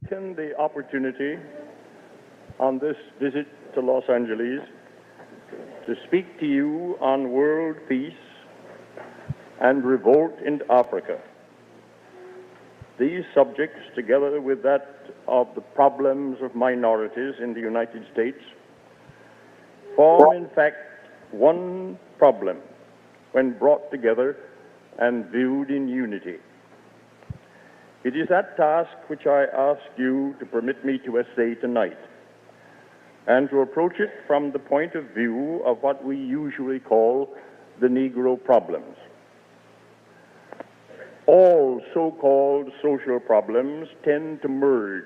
taken the opportunity on this visit to Los Angeles to speak to you on world peace and revolt in Africa. These subjects, together with that of the problems of minorities in the United States, form in fact one problem when brought together and viewed in unity. It is that task which I ask you to permit me to essay tonight, and to approach it from the point of view of what we usually call the Negro problems. All so-called social problems tend to merge.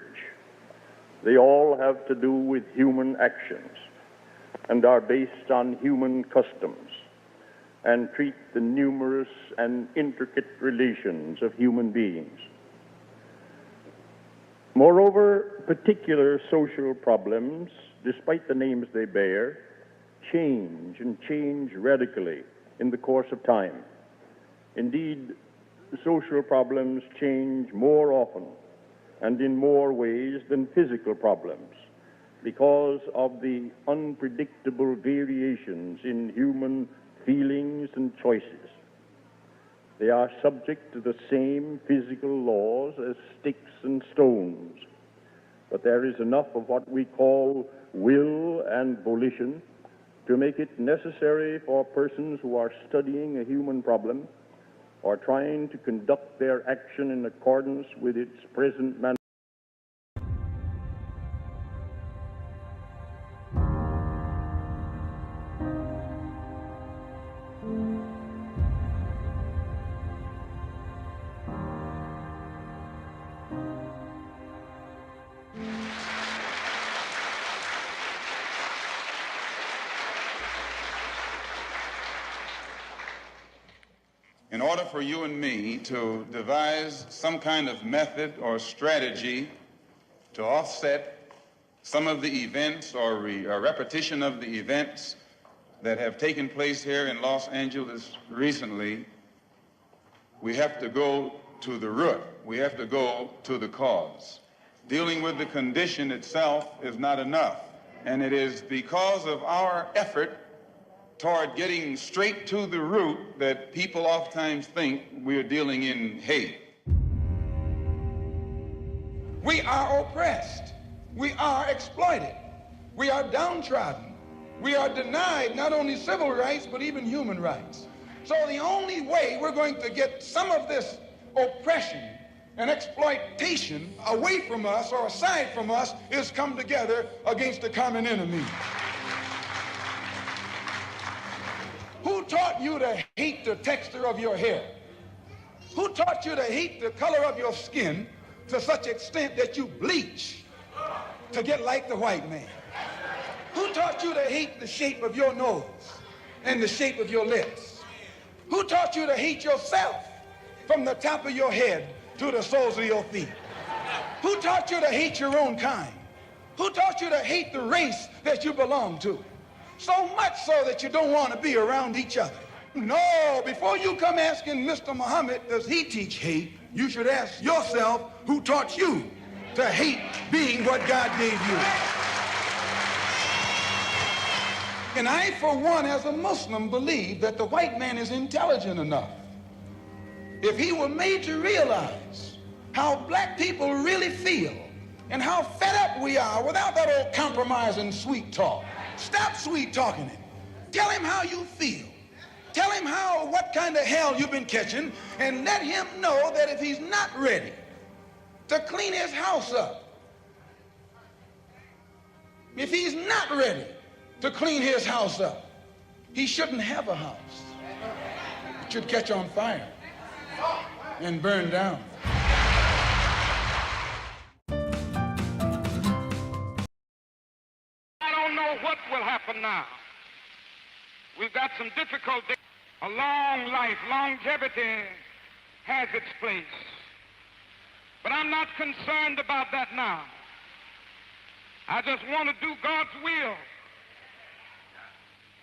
They all have to do with human actions and are based on human customs and treat the numerous and intricate relations of human beings. Moreover, particular social problems, despite the names they bear, change and change radically in the course of time. Indeed, social problems change more often and in more ways than physical problems because of the unpredictable variations in human feelings and choices. They are subject to the same physical laws as sticks and stones, but there is enough of what we call will and volition to make it necessary for persons who are studying a human problem or trying to conduct their action in accordance with its present manner. In order for you and me to devise some kind of method or strategy to offset some of the events or a repetition of the events that have taken place here in Los Angeles recently, we have to go to the root. We have to go to the cause. Dealing with the condition itself is not enough, and it is because of our effort toward getting straight to the root that people oftentimes think we're dealing in hate. We are oppressed. We are exploited. We are downtrodden. We are denied not only civil rights, but even human rights. So the only way we're going to get some of this oppression and exploitation away from us or aside from us is come together against the common enemy. Who taught you to hate the texture of your hair? Who taught you to hate the color of your skin to such extent that you bleach to get like the white man? Who taught you to hate the shape of your nose and the shape of your lips? Who taught you to hate yourself from the top of your head to the soles of your feet? Who taught you to hate your own kind? Who taught you to hate the race that you belong to? So much so that you don't want to be around each other. No, before you come asking Mr. Muhammad, does he teach hate, you should ask yourself, who taught you to hate being what God gave you? And I, for one, as a Muslim, believe that the white man is intelligent enough. If he were made to realize how black people really feel and how fed up we are without that old compromise and sweet talk. Stop sweet talking him. Tell him how you feel. Tell him what kind of hell you've been catching, and let him know that if he's not ready to clean his house up, if he's not ready to clean his house up, he shouldn't have a house. It should catch on fire and burn down. What will happen now? We've got some difficulty. A long life, longevity has its place. But I'm not concerned about that now. I just want to do God's will.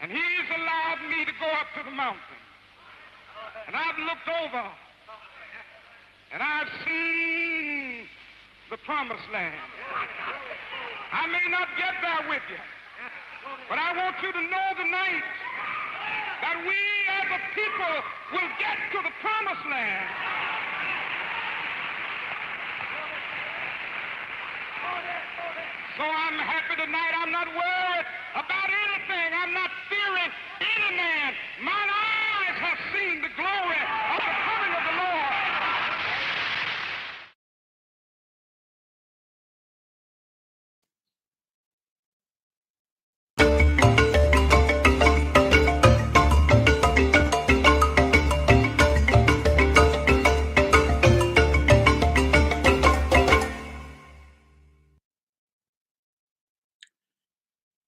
And He's allowed me to go up to the mountain. And I've looked over and I've seen the promised land. I may not get there with you, but I want you to know tonight that we as a people will get to the promised land. So I'm happy tonight. I'm not worried about anything. I'm not fearing any man. Mine eyes have seen the glory of the coming of the Lord.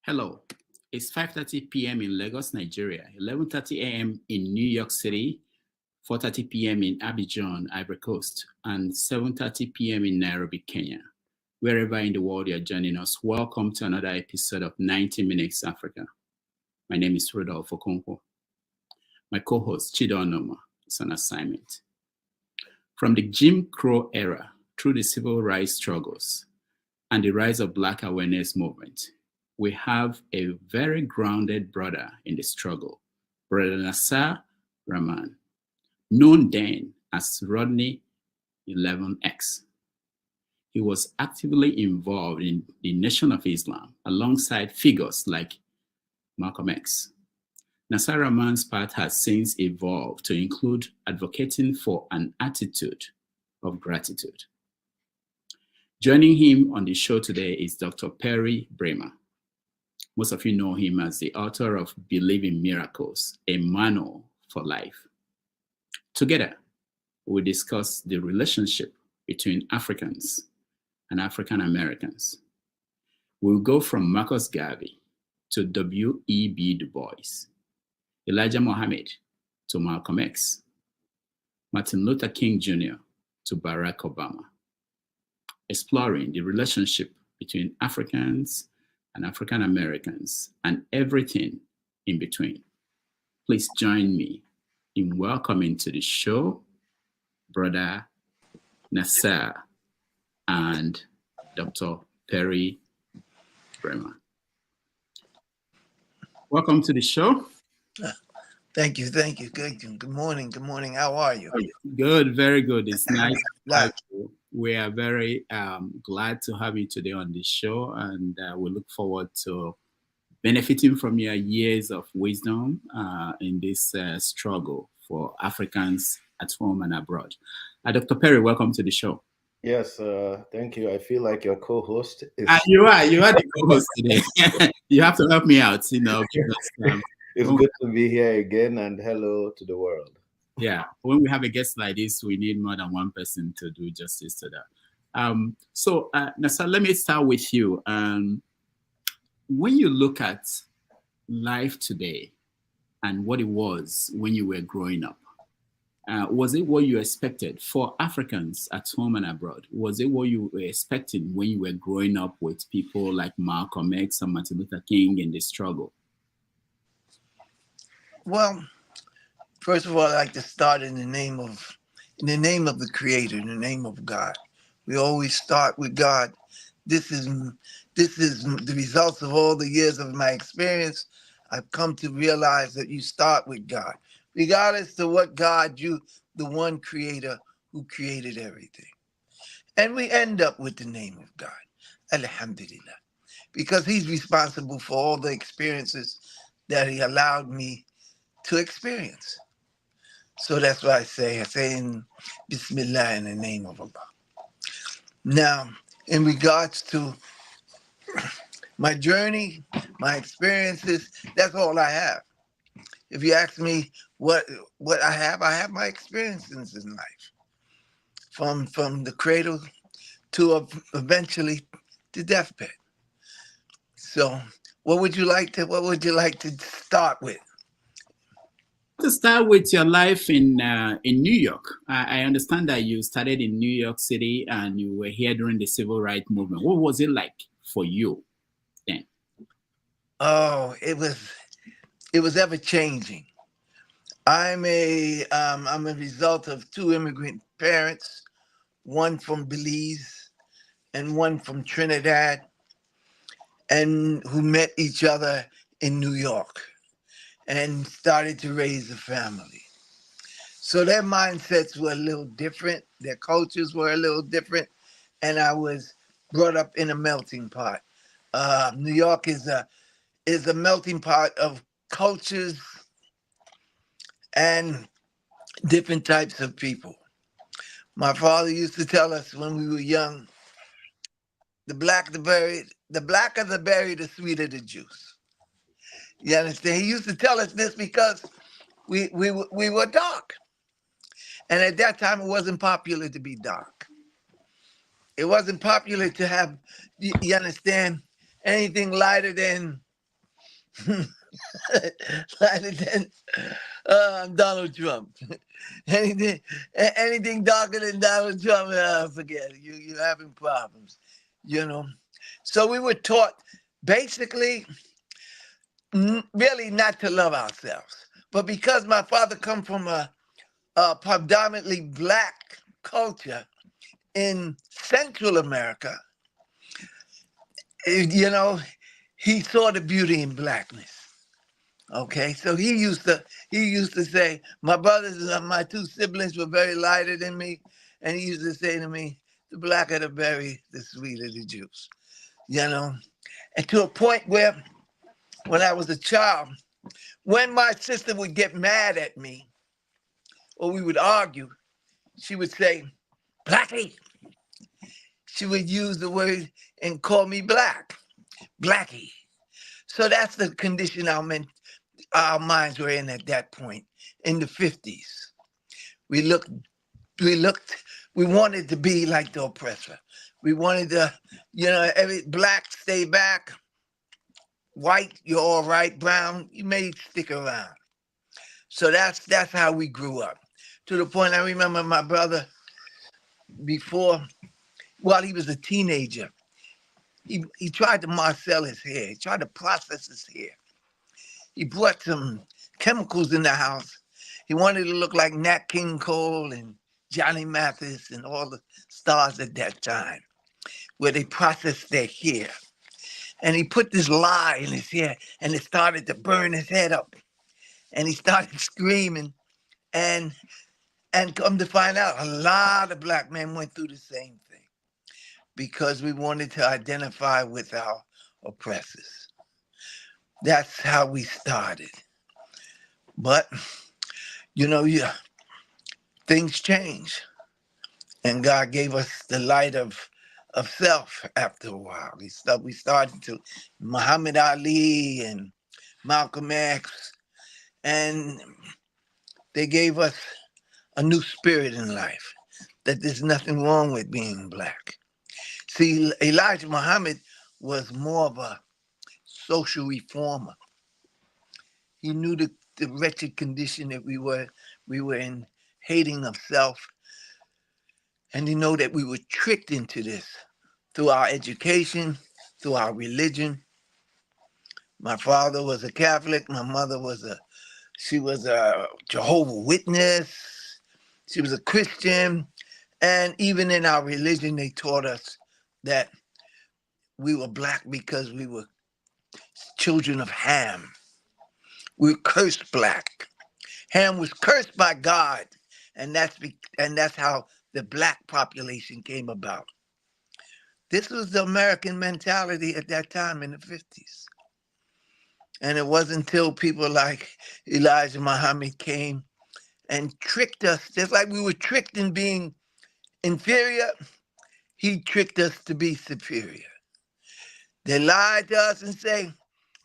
Hello, it's 5:30 p.m. in Lagos, Nigeria, 11:30 a.m. in New York City, 4:30 p.m. in Abidjan, Ivory Coast, and 7:30 p.m. in Nairobi, Kenya. Wherever in the world you're joining us, welcome to another episode of 90 Minutes Africa. My name is Rodolfo Okonkwo. My co-host, Chido Onoma, is on assignment. From the Jim Crow era through the civil rights struggles and the rise of Black awareness movement, we have a very grounded brother in the struggle, Brother Nassar Rahmaan, known then as Rodney 11X. He was actively involved in the Nation of Islam alongside figures like Malcolm X. Nassar Rahmaan's path has since evolved to include advocating for an attitude of gratitude. Joining him on the show today is Dr. Perry Brimah. Most of you know him as the author of Believe in Miracles, a manual for life. Together, we discuss the relationship between Africans and African Americans. We'll go from Marcus Garvey to W.E.B. Du Bois, Elijah Muhammad to Malcolm X, Martin Luther King Jr. to Barack Obama, exploring the relationship between Africans and African Americans and everything in between. Please join me in welcoming to the show Brother Nassar and Dr. Perry Brimah. Welcome to the show. Thank you. Good morning. How are you? Good, very good. It's nice to have you. We are very glad to have you today on this show, and we look forward to benefiting from your years of wisdom in this struggle for Africans at home and abroad. Dr. Perry, welcome to the show. Yes, thank you. I feel like your co-host is... You are the co-host today. You have to help me out, because... it's good to be here again, and hello to the world. Yeah, when we have a guest like this, we need more than one person to do justice to that. So, Nassar, let me start with you. When you look at life today and what it was when you were growing up, was it what you expected for Africans at home and abroad? Was it what you were expecting when you were growing up with people like Malcolm X and Martin Luther King in the struggle? Well, first of all, I'd like to start in the name of the Creator, in the name of God. We always start with God. This is the results of all the years of my experience. I've come to realize that you start with God, regardless to what God the one Creator who created everything, and we end up with the name of God, Alhamdulillah, because He's responsible for all the experiences that He allowed me to experience. So that's why I say in Bismillah, in the name of Allah. Now, in regards to my journey, my experiences, that's all I have. If you ask me what I have my experiences in life. From the cradle to eventually the deathbed. So what would you like to start with? To start with your life in New York. I understand that you started in New York City and you were here during the civil rights movement. What was it like for you then? Oh, it was ever changing. I'm a result of two immigrant parents, one from Belize and one from Trinidad, and who met each other in New York and started to raise a family. So their mindsets were a little different. Their cultures were a little different. And I was brought up in a melting pot. New York is a melting pot of cultures and different types of people. My father used to tell us when we were young, the blacker the berry, the sweeter the juice. You understand? He used to tell us this because we were dark. And at that time, it wasn't popular to be dark. It wasn't popular to have, you understand, anything lighter than Donald Trump. anything darker than Donald Trump, forget it. You're having problems, you know. So we were taught basically really not to love ourselves. But because my father come from a predominantly black culture in Central America, you know, he saw the beauty in blackness. Okay, so he used to say, my brothers, my two siblings were very lighter than me, and he used to say to me, the blacker the berry, the sweeter the juice. You know, and to a point where, when I was a child, when my sister would get mad at me, or we would argue, she would say, Blackie. She would use the word and call me black, Blackie. So that's the condition our minds were in at that point in the 50s. We wanted to be like the oppressor. We wanted to, every black, stay back. White, you're all right. Brown, you may stick around. So that's how we grew up. To the point, I remember my brother while he was a teenager, he tried to marcel his hair. He tried to process his hair. He brought some chemicals in the house. He wanted to look like Nat King Cole and Johnny Mathis and all the stars at that time, where they processed their hair. And he put this lye in his hair, and it started to burn his head up. And he started screaming. And come to find out, a lot of black men went through the same thing because we wanted to identify with our oppressors. That's how we started. But, things change. And God gave us the light of self after a while. We started to Muhammad Ali and Malcolm X, and they gave us a new spirit in life, that there's nothing wrong with being black. See, Elijah Muhammad was more of a social reformer. He knew the wretched condition that we were in, hating of self. And he knew that we were tricked into this through our education, through our religion. My father was a Catholic. My mother was a Jehovah's Witness. She was a Christian. And even in our religion, they taught us that we were black because we were children of Ham. We were cursed black. Ham was cursed by God, and that's how the black population came about. This was the American mentality at that time in the 50s. And it wasn't until people like Elijah Muhammad came and tricked us, just like we were tricked in being inferior, he tricked us to be superior. They lied to us and say,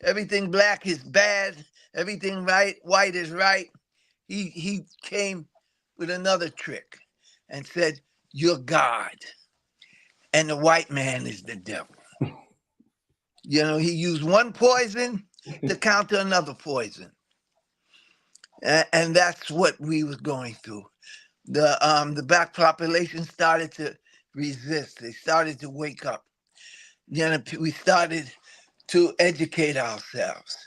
everything black is bad, everything white is right. He came with another trick and said, you're God, and the white man is the devil. He used one poison to counter another poison. And that's what we was going through. The black population started to resist. They started to wake up. We started to educate ourselves.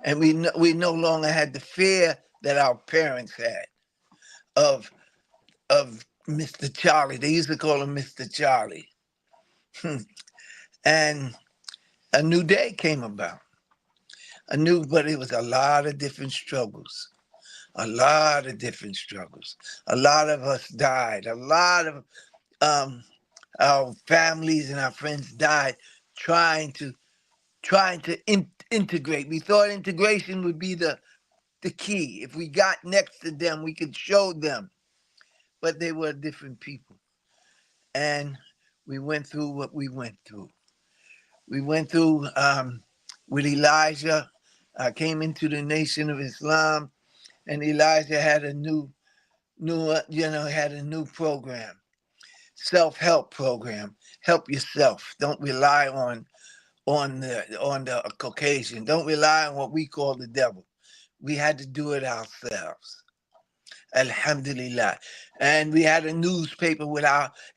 And we no longer had the fear that our parents had of Mr. Charlie. They used to call him Mr. Charlie. And a new day came about. But it was a lot of different struggles. A lot of different struggles. A lot of us died. A lot of our families and our friends died trying to integrate. We thought integration would be the key. If we got next to them, we could show them. But they were different people. And we went through what we went through. We went through with Elijah. I came into the Nation of Islam, and Elijah had a new program, self-help program. Help yourself. Don't rely on the Caucasian. Don't rely on what we call the devil. We had to do it ourselves. Alhamdulillah. And we had a newspaper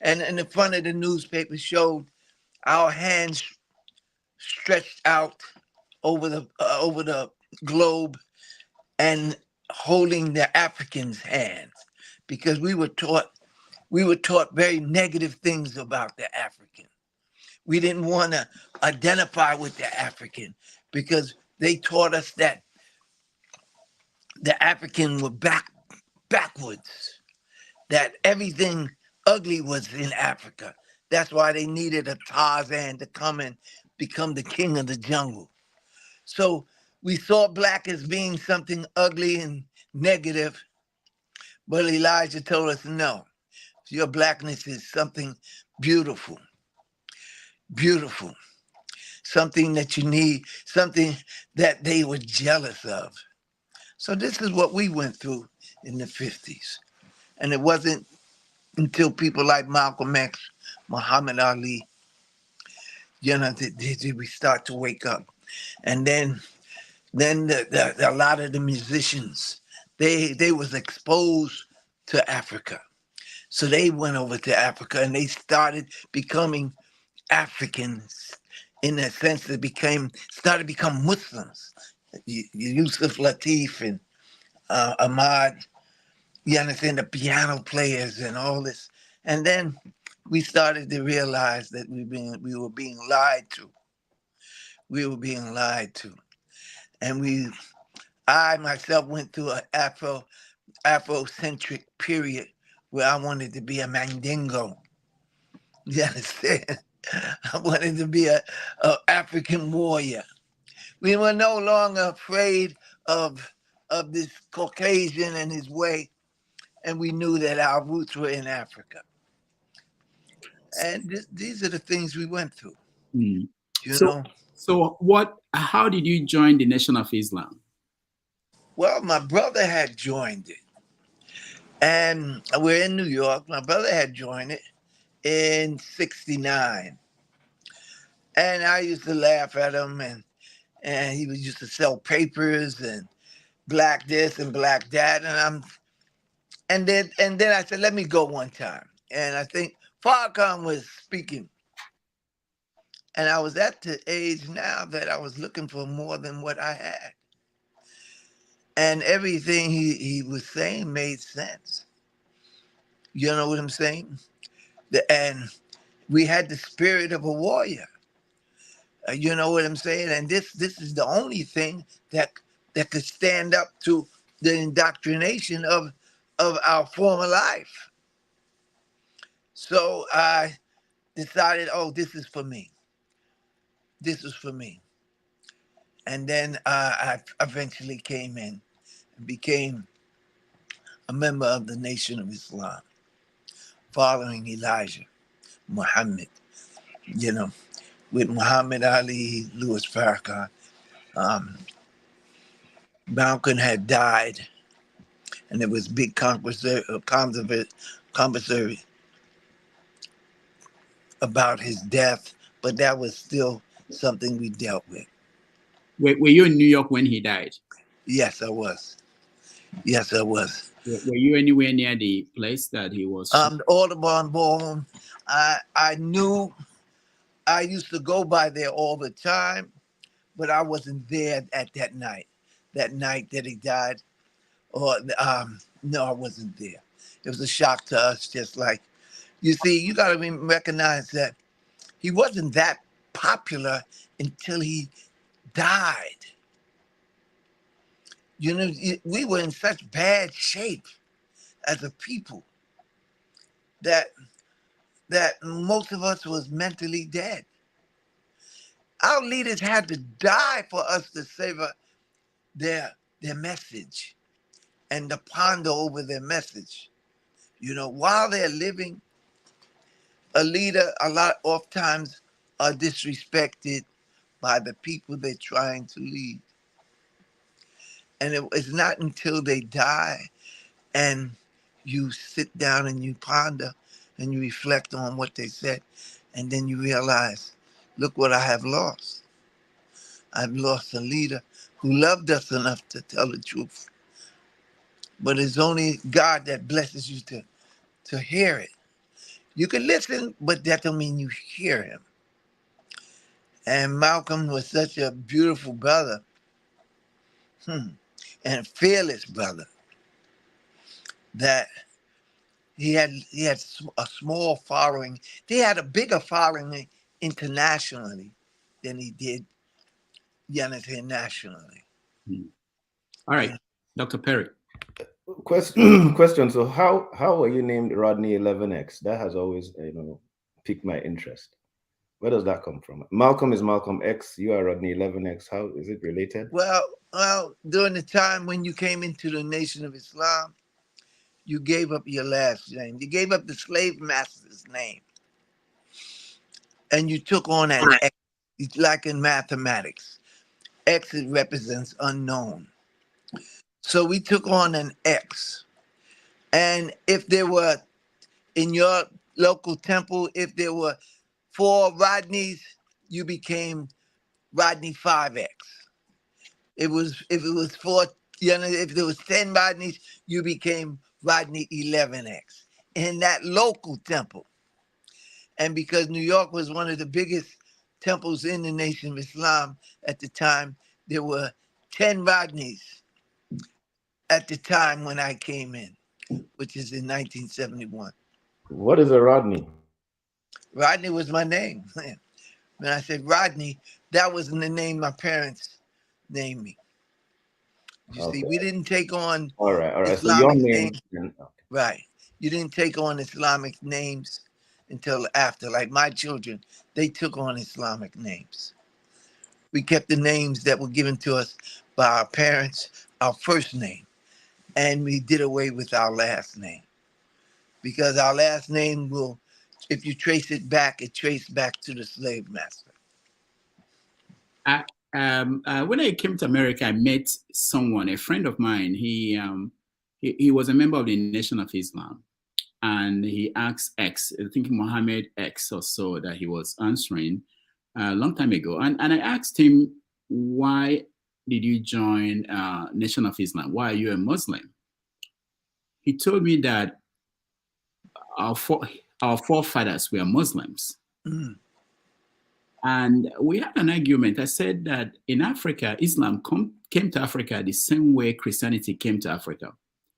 and in the front of the newspaper showed our hands stretched out over the globe and holding the Africans' hands, because we were taught very negative things about the African. We didn't want to identify with the African because they taught us that the African were backwards, that everything ugly was in Africa. That's why they needed a Tarzan to come and become the king of the jungle. So we saw black as being something ugly and negative, but Elijah told us, no, your blackness is something beautiful, beautiful, something that you need, something that they were jealous of. So this is what we went through in the 50s. And it wasn't until people like Malcolm X, Muhammad Ali, did we start to wake up. And then a lot of the musicians, they was exposed to Africa. So they went over to Africa and they started becoming Africans in the sense that started to become Muslims. Yusuf Lateef and Ahmad, you understand, the piano players and all this. And then we started to realize that we were being lied to. We were being lied to. And I myself went through an Afrocentric period where I wanted to be a Mandingo. You understand? I wanted to be a African warrior. We were no longer afraid of this Caucasian and his way, and we knew that our roots were in Africa. And these are the things we went through. Mm. So how did you join the Nation of Islam? Well, my brother had joined it. And we're in New York. My brother had joined it in 1969. And I used to laugh at him, and he used to sell papers and black this and black that. And then I said, let me go one time. And I think Farrakhan was speaking. And I was at the age now that I was looking for more than what I had. And everything he was saying made sense. You know what I'm saying? And we had the spirit of a warrior. You know what I'm saying? And this is the only thing that could stand up to the indoctrination of our former life. So I decided, this is for me. This is for me. And then I eventually came in and became a member of the Nation of Islam, following Elijah, Muhammad, with Muhammad Ali, Louis Farrakhan. Malcolm had died, and there was big controversy about his death, but that was still something we dealt with. Were you in New York when he died? Yes, I was. Yes, I was. Were you anywhere near the place that he was? The Audubon Ballroom. I knew I used to go by there all the time, but I wasn't there at that night that he died. No, I wasn't there. It was a shock to us, just like, you see, you got to recognize that He wasn't that popular until he died. You know, we were in such bad shape as a people that most of us was mentally dead. Our leaders had to die for us to savor their message and to ponder over their message. You know, while they're living, a leader a lot of times are disrespected by the people they're trying to lead. And it's not until they die and you sit down and you ponder and you reflect on what they said, and then you realize, look what I have lost. I've lost a leader who loved us enough to tell the truth. But it's only God that blesses you to hear it. You can listen, but that don't mean you hear him. And Malcolm was such a beautiful brother, and fearless brother, that he had a small following. They had a bigger following internationally than he did, nationally. All right, Dr. Perry. Question. So how were you named Rodney 11X? That has always piqued my interest. Where does that come from? Malcolm is Malcolm X. You are Rodney 11X. How is it related? Well, during the time when you came into the Nation of Islam, you gave up your last name. You gave up the slave master's name, and you took on an X. It's like in mathematics. X represents unknown. So we took on an X. And if there were, in your local temple, if there were 4 Rodneys, you became Rodney 5X. If it was 4, if there was 10 Rodneys, you became Rodney 11X in that local temple. And because New York was one of the biggest temples in the Nation of Islam at the time, there were 10 Rodneys at the time when I came in, which is in 1971. What is a Rodney? Rodney was my name. When I said Rodney, that wasn't the name my parents named me. You see, we didn't take on all right. Islamic So your name, names. Right. You didn't take on Islamic names until after. Like my children, they took on Islamic names. We kept the names that were given to us by our parents, our first name, and we did away with our last name. Because our last name will, if you trace it back, it traced back to the slave master. When I came to America, I met someone, a friend of mine. He was a member of the Nation of Islam, and he asked X, I think Mohammed X or so, that he was answering a long time ago. And I asked him, why did you join Nation of Islam? Why are you a Muslim? He told me that our forefathers were Muslims. Mm. And we had an argument. I said that in Africa, Islam came to Africa the same way Christianity came to Africa.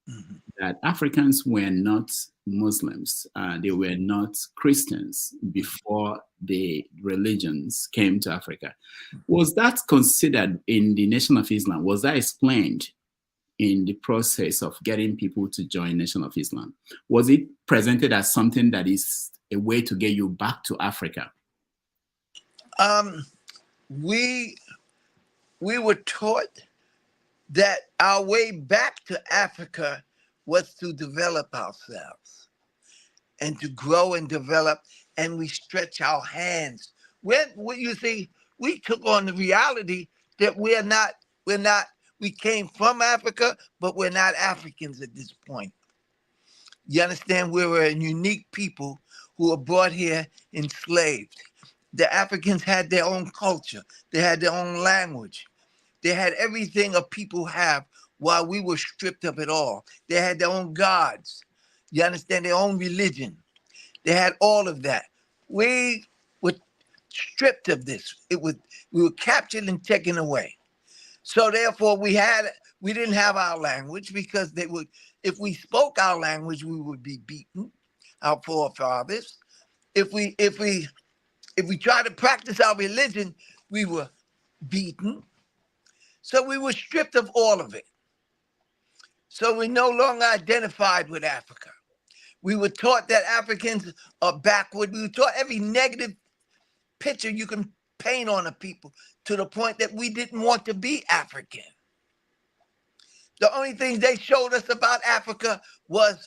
Mm-hmm. That Africans were not Muslims. They were not Christians before the religions came to Africa. Was that considered in the Nation of Islam? Was that explained in the process of getting people to join Nation of Islam? Was it presented as something that is a way to get you back to Africa? We were taught that our way back to Africa was to develop ourselves and to grow and develop, and we stretch our hands. When you see, we took on the reality that we came from Africa, but we're not Africans at this point. You understand? We were a unique people who were brought here enslaved. The Africans had their own culture. They had their own language. They had everything a people have while we were stripped of it all. They had their own gods. You understand? Their own religion. They had all of that. We were stripped of this. We were captured and taken away. So therefore we didn't have our language, because if we spoke our language, we would be beaten, our forefathers. If we If we tried to practice our religion, we were beaten. So we were stripped of all of it. So we no longer identified with Africa. We were taught that Africans are backward. We were taught every negative picture you can paint on a people, to the point that we didn't want to be African. The only thing they showed us about Africa was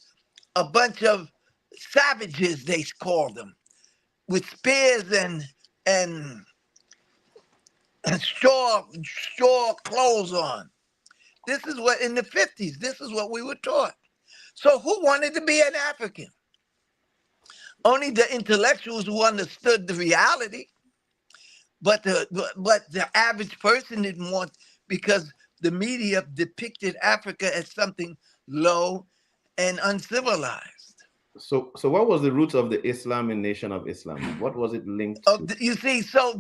a bunch of savages, they called them, with spears and straw clothes on. This is what, in the 50s, this is what we were taught. So who wanted to be an African? Only the intellectuals who understood the reality. But the average person didn't want, because the media depicted Africa as something low and uncivilized. So what was the roots of the Islam in Nation of Islam? What was it linked to? You see, so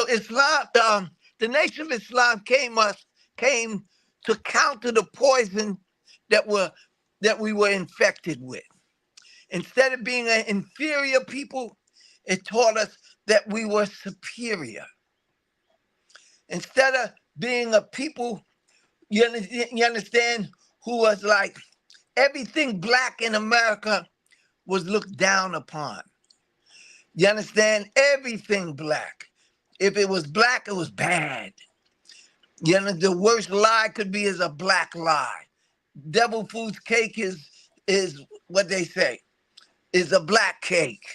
Islam, the Nation of Islam came to counter the poison that we were infected with. Instead of being an inferior people, it taught us that we were superior. Instead of being a people, you understand, who was like, everything black in America was looked down upon. You understand? Everything black. If it was black, it was bad. You know, the worst lie could be is a black lie. Devil food's cake is what they say, is a black cake.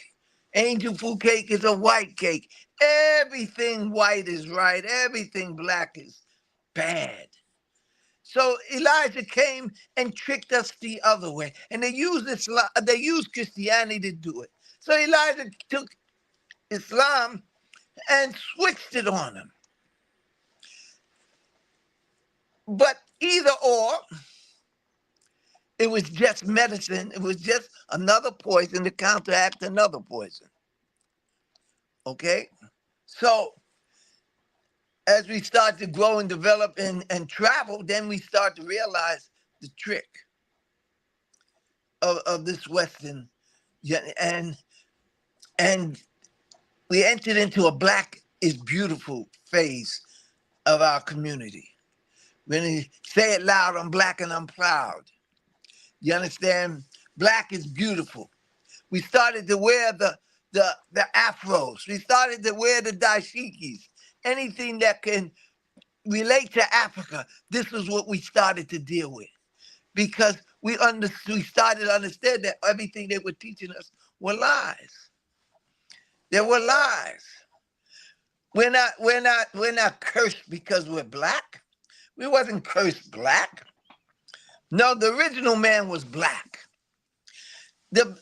Angel food cake is a white cake. Everything white is right. Everything black is bad. So Elijah came and tricked us the other way. And they used Christianity to do it. So Elijah took Islam and switched it on them. But either or, it was just medicine. It was just another poison to counteract another poison. Okay? So as we start to grow and develop and travel, then we start to realize the trick of this Western, and we entered into a black is beautiful phase of our community. When you say it loud, I'm black and I'm proud. You understand? Black is beautiful. We started to wear the afros. We started to wear the dashikis. Anything that can relate to Africa, this is what we started to deal with. Because we started to understand that everything they were teaching us were lies. They were lies. We're not cursed because we're black. We wasn't cursed black. No, the original man was black. The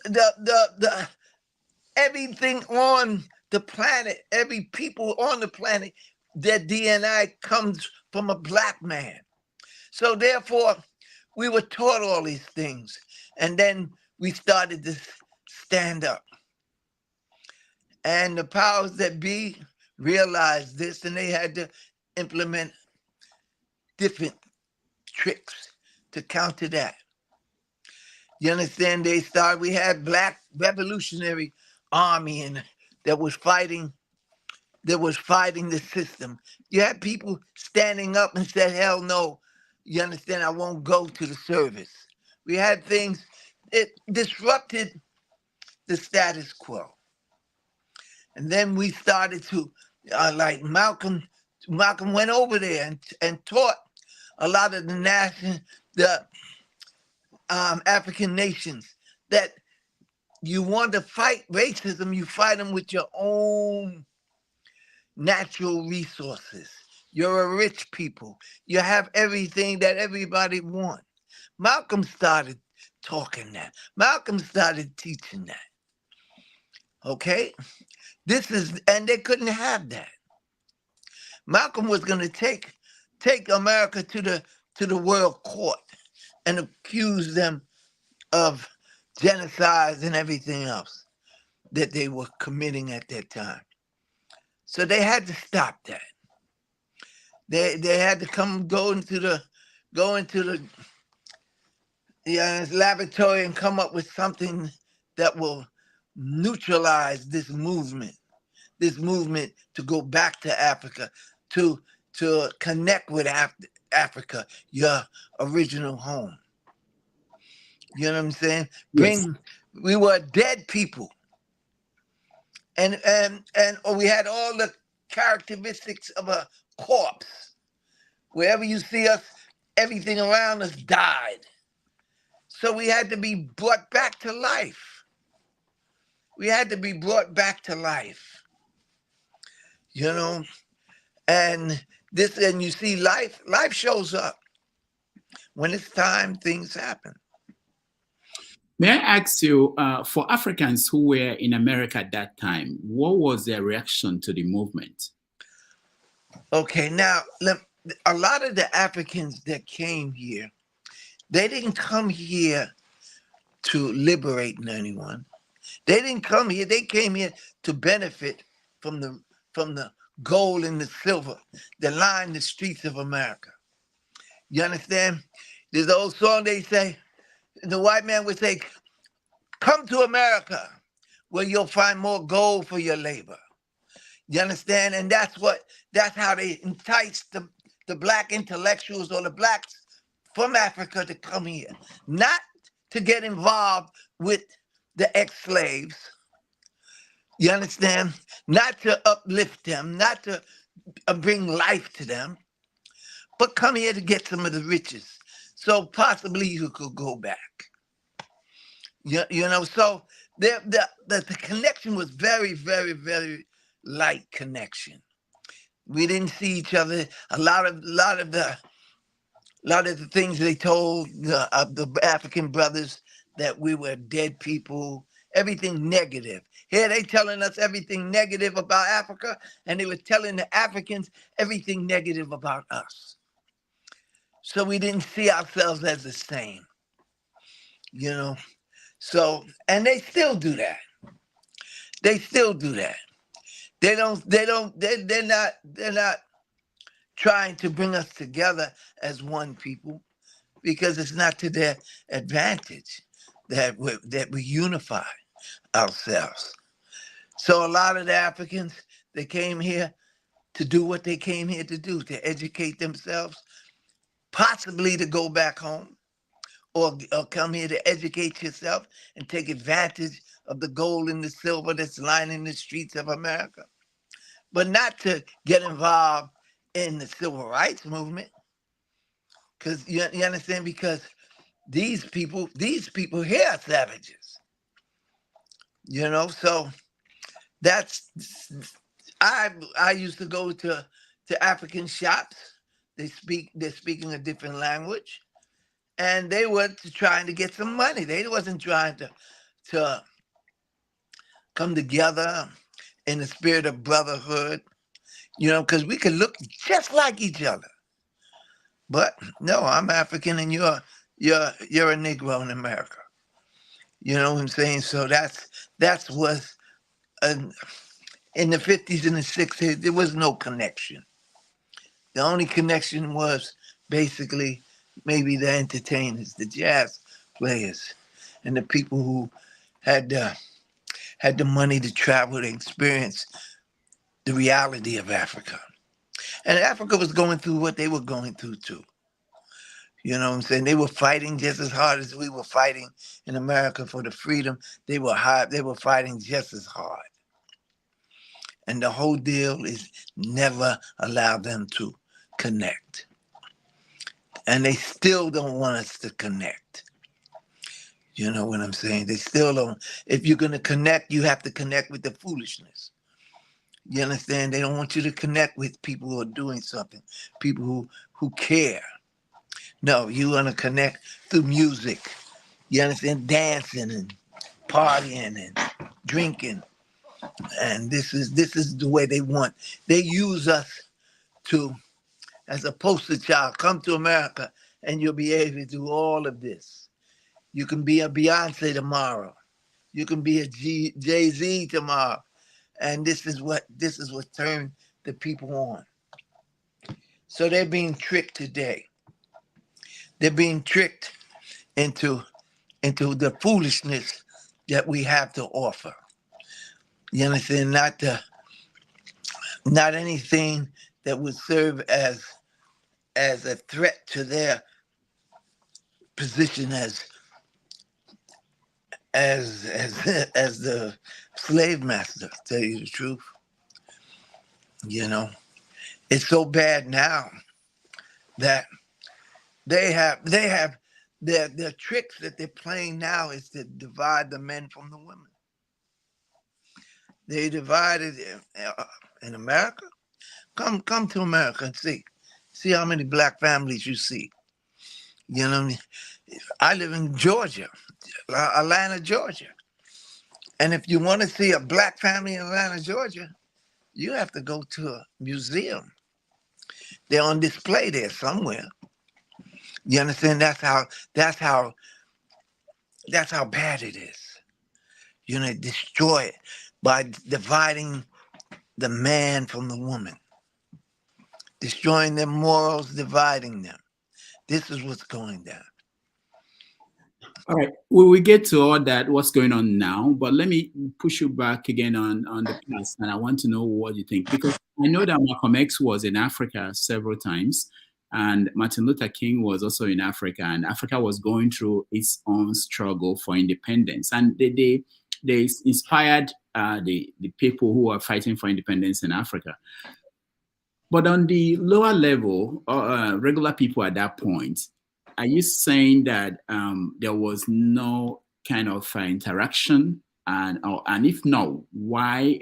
everything on the planet, every people on the planet, their DNA comes from a black man. So therefore, we were taught all these things. And then we started to stand up. And the powers that be realized this, and they had to implement different tricks to counter that. You understand? We had Black Revolutionary Army and that was fighting the system. You had people standing up and said, hell no, you understand, I won't go to the service. We had things, it disrupted the status quo. And then we started to, like Malcolm went over there and taught a lot of the African nations that you want to fight racism, you fight them with your own natural resources. You're a rich people. You have everything that everybody wants. Malcolm started talking that. Malcolm started teaching that. Okay? And they couldn't have that. Malcolm was going to take America to the world court and accuse them of genocides and everything else that they were committing at that time. So they had to stop that. They had to go into the laboratory and come up with something that will neutralize this movement to go back to Africa, to connect with Africa, your original home. You know what I'm saying? Yes. We were dead people. And we had all the characteristics of a corpse. Wherever you see us, everything around us died. So we had to be brought back to life. We had to be brought back to life. You know, and you see life shows up. When it's time, things happen. May I ask you, for Africans who were in America at that time, what was their reaction to the movement? Okay, now, a lot of the Africans that came here, they didn't come here to liberate anyone. They didn't come here. They came here to benefit from the gold and the silver that line the streets of America. You understand? There's an old song they say, the white man would say, come to America where you'll find more gold for your labor. You understand? And that's how they entice the black intellectuals or the blacks from Africa to come here. Not to get involved with the ex-slaves. You understand? Not to uplift them, not to bring life to them, but come here to get some of the riches. So possibly you could go back. You know, so the connection was very, very, very light connection. We didn't see each other. A lot of the things they told the African brothers, that we were dead people, everything negative. Here they telling us everything negative about Africa, and they were telling the Africans everything negative about us. So we didn't see ourselves as the same, you know. So, and they still do that. They still do that. They're not trying to bring us together as one people, because it's not to their advantage that we unify ourselves. So a lot of the Africans, they came here to do what they came here to do, to educate themselves, possibly to go back home, or come here to educate yourself and take advantage of the gold and the silver that's lining the streets of America, but not to get involved in the civil rights movement. Because you understand, because these people here are savages. You know, so that's, I used to go to African shops. They're speaking a different language, and they were trying to get some money. They wasn't trying to come together in the spirit of brotherhood, you know, because we could look just like each other. But no, I'm African and you're a Negro in America. You know what I'm saying? So that's was in the 50s and the 60s, there was no connection. The only connection was basically maybe the entertainers, the jazz players, and the people who had the money to travel to experience the reality of Africa. And Africa was going through what they were going through too. You know what I'm saying? They were fighting just as hard as we were fighting in America for the freedom. They were fighting just as hard. And the whole deal is never allow them to connect. And they still don't want us to connect. You know what I'm saying? They still don't. If you're going to connect, you have to connect with the foolishness. You understand? They don't want you to connect with people who are doing something, people who care. No, you want to connect through music. You understand? Dancing and partying and drinking. And this is the way they want. They use us to, as a poster child, come to America and you'll be able to do all of this. You can be a Beyonce tomorrow. You can be a Jay-Z tomorrow. And this is what turned the people on. So they're being tricked today. They're being tricked into the foolishness that we have to offer. You understand? Not anything that would serve as a threat to their position as as the slave master. To tell you the truth, you know, it's so bad now that they have their tricks that they're playing now is to divide the men from the women. They divided in America. Come to America and see how many black families you see. You know what I mean? I live in Georgia, Atlanta, Georgia. And if you want to see a black family in Atlanta, Georgia, you have to go to a museum. They're on display there somewhere. You understand? That's how bad it is. You know, destroy it by dividing the man from the woman, destroying their morals, dividing them. This is what's going down. All right, we will get to all that, what's going on now, but let me push you back again on the past, and I want to know what you think, because I know that Malcolm X was in Africa several times, and Martin Luther King was also in Africa, and Africa was going through its own struggle for independence, and they inspired the people who are fighting for independence in Africa. But on the lower level, regular people at that point, are you saying that there was no kind of interaction? And if no, why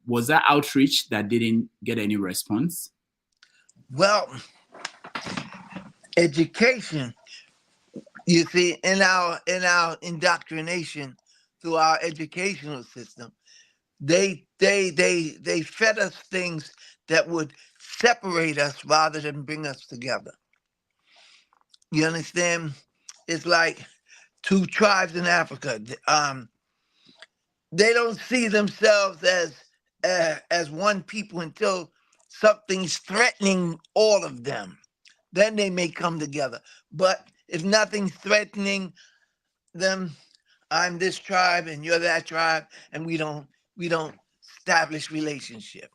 was that outreach that didn't get any response? Well, education, you see, in our indoctrination through our educational system, they fed us things that would separate us rather than bring us together. You understand? It's like two tribes in Africa. They don't see themselves as one people until something's threatening all of them. Then they may come together. But if nothing's threatening them, I'm this tribe and you're that tribe, and we don't establish relationship.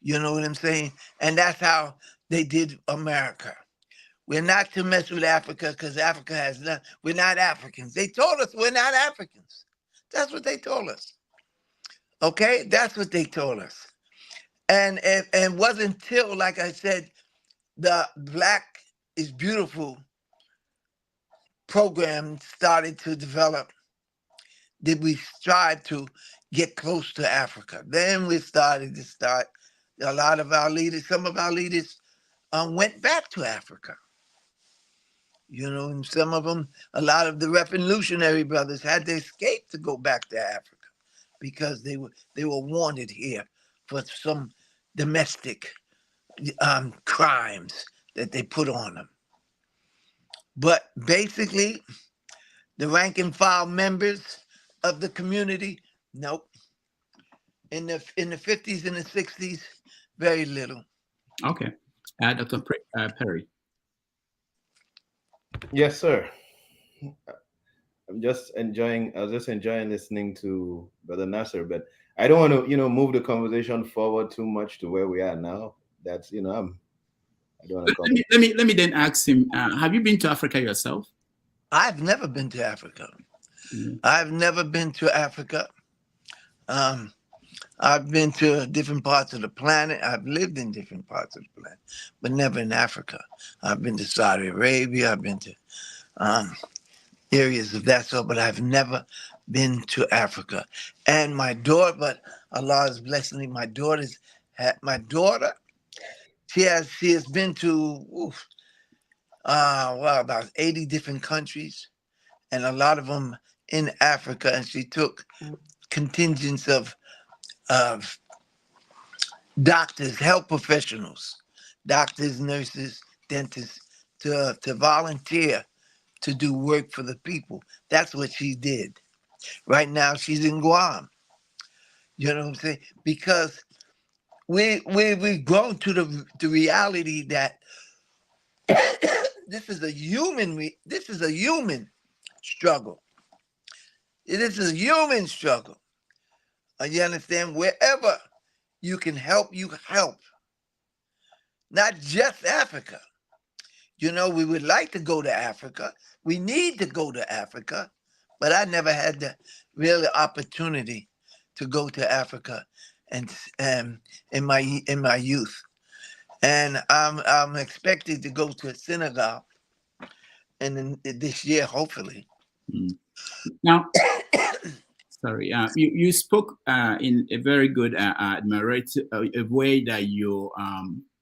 You know what I'm saying? And that's how they did America. We're not to mess with Africa because Africa has none. We're not Africans. They told us we're not Africans. That's what they told us. Okay? That's what they told us. And it wasn't until, like I said, the Black is Beautiful program started to develop, did we strive to get close to Africa. Then we started a lot of our leaders, some of our leaders went back to Africa. You know, and some of them, a lot of the revolutionary brothers had to escape to go back to Africa because they were wanted here for some domestic crimes that they put on them. But basically, the rank and file members of the community, nope. In the 50s and the 60s, very little. Okay. Dr. Perry. Yes, sir. I was just enjoying listening to Brother Nassar, but I don't want to, move the conversation forward too much to where we are now. That's, I don't want to. Let me then ask him. Have you been to Africa yourself? I've never been to Africa. Mm-hmm. I've never been to Africa. I've been to different parts of the planet. I've lived in different parts of the planet, but never in Africa. I've been to Saudi Arabia. I've been to areas of that sort, but I've never been to Africa. And my daughter, but Allah is blessing me. My daughter, she has been to about 80 different countries, and a lot of them in Africa. And she took contingents of doctors, health professionals, doctors, nurses, dentists, to volunteer to do work for the people. That's what she did. Right now, she's in Guam. You know what I'm saying? Because we've grown to the reality that this is a human struggle. This is a human struggle. You understand? Wherever you can help, you help. Not just Africa. You know, we would like to go to Africa. We need to go to Africa, but I never had the real opportunity to go to Africa and in my youth. And I'm expected to go to Senegal and this year, hopefully. Now, sorry, you spoke in a very good admirative a way that you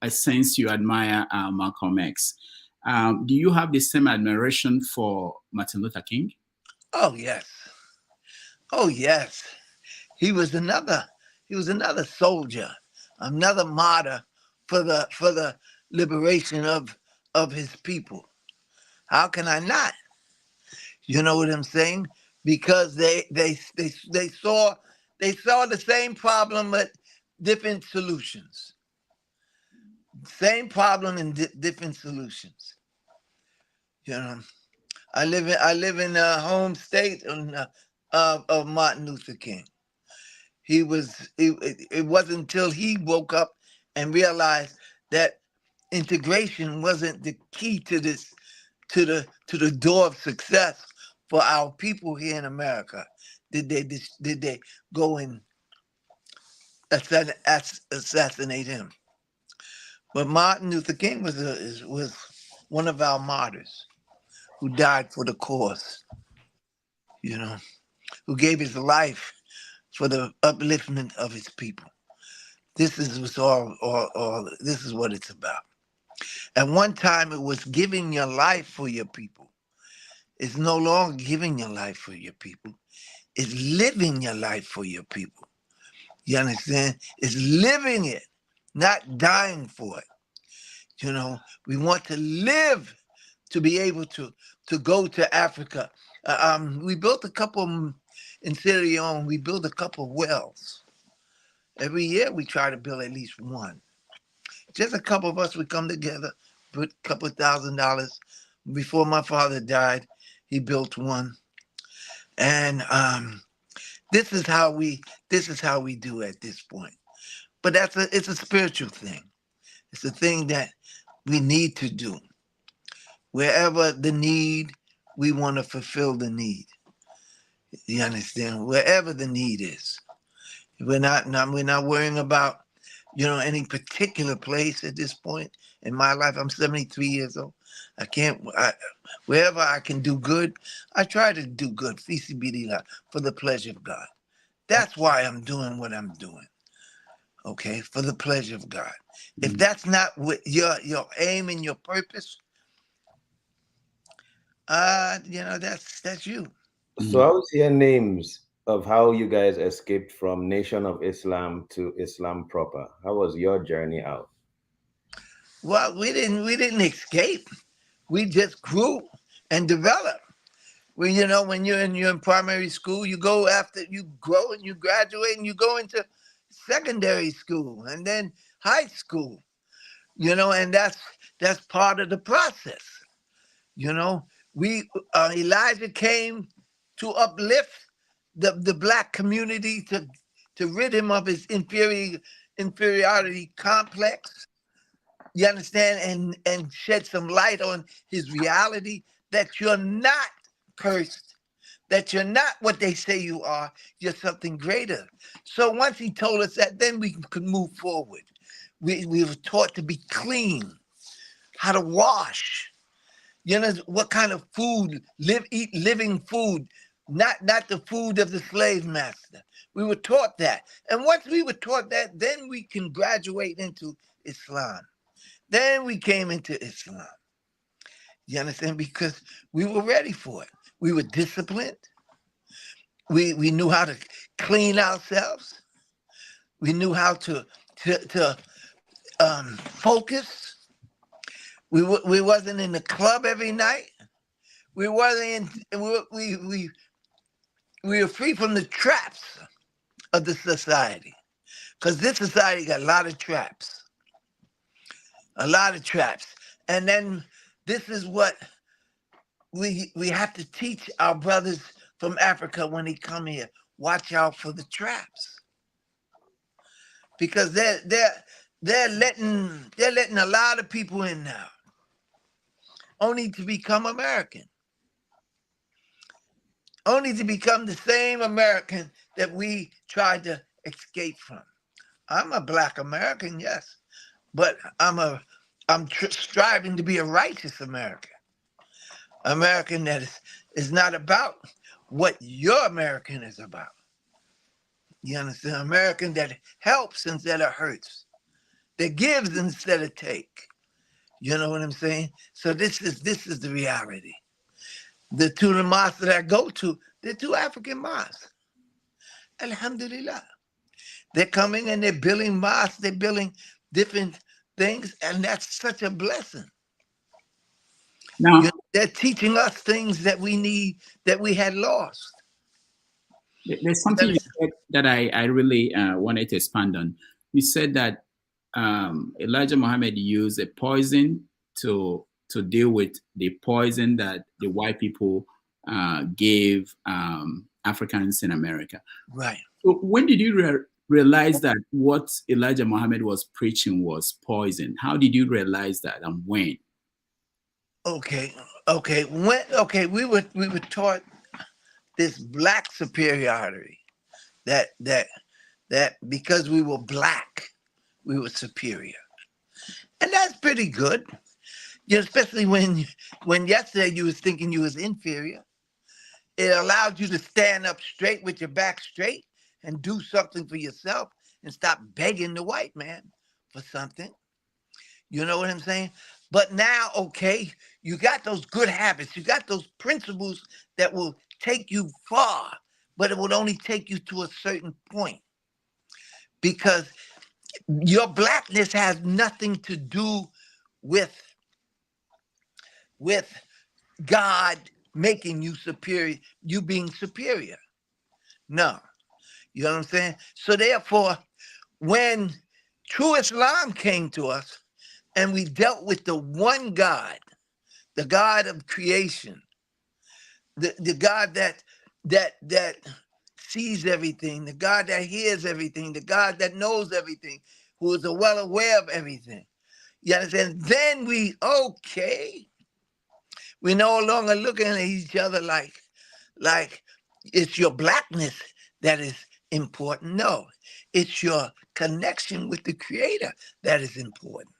I sense you admire Malcolm X. Do you have the same admiration for Martin Luther King? Oh yes, oh yes. He was another soldier, another martyr for the liberation of his people. How can I not? You know what I'm saying? Because they saw the same problem but different solutions. Same problem and different solutions. You know, I live in a home state of Martin Luther King. It wasn't until he woke up and realized that integration wasn't the key to the door of success for our people here in America. Did they go and assassinate him? But Martin Luther King was one of our martyrs who died for the cause, you know, who gave his life for the upliftment of his people. This is what's this is what it's about. At one time, it was giving your life for your people. It's no longer giving your life for your people. It's living your life for your people. You understand? It's living it, not dying for it. You know, we want to live to be able to go to Africa. We built a couple in Sierra Leone. We built a couple wells. Every year we try to build at least one. Just a couple of us would come together, put a couple $1,000. Before my father died, he built one. And this is how we do at this point. But it's a spiritual thing. It's a thing that we need to do. Wherever the need, we want to fulfill the need. You understand? Wherever the need is. We're not worrying about, you know, any particular place at this point in my life. I'm 73 years old. Wherever I can do good, I try to do good, for the pleasure of God. That's why I'm doing what I'm doing. Okay, for the pleasure of God. If that's not what your aim and your purpose, you know, that's you. So I was hear names of how you guys escaped from Nation of Islam to Islam proper. How was your journey out? Well, we didn't escape. We just grew and developed. When you're in primary school, you go after you grow and you graduate and you go into secondary school and then high school. You know, and that's part of the process. You know, Elijah came to uplift the black community to rid him of his inferiority complex. You understand? And shed some light on his reality that you're not cursed, that you're not what they say you are, you're something greater. So once he told us that, then we could move forward. We were taught to be clean, how to wash, you know, what kind of food, eat living food, not the food of the slave master. We were taught that. And once we were taught that, then we can graduate into Islam. Then we came into Islam. You understand? Because we were ready for it. We were disciplined. We knew how to clean ourselves. We knew how to focus. We wasn't in the club every night. We wasn't we were free from the traps of the society. Because this society got a lot of traps. A lot of traps. And then this is what we have to teach our brothers from Africa when they come here. Watch out for the traps. because they're letting a lot of people in now, only to become American, only to become the same American that we tried to escape from. I'm a Black American, yes, but I'm striving to be a righteous American. American that is not about what your American is about. You understand? American that helps instead of hurts, that gives instead of take. You know what I'm saying? So this is the reality. The two mosques that I go to, they're two African mosques. Alhamdulillah. They're coming and they're building mosques, they're building different things, and that's such a blessing. Now, they're teaching us things that we need, that we had lost. there's something you said that I really wanted to expand on. You said that Elijah Muhammad used a poison to deal with the poison that the white people gave Africans in America. Right. So when did you realize that what Elijah Muhammad was preaching was poison? How did you realize that, and when? Okay. We were taught this Black superiority, that because we were Black, we were superior, and that's pretty good. You know, especially when yesterday you was thinking you was inferior. It allowed you to stand up straight with your back straight and do something for yourself and stop begging the white man for something. You know what I'm saying? But now, okay, you got those good habits. You got those principles that will take you far, but it will only take you to a certain point. Because your Blackness has nothing to do with God making you superior, you being superior. No. You know what I'm saying? So therefore, when true Islam came to us and we dealt with the one God, the God of creation, the God that sees everything, the God that hears everything, the God that knows everything, who is well aware of everything. You understand? Then we're no longer looking at each other like it's your Blackness that is important. No, it's your connection with the Creator that is important.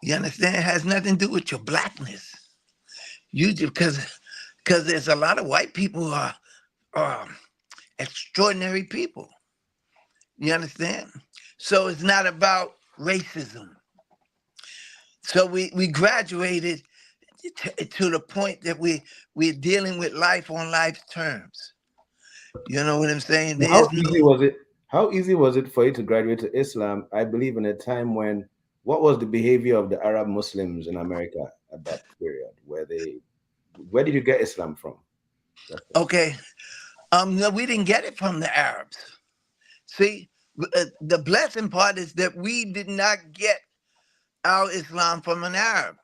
You understand? It has nothing to do with your Blackness. You just because there's a lot of white people who are extraordinary people. You understand? So it's not about racism. So we graduated to the point that we're dealing with life on life's terms. You know what I'm saying? How easy was it for you to graduate to Islam? I believe in a time when, what was the behavior of the Arab Muslims in America at that period? Where did you get Islam from? Okay. No, we didn't get it from the Arabs. See, the blessing part is that we did not get our Islam from an Arab.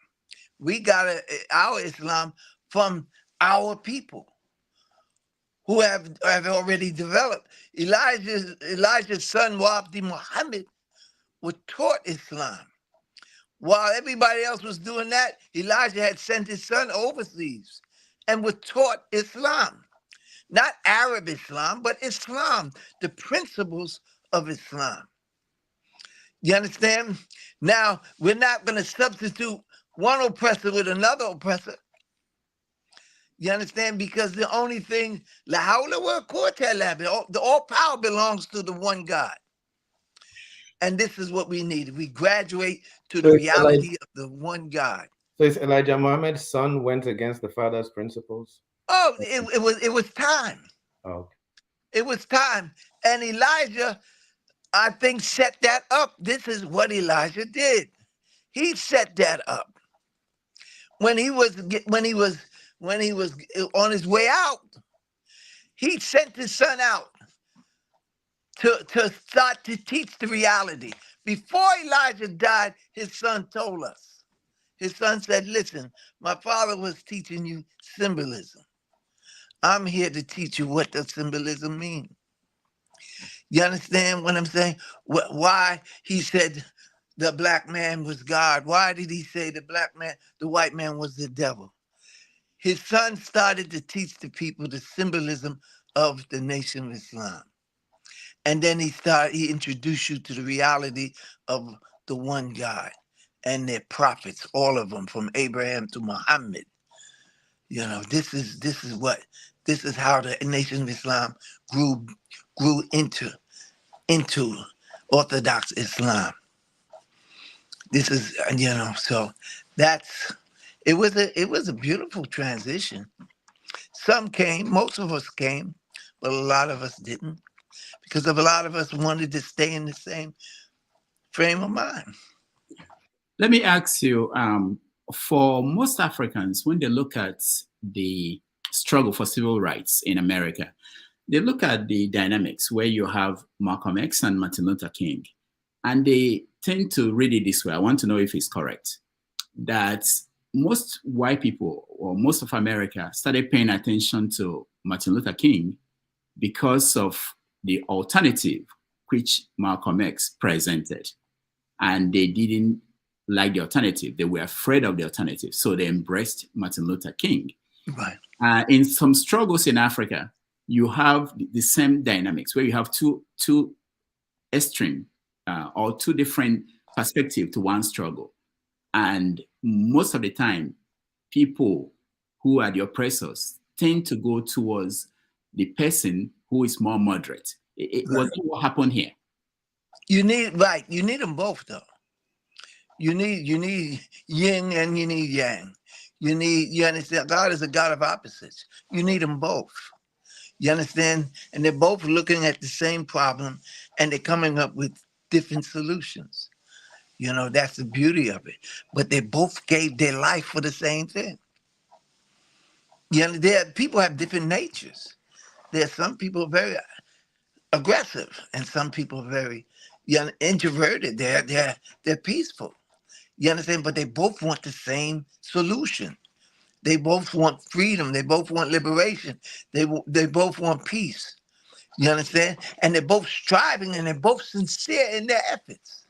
We got our Islam from our people who have already developed. Elijah's son, Wabdi Muhammad, was taught Islam. While everybody else was doing that, Elijah had sent his son overseas and was taught Islam. Not Arab Islam, but Islam, the principles of Islam. You understand? Now, we're not going to substitute one oppressor with another oppressor. You understand? Because the only thing, the all power belongs to the one God. And this is what we need. We graduate to the reality of the one God. So is Elijah Muhammad's son went against the father's principles? Oh, it was time. Oh. It was time. And Elijah, I think, set that up. This is what Elijah did. He set that up. When he was on his way out, he sent his son out to start to teach the reality. Before Elijah died, his son told us. His son said, listen, my father was teaching you symbolism. I'm here to teach you what the symbolism means. You understand what I'm saying? Why he said the black man was God? Why did he say the white man was the devil? His son started to teach the people the symbolism of the Nation of Islam. And then he introduced you to the reality of the one God and their prophets, all of them, from Abraham to Muhammad. You know, this is how the Nation of Islam grew into Orthodox Islam. This is, you know, so it was a beautiful transition. Some came, most of us came, but a lot of us didn't, because of a lot of us wanted to stay in the same frame of mind. Let me ask you, for most Africans, when they look at the struggle for civil rights in America, they look at the dynamics where you have Malcolm X and Martin Luther King, and they tend to read it this way. I want to know if it's correct, that most white people or most of America started paying attention to Martin Luther King because of the alternative which Malcolm X presented. And they didn't like the alternative. They were afraid of the alternative. So they embraced Martin Luther King. Right. In some struggles in Africa, you have the same dynamics where you have two extreme or two different perspectives to one struggle. And most of the time, people who are the oppressors tend to go towards the person who is more moderate. Was that what happened here? You need them both, though. You need yin and you need yang. You understand? God is a God of opposites. You need them both. You understand? And they're both looking at the same problem and they're coming up with different solutions. You know, that's the beauty of it. But they both gave their life for the same thing. You know, people have different natures. There's some people very aggressive and some people very introverted. They're peaceful. You understand? But they both want the same solution. They both want freedom. They both want liberation. They both want peace. You understand? And they're both striving and they're both sincere in their efforts.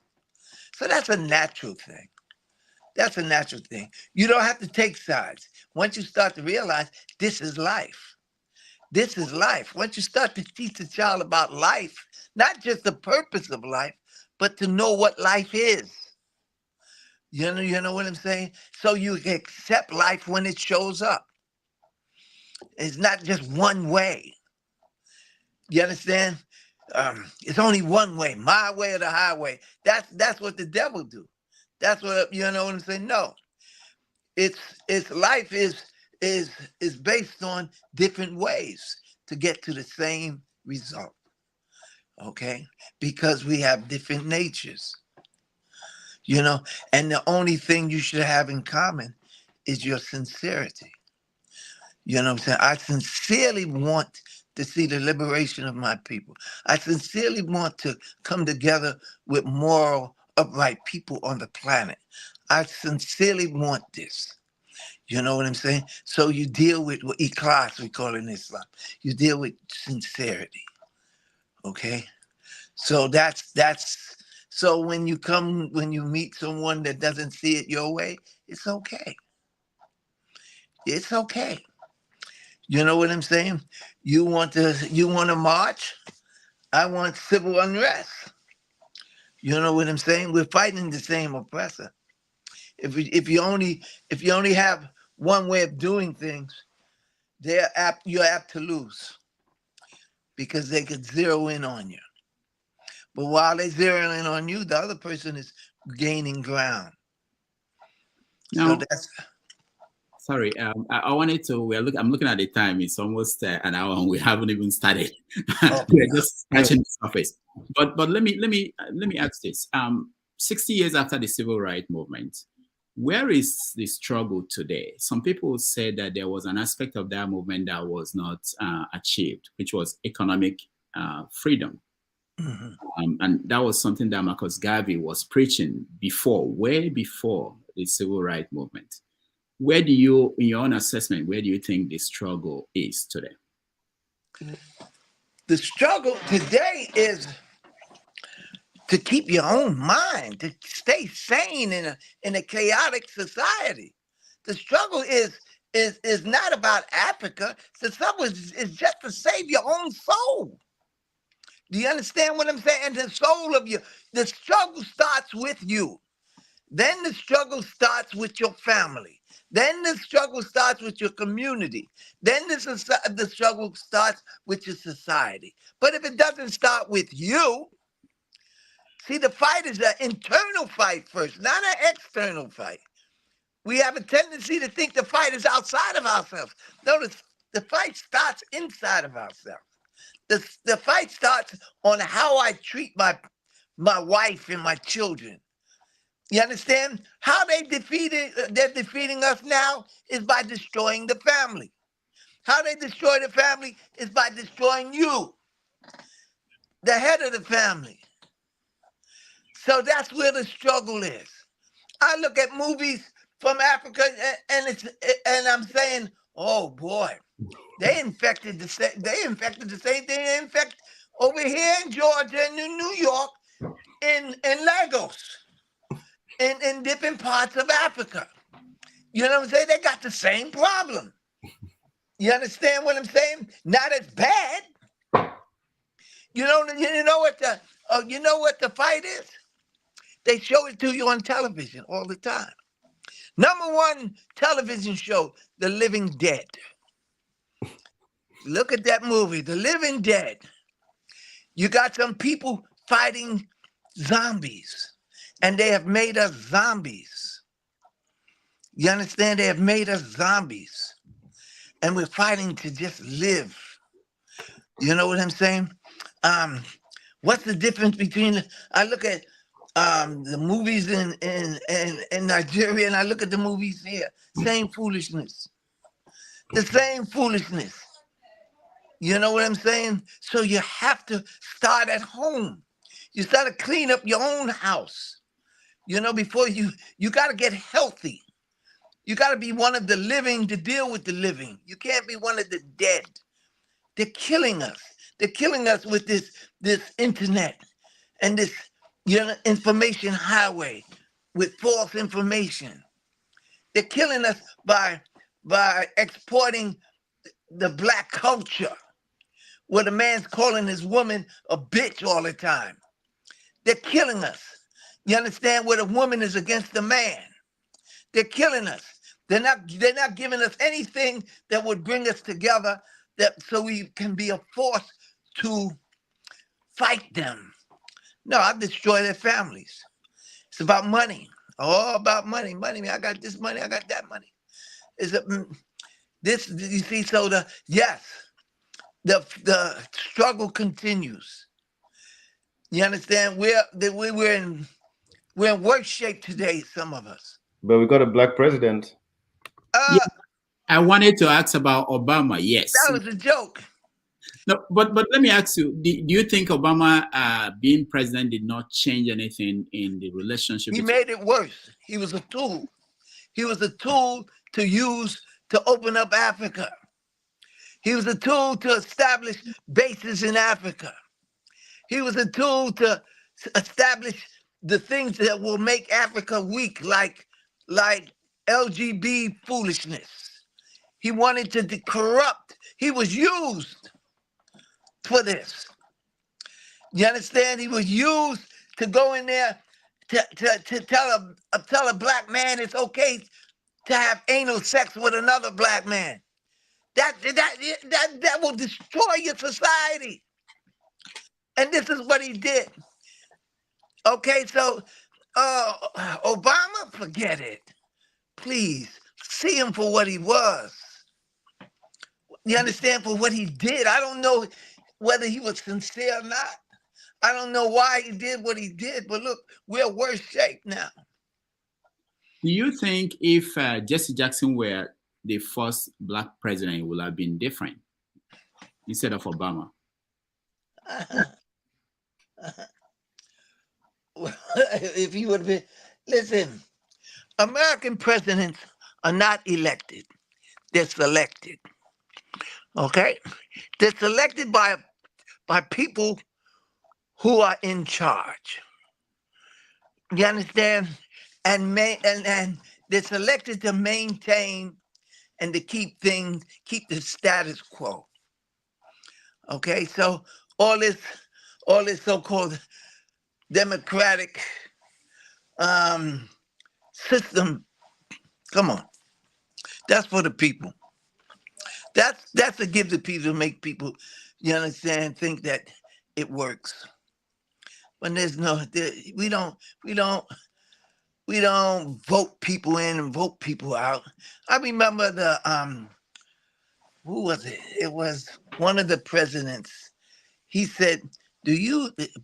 So that's a natural thing. That's a natural thing. You don't have to take sides. Once you start to realize this is life. This is life. Once you start to teach a child about life, not just the purpose of life, but to know what life is. You know what I'm saying? So you accept life when it shows up. It's not just one way. You understand? It's only one way, my way or the highway. That's what the devil do. That's what, you know what I'm saying? No. It's life is based on different ways to get to the same result. Okay? Because we have different natures. You know, and the only thing you should have in common is your sincerity. You know what I'm saying? I sincerely want to see the liberation of my people. I sincerely want to come together with moral, upright people on the planet. I sincerely want this. You know what I'm saying? So you deal with what ikhlas, we call it in Islam. You deal with sincerity. Okay? So so when you meet someone that doesn't see it your way, it's okay. It's okay. You know what I'm saying? You want to march? I want civil unrest. You know what I'm saying? We're fighting the same oppressor. If you only have one way of doing things, you're apt to lose because they could zero in on you. But while they zero in on you, the other person is gaining ground. Now, so that's. Sorry, I wanted to. I'm looking at the time. It's almost an hour, and we haven't even started. We're just scratching the surface. But let me ask this: 60 years after the civil rights movement, where is the struggle today? Some people say that there was an aspect of that movement that was not achieved, which was economic freedom. Mm-hmm. And that was something that Marcus Garvey was preaching way before the civil rights movement. Where do you, in your own assessment, where do you think the struggle is today? The struggle today is to keep your own mind, to stay sane in a chaotic society. The struggle is not about Africa. The struggle is just to save your own soul. Do you understand what I'm saying? The soul of you. The struggle starts with you. Then the struggle starts with your family. Then the struggle starts with your community. Then the struggle starts with your society. But if it doesn't start with you, see, the fight is an internal fight first, not an external fight. We have a tendency to think the fight is outside of ourselves. Notice the fight starts inside of ourselves. The fight starts on how I treat my wife and my children. You understand? How they're defeating us now is by destroying the family. How they destroy the family is by destroying you, the head of the family. So that's where the struggle is. I look at movies from Africa and I'm saying, oh boy, they infected the same thing they infect over here in Georgia and in New York, in Lagos, in different parts of Africa. You know what I'm saying? They got the same problem. You understand what I'm saying? Not as bad. You know what the fight is? They show it to you on television all the time. Number one television show, The Living Dead. Look at that movie, The Living Dead. You got some people fighting zombies, and they have made us zombies. You understand? They have made us zombies, and we're fighting to just live. You know what I'm saying? What's the difference between? I look at the movies in Nigeria, and I look at the movies here. Same foolishness. The same foolishness. You know what I'm saying? So you have to start at home. You start to clean up your own house. You know, before you got to get healthy. You got to be one of the living to deal with the living. You can't be one of the dead. They're killing us. They're killing us with this internet and this information highway with false information. They're killing us by exporting the black culture, where the man's calling his woman a bitch all the time. They're killing us. You understand? Where the woman is against the man. They're killing us. They're not giving us anything that would bring us together, so we can be a force to fight them. No, I destroy their families. It's about money. All about money. Money. I got this money. I got that money. This, you see, so the struggle continues. You understand? We're in worse shape today, some of us. But we got a black president. Yeah, I wanted to ask about Obama. Yes, that was a joke. No, but let me ask you: do you think Obama being president did not change anything in the relationship? He made it worse. He was a tool. He was a tool to use to open up Africa. He was a tool to establish bases in Africa. He was a tool to establish the things that will make Africa weak, like LGBT foolishness. He wanted to corrupt. He was used for this. You understand? He was used to go in there to tell a black man it's okay to have anal sex with another black man. That will destroy your society. And this is what he did. Okay, so Obama, forget it. Please, see him for what he was. You understand? For what he did. I don't know whether he was sincere or not. I don't know why he did what he did, but look, we're worse shape now. Do you think if Jesse Jackson were the first black president, it would have been different instead of Obama? If he would have been, listen, American presidents are not elected. They're selected. Okay? They're selected by by people who are in charge. You understand? And they're selected to maintain and to keep the status quo. Okay, so all this so-called democratic system, come on, that's for the people. That's to give the people, to make people, you understand, think that it works. When we don't vote people in and vote people out. I remember who was it? It was one of the presidents. He said,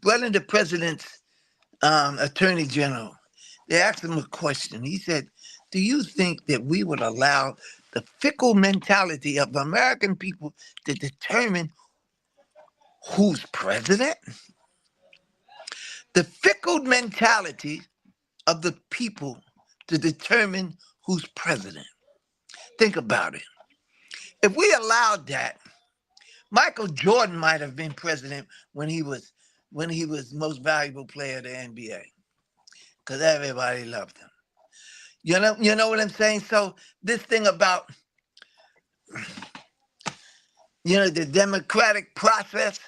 one of the president's attorney general, they asked him a question. He said, do you think that we would allow the fickle mentality of the American people to determine who's president? The fickle mentality of the people to determine who's president. Think about it. If we allowed that, Michael Jordan might have been president when he was most valuable player of the NBA, because everybody loved him. You know what I'm saying? So this thing about the democratic process,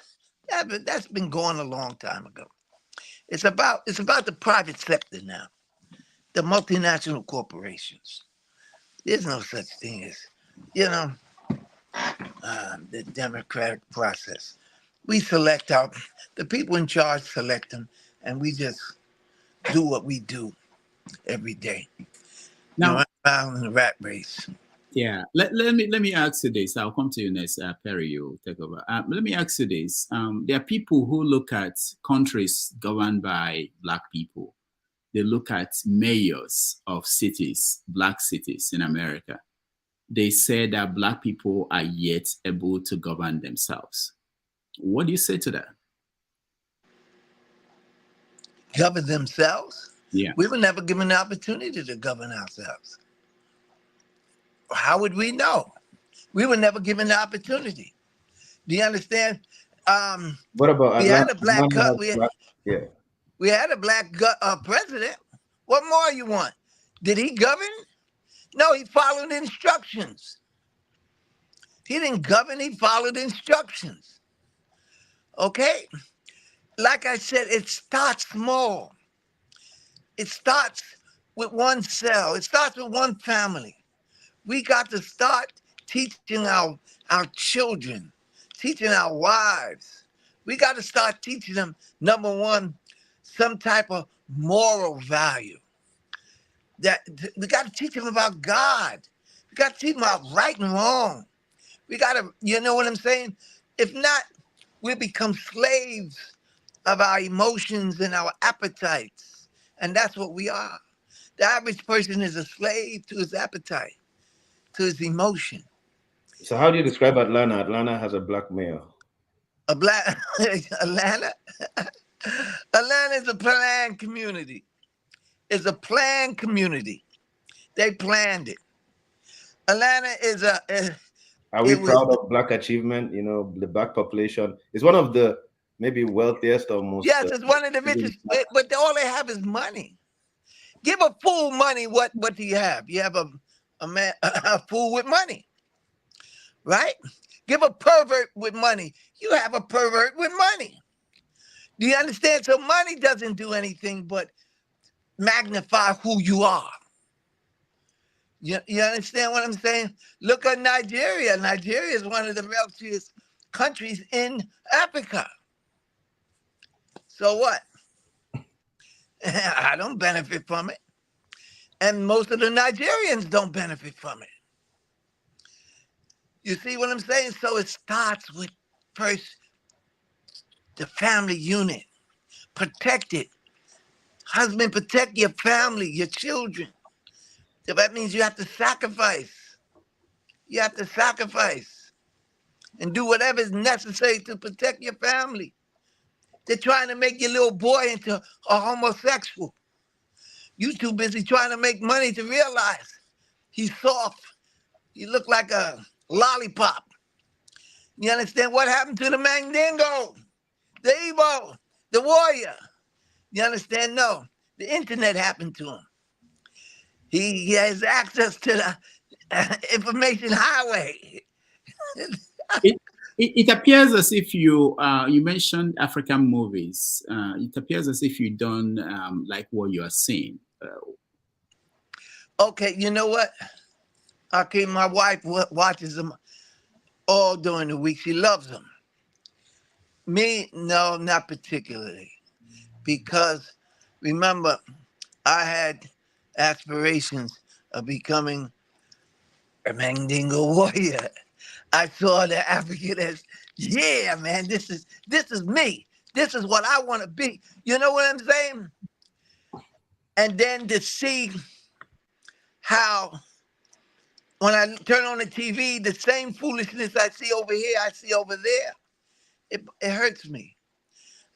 that's been going a long time ago. It's about the private sector now, the multinational corporations. There's no such thing as the democratic process. We select the people in charge select them, and we just do what we do every day. Now, I'm in the rat race. Yeah, let me ask you this. I'll come to you next, Perry. You take over. Let me ask you this. There are people who look at countries governed by Black people. They look at mayors of cities, Black cities in America. They say that Black people are yet able to govern themselves. What do you say to that? Govern themselves? Yeah. We were never given the opportunity to govern ourselves. How would we know? We were never given the opportunity. Do you understand? What about we had a black yeah. We had a black president. What more you want? Did he govern? No, he followed instructions. He didn't govern, he followed instructions. Okay? Like I said, it starts small. It starts with one cell. It starts with one family. We got to start teaching our children, teaching our wives. We got to start teaching them, number one, some type of moral value. That we got to teach them about God. We got to teach them about right and wrong. We got to, you know what I'm saying? If not, we become slaves of our emotions and our appetites. And that's what we are. The average person is a slave to his appetite, to his emotion. So how do you describe Atlanta? Atlanta has a black mayor. Atlanta? Atlanta is a planned community. It's a planned community. They planned it. Atlanta is Are we proud of Black achievement? You know, the Black population is one of the maybe wealthiest or most. Yes, it's one of the richest, but all they have is money. Give a fool money, what do you have? You have a fool with money, right? Give a pervert with money. You have a pervert with money. Do you understand? So money doesn't do anything but magnify who you are. You understand what I'm saying? Look at Nigeria. Nigeria is one of the wealthiest countries in Africa. So what? I don't benefit from it. And most of the Nigerians don't benefit from it. You see what I'm saying? So it starts with first the family unit. Protect it. Husband, protect your family, your children. So that means you have to sacrifice. You have to sacrifice and do whatever is necessary to protect your family. They're trying to make your little boy into a homosexual. You too busy trying to make money to realize he's soft. He look like a lollipop. You understand what happened to the Mandingo? the Igbo, the warrior. You understand? No, the internet happened to him. He has access to the information highway. It appears as if you mentioned African movies. It appears as if you don't like what you are seeing. Okay, you know what? Okay, my wife watches them all during the week. She loves them. Me, no, not particularly. Because remember, I had aspirations of becoming a Mandingo warrior. I saw the African as, yeah, man, this is me. This is what I want to be. You know what I'm saying? And then to see how when I turn on the TV, the same foolishness I see over here, I see over there. It hurts me.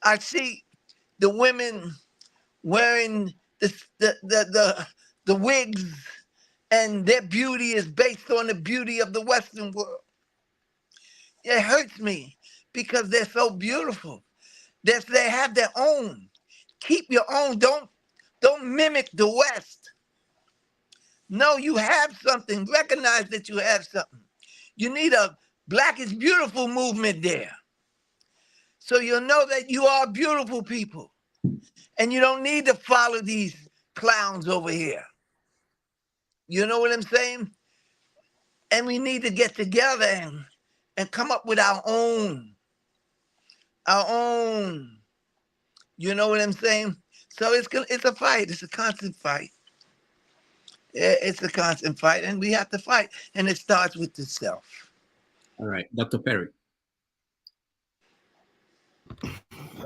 I see the women wearing the wigs, and their beauty is based on the beauty of the Western world. It hurts me because they're so beautiful. They have their own. Keep your own. Don't mimic the West. No, you have something. Recognize that you have something. You need a Black is Beautiful movement there. So you'll know that you are beautiful people. And you don't need to follow these clowns over here. You know what I'm saying? And we need to get together and come up with our own. You know what I'm saying? So it's a fight. It's a constant fight. It's a constant fight, and we have to fight. And it starts with the self. All right, Dr. Perry.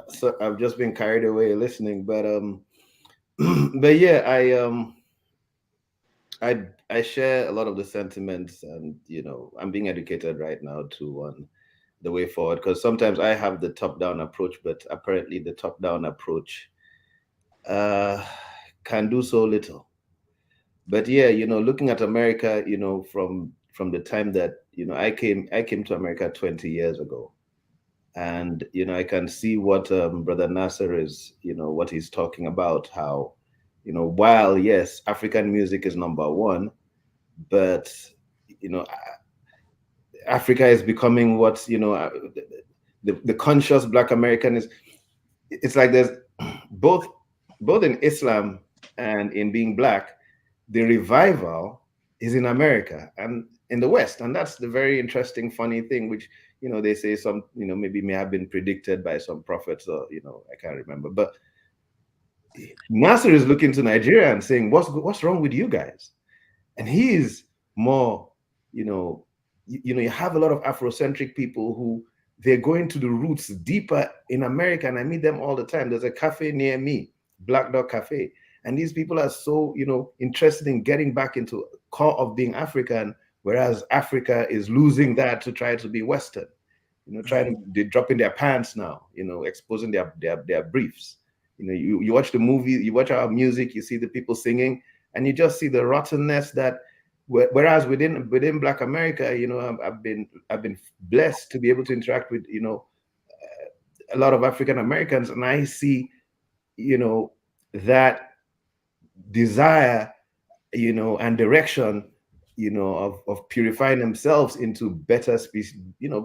So I've just been carried away listening, but yeah, I share a lot of the sentiments, and I'm being educated right now to the way forward, because sometimes I have the top-down approach, but apparently the top-down approach can do so little. But yeah, looking at America, from the time that I came to America 20 years ago, and I can see what Brother Nassar is, what he's talking about, how while yes, African music is number one, but Africa is becoming what the conscious Black American is. It's like there's both in Islam and in being Black, the revival is in America and in the West, and that's the very interesting, funny thing, which they say some maybe may have been predicted by some prophets, or I can't remember, but Nassar is looking to Nigeria and saying, what's wrong with you guys? And he is more, you have a lot of Afrocentric people who they're going to the roots deeper in America, and I meet them all the time. There's a cafe near me, Black Dog Cafe, and these people are so interested in getting back into core of being African, whereas Africa is losing that to try to be Western. They're dropping their pants now, exposing their briefs. You watch the movie, you watch our music, you see the people singing, and you just see the rottenness that. Whereas within Black America, I've been blessed to be able to interact with a lot of African Americans, and I see that desire and direction of purifying themselves into better species,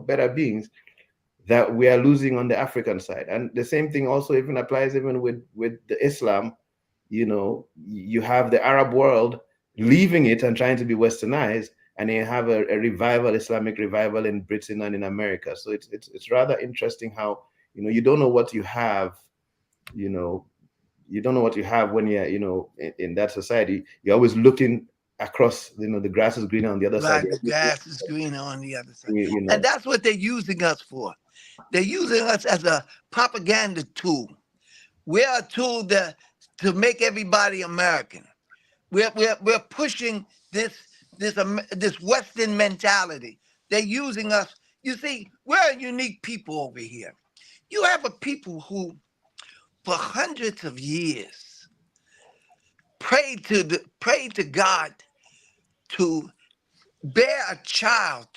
better beings, that we are losing on the African side. And the same thing also even applies even with the Islam. You have the Arab world leaving it and trying to be westernized, and you have a revival, Islamic revival in Britain and in America. So it's rather interesting how you don't know what you have, you don't know what you have when you're in that society. You're always looking across, the grass is greener on the other side. The grass is greener on the other side. And that's what they're using us for. They're using us as a propaganda tool. We're a tool to make everybody American. We're pushing this Western mentality. They're using us. You see, we're a unique people over here. You have a people who, for hundreds of years, prayed to God to bear a child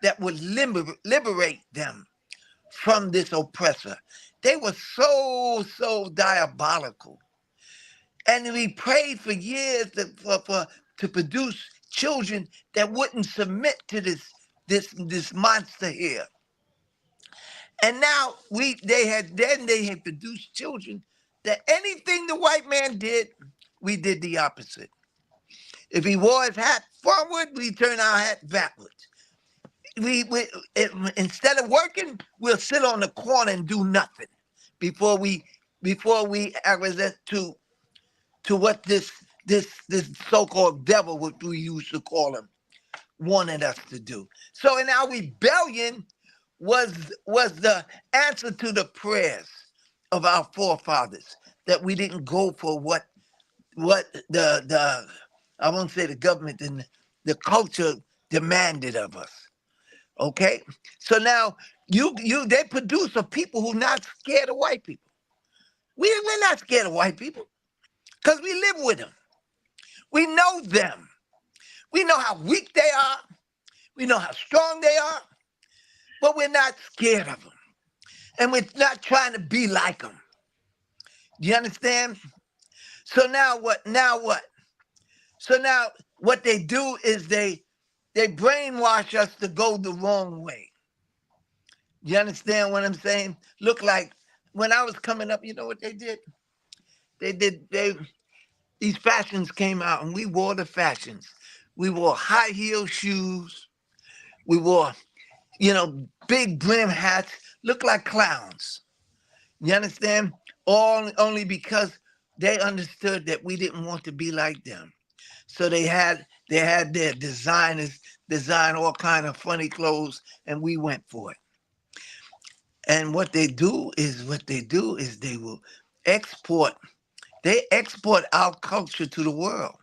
that would liberate them from this oppressor. They were so diabolical. And we prayed for years to produce children that wouldn't submit to this monster here. And now they had produced children that anything the white man did, we did the opposite. If he wore his hat forward, we turn our hat backwards. Instead of working, we'll sit on the corner and do nothing before we acquiesce to what this so-called devil, what we used to call him, wanted us to do. So in our rebellion was the answer to the prayers of our forefathers, that we didn't go for what the I won't say the government and the culture demanded of us. Okay, so now they produce a people who not scared of white people. We're not scared of white people because we live with them. We know them. We know how weak they are. We know how strong they are, but we're not scared of them, and we're not trying to be like them. Do you understand? So now what? So now what they do is they brainwash us to go the wrong way. You understand what I'm saying? Look, like when I was coming up, you know what they did? These fashions came out and we wore the fashions. We wore high heel shoes. We wore, big brim hats, looked like clowns. You understand? Only because they understood that we didn't want to be like them. So they had their designers design all kind of funny clothes, and we went for it. And what they do is they will export our culture to the world.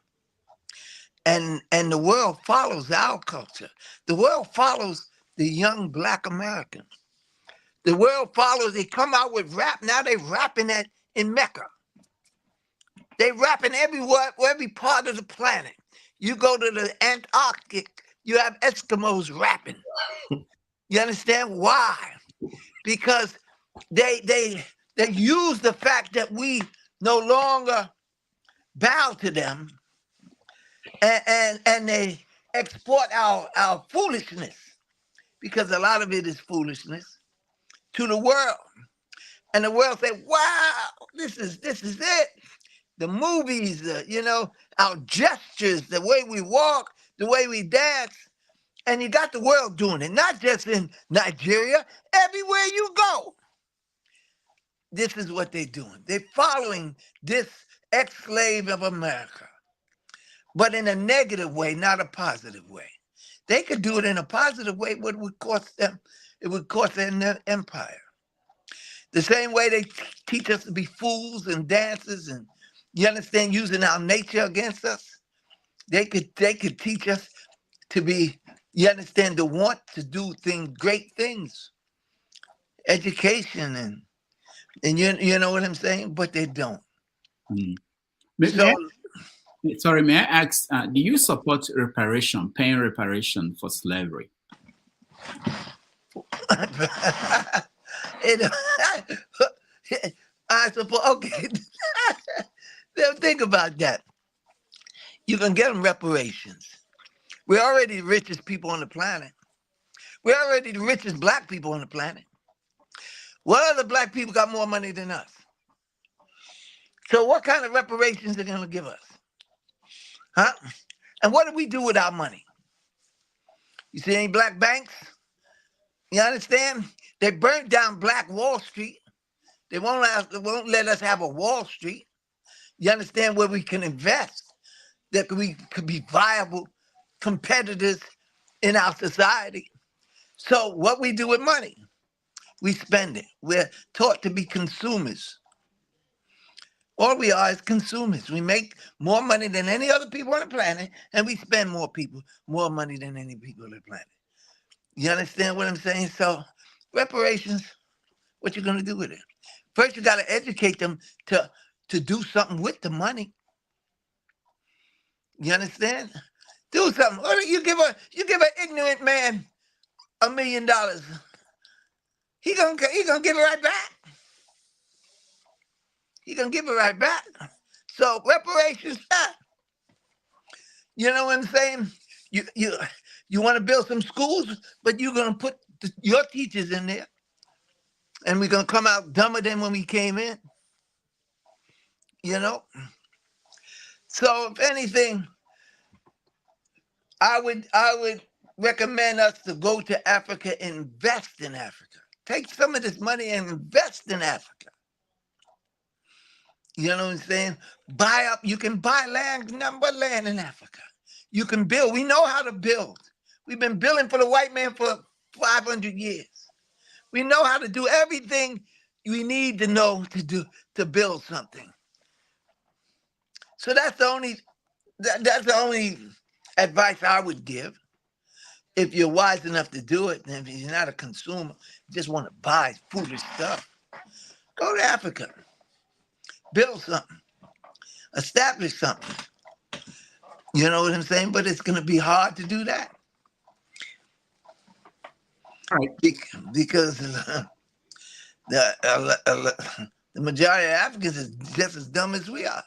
And the world follows our culture. The world follows the young Black Americans. The world follows, they come out with rap. Now they rapping that in Mecca. They rapping everywhere, every part of the planet. You go to the Antarctic, you have Eskimos rapping. You understand why? Because they use the fact that we no longer bow to them, and they export our foolishness, because a lot of it is foolishness, to the world. And the world say, wow, this is it. The movies, our gestures, the way we walk, the way we dance. And you got the world doing it, not just in Nigeria, everywhere you go. This is what they're doing. They're following this ex-slave of America, but in a negative way, not a positive way. They could do it in a positive way, but it would cost them their empire. The same way they teach us to be fools and dancers, and you understand, using our nature against us. They could teach us to be, you understand, to want to do great things, education, and you know what I'm saying, but they don't. Sorry, may I ask, do you support paying reparation for slavery? I suppose, okay. Think about that. You can get them reparations. We're already the richest people on the planet. We're already the richest Black people on the planet. What other Black people got more money than us? So what kind of reparations are they going to give us? Huh? And what do we do with our money? You see any Black banks? You understand? They burnt down Black Wall Street. They won't let us have a Wall Street. You understand, where we can invest, that we could be viable competitors in our society. So what we do with money, we spend it. We're taught to be consumers. All we are is consumers. We make more money than any other people on the planet, and we spend more money than any people on the planet. You understand what I'm saying? So reparations, what you going to do with it? First, you got to educate them to do something with the money. You understand? Do something. You give an ignorant man $1 million. He gonna give it right back. He gonna give it right back. So reparations, you know what I'm saying? You want to build some schools, but you're gonna put your teachers in there, and we're gonna come out dumber than when we came in. You know. So if anything, I would recommend us to go to Africa, invest in Africa. Take some of this money and invest in Africa. You know what I'm saying? Buy up. You can buy land, number land in Africa. You can build. We know how to build. We've been building for the white man for 500 years. We know how to do everything we need to know to build something. So that's the only advice I would give. If you're wise enough to do it, and if you're not a consumer, you just want to buy foolish stuff, go to Africa. Build something. Establish something. You know what I'm saying? But it's going to be hard to do that. Right. Because the majority of Africans is just as dumb as we are.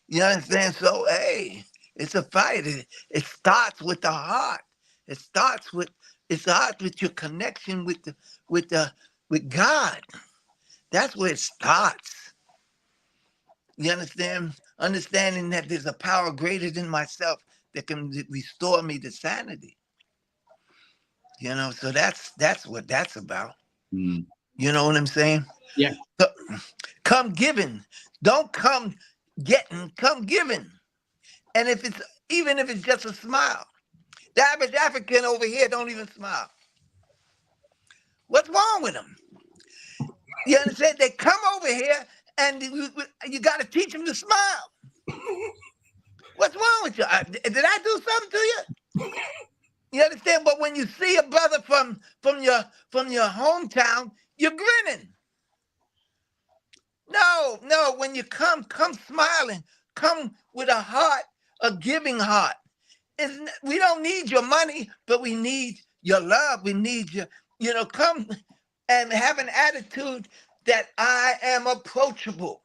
You understand? So, hey, it's a fight. It starts with the heart. It starts with your connection with God. That's where it starts. You understand? Understanding that there's a power greater than myself that can restore me to sanity. You know, so that's what that's about. Mm. You know what I'm saying? Yeah. So, come giving. Don't come getting, come giving. And even if it's just a smile. The average African over here don't even smile. What's wrong with them? You understand? They come over here and you got to teach them to smile. What's wrong with you? Did I do something to you? You understand? But when you see a brother from your hometown, you're grinning. No. When you come smiling. Come with a heart, a giving heart. We don't need your money, but we need your love. We need come and have an attitude that I am approachable.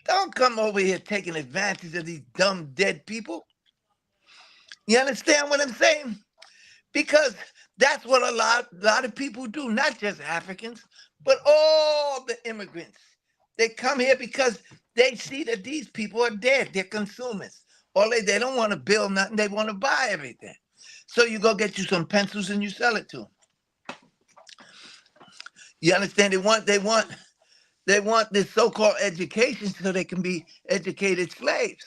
Don't come over here taking advantage of these dumb dead people. You understand what I'm saying? Because that's what a lot of people do, not just Africans, but all the immigrants. They come here because they see that these people are dead. They're consumers. Or they don't want to build nothing. They want to buy everything. So you go get you some pencils and you sell it to them. You understand? They want this so-called education so they can be educated slaves.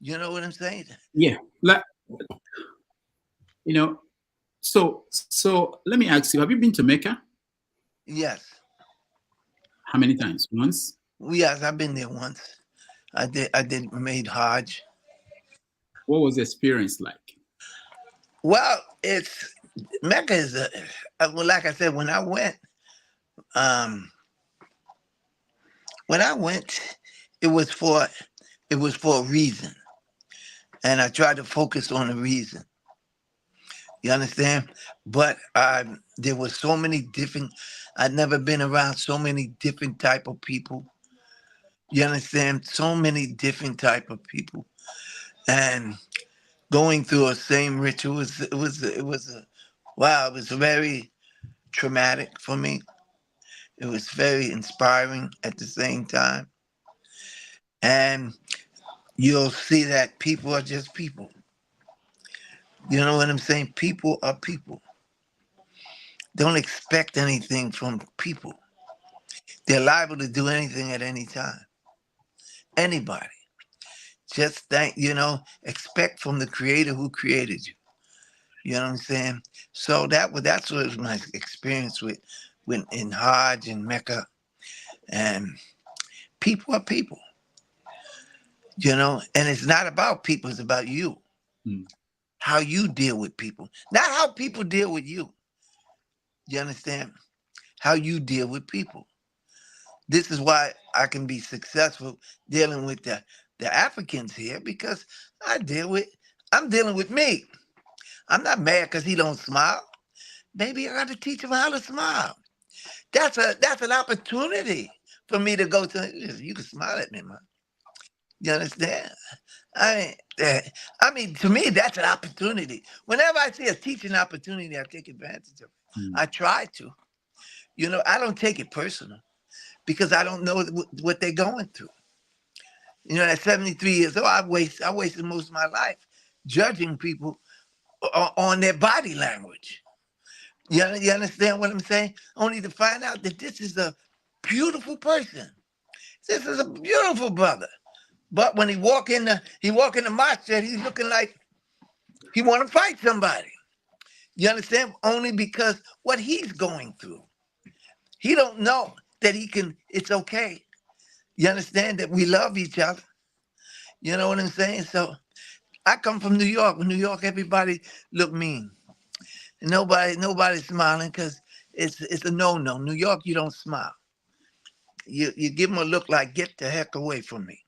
You know what I'm saying? Yeah. So let me ask you, have you been to Mecca? Yes. How many times? Once? Yes, I've been there once. I made Hajj. What was the experience like? Well, Mecca is like I said, when I went, it was for a reason. And I tried to focus on the reason. You understand? But there were so many different, I'd never been around so many different type of people. You understand? So many different type of people. And going through a same ritual, it was very traumatic for me. It was very inspiring at the same time. And you'll see that people are just people. You know what I'm saying? People are people. Don't expect anything from people. They're liable to do anything at any time. Anybody. Just expect from the creator who created you. You know what I'm saying? So that's what was my experience in Hajj and Mecca. And people are people. And it's not about people, it's about you. How you deal with people. Not how people deal with you. You understand? How you deal with people. This is why I can be successful dealing with the Africans here, because I'm dealing with me. I'm not mad because he don't smile. Maybe I got to teach him how to smile. That's an opportunity for me to go to. You can smile at me, man. You understand? I mean, to me, that's an opportunity. Whenever I see a teaching opportunity, I take advantage of it. I try to. I don't take it personal because I don't know what they're going through. At 73 years old, I wasted most of my life judging people on their body language. You understand what I'm saying? Only to find out that this is a beautiful person. This is a beautiful brother. But when he walk in the market, he's looking like he want to fight somebody. You understand? Only because what he's going through. He don't know that it's okay. You understand that we love each other. You know what I'm saying? So I come from New York. In New York, everybody look mean. And nobody's smiling because it's a no-no. New York, you don't smile. You give them a look like, get the heck away from me.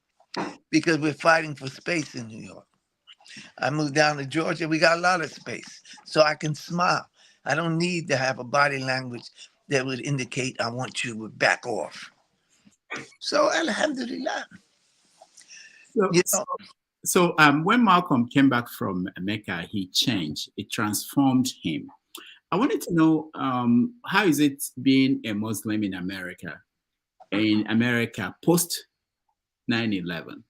Because we're fighting for space in New York. I moved down to Georgia. We got a lot of space. So I can smile. I don't need to have a body language that would indicate I want you to back off. So, alhamdulillah. So when Malcolm came back from Mecca, he changed. It transformed him. I wanted to know, how is it being a Muslim in America post 9/11?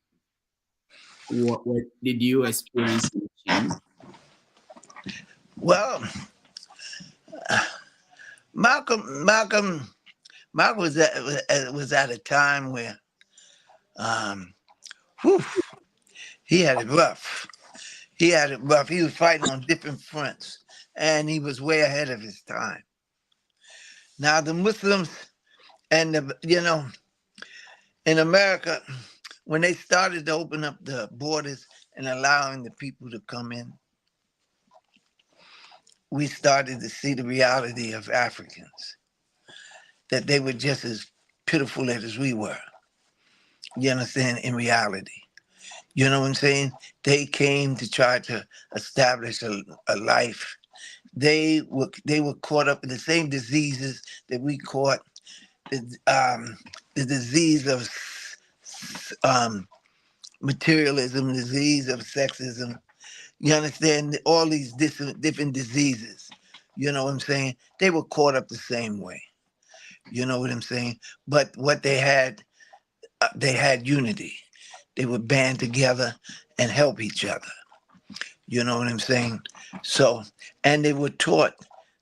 What did you experience? Well, Malcolm was at a time where he had it rough. He was fighting on different fronts, and he was way ahead of his time. Now the Muslims and in America, when they started to open up the borders and allowing the people to come in, we started to see the reality of Africans, that they were just as pitiful as we were. You understand? In reality. You know what I'm saying? They came to try to establish a life. They were caught up in the same diseases that we caught, the disease of materialism, disease of sexism. You understand? All these different diseases. You know what I'm saying? They were caught up the same way. You know what I'm saying? But what they had unity. They would band together and help each other. You know what I'm saying? So, and they were taught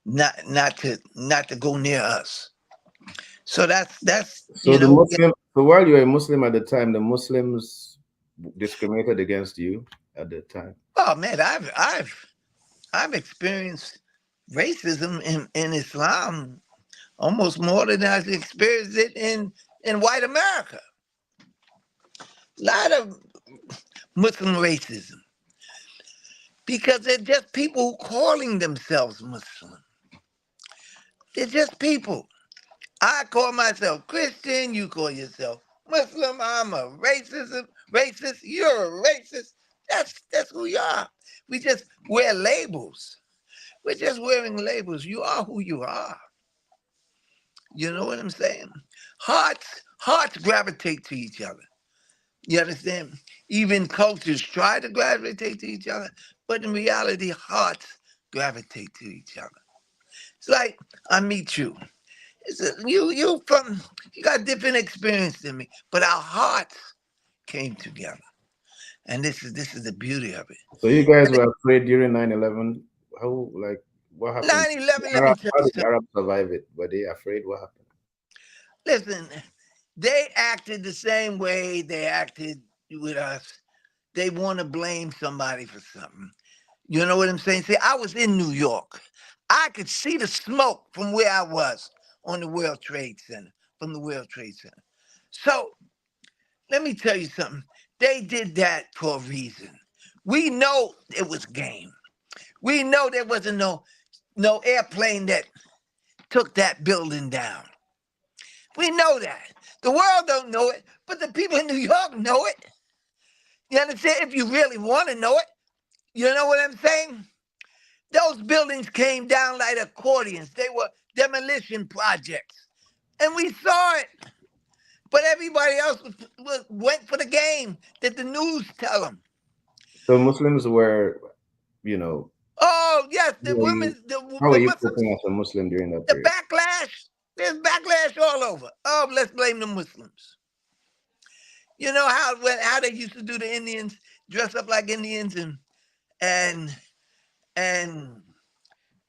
not to go near us. So that's so the Muslim. So while you were a Muslim at the time, the Muslims discriminated against you at the time. Oh man, I've experienced racism in Islam almost more than I've experienced it in white America. A lot of Muslim racism. Because they're just people calling themselves Muslim. They're just people. I call myself Christian, you call yourself Muslim, I'm a racist, you're a racist. That's who you are. We just wear labels. We're just wearing labels. You are who you are. You know what I'm saying? Hearts gravitate to each other. You understand? Even cultures try to gravitate to each other, but in reality, hearts gravitate to each other. It's like I meet you. You got different experience than me, but our hearts came together, and this is the beauty of it. So you guys were afraid during 9/11. What happened? 9/11. How did the Arabs survive it? Were they afraid? What happened? Listen, they acted the same way they acted with us. They want to blame somebody for something. You know what I'm saying? See, I was in New York. I could see the smoke from where I was on the World Trade Center, So let me tell you something. They did that for a reason. We know it was game. We know there wasn't no airplane that took that building down. We know that. The world don't know it, but the people in New York know it. You understand? If you really want to know it, you know what I'm saying? Those buildings came down like accordions. They were demolition projects. And we saw it. But everybody else went for the game that the news tell them. So Muslims were, you know, Oh, yes, the how are you, women, how the are you Muslims, coping as a Muslim during that the period? backlash, there's backlash all over. Oh, let's blame the Muslims. You know how they used to do the Indians, dress up like Indians and and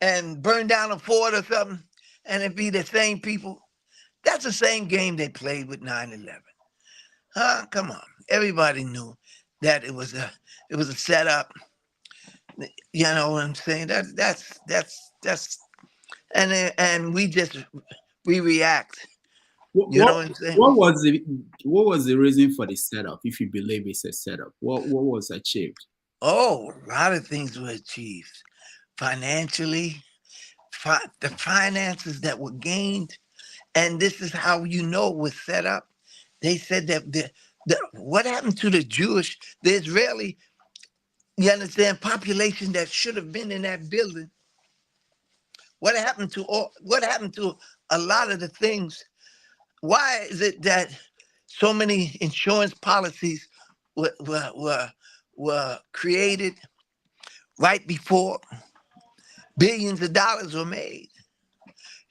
and burn down a fort or something, and it be the same people. That's the same game they played with 9/11. Huh? Come on. Everybody knew that it was a setup. You know what I'm saying? That's and we react. What, You know what what I'm saying? what was the reason for the setup? If you believe it's a setup, what was achieved? Oh, a lot of things were achieved financially. The finances that were gained, and this is how you know it was set up. They said that what happened to the Jewish, the Israeli, you understand, population that should have been in that building. What happened to a lot of the things? Why is it that so many insurance policies were created right before billions of dollars were made?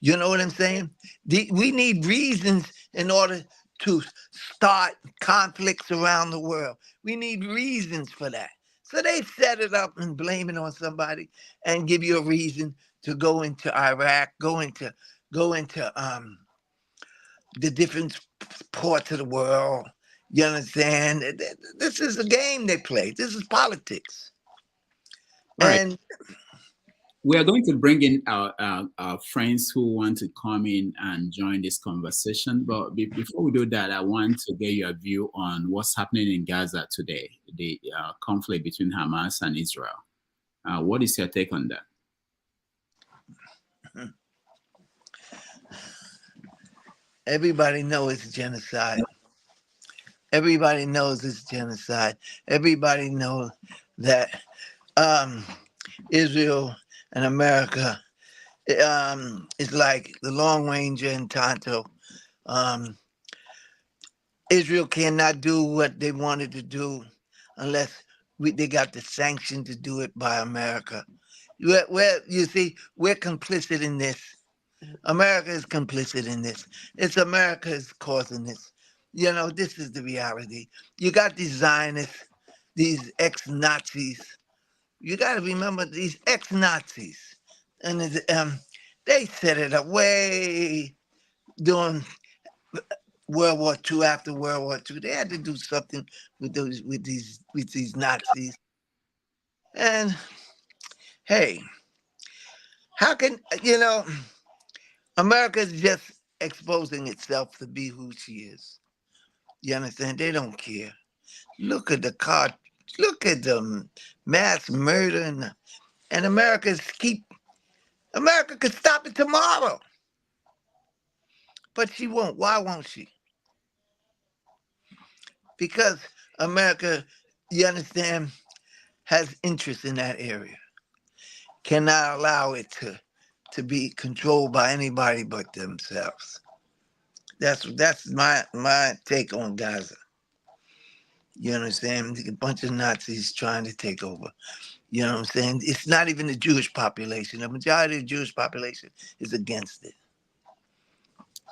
You know what I'm saying? We need reasons in order to start conflicts around the world. We need reasons for that. So they set it up and blame it on somebody and give you a reason to go into Iraq, go into the different parts of the world. You understand? This is a game they play. This is politics. All right. And We are going to bring in our friends who want to come in and join this conversation. But before we do that, I want to get your view on what's happening in Gaza today, the conflict between Hamas and Israel. What is your take on that? everybody knows it's genocide. Everybody knows it's genocide. Everybody knows that Israel and America is like the Long Ranger and Tonto. Israel cannot do what they wanted to do unless they got the sanction to do it by America. You see, we're complicit in this. America is complicit in this. It's America is causing this. You know, this is the reality. You got these Zionists, these ex-Nazis. You got to remember these ex-Nazis. And they set it up way during World War II, after World War II. They had to do something with these Nazis. And hey, how can America is just exposing itself to be who she is. You understand? They don't care. Look at the car. Look at the mass murder and America could stop it tomorrow. But she won't. Why won't she? Because America, you understand, has interest in that area. Cannot allow it to be controlled by anybody but themselves. That's my take on Gaza. You understand? A bunch of Nazis trying to take over. You know what I'm saying? It's not even the Jewish population. The majority of the Jewish population is against it.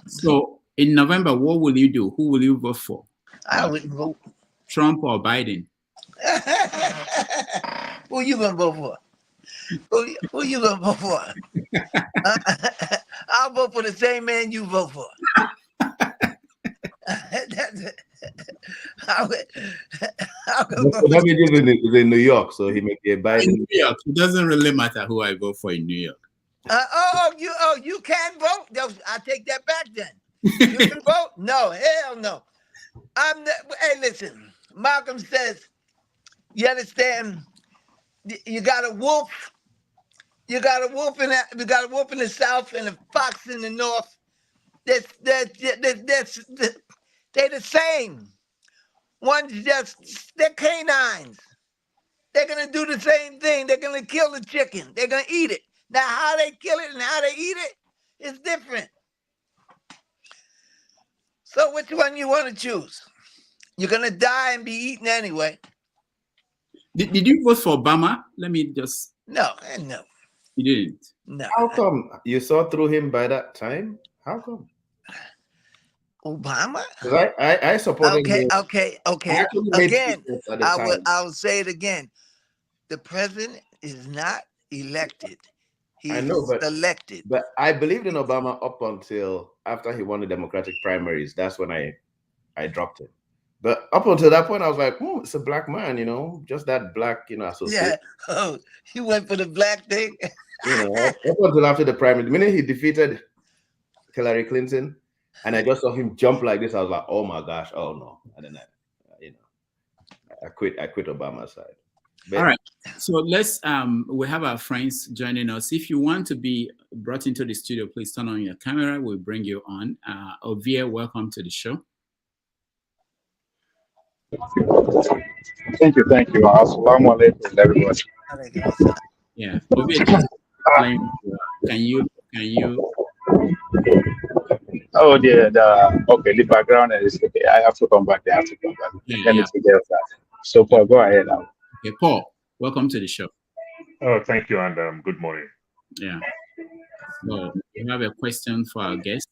So in November, what will you do? Who will you vote for? I wouldn't vote. Trump or Biden? Who you gonna vote for? Who you gonna vote for? I'll vote for the same man you vote for. So that means is in New York, so he may be a Biden. In New York, it doesn't really matter who I vote for in New York. You can vote. I take that back then. You can vote? No, hell no. Hey, listen. Malcolm says, you understand? You got a wolf. You got a wolf in the south and a fox in the north. They're the same. They're canines. They're gonna do the same thing. They're gonna kill the chicken. They're gonna eat it. Now, how they kill it and how they eat it is different. So which one you want to choose? You're gonna die and be eaten anyway. Did you vote for Obama? Let me just. No. You didn't. No. How come you saw through him by that time? How come? Obama? I supported him. Okay. I actually made Again, statements at the time. I will say it again. The president is not elected. He I is know, elected. but I believed in Obama up until after he won the Democratic primaries. That's when I dropped him. But up until that point, I was like, it's a black man, just that black, association. Yeah. Oh, you went for the black thing? Up until after the primary, the minute he defeated Hillary Clinton, and I just saw him jump like this, I was like, oh my gosh, oh no. And then I quit Obama's side. But, all right. So let's we have our friends joining us. If you want to be brought into the studio, please turn on your camera. We'll bring you on. Ovia, welcome to the show. Thank you. Assalamu alaikum, everybody. Yeah, Ovia, just explain. Can you? Oh, the background is okay. I have to come back. Let me take care of that. So, Paul, go ahead now. Okay, Paul, welcome to the show. Oh, thank you, and good morning. Yeah. So, you have a question for our guest?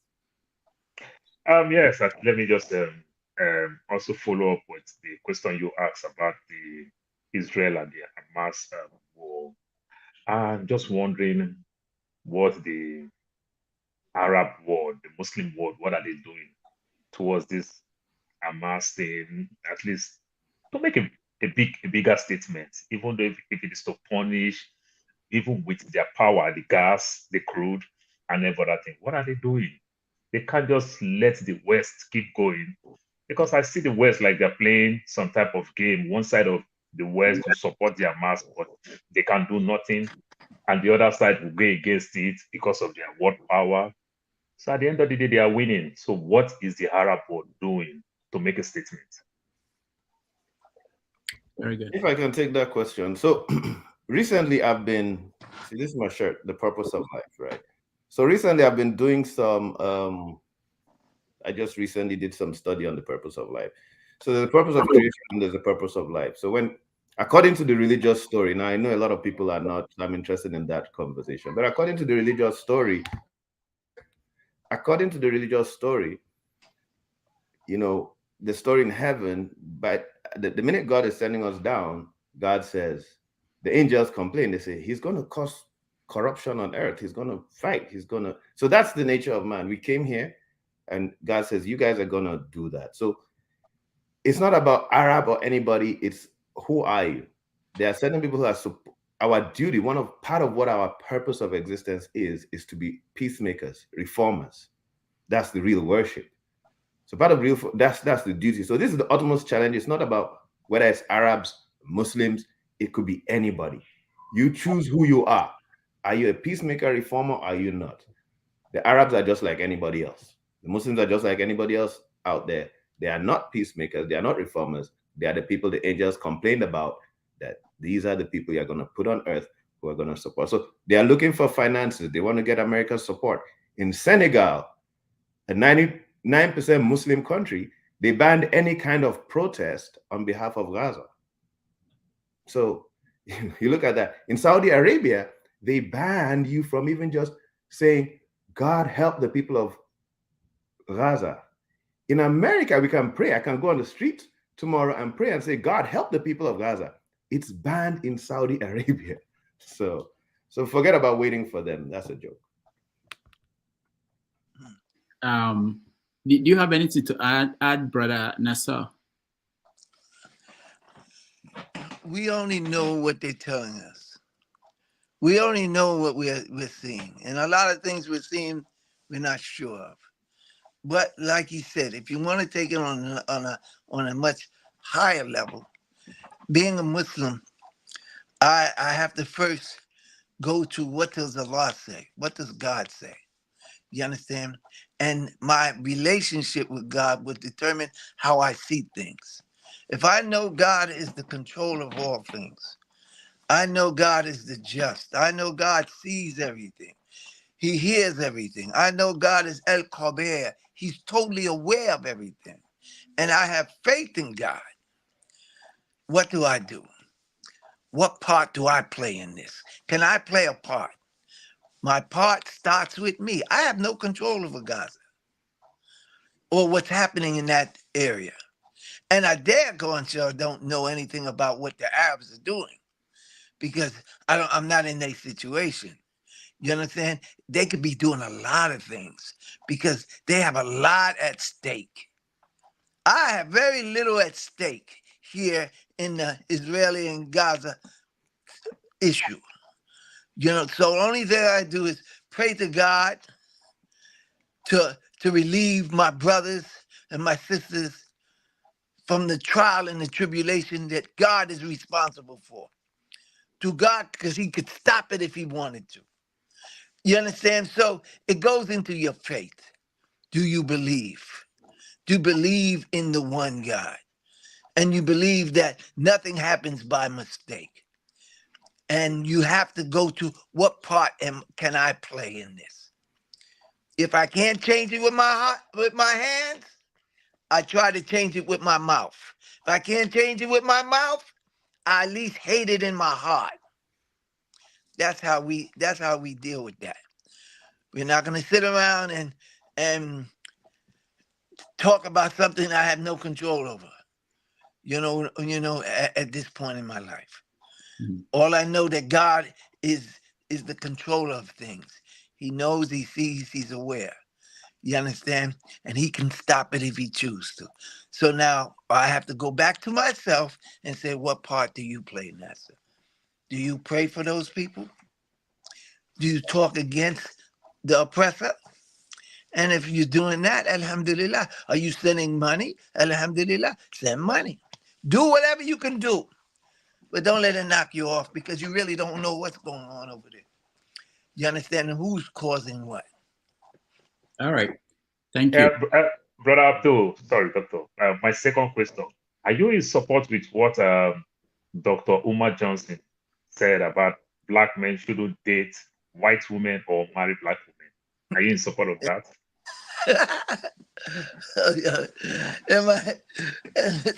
Yes, let me just also follow up with the question you asked about the Israel and the Hamas war. I'm just wondering what the Arab world, the Muslim world, what are they doing towards this Hamas thing, at least to make a bigger statement, even though if it is to punish, even with their power, the gas, the crude, and every other thing. What are they doing? They can't just let the West keep going, because I see the West like they're playing some type of game. One side of the West to support their mass, but they can't do nothing. And the other side will go against it because of their world power. So at the end of the day, they are winning. So what is the Arab world doing to make a statement? Very good. If I can take that question. So recently this is my shirt, The Purpose of Life, right? So recently I've been doing some, I just recently did some study on the purpose of life. So there's a purpose of creation and there's a purpose of life. So according to the religious story, now I know a lot of people are not, I'm interested in that conversation, but according to the religious story, the story in heaven, but the minute God is sending us down, God says, the angels complain. They say, he's going to cause corruption on earth. He's going to fight. So that's the nature of man. We came here and God says, you guys are going to do that. So it's not about Arab or anybody. It's who are you? There are certain people who are our duty. Part of what our purpose of existence is to be peacemakers, reformers. That's the real worship. So part of that's the duty. So this is the utmost challenge. It's not about whether it's Arabs, Muslims, it could be anybody. You choose who you are. Are you a peacemaker, reformer, or are you not? The Arabs are just like anybody else. The Muslims are just like anybody else out there. They are not peacemakers. They are not reformers. They are the people the angels complained about, that these are the people you're going to put on earth who are going to support. So they are looking for finances. They want to get America's support. In Senegal, a 99% Muslim country, they banned any kind of protest on behalf of Gaza. So you look at that. In Saudi Arabia, they banned you from even just saying, God help the people of Gaza. In America, we can pray. I can go on the street tomorrow and pray and say, God help the people of Gaza. It's banned in Saudi Arabia. So forget about waiting for them. That's a joke. Do you have anything to add, Brother Nassar? We only know what they're telling us. We only know what we're seeing. And a lot of things we're seeing, we're not sure of. But like he said, if you want to take it on a much higher level, being a Muslim, I have to first go to what does Allah say? What does God say? You understand? And my relationship with God would determine how I see things. If I know God is the controller of all things, I know God is the just. I know God sees everything. He hears everything. I know God is El Khaber. He's totally aware of everything. And I have faith in God. What do I do? What part do I play in this? Can I play a part? My part starts with me. I have no control over Gaza or what's happening in that area. And I dare go and say I don't know anything about what the Arabs are doing because I'm not in their situation. You understand? They could be doing a lot of things because they have a lot at stake. I have very little at stake here in the Israeli and Gaza issue. So the only thing I do is pray to God to relieve my brothers and my sisters from the trial and the tribulation that God is responsible for. To God, because he could stop it if he wanted to. You understand? So it goes into your faith. Do you believe? Do you believe in the one God? And you believe that nothing happens by mistake. And you have to go to what part can I play in this? If I can't change it with my hands, I try to change it with my mouth. If I can't change it with my mouth, I at least hate it in my heart. That's how we deal with that. We're not going to sit around and talk about something I have no control over. At this point in my life. Mm-hmm. All I know that God is the controller of things. He knows, he sees, he's aware. You understand? And he can stop it if he chooses to. So now I have to go back to myself and say, what part do you play, Nassar? Do you pray for those people? Do you talk against the oppressor? And if you're doing that, alhamdulillah. Are you sending money? Alhamdulillah, send money. Do whatever you can do. But don't let it knock you off because you really don't know what's going on over there. You understand who's causing what? All right. Thank you. Brother Abdul, sorry, Doctor. My second question. Are you in support with what Dr. Umar Johnson said about black men shouldn't date white women or marry black women? Are you in support of that?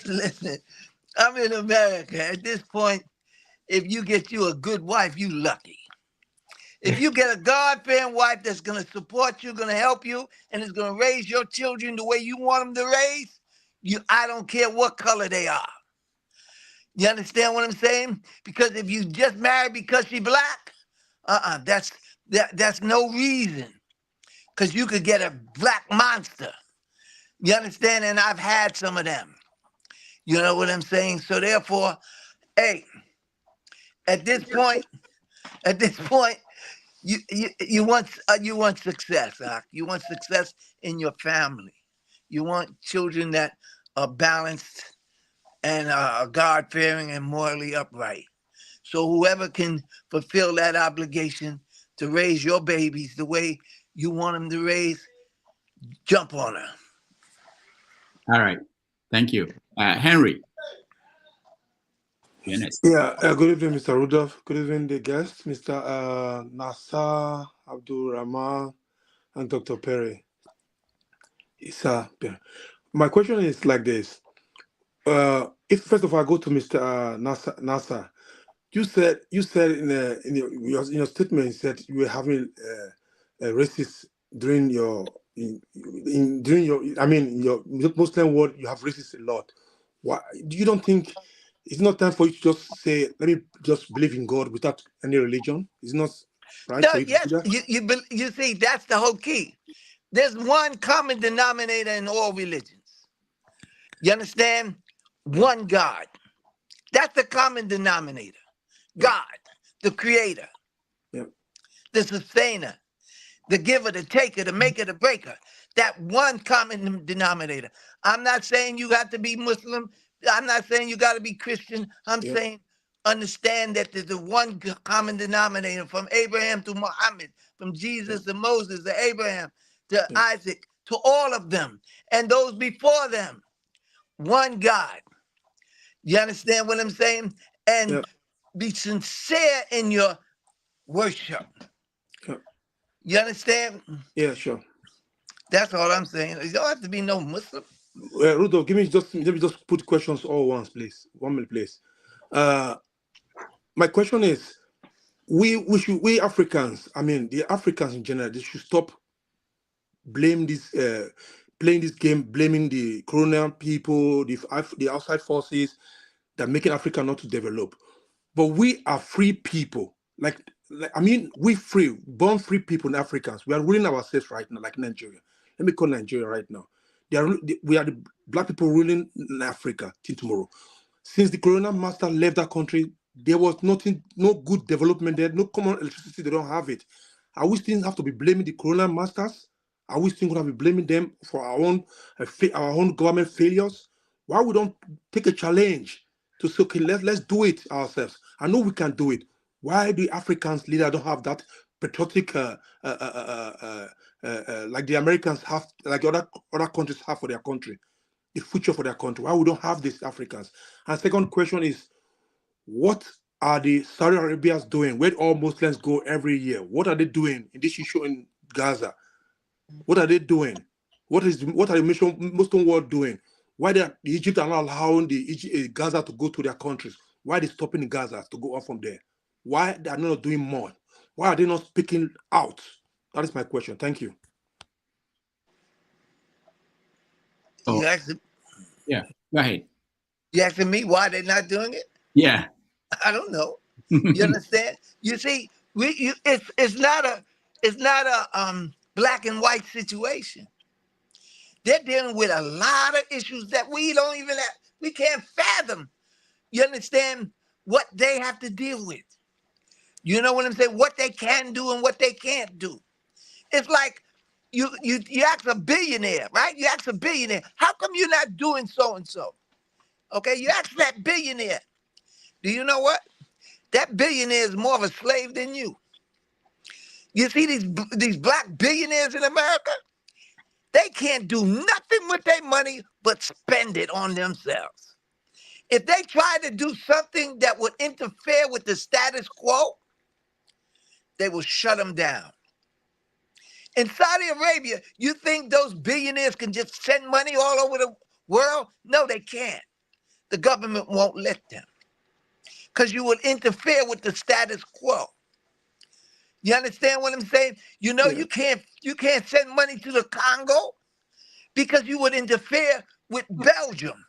Listen, I'm in America. At this point, if you get you a good wife, you lucky. If you get a God-fearing wife that's going to support you, going to help you, and is going to raise your children the way you want them to raise, I don't care what color they are. You understand what I'm saying? Because if you just marry because she's black, that's no reason. Because you could get a black monster. You understand? And I've had some of them. You know what I'm saying? So therefore, hey, at this point, you want success. You want success in your family. You want children that are balanced and are God-fearing and morally upright. So whoever can fulfill that obligation to raise your babies the way you want them to raise, jump on her. All right. Thank you. Henry. Yeah, good evening, Mr. Rudolph. Good evening, the guests, Mr. Nassar Rahmaan and Dr. Perry. My question is like this. If first of all I go to Mr. Nassar, you said in your statement, you said you were having a racist during your Muslim world. You have racist a lot. Why you don't think it's not time for you to just say, let me just believe in God without any religion? It's not right for you to do that? You see, that's the whole key. There's one common denominator in all religions. You understand? One God. That's the common denominator. God, the creator, the sustainer, the giver, the taker, the maker, the breaker. That one common denominator. I'm not saying you got to be Muslim. I'm not saying you got to be Christian. I'm saying understand that there's the one common denominator from Abraham to Muhammad, from Jesus to Moses to Abraham to Isaac, to all of them and those before them. One God. You understand what I'm saying? And be sincere in your worship. You understand? Yeah, sure. That's all I'm saying. You don't have to be no Muslim. Rudolph, let me just put questions all once, please. 1 minute, please. My question is, we Africans, I mean the Africans in general, they should stop playing this game, blaming the colonial people, the outside forces that making Africa not to develop. But we are free people. I mean, we free, born free people in Africans. We are ruling ourselves right now, like Nigeria. Let me call Nigeria right now. We are the black people ruling in Africa till tomorrow. Since the colonial master left that country, there was nothing, no good development there, no common electricity. They don't have it. Are we still have to be blaming the colonial masters? Are we still going to be blaming them for our own government failures? Why we don't take a challenge to say, okay, let's do it ourselves? I know we can do it. Why do Africans leaders don't have that patriotic, like the Americans have, like other countries have for their country, the future for their country? Why we don't have these Africans? And second question is, what are the Saudi Arabians doing? Where all Muslims go every year? What are they doing in this issue in Gaza? What are they doing? What are the Muslim world doing? Why the Egypt are not allowing the Gaza to go to their countries? Why are they stopping Gaza to go on from there? Why they are not doing more? Why are they not speaking out? That is my question. Thank you. You asking, yeah, go ahead. You asking me why they're not doing it? Yeah. I don't know. You understand? You see, it's not a black and white situation. They're dealing with a lot of issues that we can't fathom. You understand what they have to deal with? You know what I'm saying? What they can do and what they can't do. It's like you ask a billionaire, right? You ask a billionaire, how come you're not doing so and so? Okay, you ask that billionaire. Do you know what? That billionaire is more of a slave than you. You see these black billionaires in America? They can't do nothing with their money but spend it on themselves. If they try to do something that would interfere with the status quo, they will shut them down. In Saudi Arabia, you think those billionaires can just send money all over the world? No, they can't. The government won't let them because you would interfere with the status quo. You understand what I'm saying? You know, you can't send money to the Congo because you would interfere with Belgium.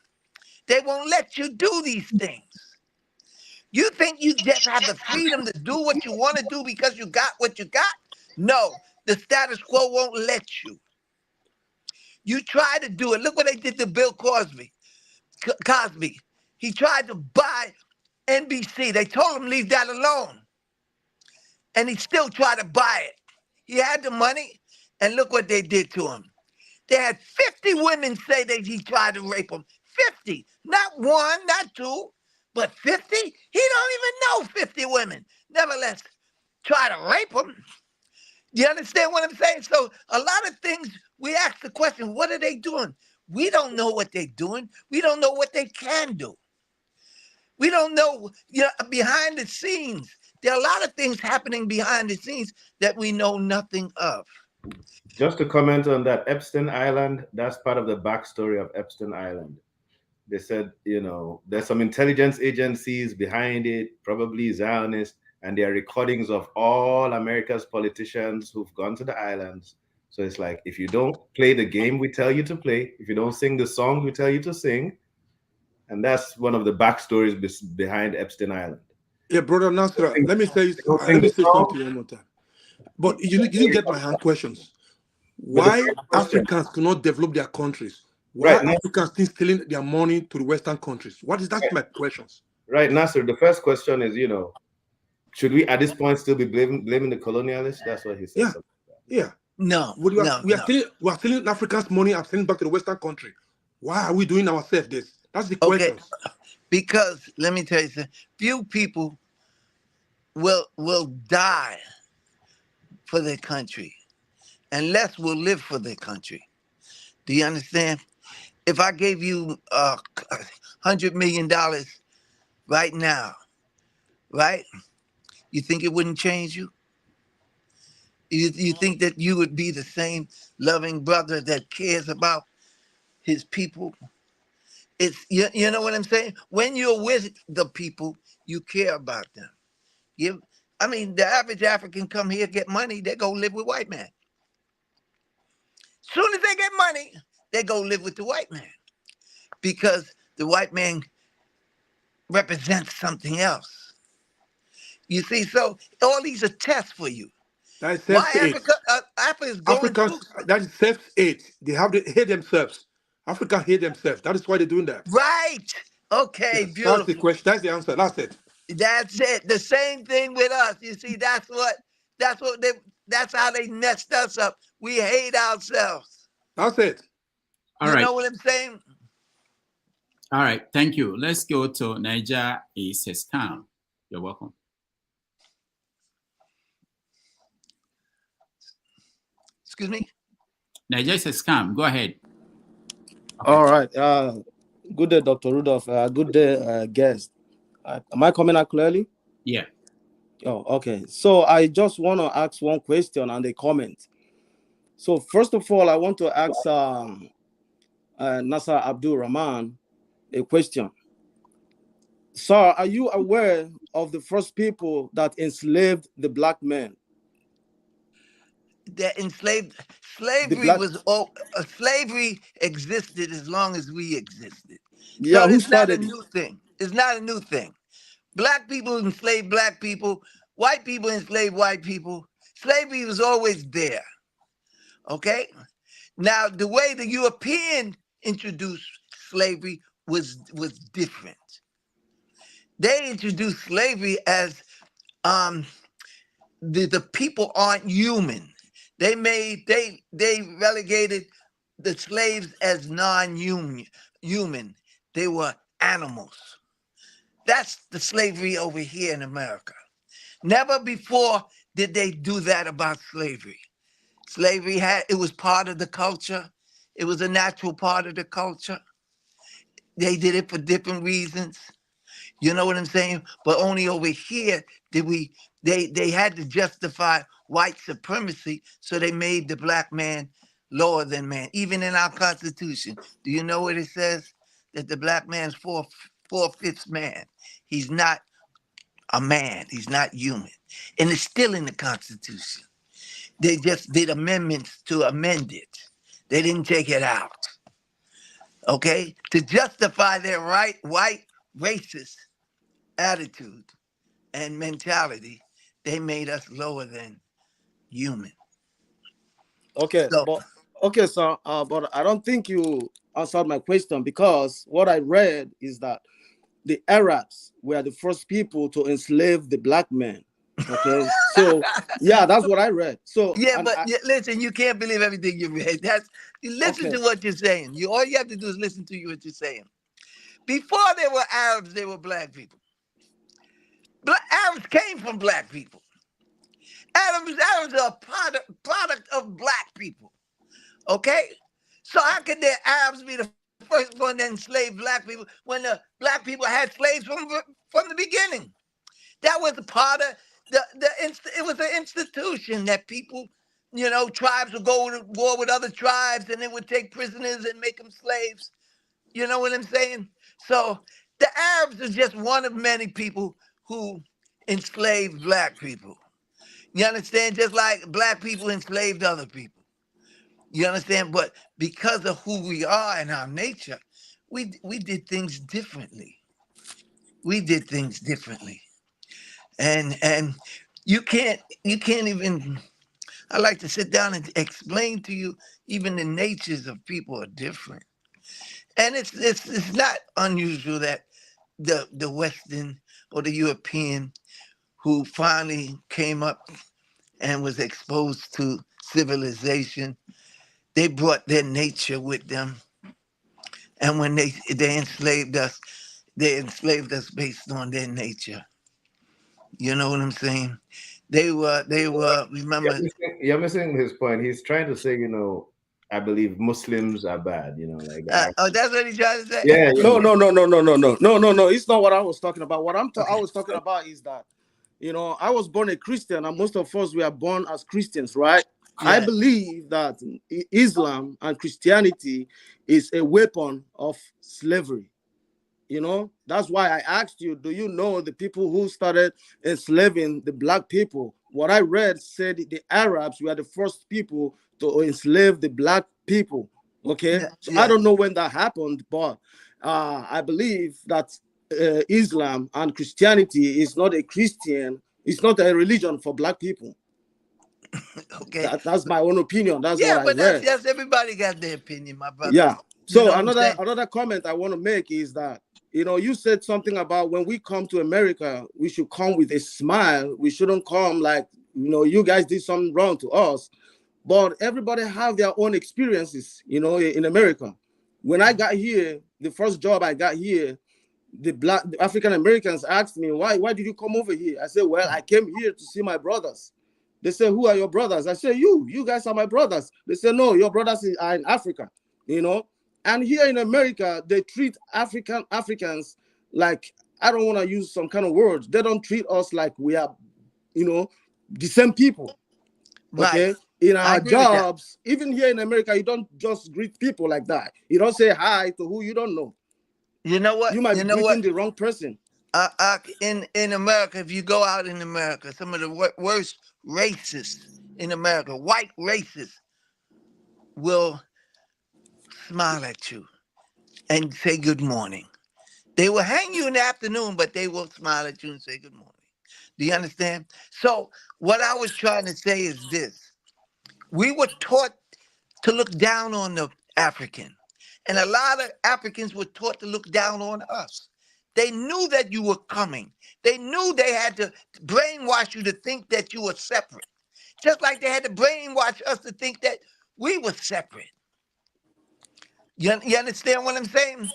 They won't let you do these things. You think you just have the freedom to do what you want to do because you got what you got? No, the status quo won't let you. You try to do it. Look what they did to Bill Cosby. He tried to buy NBC. They told him leave that alone. And he still tried to buy it. He had the money, and look what they did to him. They had 50 women say that he tried to rape them. 50, not one, not two, but 50? He don't even know 50 women. Nevertheless, try to rape them. You understand what I'm saying? So a lot of things, we ask the question, what are they doing? We don't know what they're doing. We don't know what they can do. We don't know, behind the scenes. There are a lot of things happening behind the scenes that we know nothing of. Just to comment on that, Epstein Island, that's part of the backstory of Epstein Island. They said, there's some intelligence agencies behind it, probably Zionists, and there are recordings of all America's politicians who've gone to the islands. So it's like, if you don't play the game we tell you to play, if you don't sing the song we tell you to sing, and that's one of the backstories behind Epstein Island. Yeah, Brother Nassar, let me say something one more time. But you didn't get my hand questions. Why Africans cannot develop their countries? Why Africans still stealing their money to the Western countries? That's my questions. Right, Nassar, the first question is, should we at this point still be blaming the colonialists? That's what he said. Yeah. No, we are stealing Africans' money and sending back to the Western country. Why are we doing ourselves this? That's the question. Because let me tell you something. Few people will die for their country, and less will live for their country. Do you understand? If I gave you $100 million right now, right? You think it wouldn't change you? You think that you would be the same loving brother that cares about his people? It's you know what I'm saying? When you're with the people, you care about them. I mean, the average African come here, get money, they go live with white man. Soon as they get money, they go live with the white man. Because the white man represents something else. You see, so all these are tests for you. That is Why self-hate. Africa is going Africans, through that is self-hate. They hate themselves. Africa hate themselves. That is why they're doing that. right. Okay, Yes, that's the beautiful. question. That's the answer. That's it. That's it. The same thing with us. You see, that's how they messed us up. We hate ourselves. That's it. All you right. know what I'm saying? All right. Thank you. Let's go to Niger is a scam. You're welcome. Excuse me? Niger is a scam. Go ahead. Okay. All right. Good day, Dr. Rudolph. Good day, guest. Am I coming out clearly? Yeah. Oh, okay. So I just want to ask one question and a comment. So first of all, I want to ask Nassar Rahmaan a question. Sir, are you aware of the first people that enslaved the black men? That slavery existed as long as we existed. Yeah, so who it's not a started new thing. It's not a new thing. Black people enslaved black people. White people enslaved white people. Slavery was always there. Okay? Now, the way the European introduced slavery was different. They introduced slavery as the people aren't human. They relegated the slaves as non-human. They were animals. That's the slavery over here in America. Never before did they do that about slavery. Slavery it was part of the culture. It was a natural part of the culture. They did it for different reasons. You know what I'm saying? But only over here did they had to justify white supremacy, so they made the black man lower than man. Even in our Constitution, do you know what it says? That the black man's four-fifths man. He's not a man. He's not human. And it's still in the Constitution. They just did amendments to amend it. They didn't take it out. Okay? To justify their white racist attitude and mentality, they made us lower than human. Okay, sir, but I don't think you answered my question, because what I read is that the Arabs were the first people to enslave the black men. Okay, so yeah, that's what I read. So yeah, but listen, you can't believe everything you read. Listen to what you're saying. All you have to do is listen to what you're saying. Before there were Arabs, there were black people. Arabs came from black people. Arabs are a product of black people. Okay? So how could the Arabs be the first one to enslave black people when the black people had slaves from the beginning? That was a part of it was an institution that people, tribes would go to war with other tribes and they would take prisoners and make them slaves. You know what I'm saying? So the Arabs are just one of many people who enslaved black people. You understand? Just like black people enslaved other people. You understand? But because of who we are and our nature, we did things differently. We did things differently. And you can't even, I like to sit down and explain to you, even the natures of people are different. And it's not unusual that the Western or the European who finally came up and was exposed to civilization, they brought their nature with them. And when they enslaved us based on their nature. You know what I'm saying? They were remember. You're missing his point. He's trying to say, I believe Muslims are bad, like that. That's what he's trying to say. Yeah. No. It's not what I was talking about. What I was talking about is that You know, I was born a Christian, and most of us were born as Christians, right? Yeah. I believe that Islam and Christianity is a weapon of slavery. You know, that's why I asked you, do you know the people who started enslaving the black people? What I read said the Arabs were the first people to enslave the black people. Okay, Yeah, so yeah. I don't know when that happened, but I believe that Islam and Christianity is not a Christian, it's not a religion for black people. Okay, that's my own opinion. That's yeah, what I but read. that's everybody got their opinion, my brother. Yeah. You So know what I'm saying? another comment I want to make is that, you know, you said something about when we come to America, we should come with a smile. We shouldn't come like, you know, you guys did something wrong to us. But everybody have their own experiences, you know, in America. When I got here, the first job I got here, the African Americans asked me, why did you come over here? I said, well, I came here to see my brothers. They said, who are your brothers? I said, you guys are my brothers. They said, no, your brothers are in Africa, you know. And here in America, they treat Africans like, I don't want to use some kind of words. They don't treat us like we are, you know, the same people. Okay. Right. In our jobs, even here in America, you don't just greet people like that. You don't say hi to who you don't know. You know what? You might be greeting the wrong person. In America, if you go out in America, some of the worst racists in America, white racists, will smile at you and say good morning. They will hang you in the afternoon, but they will smile at you and say good morning. Do you understand? So what I was trying to say is this. We were taught to look down on the African. And a lot of Africans were taught to look down on us. They knew that you were coming. They knew they had to brainwash you to think that you were separate. Just like they had to brainwash us to think that we were separate. You understand what I'm saying?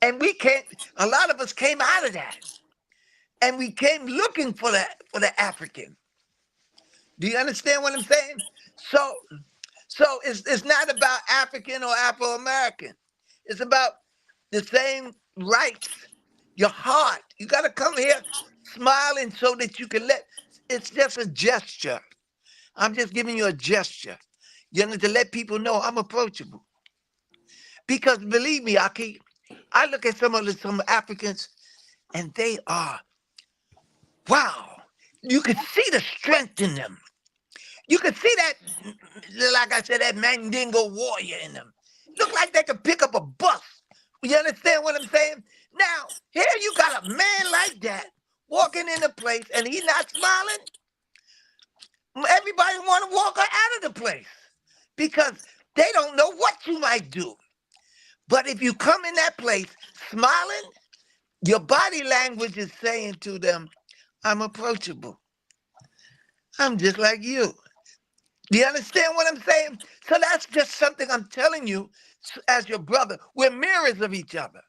And we can't, a lot of us came out of that. And we came looking for the African. Do you understand what I'm saying? So it's not about African or Afro-American. It's about the same rights. Your heart. You got to come here smiling so that you can it's just a gesture. I'm just giving you a gesture. You know, to let people know I'm approachable. Because believe me, I look at some Africans and they are, wow. You can see the strength in them. You can see that, like I said, that Mandingo warrior in them. Look like they could pick up a bus. You understand what I'm saying? Now, here you got a man like that walking in a place and he's not smiling. Everybody want to walk her out of the place because they don't know what you might do. But if you come in that place smiling, your body language is saying to them, I'm approachable. I'm just like you. Do you understand what I'm saying? So that's just something I'm telling you as your brother. We're mirrors of each other.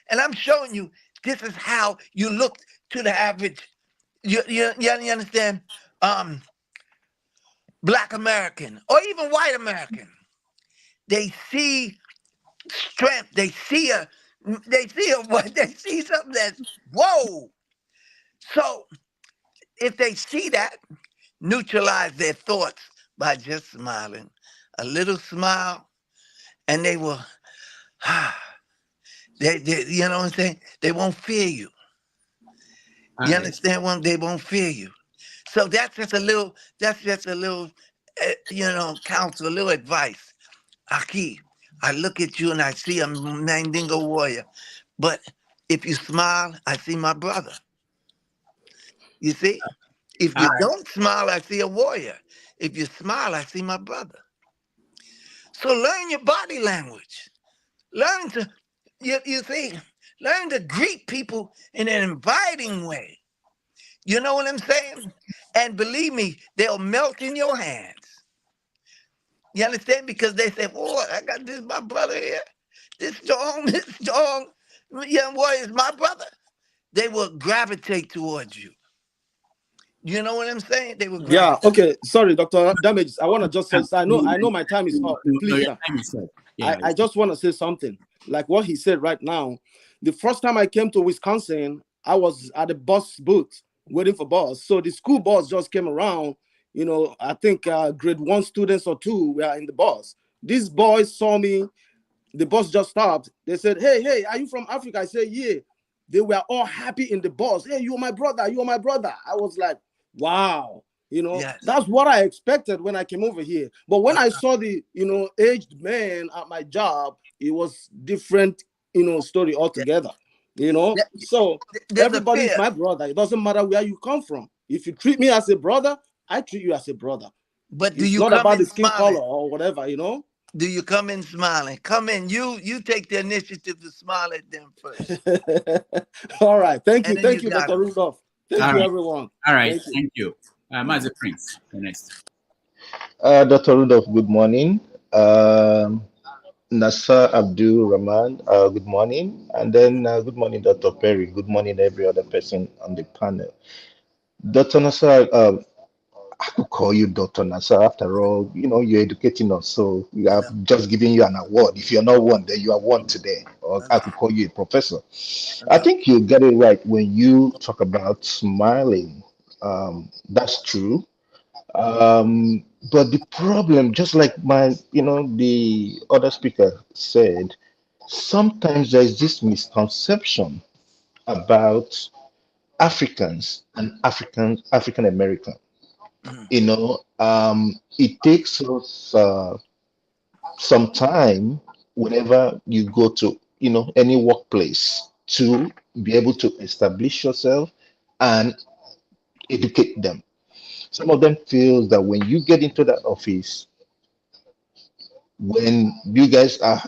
And I'm showing you this is how you look to the average, you understand, Black American or even white American. They see strength. They see something that's, whoa. So if they see that, neutralize their thoughts by just smiling. A little smile, and they will, they you know what I'm saying? They won't fear you. You understand what? They won't fear you. So that's just a little, counsel, a little advice. Aki, I look at you and I see a Mandingo warrior. But if you smile, I see my brother. You see? If you don't smile, I see a warrior. If you smile, I see my brother. So learn your body language. Learn to, learn to greet people in an inviting way. You know what I'm saying? And believe me, they'll melt in your hands. You understand? Because they say, oh, I got this, my brother here. This strong young warrior is my brother. They will gravitate towards you. You know what I'm saying? They will gravitate. Yeah, okay. Sorry, Dr. Damages. I want to just say, I know my time is up. Please, sir. I just want to say something. Like what he said right now. The first time I came to Wisconsin, I was at a bus booth. waiting for bus. So the school bus just came around. You know, I think grade 1 students or 2 were in the bus. These boys saw me. The bus just stopped. They said, hey, are you from Africa? I said, yeah. They were all happy in the bus. Hey, you are my brother. You are my brother. I was like, wow. You know, Yes. that's what I expected when I came over here. But when I saw the, you know, aged man at my job, it was different, you know, story altogether. You know, so everybody's my brother. It doesn't matter where you come from. If you treat me as a brother, I treat you as a brother. But do it's you not come about in the skin smiling? color or whatever, you know? Do you come in smiling? Come in. You take the initiative to smile at them first. All right. Thank you. And then Thank you you, got Dr. it. Rudolph. Thank you, everyone. All right. Thank you. Master Prince, the next. Dr. Rudolph, good morning. Nassar Rahmaan, good morning. And then good morning, Dr. Perry. Good morning, every other person on the panel. Dr. Nassar, I could call you Dr. Nassar. After all, you know, you're educating us. So we have just given you an award. If you're not one, then you are one today. Or I could call you a professor. I think you get it right when you talk about smiling. That's true. But the problem, just like the other speaker said, sometimes there's this misconception about Africans and African American. It takes us some time whenever you go to any workplace to be able to establish yourself and educate them. Some of them feel that when you get into that office, when you guys are,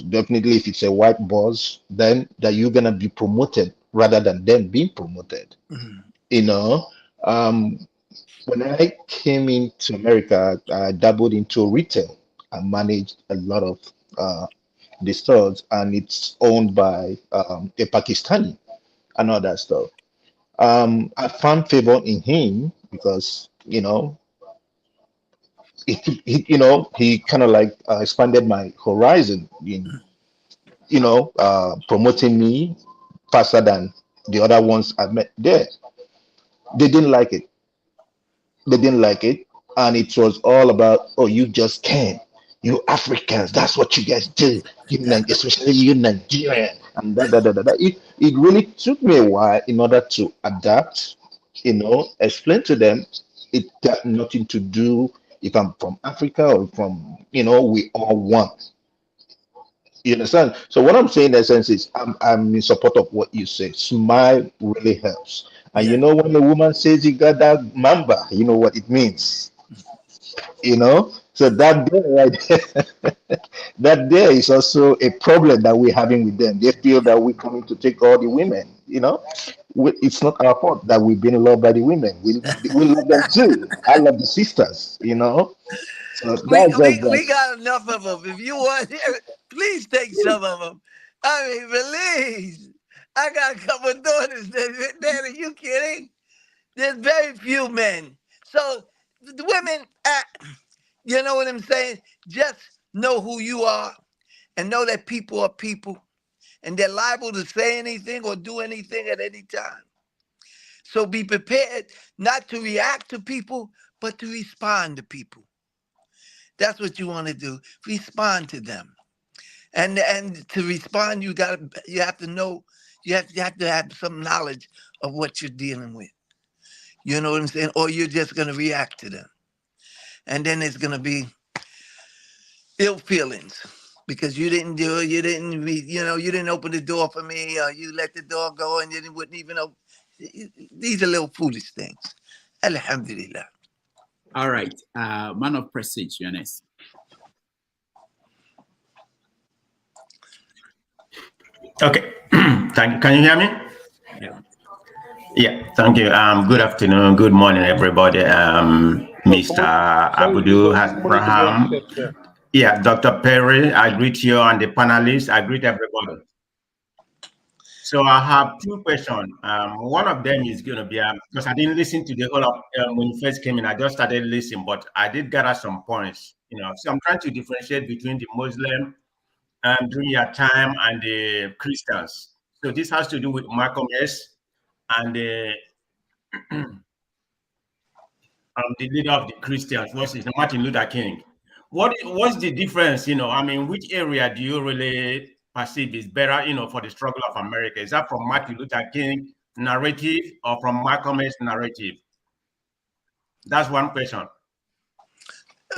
definitely if it's a white boss, then that you're gonna be promoted rather than them being promoted. When I came into America, I dabbled into retail. I managed a lot of the stores, and it's owned by a Pakistani and all that stuff. I found favor in him because he kind of like expanded my horizon in promoting me faster than the other ones I met there. They didn't like it. They didn't like it, and it was all about, oh, you just can't. You Africans, that's what you guys do. Especially you Nigerian, and that. It really took me a while in order to adapt. Explain to them it got nothing to do if I'm from Africa or from we all want. You understand? So what I'm saying in essence is I'm in support of what you say. Smile really helps. And when a woman says you got that mamba, you know what it means. So that there right that there is also a problem that we're having with them. They feel that we're coming to take all the women, It's not our fault that we've been loved by the women. We love them too. I love the sisters, So we got enough of them. If you want here, please take some of them. I mean, please. I got a couple of daughters. Are you kidding? There's very few men. So the women, you know what I'm saying? Just know who you are and know that people are people and they're liable to say anything or do anything at any time. So be prepared not to react to people, but to respond to people. That's what you want to do. Respond to them. And to respond, you have to know, you have to have some knowledge of what you're dealing with. You know what I'm saying? Or you're just going to react to them. And then it's going to be ill feelings because you didn't do it. You didn't, you didn't open the door for me, or you let the door go and you wouldn't even open. These are little foolish things. Alhamdulillah. All right. Man of prestige, Jonas. Okay. Can you hear me? Yeah. Yeah, thank you. Good afternoon, good morning, everybody. Mr. Abudu Rahmaan. Yeah, Dr. Perry, I greet you and the panelists. I greet everybody. So I have two questions. One of them is going to be, because I didn't listen to the whole of when you first came in, I just started listening, but I did gather some points. So I'm trying to differentiate between the Muslim during your time and the Christians. So this has to do with Malcolm X and the leader of the Christians versus Martin Luther King. What's the difference? I mean, which area do you really perceive is better, for the struggle of America? Is that from Martin Luther King narrative or from Malcolm X narrative? That's one question.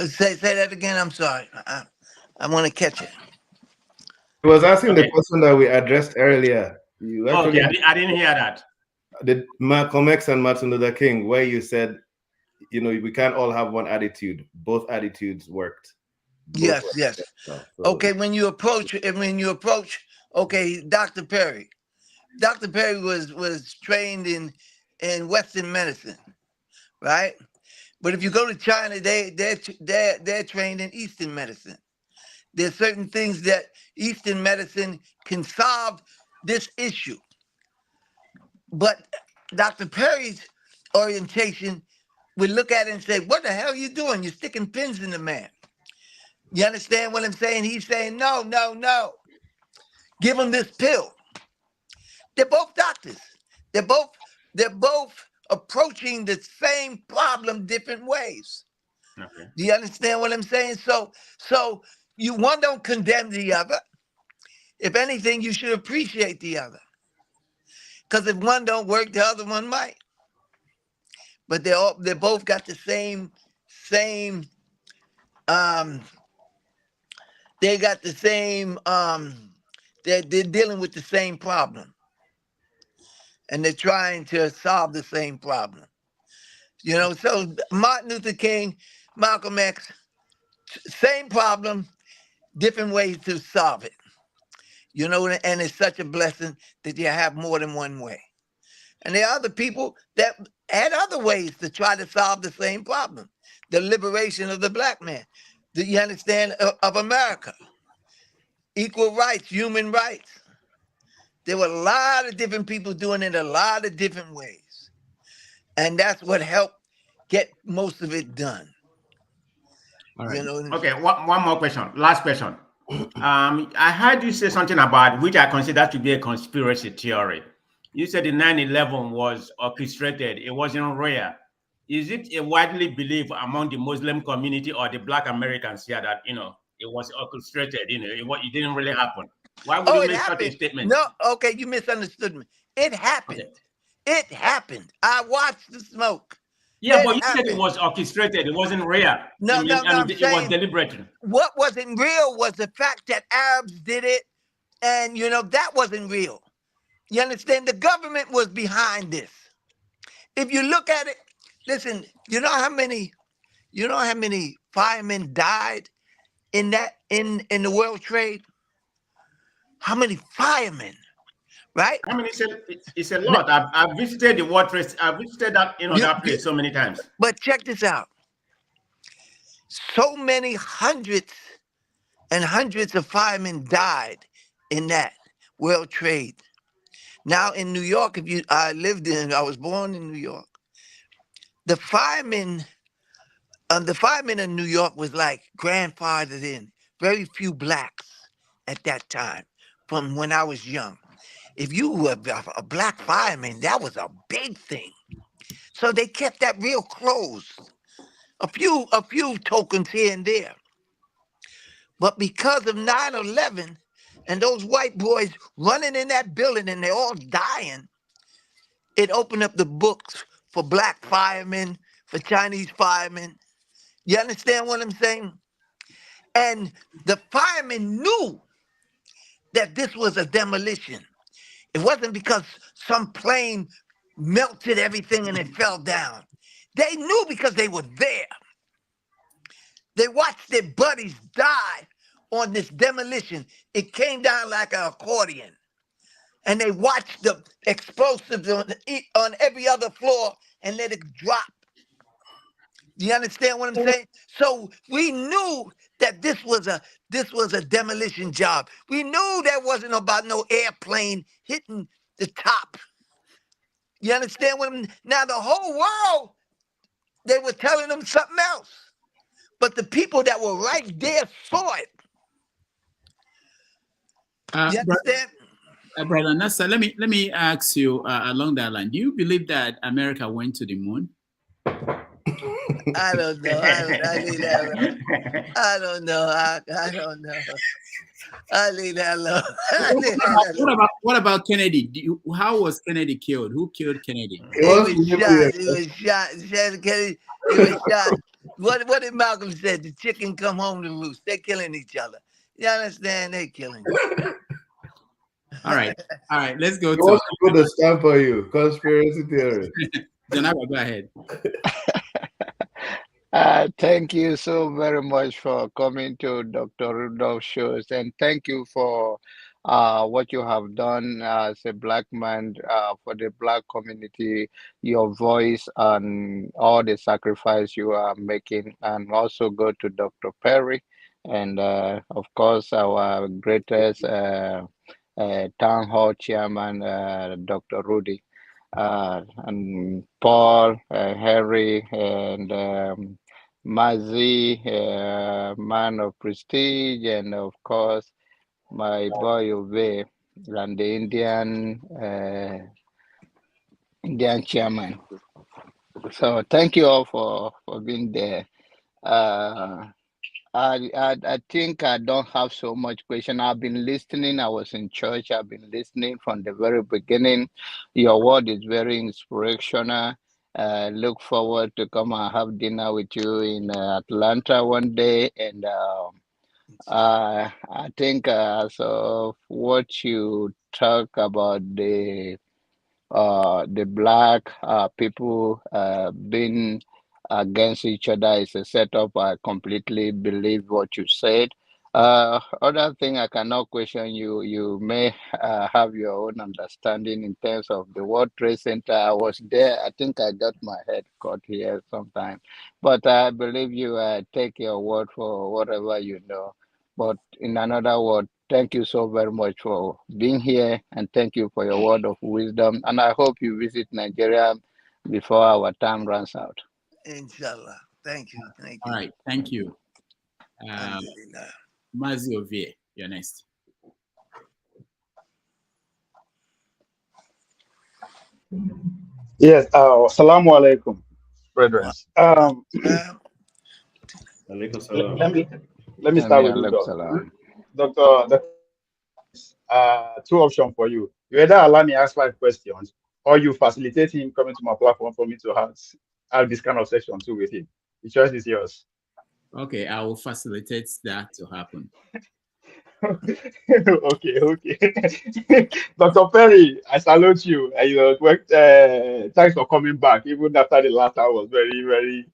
Say that again. I'm sorry. I want to catch it. He was asking the question that we addressed earlier. Okay, I didn't hear that. The Malcolm X and Martin Luther King, where you said, we can't all have one attitude. Both attitudes worked. Yes. So, okay, when you approach, okay, Dr. Perry. Dr. Perry was trained in Western medicine, right? But if you go to China, they're trained in Eastern medicine. There's certain things that Eastern medicine can solve this issue. But Dr. Perry's orientation would look at it and say, what the hell are you doing? You're sticking pins in the man. You understand what I'm saying? He's saying, no. Give him this pill. They're both doctors. They're both approaching the same problem different ways. Okay. Do you understand what I'm saying? So one don't condemn the other. If anything, you should appreciate the other. Because if one don't work, the other one might. But they both got the same they got the same they're dealing with the same problem. And they're trying to solve the same problem. So Martin Luther King, Malcolm X, same problem, different ways to solve it. And it's such a blessing that you have more than one way. And there are other people that had other ways to try to solve the same problem. The liberation of the black man. Do you understand? Of America. Equal rights, human rights. There were a lot of different people doing it a lot of different ways. And that's what helped get most of it done. All right. Okay, one more question. Last question. I heard you say something about which I consider to be a conspiracy theory. You said the 9/11 was orchestrated. It wasn't real. Is it a widely believed among the Muslim community or the Black Americans here that, it was orchestrated, it didn't really happen? Why would you make such a statement? No, okay, you misunderstood me. It happened. Okay. It happened. I watched the smoke. Yeah, but you said it was orchestrated. It wasn't real. No, it was deliberate. What wasn't real was the fact that Arabs did it, and that wasn't real. You understand? The government was behind this. If you look at it, listen. You know how many firemen died in the World Trade? How many firemen? Right? I mean, it's a lot. I've visited the World Trade. I've visited that that place so many times. But check this out. So many hundreds and hundreds of firemen died in that World Trade. Now in New York, I was born in New York. The firemen in New York was like grandfathered in. Very few blacks at that time, from when I was young. If you were a black fireman, that was a big thing. So they kept that real close. A few tokens here and there. But because of 9/11 and those white boys running in that building and they're all dying, it opened up the books for black firemen, for Chinese firemen. You understand what I'm saying? And the firemen knew that this was a demolition. It wasn't because some plane melted everything and it fell down. They knew because they were there. They watched their buddies die on this demolition. It came down like an accordion. And they watched the explosives on every other floor and let it drop. Do you understand what I'm saying? So we knew that this was a demolition job. We knew there wasn't about no airplane hitting the top. You understand what I'm? Now the whole world, they were telling them something else. But the people that were right there saw it. You understand? Brother Nassar, let me ask you along that line. Do you believe that America went to the moon? I don't know. I leave that alone. I don't know. I don't know. I leave that alone. What about Kennedy? How was Kennedy killed? Who killed Kennedy? He was shot. He was shot. Kennedy, he was shot. What did Malcolm said? The chicken come home to roost. They're killing each other. You understand? They're killing each other. All right. Let's go. What's the stand for you? Conspiracy theory. Janaba, go ahead. Thank you so very much for coming to Dr. Rudolph's shows, and thank you for what you have done as a black man for the black community, your voice and all the sacrifice you are making, and also go to Dr. Perry, and of course our greatest town hall chairman, Dr. Rudy, and Paul, Harry, and Mazi, man of prestige, and of course my boy Ove, and the Indian chairman. So thank you all for being there. I think I don't have so much question. I've been listening. I was in church. I've been listening from the very beginning. Your word is very inspirational. Look forward to come and have dinner with you in Atlanta one day. And I think so what you talk about the black people being against each other is a setup. I completely believe what you said. Other thing I cannot question you. You may have your own understanding in terms of the World Trade Center. I was there. I think I got my head caught here sometime, but I believe you. Take your word for whatever you know. But in another word, thank you so very much for being here, and thank you for your word of wisdom. And I hope you visit Nigeria before our time runs out. Inshallah. Thank you. All right. Thank you. Mazi Ovie, you're next. Yes. Assalamu alaikum, brethren. Let me start with you, Doctor. Two options for you. You either allow me to ask 5 questions, or you facilitate him coming to my platform for me to have this kind of session too with him. The choice is yours. Okay, I will facilitate that to happen. Okay. Dr. Perry, I salute you. Thanks for coming back, even after the last hour was very, very,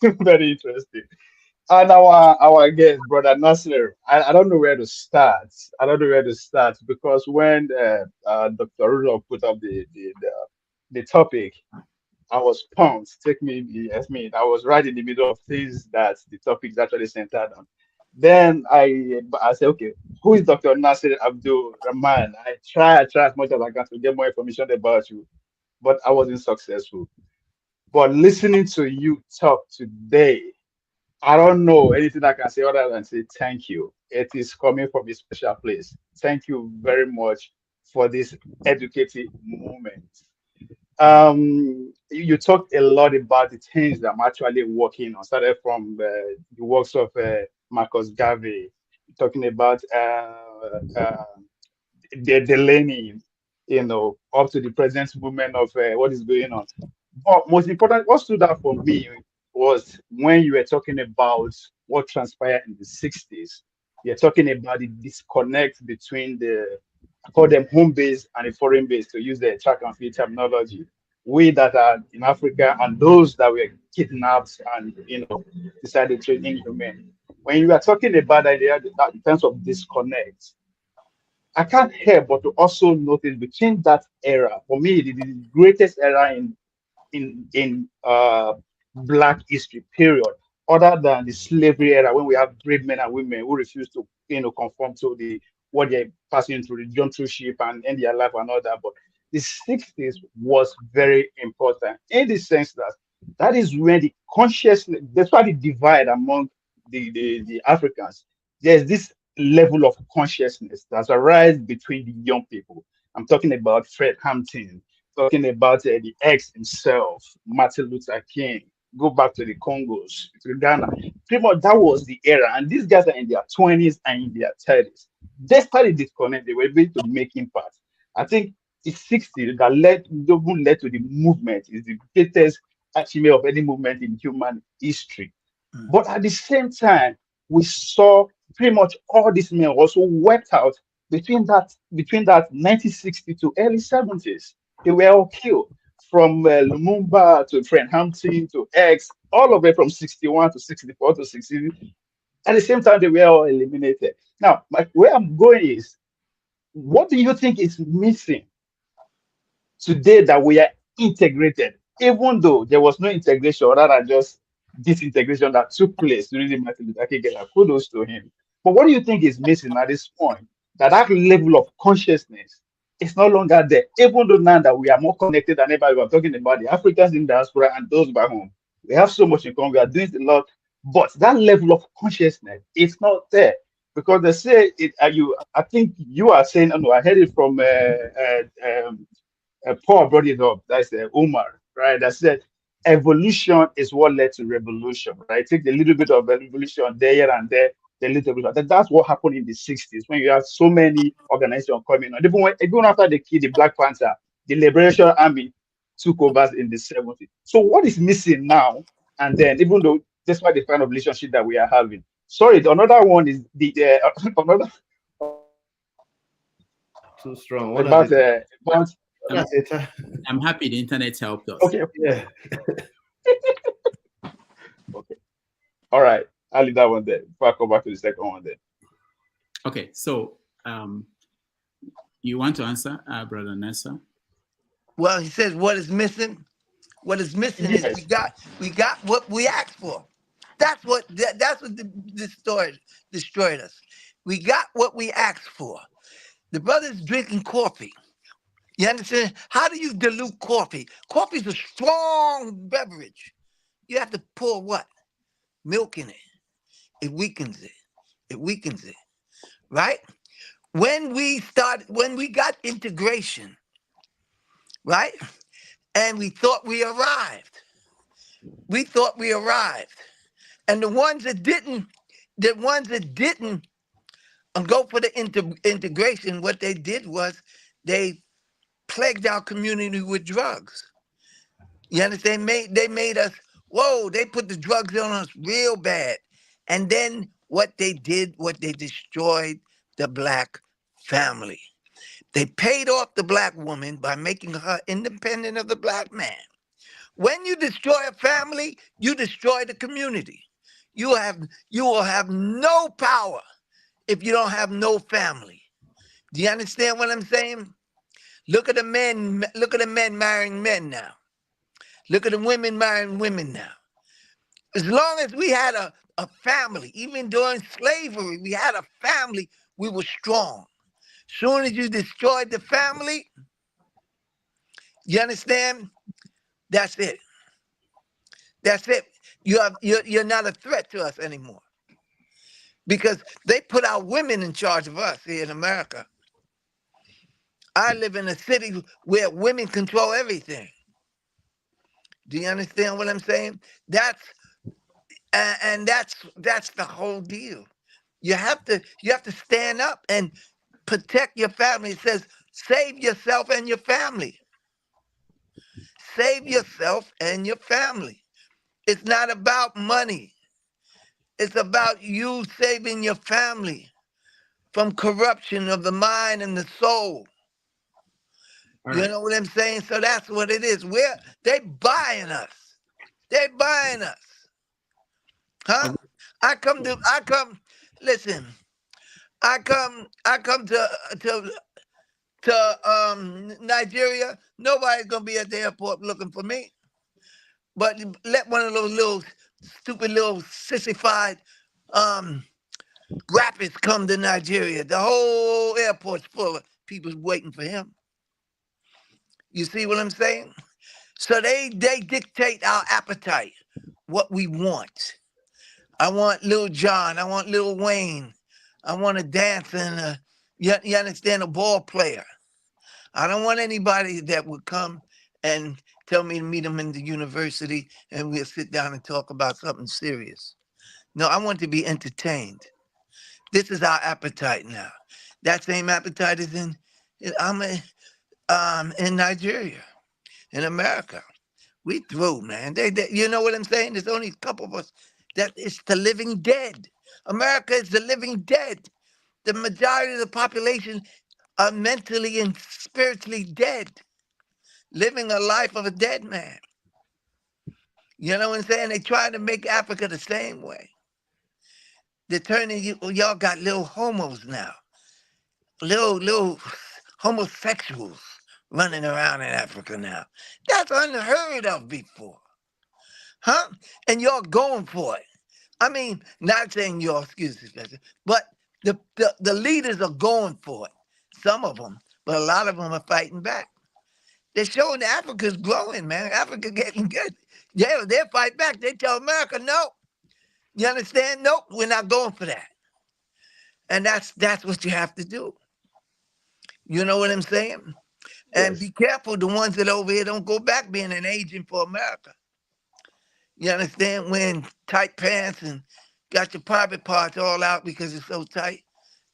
very interesting. And our guest, Brother Nassar, I don't know where to start. Because when Dr. Rudolph put up the topic, I was pumped. I was right in the middle of things that the topic is actually centered on. Then I said, okay, who is Dr. Nassar Rahmaan? I try as much as I can to get more information about you, but I wasn't successful. But listening to you talk today, I don't know anything I can say other than say thank you. It is coming from a special place. Thank you very much for this educative moment. You talked a lot about the things that I'm actually working on. Started from the works of Marcus Garvey, talking about the Delaney, up to the present movement of what is going on. But most important, what stood out for me was when you were talking about what transpired in the 60s. You're talking about the disconnect between I call them home base and the foreign base, to use the track and field terminology. We that are in Africa and those that were kidnapped and decided to trade inhuman. When you are talking about that in terms of disconnect, I can't help but to also notice between that era, for me, the greatest era in Black history period, other than the slavery era, when we have brave men and women who refuse to conform to what they're passing through, the jump through ship and end their life and all that. But the 60s was very important in the sense that is when the consciousness, despite the divide among the Africans, there's this level of consciousness that's arisen between the young people. I'm talking about Fred Hampton, talking about the ex himself, Martin Luther King. Go back to the Congos, to Ghana. Pretty much that was the era. And these guys are in their 20s and in their 30s. Despite the disconnect, they were able to make impact. I think it's 60 that led to the movement. Is the greatest achievement of any movement in human history. But at the same time, we saw pretty much all these men also wiped out between that 1960 to early 70s. They were all killed from Lumumba to Fred Hampton to X, all of it from 61 to 64 to 60. At the same time, they were all eliminated. Now, where I'm going is, what do you think is missing today that we are integrated, even though there was no integration rather than just disintegration that took place during the Martin Luther King era? Kudos to him. But what do you think is missing at this point? That level of consciousness is no longer there, even though now that we are more connected than ever. We are talking about the Africans in diaspora and those back home. We have so much in common. We are doing a lot, but that level of consciousness is not there. Because they say it. I think you are saying. No, I heard it from Paul brought it up. That's Umar, right? That said, evolution is what led to revolution, right? Take a little bit of evolution there and there, the little bit. That's what happened in the 60s when you have so many organizations coming on. Even after they killed the Black Panther, the Liberation Army took over in the 70s. So what is missing now? And then, even though despite the kind of relationship that we are having, sorry, another one is the another too strong. About I'm happy the internet helped us. Okay. Yeah. Okay. All right. I'll leave that one there. Before I come back to the second one there. Okay. So, you want to answer, Brother Nassar? Well, he says, what is missing? What is missing is we got what we asked for. That's what destroyed us. We got what we asked for. The brother's drinking coffee. You understand? How do you dilute coffee? Coffee is a strong beverage. You have to pour what? Milk in it. It weakens it. It weakens it. Right? When we got integration, right? And we thought we arrived. We thought we arrived. And the ones that didn't go for the integration, what they did was they plagued our community with drugs. You understand? They made us, they put the drugs on us real bad. And then what they destroyed the Black family. They paid off the Black woman by making her independent of the Black man. When you destroy a family, you destroy the community. You will have no power if you don't have no family. Do you understand what I'm saying? Look at the men marrying men now. Look at the women marrying women now. As long as we had a family, even during slavery, we had a family, we were strong. Soon as you destroyed the family, you understand? That's it. That's it. You're not a threat to us anymore. Because they put our women in charge of us here in America. I live in a city where women control everything. Do you understand what I'm saying? That's the whole deal. You have to stand up and protect your family. It says, save yourself and your family. Save yourself and your family. It's not about money. It's about you saving your family from corruption of the mind and the soul. You know what I'm saying? So that's what it is. They buying us. They buying us. Huh? I come to Nigeria. Nobody's gonna be at the airport looking for me. But let one of those little stupid little sissified rapists come to Nigeria. The whole airport's full of people waiting for him. You see what I'm saying? So they dictate our appetite, what we want. I want Lil Jon. I want Lil Wayne. I want to dance and you understand, a ball player. I don't want anybody that would come and tell me to meet them in the university and we'll sit down and talk about something serious. No, I want to be entertained. This is our appetite now. That same appetite is in Nigeria, in America. We through, man. You know what I'm saying? There's only a couple of us that it's the living dead. America is the living dead. The majority of the population are mentally and spiritually dead, living a life of a dead man. You know what I'm saying? They try to make Africa the same way. They're turning y'all got little homos now, little homosexuals running around in Africa now. That's unheard of before, huh? And y'all going for it. I mean, not saying y'all, excuse me, but the leaders are going for it. Some of them, but a lot of them are fighting back. They're showing Africa's growing, man. Africa getting good. Yeah, they fight back. They tell America, no. You understand? Nope, we're not going for that. And that's what you have to do. You know what I'm saying? And be careful, the ones that over here don't go back being an agent for America. You understand? Wearing tight pants and got your private parts all out because it's so tight.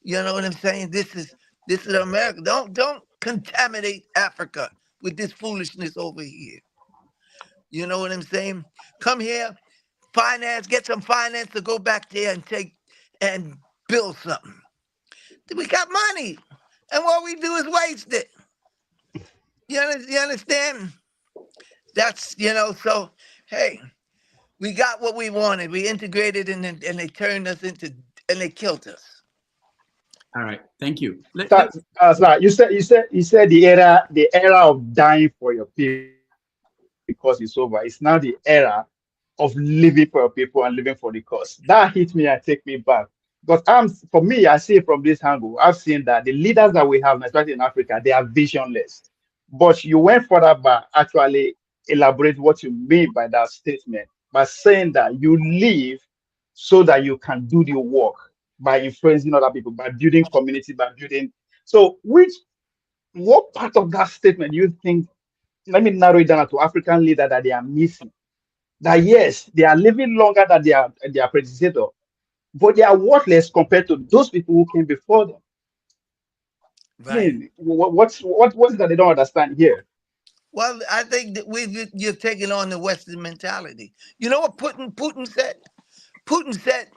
You know what I'm saying? This is America. Don't contaminate Africa with this foolishness over here. You know what I'm saying? Come here, get some finance to go back there and build something. We got money, and what we do is waste it. You understand? That's, so, hey, we got what we wanted. We integrated and they turned us and they killed us. All right, thank you. Sir, you said the era of dying for your people because it's over. It's now the era of living for your people and living for the cause. That hit me and take me back. But for me, I see it from this angle. I've seen that the leaders that we have, especially in Africa, they are visionless. But you went further by actually elaborate what you mean by that statement, by saying that you live so that you can do the work by influencing other people, by building community, by building. So what part of that statement do you think, let me narrow it down to African leaders that they are missing? That yes, they are living longer than their predecessor, but they are worthless compared to those people who came before them. Right. I mean, what's it that they don't understand here? Well, I think that you're taking on the Western mentality. You know what Putin said? Putin said,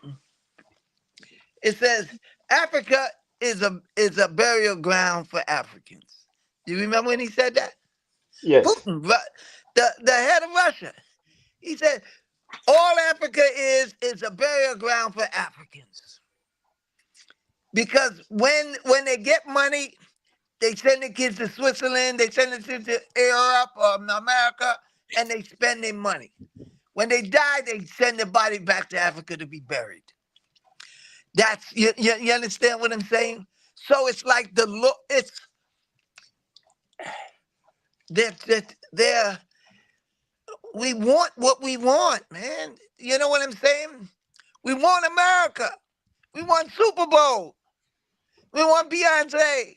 it says Africa is a burial ground for Africans. Do you remember when he said that? Yes. Putin, the head of Russia. He said, all Africa is a burial ground for Africans. Because when they get money, they send the kids to Switzerland, they send the kids to Europe or America, and they spend their money. When they die, they send their body back to Africa to be buried. That's you understand what I'm saying? So it's like we want what we want, man. You know what I'm saying? We want America. We want Super Bowl. We want Beyonce.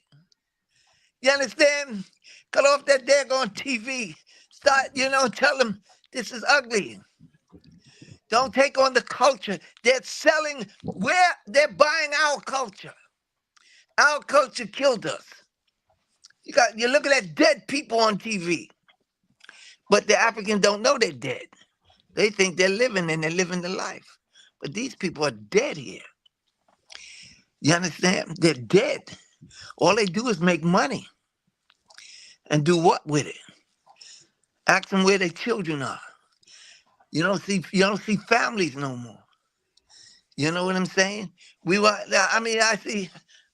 You understand? Cut off that daggone TV. Start, tell them this is ugly. Don't take on the culture. They're selling, they're buying our culture. Our culture killed us. You're looking at dead people on TV. But the Africans don't know they're dead. They think they're living and they're living the life. But these people are dead here. You understand? They're dead. All they do is make money. And do what with it? Ask them where their children are. You don't see families no more. You know what I'm saying? I see,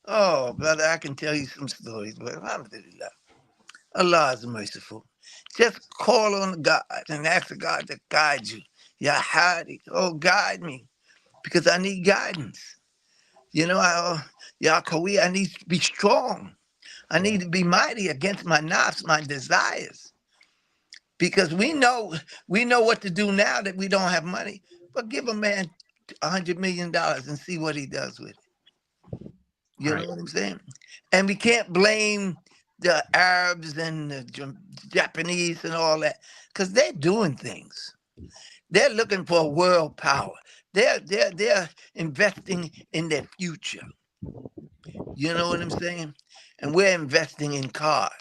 oh, brother, I can tell you some stories, but alhamdulillah, Allah is merciful. Just call on God and ask God to guide you. Ya Hadi, guide me, because I need guidance. Ya Qawi, I need to be strong. I need to be mighty against my nafs, my desires. Because we know what to do now that we don't have money. But give a man $100 million and see what he does with it. You know what I'm saying? And we can't blame the Arabs and the Japanese and all that, because they're doing things. They're looking for world power. They're investing in their future. You know what I'm saying? And we're investing in cars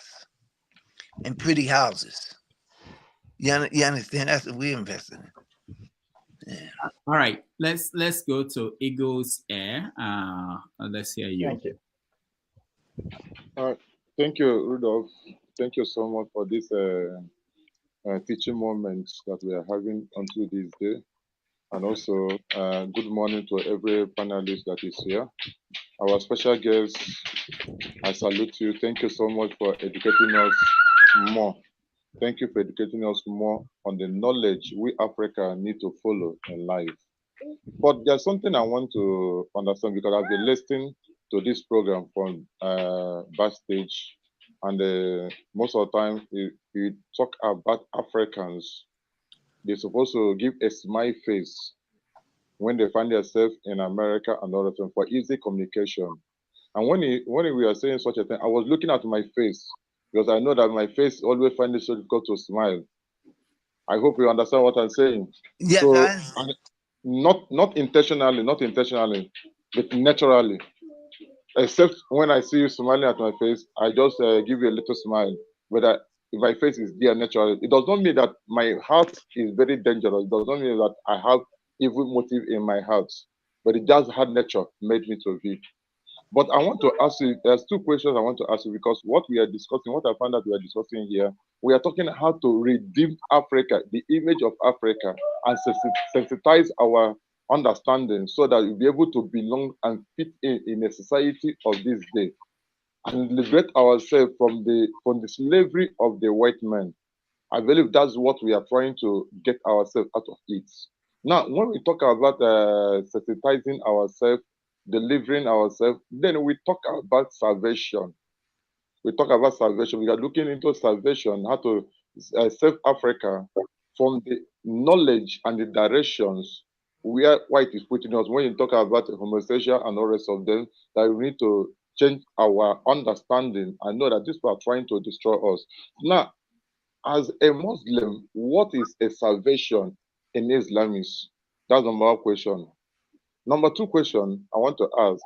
and pretty houses. You understand? That's what we're investing in. Yeah. All right, let's go to Eagles Air. Let's hear you. Thank you. Thank you, Rudolph. Thank you so much for this teaching moment that we are having until this day. And also, good morning to every panelist that is here. Our special guest, I salute you. Thank you so much for educating us more. Thank you for educating us more on the knowledge we Africa need to follow in life. But there's something I want to understand, because I've been listening to this program from backstage, and most of the time we talk about Africans. They're supposed to give a smile face when they find themselves in America and other things for easy communication. And when we are saying such a thing, I was looking at my face, because I know that my face always finds it so difficult to smile. I hope you understand what I'm saying. Yes, so, not intentionally, but naturally. Except when I see you smiling at my face, I just give you a little smile. But if my face is there naturally, it does not mean that my heart is very dangerous. It does not mean that I have evil motive in my heart. But it just had nature made me to be. But I want to ask you, there's two questions I want to ask you, because what we are discussing, what I found that we are discussing here, we are talking how to redeem Africa, the image of Africa, and sensitize our understanding so that we'll be able to belong and fit in a society of this day, and liberate ourselves from the slavery of the white man. I believe that's what we are trying to get ourselves out of it. Now, when we talk about sensitizing ourselves, delivering ourselves, then we talk about salvation. We talk about salvation. We are looking into salvation, how to save Africa from the knowledge and the directions where white is putting us. When you talk about homosexual and all the rest of them, that we need to change our understanding and know that these people are trying to destroy us. Now, as a Muslim, what is a salvation in Islam? That's number one question. Number two question I want to ask,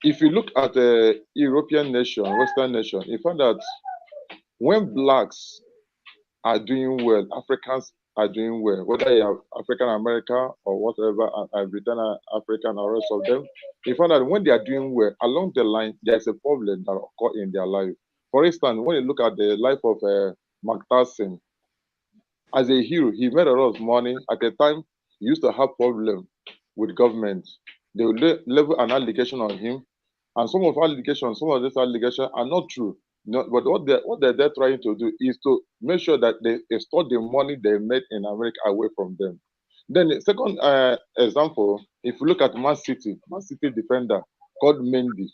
if you look at a European nation, Western nation, you find that when blacks are doing well, Africans are doing well, whether you are African American or whatever, Britannic African or rest of them, you find that when they are doing well, along the line, there's a problem that occurs in their life. For instance, when you look at the life of Mark Tyson, as a hero, he made a lot of money. At the time, he used to have problems with government. They would level an allegation on him, and some of these allegations are not true. No, but what they're trying to do is to make sure that they store the money they made in America away from them. Then the second example, if you look at Man City defender called Mendy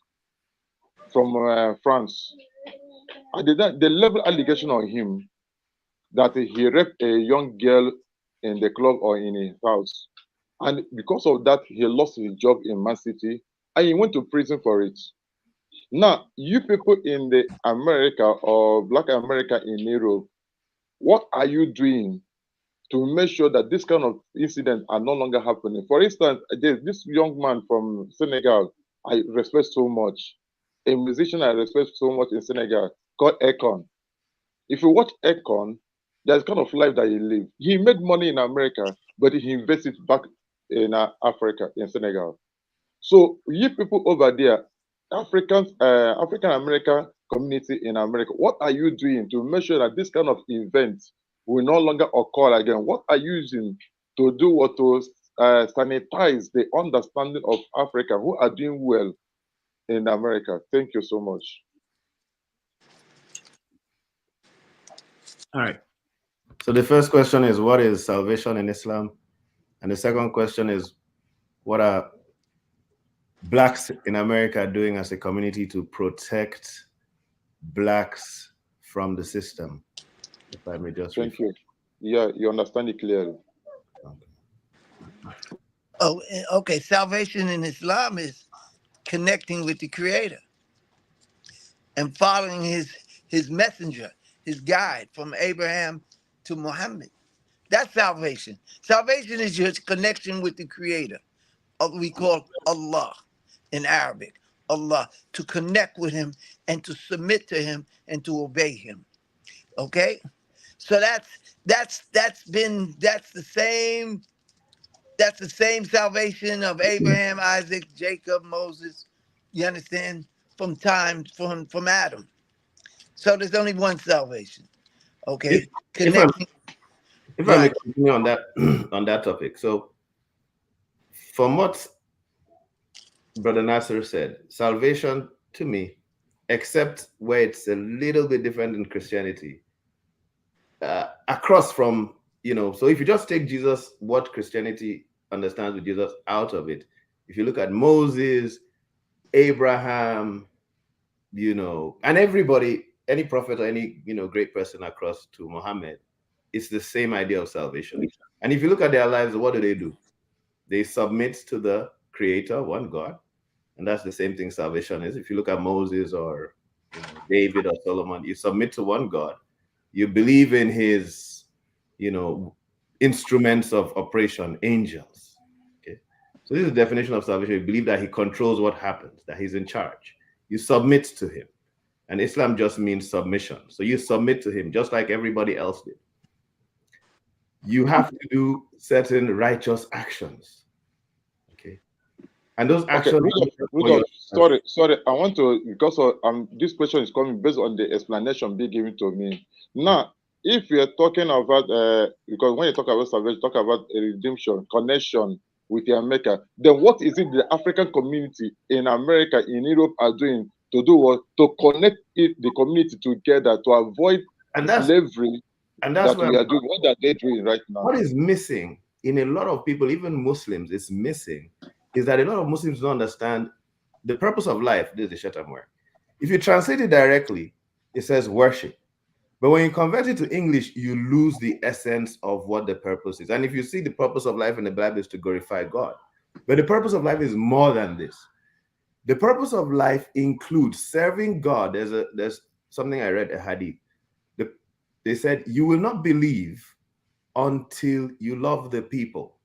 from France, they level allegation on him that he raped a young girl in the club or in his house. And because of that, he lost his job in Man City and he went to prison for it. Now, you people in the America or Black America in Europe, what are you doing to make sure that this kind of incidents are no longer happening? For instance, this young man from Senegal, I respect so much, a musician I respect so much in Senegal called Akon. If you watch Akon, there's kind of life that he lived. He made money in America, but he invested back in Africa, in Senegal. So you people over there, African American community in America, what are you doing to make sure that this kind of events will no longer occur again? What are you using to do what to sanitize the understanding of Africa who are doing well in America? Thank you so much. All right. So the first question is, what is salvation in Islam? And the second question is, what are Blacks in America doing as a community to protect Blacks from the system? If I may just Thank you. Yeah, you understand it clearly. Oh, okay. Salvation in Islam is connecting with the Creator and following his messenger, his guide from Abraham to Muhammad. That's salvation. Salvation is your connection with the Creator. We call Allah in Arabic. Allah, to connect with him and to submit to him and to obey him. Okay? So that's the same salvation of Abraham, Isaac, Jacob, Moses. You understand? From Adam. So there's only one salvation. Okay. If I may continue on that on that topic. So from what Brother Nassar said, salvation to me, except where it's a little bit different in Christianity, across from, so if you just take Jesus, what Christianity understands with Jesus out of it, if you look at Moses, Abraham, and everybody, any prophet or any, great person across to Muhammad, it's the same idea of salvation. And if you look at their lives, what do? They submit to the Creator, one God. And that's the same thing salvation is. If you look at Moses or David or Solomon, you submit to one God. You believe in his, instruments of operation, angels. Okay. So this is the definition of salvation. You believe that he controls what happens, that he's in charge. You submit to him. And Islam just means submission. So you submit to him just like everybody else did. You have to do certain righteous actions. Okay. And those actions. Sorry. I want to, because this question is coming based on the explanation being given to me. Now, if we are talking about, because when you talk about salvation, talk about a redemption, connection with your Maker, then what is it the African community in America, in Europe are doing to do what? To connect the community together to avoid slavery. And that's what we are doing. What are they doing right now? What is missing in a lot of people, even Muslims, is missing, is that a lot of Muslims don't understand the purpose of life. This is the Shatamware. If you translate it directly, it says worship. But when you convert it to English, you lose the essence of what the purpose is. And if you see the purpose of life in the Bible is to glorify God. But the purpose of life is more than this. The purpose of life includes serving God. There's something I read, a hadith. They said, you will not believe until you love the people.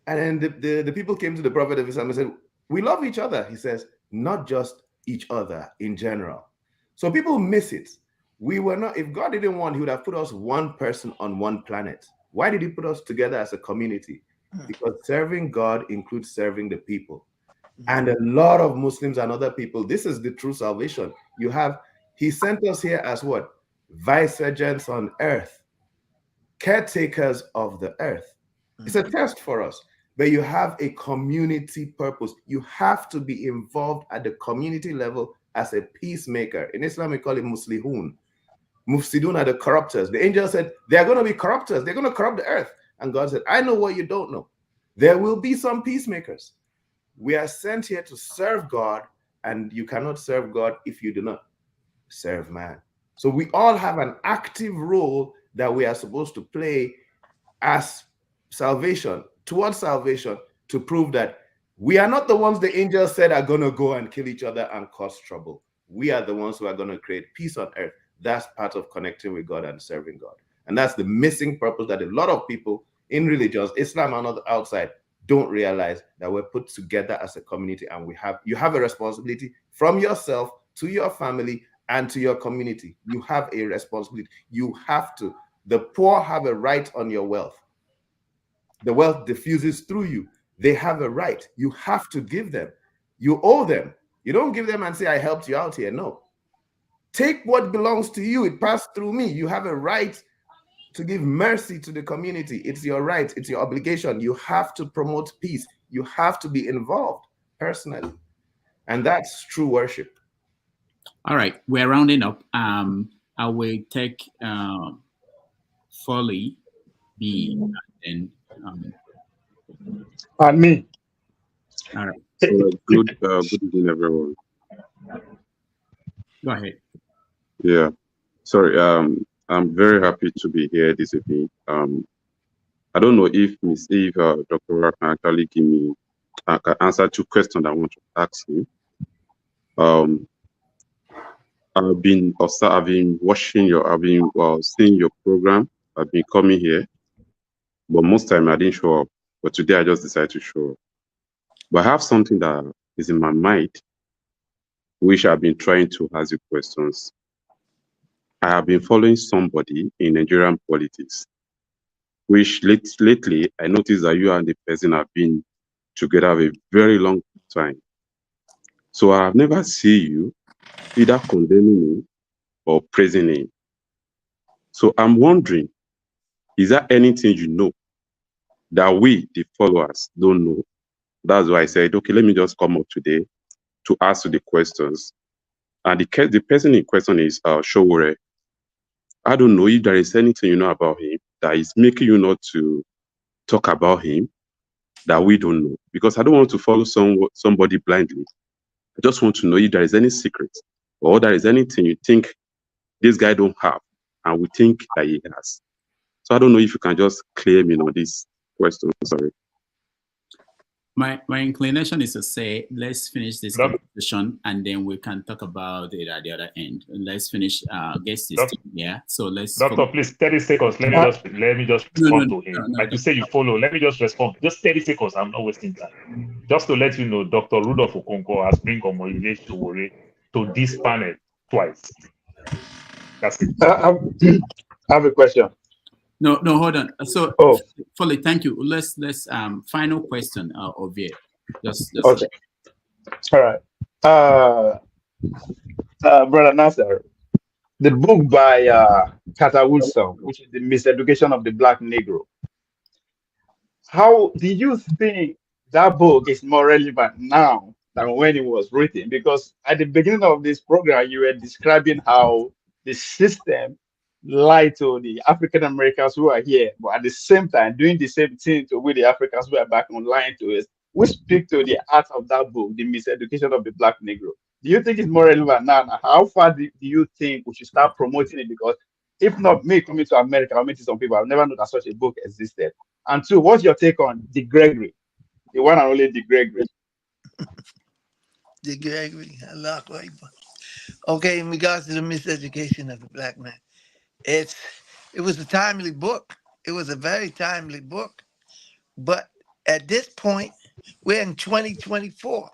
And then the people came to the Prophet of Islam and said, we love each other. He says, not just each other in general. So people miss it. We were not, if God didn't want, he would have put us one person on one planet. Why did he put us together as a community? Because serving God includes serving the people. And a lot of Muslims and other people, this is the true salvation. He sent us here as what? Vicegerents on earth, caretakers of the earth. It's a test for us, but you have a community purpose. You have to be involved at the community level as a peacemaker. In Islam, we call it muslihun. Mufsidun are the corruptors. The angel said, they are going to be corruptors. They're going to corrupt the earth. And God said, I know what you don't know. There will be some peacemakers. We are sent here to serve God, and you cannot serve God if you do not serve man. So we all have an active role that we are supposed to play as salvation, towards salvation, to prove that we are not the ones the angels said are going to go and kill each other and cause trouble. We are the ones who are going to create peace on earth. That's part of connecting with God and serving God. And that's the missing purpose that a lot of people in religions, Islam and outside, don't realize, that we're put together as a community, and you have a responsibility from yourself to your family and to your community. You have a responsibility. You have to. The poor have a right on your wealth. The wealth diffuses through you. They have a right. You have to give them. You owe them. You don't give them and say, I helped you out here. No. Take what belongs to you. It passed through me. You have a right to give mercy to the community. It's your right. It's your obligation. You have to promote peace. You have to be involved personally. And that's true worship. All right, we're rounding up. I will take Foley B and me. All right. Good evening, everyone. Go ahead. Yeah, sorry. I'm very happy to be here this evening. I don't know if Dr. Rahmaan can actually give me I can answer two questions I want to ask him. I've been watching seeing your program. I've been coming here, but most time I didn't show up. But today I just decided to show up. But I have something that is in my mind, which I've been trying to ask you questions. I have been following somebody in Nigerian politics, which lately I noticed that you and the person have been together a very long time. So I have never seen you either condemning him or praising him. So I'm wondering, is there anything you know that we, the followers, don't know? That's why I said, okay, let me just come up today to ask you the questions. And the person in question is Showore. I don't know if there is anything you know about him that is making you not to talk about him that we don't know. Because I don't want to follow somebody blindly. I just want to know if there is any secret or there is anything you think this guy don't have and we think that he has. So I don't know if you can just clear me on this question. Sorry. My inclination is to say, let's finish this conversation and then we can talk about it at the other end. Let's finish guest system. Yeah. So let's. Doctor, please 30 seconds. Let me just respond to him. Like you say, you follow. Let me just respond. Just 30 seconds. I'm not wasting time. Just to let you know, Dr. Rudolph Okonkwo has bring Omoyele Sowore to this panel twice. That's it. I have a question. No, hold on. So, Foley, thank you. Let's final question, Ovie. Just okay. All right. Brother Nassar, the book by Carter Woodson, which is The Miseducation of the Black Negro. How do you think that book is more relevant now than when it was written? Because at the beginning of this program, you were describing how the system lied to the African Americans who are here, but at the same time doing the same thing to with the Africans who are back on lying to us. We speak to the art of that book, The Miseducation of the Black Negro. Do you think it's more relevant now? How far do you think we should start promoting it? Because if not me coming to America, I'll meet some people. I've never known that such a book existed. And two, what's your take on De Gregory, the one and only De Gregory? De Gregory, okay. In regards to the miseducation of the black man, it was a timely book. It was a very timely book. But at this point, we're in 2024.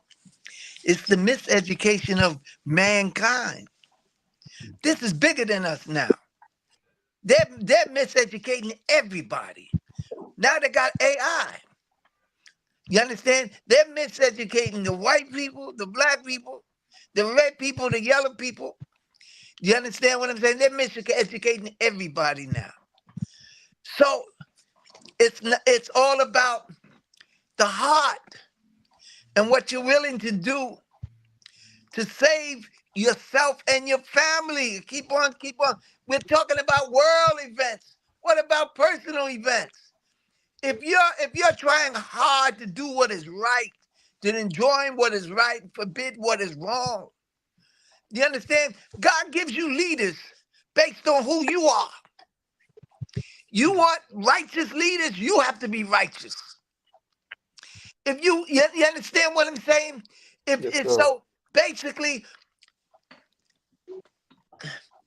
It's the miseducation of mankind. This is bigger than us now. They're miseducating everybody. Now they got AI. You understand? They're miseducating the white people, the black people, the red people, the yellow people. You understand what I'm saying? They're miseducating everybody now. So it's all about the heart and what you're willing to do to save yourself and your family. Keep on. We're talking about world events. What about personal events? If you're trying hard to do what is right, to enjoy what is right, forbid what is wrong. You understand? God gives you leaders based on who you are. You want righteous leaders, you have to be righteous. If you understand what I'm saying? So basically,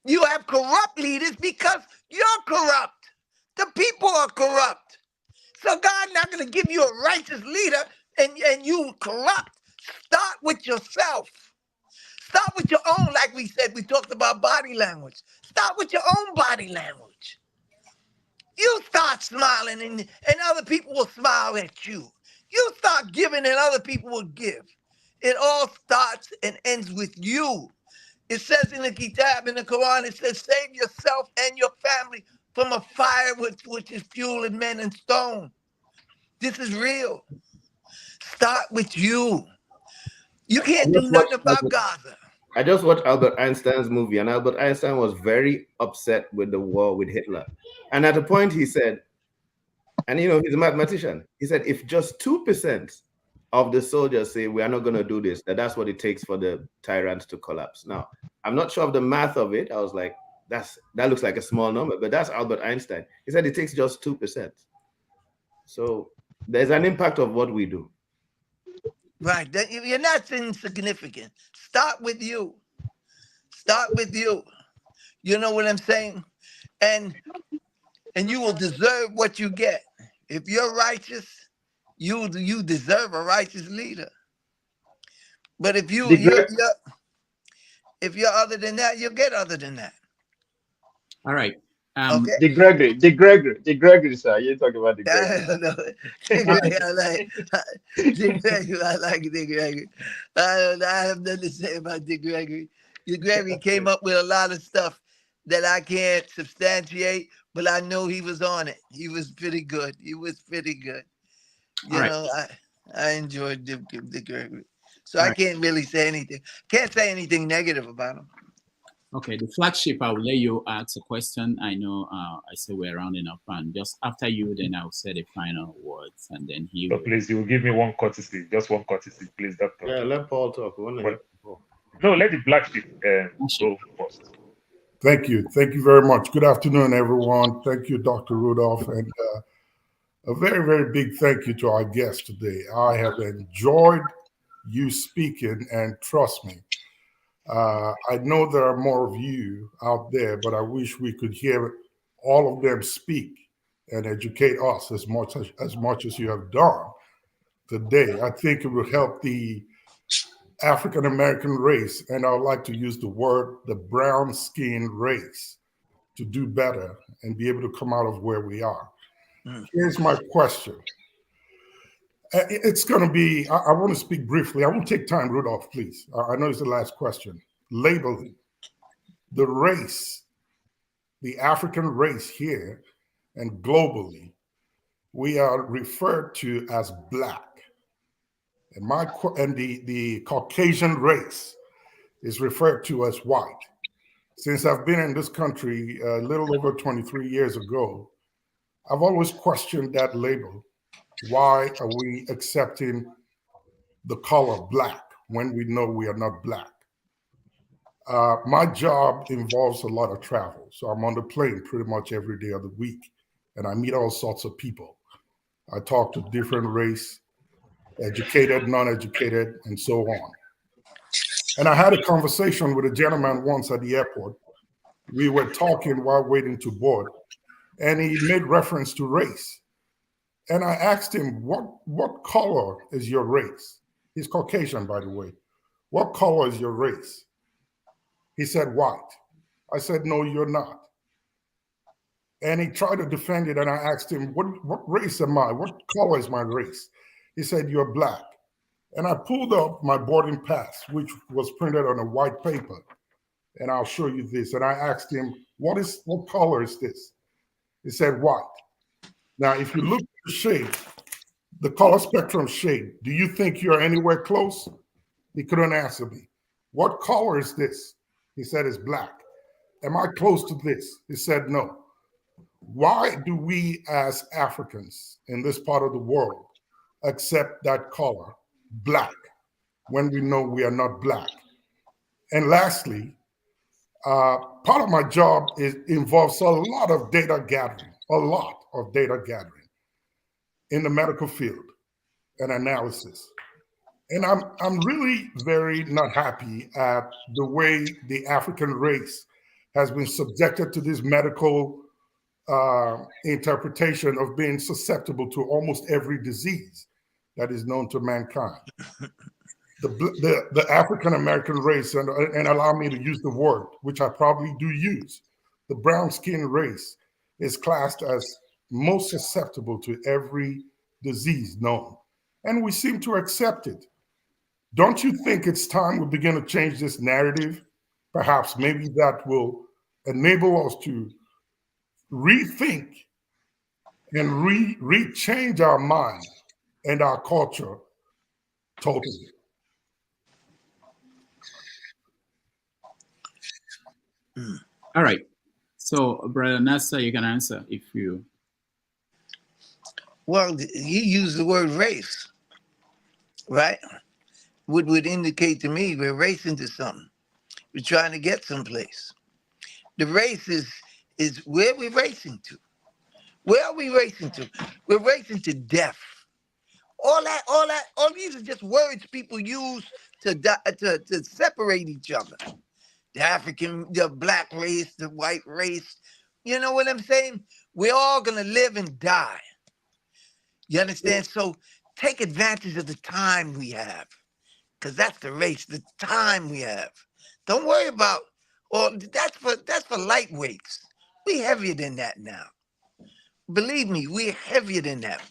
you have corrupt leaders because you're corrupt. The people are corrupt. So God's not going to give you a righteous leader and you corrupt. Start with yourself. Start with your own, like we said, we talked about body language. Start with your own body language. You start smiling and other people will smile at you. You start giving and other people will give. It all starts and ends with you. It says in the Kitab, in the Quran, it says, save yourself and your family from a fire which is fueling men and stone. This is real. Start with you. You can't do nothing about Gaza. I just watched Albert Einstein's movie, and Albert Einstein was very upset with the war with Hitler. And at a point he said, and he's a mathematician, he said, if just 2% of the soldiers say we are not going to do this, that's what it takes for the tyrant to collapse. Now, I'm not sure of the math of it. I was like, that looks like a small number, but that's Albert Einstein. He said it takes just 2%. So there's an impact of what we do. Right. You're not insignificant. Start with you. Start with you. You know what I'm saying? And you will deserve what you get. If you're righteous, you deserve a righteous leader. But if you're other than that, you'll get other than that. All right. Okay. The Gregory, sir. You talk about the Gregory. I don't know. Dick Gregory, I like Dick Gregory. I like Dick Gregory. I have nothing to say about Dick Gregory. Dick Gregory came up with a lot of stuff that I can't substantiate, but I know he was on it. He was pretty good. You know, I enjoyed Dick Gregory. So I can't really say anything. Can't say anything negative about him. Okay, the flagship, I will let you ask a question. I know I said we're rounding up, and just after you, then I'll say the final words, and then he will. Please, you will give me one courtesy, just one courtesy, please, Doctor. Yeah, let Paul talk. No, let the black sheep go first. Thank you. Thank you very much. Good afternoon, everyone. Thank you, Dr. Rudolph, and a very, very big thank you to our guest today. I have enjoyed you speaking, and trust me, I know there are more of you out there, but I wish we could hear all of them speak and educate us as much as you have done today. I think it will help the African American race, and I would like to use the word the brown skin race, to do better and be able to come out of where we are. Here's my question. It's going to be, I want to speak briefly. I won't take time, Rudolph, please. I know it's the last question. Labeling the race, the African race here and globally, we are referred to as Black. And the Caucasian race is referred to as white. Since I've been in this country a little over 23 years ago, I've always questioned that label. Why are we accepting the color Black when we know we are not Black? My job involves a lot of travel. So I'm on the plane pretty much every day of the week, and I meet all sorts of people. I talk to different race, educated, non-educated, and so on. And I had a conversation with a gentleman once at the airport. We were talking while waiting to board, and he made reference to race. And I asked him, what color is your race? He's Caucasian, by the way. What color is your race? He said, white. I said, no, you're not. And he tried to defend it, and I asked him, what race am I? What color is my race? He said, you're Black. And I pulled up my boarding pass, which was printed on a white paper. And I'll show you this. And I asked him, what color is this? He said, white. Now, if you look at the shade, the color spectrum shade, do you think you're anywhere close? He couldn't answer me. What color is this? He said, it's Black. Am I close to this? He said, no. Why do we as Africans in this part of the world accept that color, Black, when we know we are not Black? And lastly, part of my job involves a lot of data gathering in the medical field and analysis. And I'm really very not happy at the way the African race has been subjected to this medical interpretation of being susceptible to almost every disease that is known to mankind. The African American race, and allow me to use the word, which I probably do use, the brown skin race is classed as most susceptible to every disease known. And we seem to accept it. Don't you think it's time we begin to change this narrative? Perhaps maybe that will enable us to rethink and rechange our mind and our culture totally. All right. So, Brother Nassar, you can answer if you. Well, you use the word race, right? Would indicate to me we're racing to something. We're trying to get someplace. The race is where we're racing to. Where are we racing to? We're racing to death. All these are just words people use to separate each other. The black race, the white race. You know what I'm saying? We're all gonna live and die. You understand? So take advantage of the time we have, because that's the race, the time we have. Don't worry about, that's for lightweights. We heavier than that now. Believe me, we're heavier than that.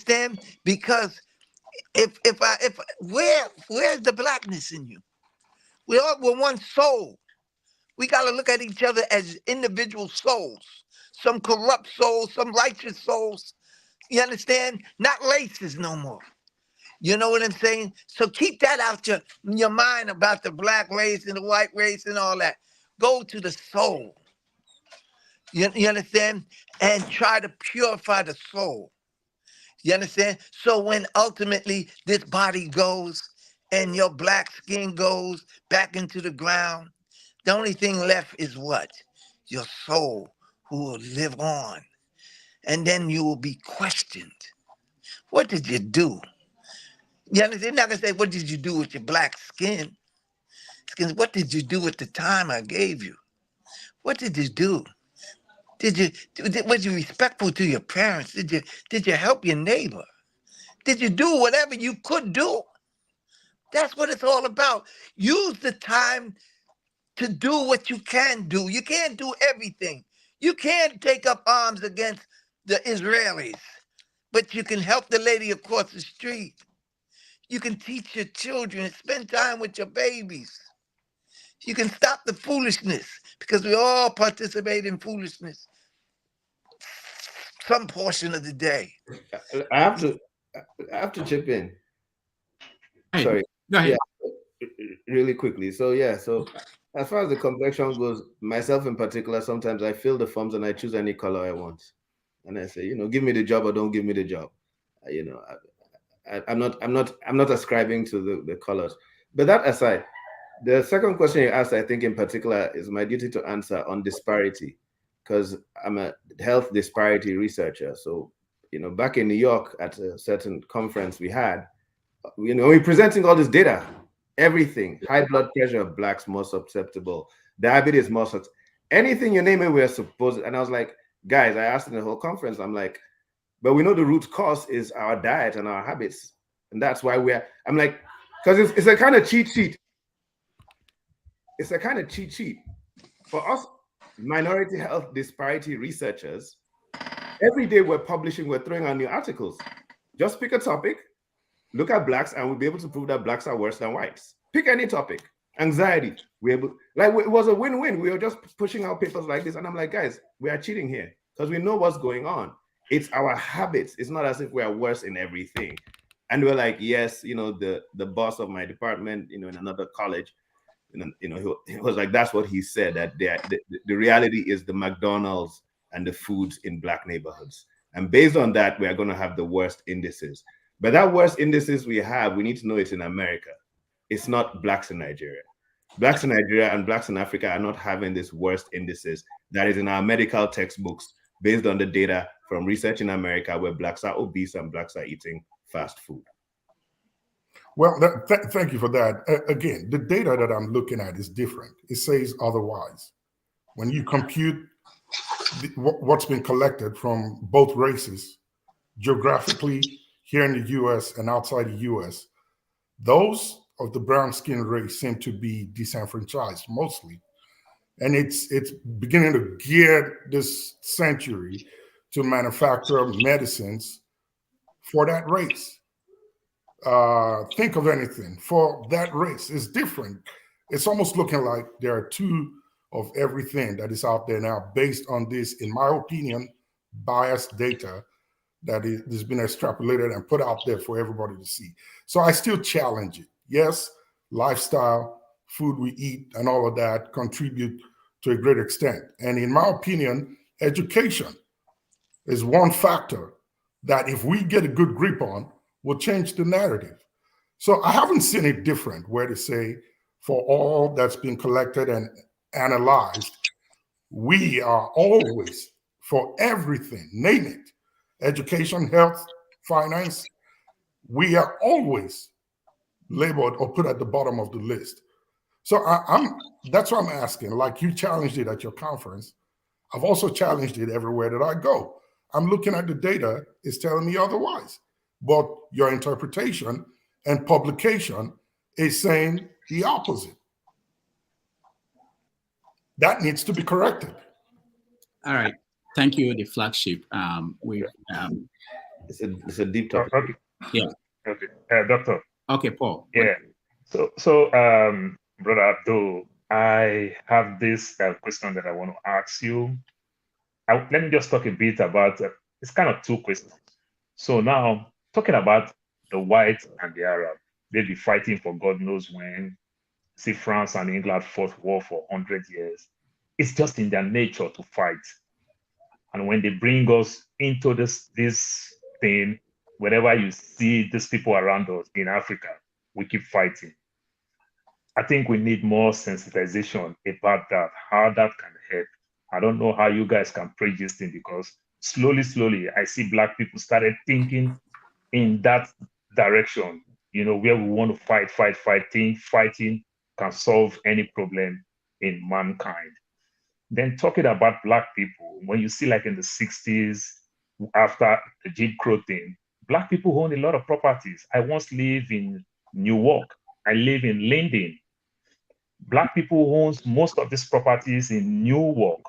Understand? Because where's the blackness in you? We're one soul. We got to look at each other as individual souls. Some corrupt souls, some righteous souls. You understand? Not races no more. You know what I'm saying? So keep that out your mind about the black race and the white race and all that. Go to the soul. You understand? And try to purify the soul. You understand? So when ultimately this body goes and your black skin goes back into the ground, the only thing left is what? Your soul, who will live on. And then you will be questioned. What did you do? You understand? They're not going to say, what did you do with your black skin? What did you do with the time I gave you? What did you do? Was you respectful to your parents? Did you help your neighbor? Did you do whatever you could do? That's what it's all about. Use the time to do what you can do. You can't do everything. You can't take up arms against the Israelis, but you can help the lady across the street. You can teach your children, spend time with your babies. You can stop the foolishness, because we all participate in foolishness some portion of the day. I have to chip in. Hey, Sorry. go ahead. Yeah, really quickly. So as far as the complexion goes, myself in particular, sometimes I fill the forms and I choose any color I want, and I say, give me the job or don't give me the job. I'm not ascribing to the colors. But that aside, the second question you asked, I think in particular, is my duty to answer on disparity, because I'm a health disparity researcher. So, back in New York at a certain conference we had, we're presenting all this data, everything, high blood pressure, blacks more susceptible, diabetes more susceptible, anything you name it, we're supposed. And I was like, guys, I asked in the whole conference, I'm like, but we know the root cause is our diet and our habits. And that's why I'm like, because it's a kind of cheat sheet. It's a kind of cheat sheet. For us minority health disparity researchers, every day we're throwing out new articles. Just pick a topic, look at blacks, and we'll be able to prove that blacks are worse than whites. Pick any topic. Anxiety. It was a win-win. We were just pushing out papers like this. And I'm like, guys, we are cheating here because we know what's going on. It's our habits. It's not as if we are worse in everything. And we're like, yes, the boss of my department, in another college, he was like, that's what he said, that the reality is the McDonald's and the foods in black neighborhoods. And based on that, we are going to have the worst indices. But that worst indices we need to know it's in America. It's not blacks in Nigeria. Blacks in Nigeria and blacks in Africa are not having this worst indices that is in our medical textbooks based on the data from research in America, where blacks are obese and blacks are eating fast food. Well, thank you for that. Again, the data that I'm looking at is different. It says otherwise. When you compute what's been collected from both races, geographically here in the U.S. and outside the U.S., those of the brown skin race seem to be disenfranchised mostly. And it's beginning to gear this century to manufacture medicines for that race. Think of anything for that race. It's different. It's almost looking like there are two of everything that is out there now based on this, in my opinion, biased data that has been extrapolated and put out there for everybody to see. So I still challenge it. Yes, lifestyle, food we eat, and all of that contribute to a great extent. And in my opinion, education is one factor that if we get a good grip on, will change the narrative. So I haven't seen it different where to say for all that's been collected and analyzed, we are always for everything, name it, education, health, finance, we are always labeled or put at the bottom of the list. So that's what I'm asking. Like you challenged it at your conference, I've also challenged it everywhere that I go. I'm looking at the data, it's telling me otherwise. But your interpretation and publication is saying the opposite. That needs to be corrected. All right. Thank you, the flagship. It's a deep topic. Okay. Yeah. Okay. Doctor. Okay, Paul. Yeah. So, Brother Abdul, I have this question that I want to ask you. Let me just talk a bit about, it's kind of two questions. So now, talking about the white and the Arab, they'll be fighting for God knows when. See, France and England fought war for 100 years. It's just in their nature to fight. And when they bring us into this thing, whenever you see these people around us in Africa, we keep fighting. I think we need more sensitization about that, how that can help. I don't know how you guys can preach this thing, because slowly, I see Black people started thinking in that direction, you know, where we want to fighting can solve any problem in mankind. Then talking about Black people, when you see like in the 60s, after the Jim Crow thing, Black people own a lot of properties. I once lived in Newark. I live in Linden. Black people own most of these properties in Newark.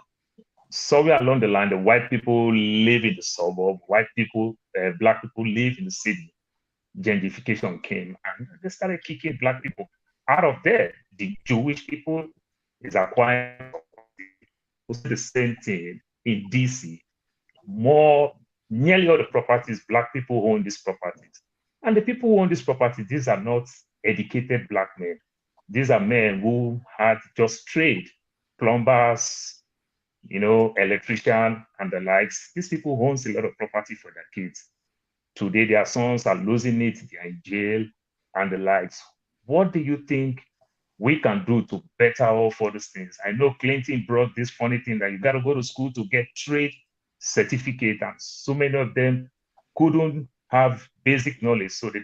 Somewhere along the line, the white people live in the suburb. Black people live in the city. Gentrification came and they started kicking Black people out of there. The Jewish people is acquiring the same thing in DC. Nearly all the properties, Black people own these properties. And the people who own these properties, these are not educated Black men. These are men who had just trade, plumbers, you know, electrician and the likes. These people own a lot of property for their kids. Today, their sons are losing it, they are in jail and the likes. What do you think we can do to better off all these things? I know Clinton brought this funny thing that you got to go to school to get trade certificate, and so many of them couldn't have basic knowledge, so they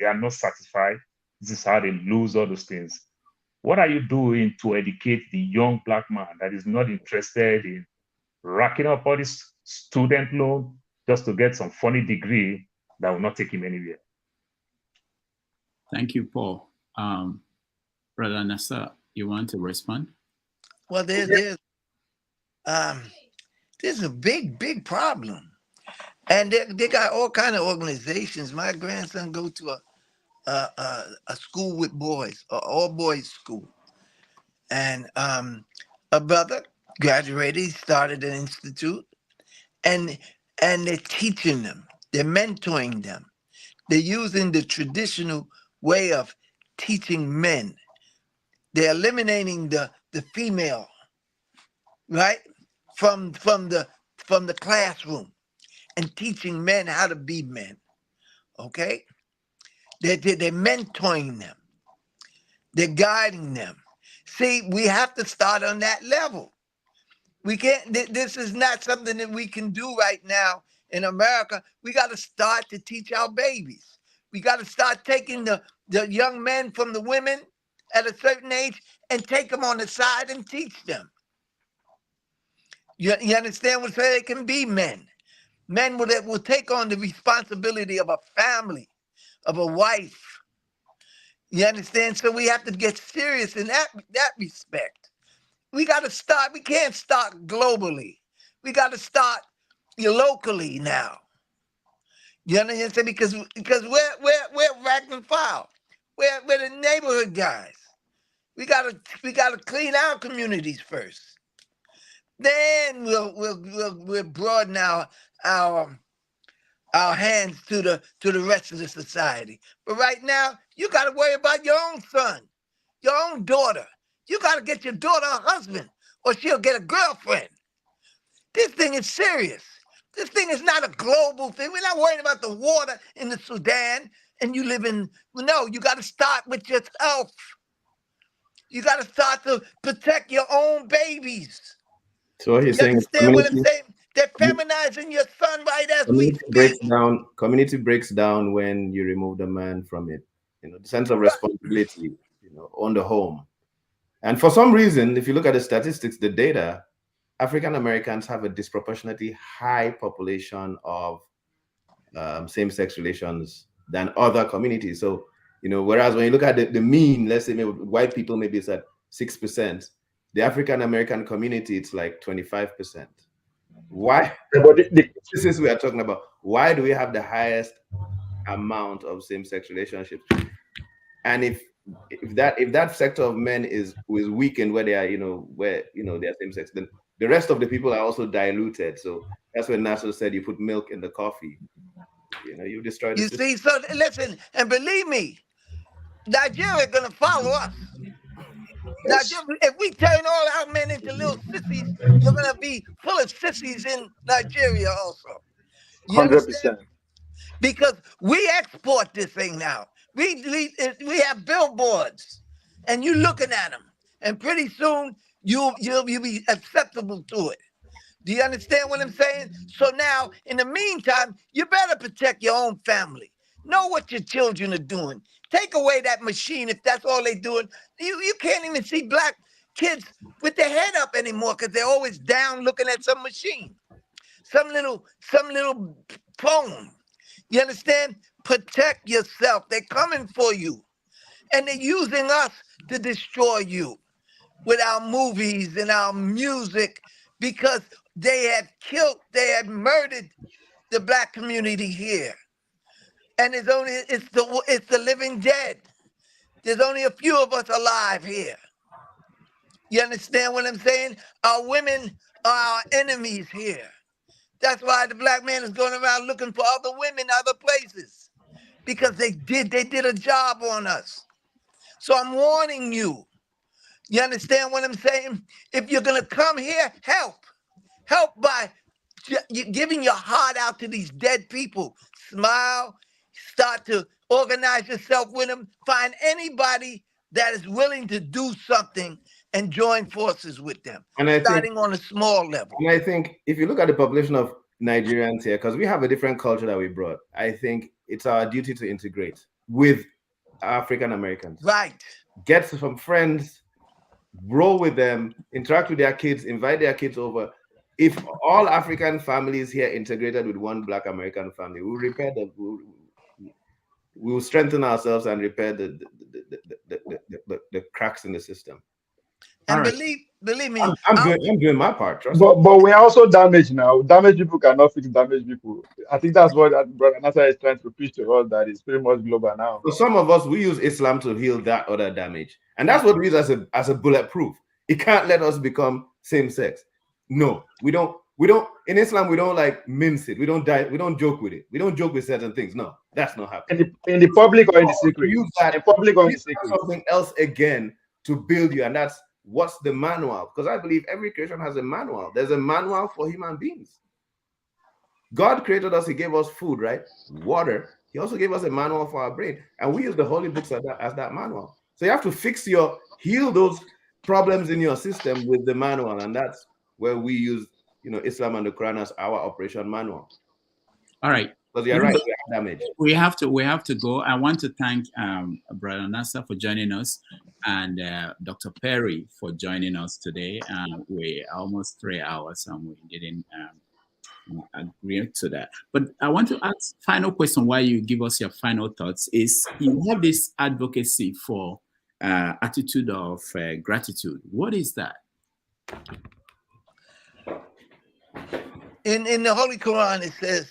are not satisfied. This is how they lose all those things. What are you doing to educate the young Black man that is not interested in racking up all this student loan just to get some funny degree that will not take him anywhere? Thank you, Paul. Brother Nassar, you want to respond? Well, there's a big problem, and they got all kind of organizations. My grandson go to a school with boys, an all boys school, and a brother graduated. He started an institute, and they're teaching them, they're mentoring them, they're using the traditional way of teaching men. They're eliminating the female, right, from the classroom, and teaching men how to be men. Okay, they're mentoring them, they're guiding them. See, we have to start on that level. We can't. This is not something that we can do right now in America. We got to start to teach our babies. We got to start taking the young men from the women at a certain age and take them on the side and teach them. You understand what I'm saying? They can be men. Men will take on the responsibility of a family, of a wife. You understand? So we have to get serious in that respect. We got to start. We can't start globally. We got to start locally now. You understand? Because we're rank and file. We're the neighborhood guys. We gotta clean our communities first. Then we'll broaden our hands to the rest of the society. But right now, you gotta worry about your own son, your own daughter. You gotta get your daughter a husband, or she'll get a girlfriend. This thing is serious. This thing is not a global thing. We're not worrying about the water in the Sudan, and you live in. No, you gotta start with yourself. You gotta start to protect your own babies. So what he's saying is Understand what I'm saying? They're feminizing your son right as we speak. Community breaks down when you remove the man from it. You know, the sense of responsibility, you know, on the home. And for some reason, if you look at the statistics, the data, African Americans have a disproportionately high population of same-sex relations than other communities. So, you know, whereas when you look at the mean, let's say maybe white people, maybe it's at 6%, the African American community, it's like 25%. Why? This is we are talking about. Why do we have the highest amount of same-sex relationships? And if that sector of men is weakened, where they are, where they are same-sex, then the rest of the people are also diluted. So that's when Nassar said you put milk in the coffee. You destroy the system. See, so listen, and believe me, Nigeria is gonna follow us. Nigeria, if we turn all our men into little sissies, you're gonna be full of sissies in Nigeria also. You 100%. understand? Because we export this thing now. We have billboards, and you're looking at them, and pretty soon you'll be acceptable to it. Do you understand what I'm saying? So now, in the meantime, you better protect your own family. Know what your children are doing. Take away that machine if that's all they're doing. You can't even see black kids with their head up anymore because they're always down looking at some machine, some little phone. You understand? Protect yourself. They're coming for you, and they're using us to destroy you with our movies and our music, because they have murdered the black community here. And it's the living dead. There's only a few of us alive here. You understand what I'm saying? Our women are our enemies here. That's why the black man is going around looking for other women other places, because they did a job on us. So I'm warning you. You understand what I'm saying? If you're going to come here, help by giving your heart out to these dead people. Smile, start to organize yourself with them. Find anybody that is willing to do something and join forces with them, starting on a small level. And I think if you look at the population of Nigerians here, because we have a different culture that we brought, I think it's our duty to integrate with African Americans. Right. Get some friends, roll with them, interact with their kids, invite their kids over. If all African families here integrated with one Black American family, we'll repair we'll strengthen ourselves and repair the cracks in the system. And believe me, I'm doing my part. But we're also damaged now. Damaged people cannot fix damaged people. I think that's what Brother Nassar is trying to preach to us, that it's pretty much global now. So some of us, we use Islam to heal that other damage. And that's what we use as a bulletproof. It can't let us become same-sex. No, we don't. In Islam, we don't like mince it. We don't joke with it. We don't joke with certain things. No, that's not happening. In the public or in the secret? Use that in public or in the secret. Something else again to build you, and that's what's the manual. Because I believe every creation has a manual. There's a manual for human beings. God created us. He gave us food, right? Water. He also gave us a manual for our brain, and we use the holy books as that manual. So you have to heal those problems in your system with the manual, and that's where we use, Islam and the Quran as our operation manual. All right. Because you're right, we are damaged. We have to go. I want to thank Brother Nassar for joining us, and Dr. Perry for joining us today. We're almost 3 hours, and we didn't agree to that. But I want to ask final question while you give us your final thoughts. Is you have this advocacy for attitude of gratitude. What is that? In the Holy Quran, it says,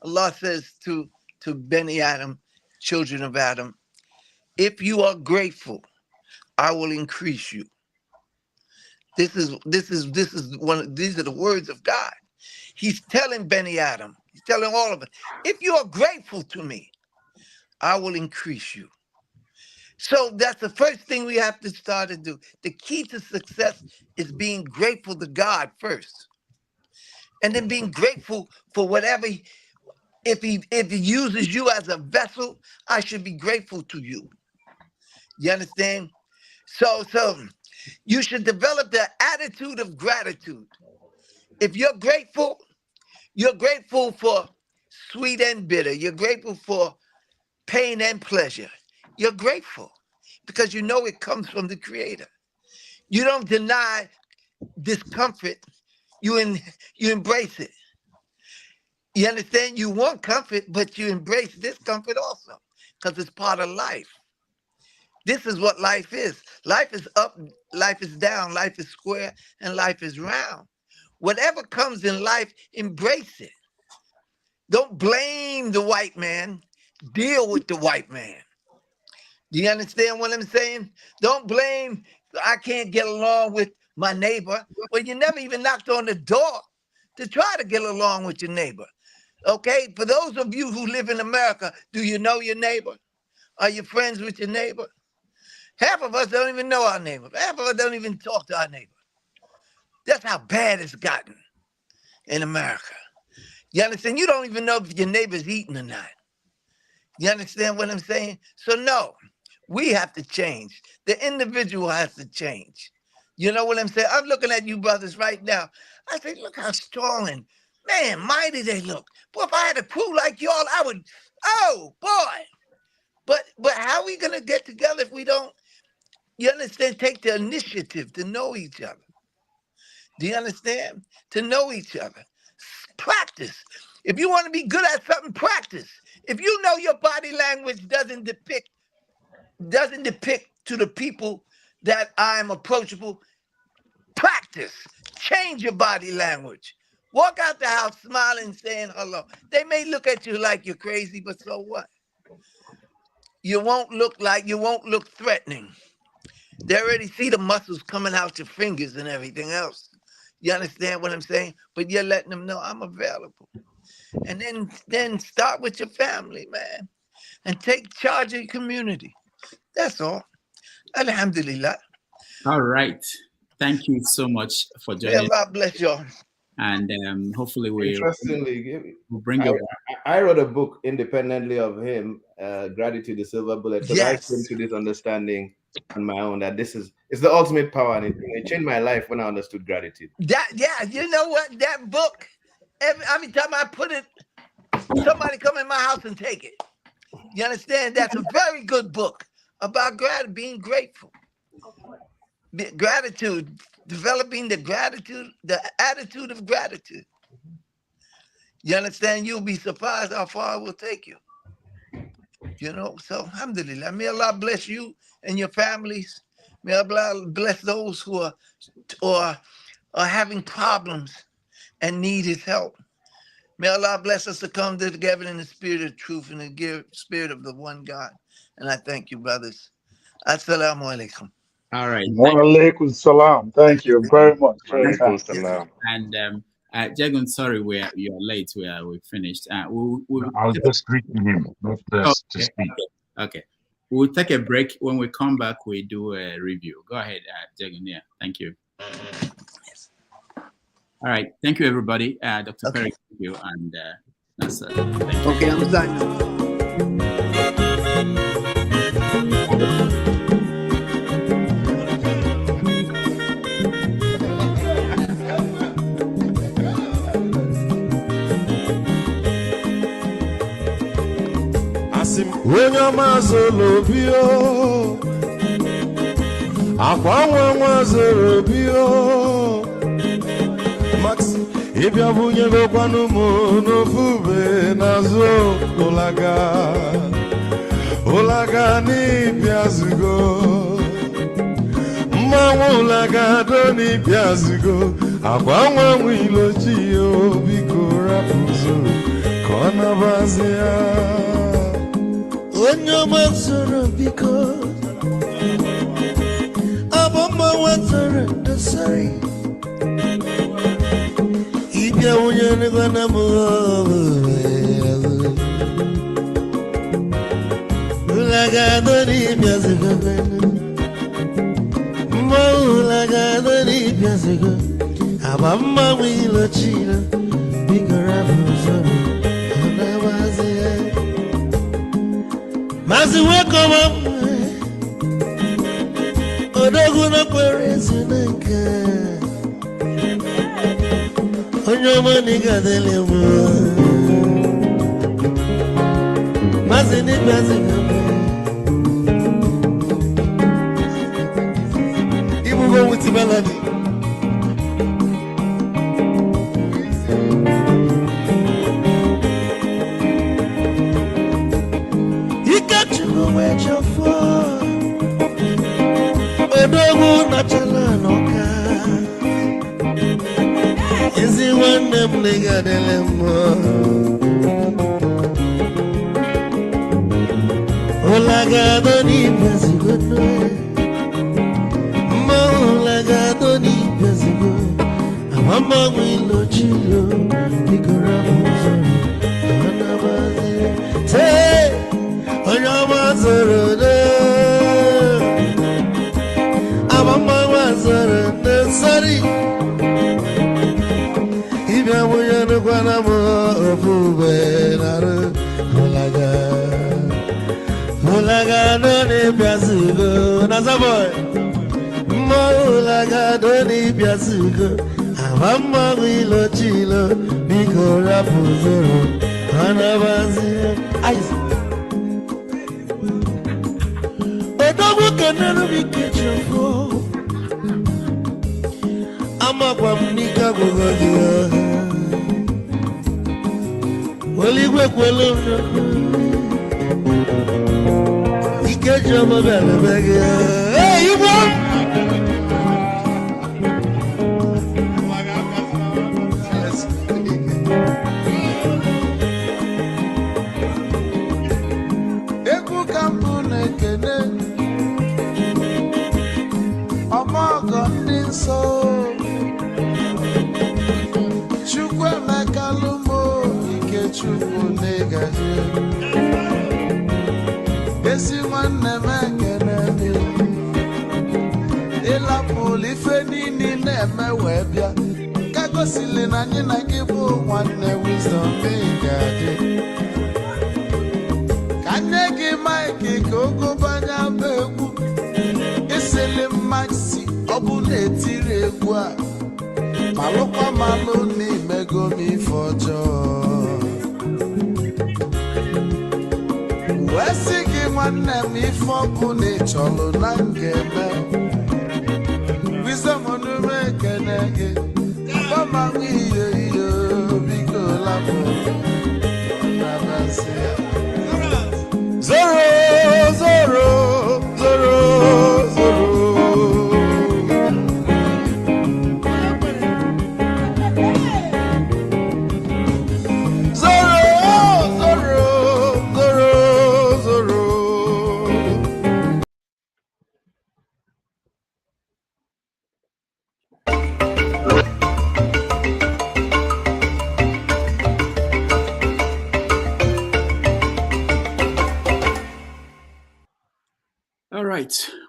Allah says to Bani Adam, children of Adam, if you are grateful, I will increase you. These are the words of God. He's telling Bani Adam, he's telling all of us, if you are grateful to me, I will increase you. So that's the first thing we have to start to do. The key to success is being grateful to God first. And then being grateful for whatever, if he uses you as a vessel, I should be grateful to you. You understand? So you should develop the attitude of gratitude. If you're grateful for sweet and bitter. You're grateful for pain and pleasure. You're grateful because you know it comes from the Creator. You don't deny discomfort. You embrace it. You understand? You want comfort, but you embrace discomfort also because it's part of life. This is what life is. Life is up, life is down, life is square, and life is round. Whatever comes in life, embrace it. Don't blame the white man. Deal with the white man. Do you understand what I'm saying? Don't blame, I can't get along with my neighbor. Well, you never even knocked on the door to try to get along with your neighbor. Okay? For those of you who live in America, do you know your neighbor? Are you friends with your neighbor? Half of us don't even know our neighbor. Half of us don't even talk to our neighbor. That's how bad it's gotten in America. You understand? You don't even know if your neighbor's eating or not. You understand what I'm saying? So no, we have to change. The individual has to change. You know what I'm saying? I'm looking at you brothers right now. I say, look how strong and, man, mighty they look. Boy, if I had a crew like y'all, I would, oh, boy. But how are we going to get together if we don't, you understand, take the initiative to know each other? Do you understand? To know each other. Practice. If you want to be good at something, practice. If you know your body language doesn't depict to the people that I'm approachable, practice. Change your body language. Walk out the house smiling, saying hello. They may look at you like you're crazy, but so what? You won't look threatening. They already see the muscles coming out your fingers and everything else. You understand what I'm saying? But you're letting them know I'm available. And then start with your family, man. And take charge of your community. That's all. Alhamdulillah. All right. Thank you so much for joining. Yeah, God bless y'all. And hopefully we'll bring you. I wrote a book independently of him, Gratitude, the Silver Bullet, because I came to this understanding on my own that it's the ultimate power, and it changed my life when I understood gratitude. You know what? That book, every time I put it, somebody come in my house and take it. You understand? That's a very good book about being grateful. Gratitude, developing the attitude of gratitude. You understand? You'll be surprised how far it will take you. You know, so alhamdulillah. May Allah bless you and your families. May Allah bless those who are having problems and need his help. May Allah bless us to come together in the spirit of truth and the spirit of the one God. And I thank you, brothers. Assalamu alaikum. All right. Wa alaikum salam. Thank you very much. And Jagun, sorry, you're late. We finished. I'll just greet him, not to speak. Okay. We'll take a break. When we come back, we do a review. Go ahead, Jagun. Yeah, thank you. Yes. All right. Thank you, everybody. Dr. Perry, thank you. And Nassar. Okay, I'm done. Onye mazolo bio akwa nwa mazolo bio Max ibia bunye gokwanu mo no fube nazo olaga ni biazugo mmanwu olaga do ni biazugo akwa nwa wilochi o biko rapuzo kona bazia Onyo mazoro biko aboma watara dasari Ibya unye nigwana mo Ulaga doni biazigo Ulaga doni biazigo abama wilo chino Bigora buzoro Mazi wekoma Odogu no kwere zinenke onye money gadele mo mazini biazinga Ibu go with the melody Odogu na chala noka Ezi wande mliga delemo Olagado ni bezigono Olagado ni bezigono Amama wilo chilo Nikora muzoro Anabazi Say Onyama zoro Mama was a sorry. If I were to go on a move, Molaga, don't need Piazugo, Nazaboy. Molaga, don't need Piazugo. Mama will chilo, Biko Rapuzoro, Anabazi. I don't can be kitchen for. I'm a Pamika Gogodia. Well, you work well on. You get your mobile bag. Hey, you want? Esi nwanne m ekene ịlapụ ife niile na-eme wee bịa ka gosili na anyị na gị bụ nwanne wisdom ga-adị ka nne gị maịkị ka ogobanya bụ egwu isili maxi ọ bụ na-etiri egwu a malụkwa malụ n'imego m ife ọjọọ wesi gị nwanne m ife ọkụ na ịchọlụ na ngeme wisdom onume ekene gị bama ihe ihe biko lapụ nabasị ya zoro zoro zoro zoro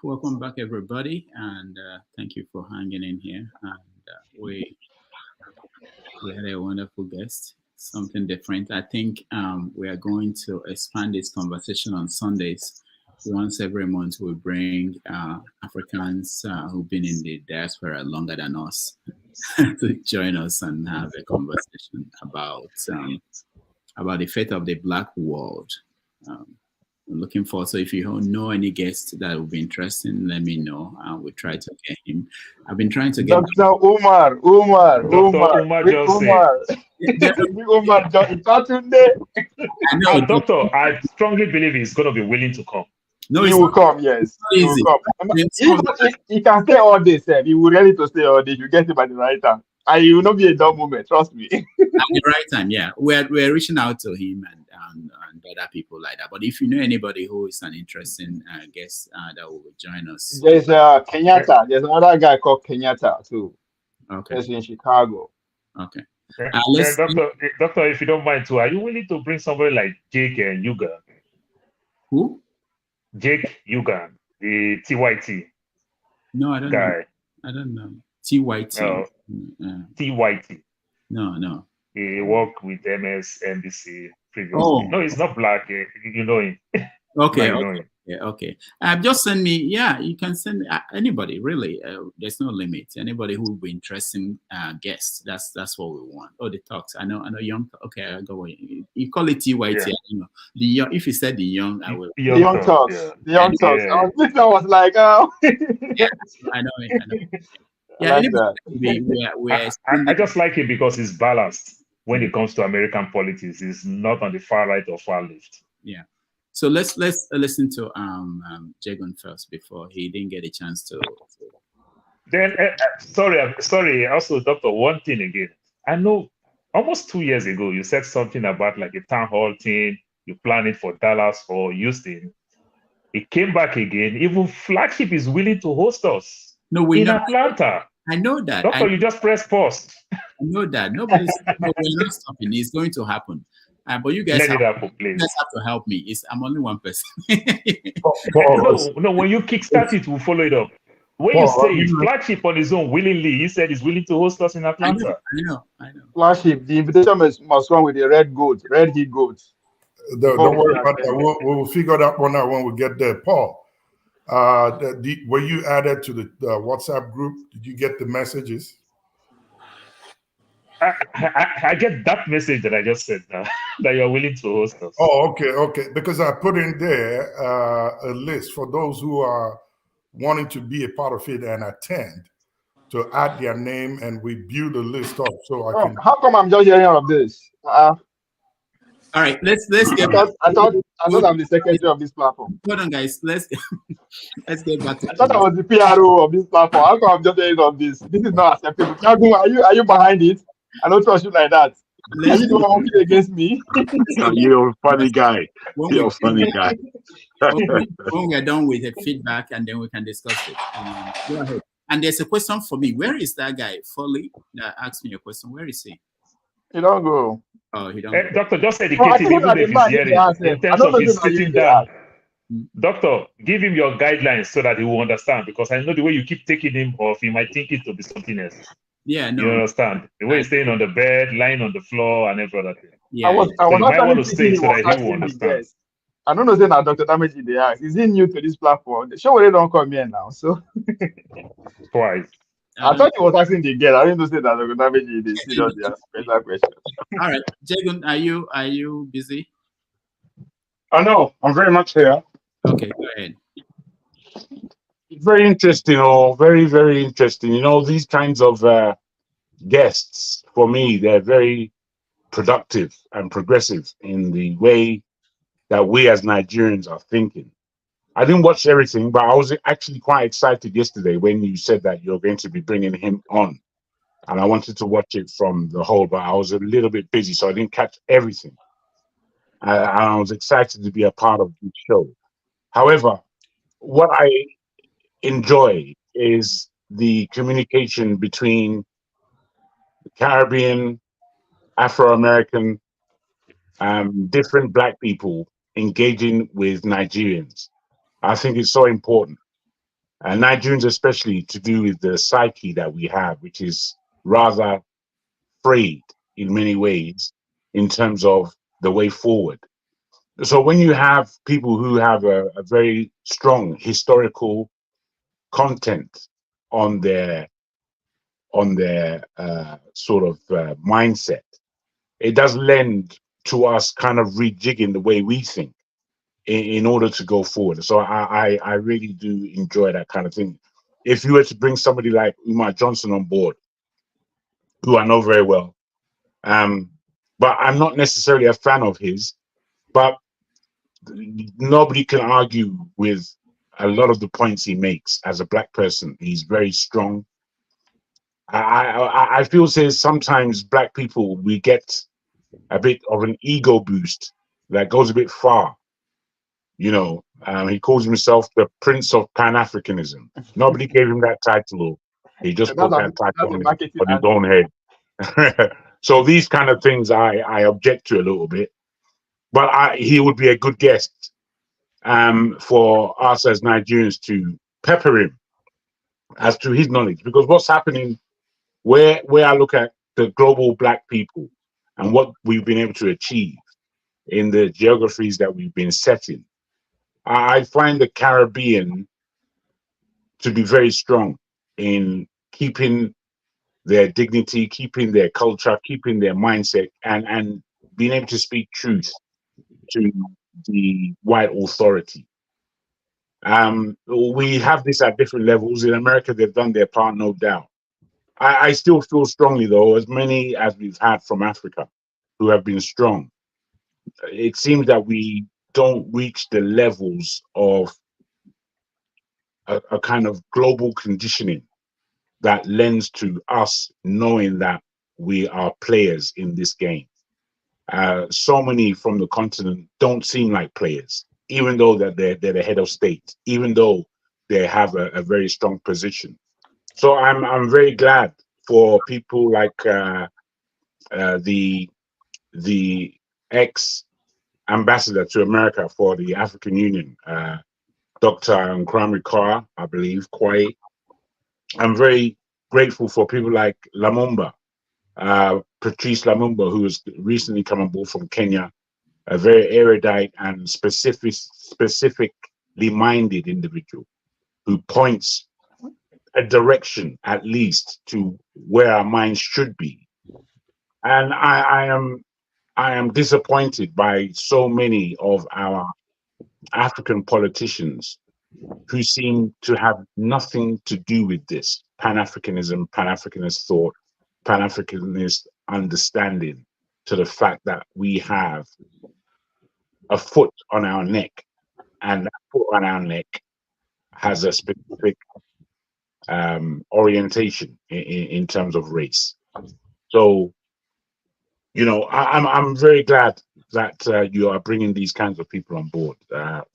Welcome back, everybody, and thank you for hanging in here. And we had a wonderful guest, something different. I think we are going to expand this conversation on Sundays. Once every month, we bring Africans who've been in the diaspora longer than us to join us and have a conversation about the fate of the Black world. I'm looking forward. So if you know any guests that would be interesting, let me know. We'll try to get him. I've been trying to get Dr. Umar Doctor, I strongly believe he's going to be willing to come. No, he will come, yes. He will come. He can stay all day, sir. He will ready to stay all day. You get him at the right time. And he will not be a dumb moment, trust me. At the right time, yeah. We're reaching out to him and other people like that. But if you know anybody who is an interesting guest that will join us. There's Kenyatta. There's another guy called Kenyatta too. Okay. He's in Chicago. Okay. Doctor, if you don't mind too, are you willing to bring somebody like Jake Yuga? Who? Jake Yuga, the TYT. No, I don't know. I don't know. TYT. TYT. No. He worked with MSNBC previously. No, he's not black. You know him. Okay. Know him. Yeah, okay. Just send me. Yeah, you can send anybody. Really, there's no limit. Anybody who will be interesting guests. That's what we want. Oh, the talks. I know. Young. Okay, I go. You call it TYT. Yeah. You know the young. If you said the young, I will. The young talks. Yeah. The young talks. Yeah. I was like, oh. Yeah, I know it. I know. Yeah, I like that. I just like it because it's balanced when it comes to American politics. It's not on the far right or far left. Yeah. So let's listen to Jagon first before he didn't get a chance to. Then sorry. Also, Doctor, one thing again. I know almost 2 years ago you said something about like a town hall thing. You planned it for Dallas or Houston. It came back again. Even Flagship is willing to host us. No, we in know. Atlanta. I know that. Doctor, you just press pause. I know that. Nobody's we're not stopping. It's going to happen. But you guys, Let it happen, please. You guys have to help me. I'm only one person. No, when you kickstart it, we'll follow it up. When you say Flagship on his own willingly, he said he's willing to host us in Atlanta. I know. Flagship, the invitation must come with a red heat goat. Don't worry about that. We'll figure that one out when we get there. Paul, were you added to the WhatsApp group? Did you get the messages? I get that message that I just said now, that you're willing to host us. Oh, okay. Because I put in there a list for those who are wanting to be a part of it and attend, to add their name, and we build a list up so I can. How come I'm just hearing of this? All right, let's get back. I thought I'm the secretary of this platform. Hold on, guys. Let's get back to. I thought I was the PRO of this platform. How come I'm just hearing of this? This is not acceptable. Are you behind it? I don't trust you like that. Are you the one working against me? You're a funny guy. You're a funny guy. When we're done with the feedback, and then we can discuss it. Go ahead. And there's a question for me. Where is that guy, Foley, that asked me a question? Where is he? He don't go. Oh, he don't go. Doctor, just educate him, even if he's hearing, in terms of his sitting down. Doctor, give him your guidelines so that he will understand, because I know the way you keep taking him off, he might think it to be something else. Yeah, no. You understand? The way he's staying on the bed, lying on the floor, and every other thing. Yeah, I was you might want to stay so that he will understand. I don't know saying that Dr. Damage in the ask. Is he new to this platform? The show they don't come here now. So twice. I thought he was asking the girl. I didn't know say that Dr. Damage in the serious special question. All right. Jagun, are you busy? No, I'm very much here. Okay, go ahead. Very interesting, very, very interesting. These kinds of guests, for me, they're very productive and progressive in the way that we as Nigerians are thinking. I didn't watch everything, but I was actually quite excited yesterday when you said that you're going to be bringing him on. And I wanted to watch it from the whole, but I was a little bit busy, so I didn't catch everything. And I was excited to be a part of the show. However, what I enjoy is the communication between the Caribbean, Afro-American, different Black people engaging with Nigerians. I think it's so important. And Nigerians especially, to do with the psyche that we have, which is rather frayed in many ways in terms of the way forward. So when you have people who have a very strong historical content on their sort of mindset, it does lend to us kind of rejigging the way we think in order to go forward. So I really do enjoy that kind of thing. If you were to bring somebody like Umar Johnson on board, who I know very well, but I'm not necessarily a fan of his, but nobody can argue with a lot of the points he makes as a Black person. He's very strong. I feel sometimes Black people, we get a bit of an ego boost that goes a bit far. He calls himself the Prince of Pan-Africanism. Nobody gave him that title. He just put that title on his own head. So these kind of things I object to a little bit. But he would be a good guest for us as Nigerians to pepper him as to his knowledge. Because what's happening, where I look at the global Black people and what we've been able to achieve in the geographies that we've been setting, I find the Caribbean to be very strong in keeping their dignity, keeping their culture, keeping their mindset, and being able to speak truth to the white authority. We have this at different levels. In America, they've done their part, no doubt. I still feel strongly, though, as many as we've had from Africa who have been strong, it seems that we don't reach the levels of a kind of global conditioning that lends to us knowing that we are players in this game. So many from the continent don't seem like players, even though that they're the head of state, even though they have a very strong position. So I'm very glad for people like the ex ambassador to America for the African Union, Dr. Nkwame Kwara, I believe, Kwai. I'm very grateful for people like Lumumba, Patrice Lumumba, who has recently come on board from Kenya, a very erudite and specifically minded individual who points a direction, at least, to where our minds should be. And I am disappointed by so many of our African politicians who seem to have nothing to do with this Pan-Africanism, Pan-Africanist thought, Pan-Africanist understanding, to the fact that we have a foot on our neck, and that foot on our neck has a specific orientation in terms of race. So, you know, I'm very glad that you are bringing these kinds of people on board.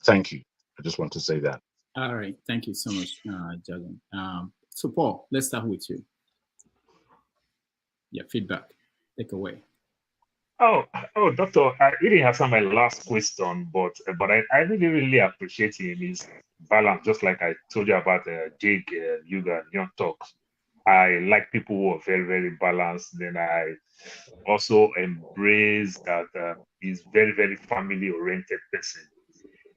Thank you. I just want to say that. All right. Thank you so much, Jagan. So, Paul, let's start with you. Yeah, feedback. Take away. Oh, Doctor, I really have some my last question, but I really appreciate his balance. Just like I told you about Jake, Yuga, and Young Talks. I like people who are very, very balanced. Then I also embrace that he's very, very family-oriented person.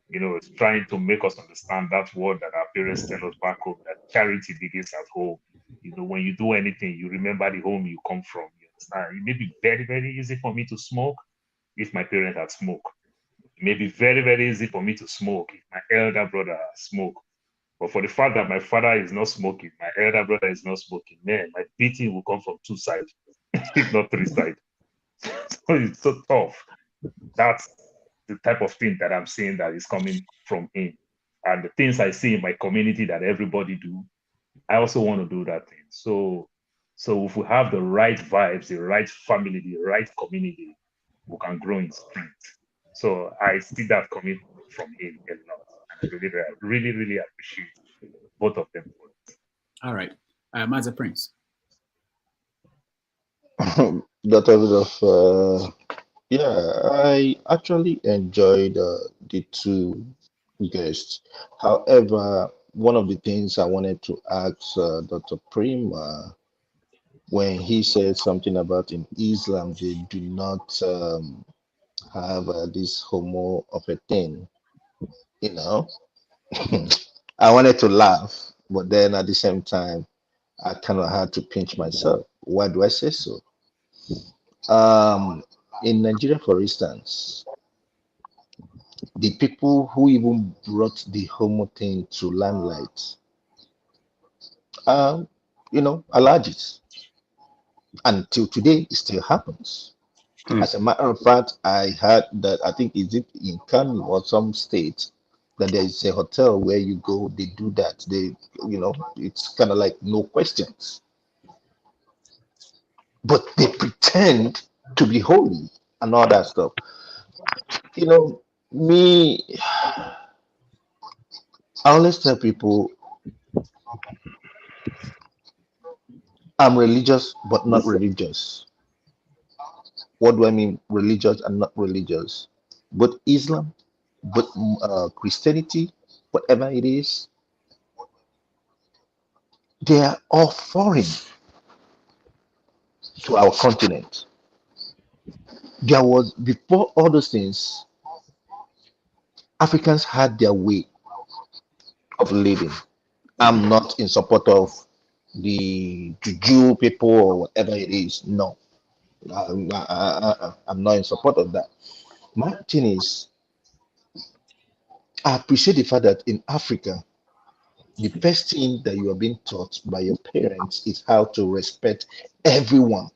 You know, it's trying to make us understand that word that our parents tell us back home, that charity begins at home. You know, when you do anything, you remember the home you come from. You understand? It may be very, very easy for me to smoke if my parents had smoked. It may be very, very easy for me to smoke if my elder brother had smoked. But for the fact that my father is not smoking, my elder brother is not smoking, man, my beating will come from 2 sides, if not 3 sides. So it's so tough. That's the type of thing that I'm seeing that is coming from him. And the things I see in my community that everybody do, I also want to do that thing. So if we have the right vibes, the right family, the right community, we can grow in strength. So I see that coming from him a lot. And I really appreciate both of them. All right. Master Prince. Dr. Rudolph, yeah, I actually enjoyed the two guests. However, one of the things I wanted to ask Dr. Brimah, when he said something about in Islam, they do not have this homo of a thing, you know, I wanted to laugh, but then at the same time, I kind of had to pinch myself. Why do I say so? In Nigeria, for instance, the people who even brought the homo thing to limelight, you know, allergies. Until today, it still happens. As a matter of fact, I heard that, I think, is it in Kano or some state, that there is a hotel where you go, they do that. They, you know, it's kind of like no questions. But they pretend to be holy and all that stuff. You know, me, I always tell people I'm religious, but not religious. What do I mean, religious and not religious? But Islam, but Christianity, whatever it is, they are all foreign to our continent. There was, before all those things, Africans had their way of living. I'm not in support of the Juju people or whatever it is. No, I'm not in support of that. My thing is, I appreciate the fact that in Africa, the first thing that you are being taught by your parents is how to respect everyone.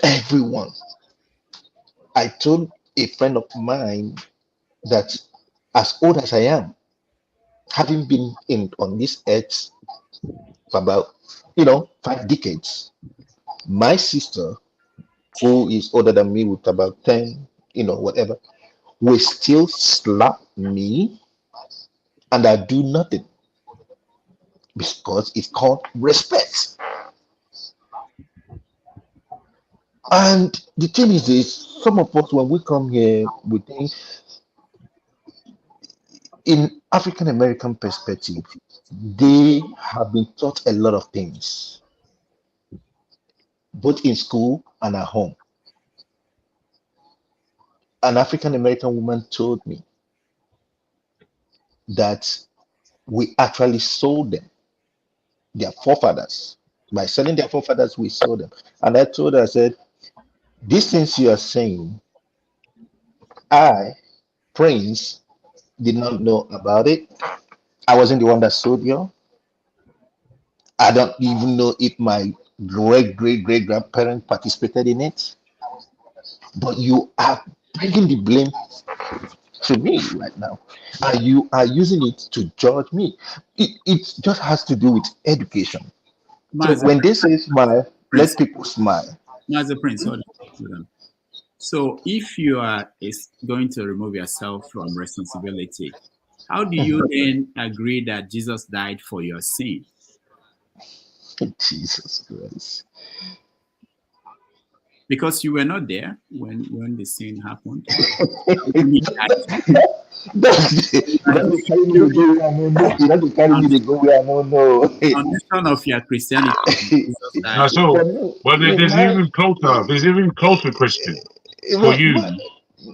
Everyone. I told a friend of mine that as old as I am, having been in on this earth for about 5 decades, my sister, who is older than me with about 10, whatever, will still slap me and I do nothing because it's called respect. And the thing is this, some of us, when we come here, we think in African American perspective, they have been taught a lot of things, both in school and at home. An African American woman told me that we actually sold them, their forefathers. By selling their forefathers, we sold them. And I told her, I said, these things you are saying, I, Prince, did not know about it. I wasn't the one that sold you. I don't even know if my great grandparent participated in it. But you are bringing the blame to me right now, and you are using it to judge me. It just has to do with education. So when they say smile, let people smile. Master Prince, hold on. So if you are going to remove yourself from responsibility, how do you then agree that Jesus died for your sin? Jesus Christ. Because you were not there when the sin happened. You don't carry me to go where I don't know. You don't carry me to go where I don't know. Foundation of your Christianity. Jesus died. Well, there's even closer. There's even closer question for you.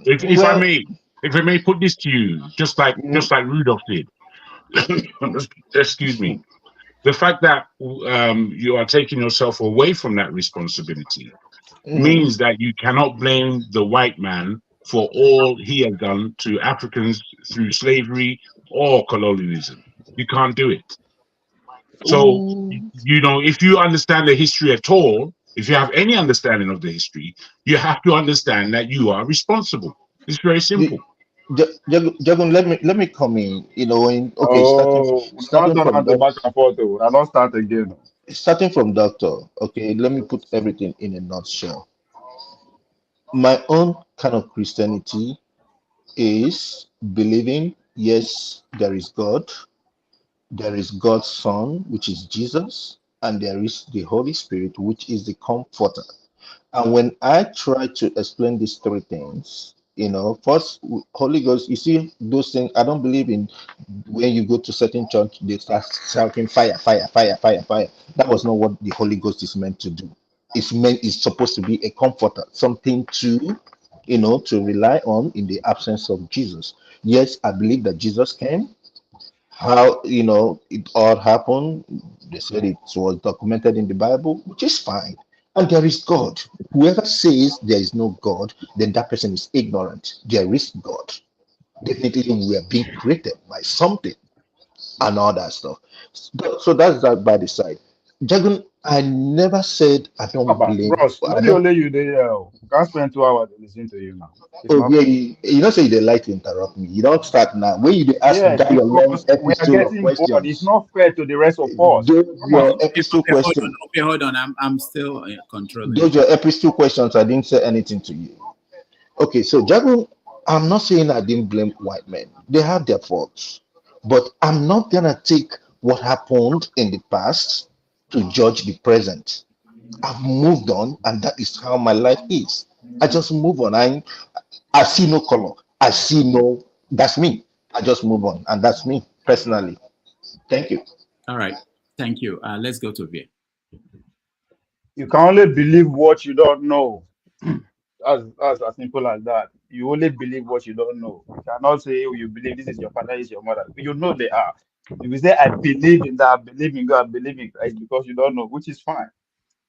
If I may put this to you, just like Rudolph did. Excuse me. The fact that you are taking yourself away from that responsibility means that you cannot blame the white man for all he has done to Africans through slavery or colonialism. You can't do it. So, if you understand the history at all, if you have any understanding of the history, you have to understand that you are responsible. It's very simple. Jagun, let me come in. Starting from the back and forth. I don't start again. Starting from doctor. Okay, let me put everything in a nutshell. My own kind of Christianity is believing, yes, there is God, there is God's Son, which is Jesus, and there is the Holy Spirit, which is the Comforter. And when I try to explain these three things, first, Holy Ghost, you see those things. I don't believe in when you go to certain church, they start shouting fire, fire, fire, fire, fire. That was not what the Holy Ghost is meant to do. It's supposed to be a comforter, something to rely on in the absence of Jesus. Yes, I believe that Jesus came. How it all happened, they said it was documented in the Bible, which is fine. And there is God. Whoever says there is no God, then that person is ignorant. There is God. Definitely we are being created by something and all that stuff. So that's that by the side. Jagun, I never said I don't blame. Bros, maybe only you there. Can't spend 2 hours listening to you now. You don't say they like to interrupt me. You don't start now. When you ask that your long we are getting bored. It's not fair to the rest of us. Your episode question. Okay, hold on. I'm still controlling. Those your episode questions. I didn't say anything to you. Okay, so Jagun, I'm not saying I didn't blame white men. They have their faults, but I'm not gonna take what happened in the past to judge the present. I've moved on, and that is how my life is. I just move on. I see no color. I see no. That's me. I just move on, and that's me personally. Thank you. All right. Thank you. Let's go to Veer. You can only believe what you don't know. That's as simple as that. You only believe what you don't know. You cannot say, oh, you believe this is your father, this is your mother. You know they are. If you say, I believe in that, I believe in God, I believe in Christ, because you don't know, which is fine.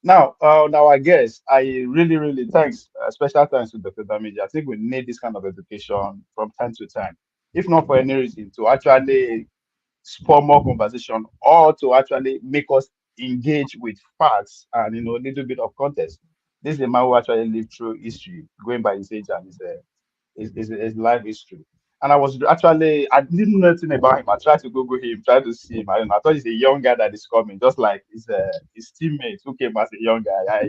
Now, I guess I really thanks, special thanks to Dr. Damiji. I think we need this kind of education from time to time, if not for any reason, to actually spur more conversation or to actually make us engage with facts and a little bit of context. This is a man who actually lived through history, going by his age and his life history. And I didn't know anything about him. I tried to Google him, tried to see him. I thought he's a young guy that is coming, just like his teammates who came as a young guy.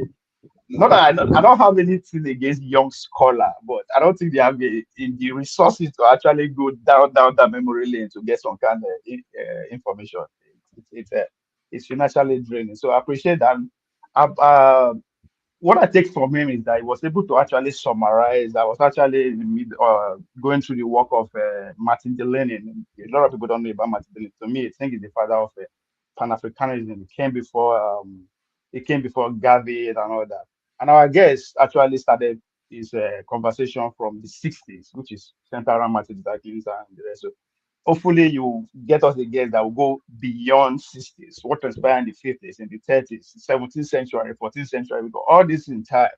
Not that I don't have anything against young scholar, but I don't think they have the resources to actually go down the memory lane to get some kind of information. It's financially draining. So I appreciate that. What I take from him is that he was able to actually summarize. I was actually going through the work of Martin Delany. A lot of people don't know about Martin Delany. To me, I think he's the father of Pan-Africanism. It came before Garvey and all that. And our guest actually started his conversation from the 60s, which is centered around Martin Luther King and the rest. So hopefully you get us a guest that will go beyond 60s, what transpired in the 50s, in the 30s, 17th century, 14th century, we got all this in time.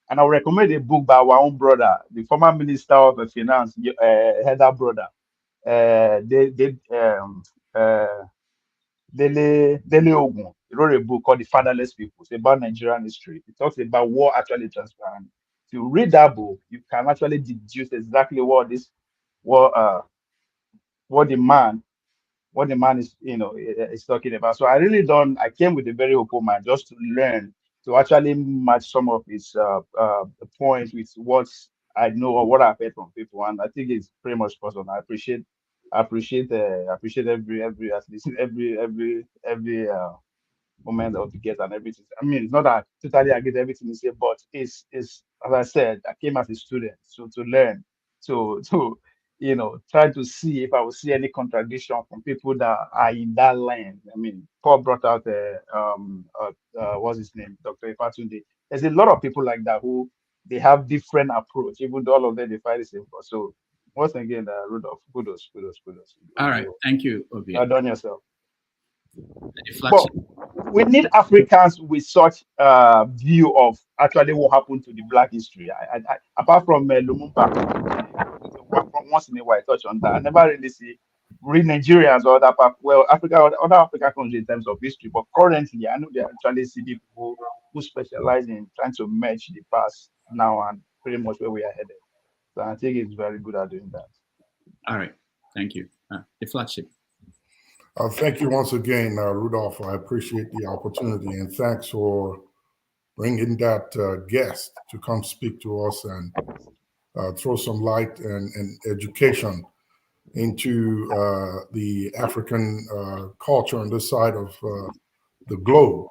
And I would recommend a book by our own brother, the former Minister of Finance, Heather brother, Dele Ogun. He wrote a book called The Fatherless People. It's about Nigerian history. It talks about what actually transpired. If you read that book, you can actually deduce exactly what the man is is talking about. So I came with a very open mind just to learn, to actually match some of his points with what I know or what I've heard from people, and I think it's pretty much personal. I appreciate every at least every moment of the guest and everything. I mean, it's not that I totally agree with everything you say, but it's as I said, I came as a student to learn, to try to see if I will see any contradiction from people that are in that line. I mean, Paul brought out what's his name, Dr. Ifatunde. There's a lot of people like that who they have different approach, even though all of them they fight the same cause. So once again, Rudolph, kudos. All right, thank you, Obi. Well done yourself. But we need Africans with such view of actually what happened to the Black history. I apart from Lumumba, once in a while I touch on that. I never really see Nigerians or other other African countries in terms of history. But currently, I know there are actually see people who specialize in trying to merge the past now and pretty much where we are headed. So I think it's very good at doing that. All right, thank you. The flagship. Thank you once again, Rudolph. I appreciate the opportunity, and thanks for bringing that guest to come speak to us and throw some light and education into the African culture on this side of the globe.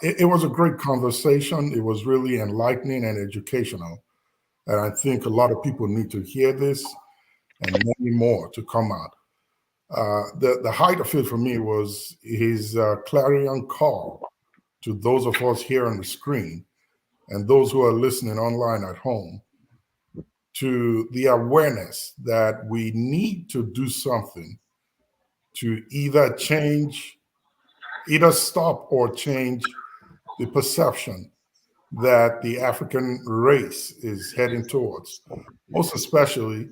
It was a great conversation. It was really enlightening and educational. And I think a lot of people need to hear this and many more to come out. The height of it for me was his clarion call to those of us here on the screen and those who are listening online at home, to the awareness that we need to do something to either stop or change the perception that the African race is heading towards, most especially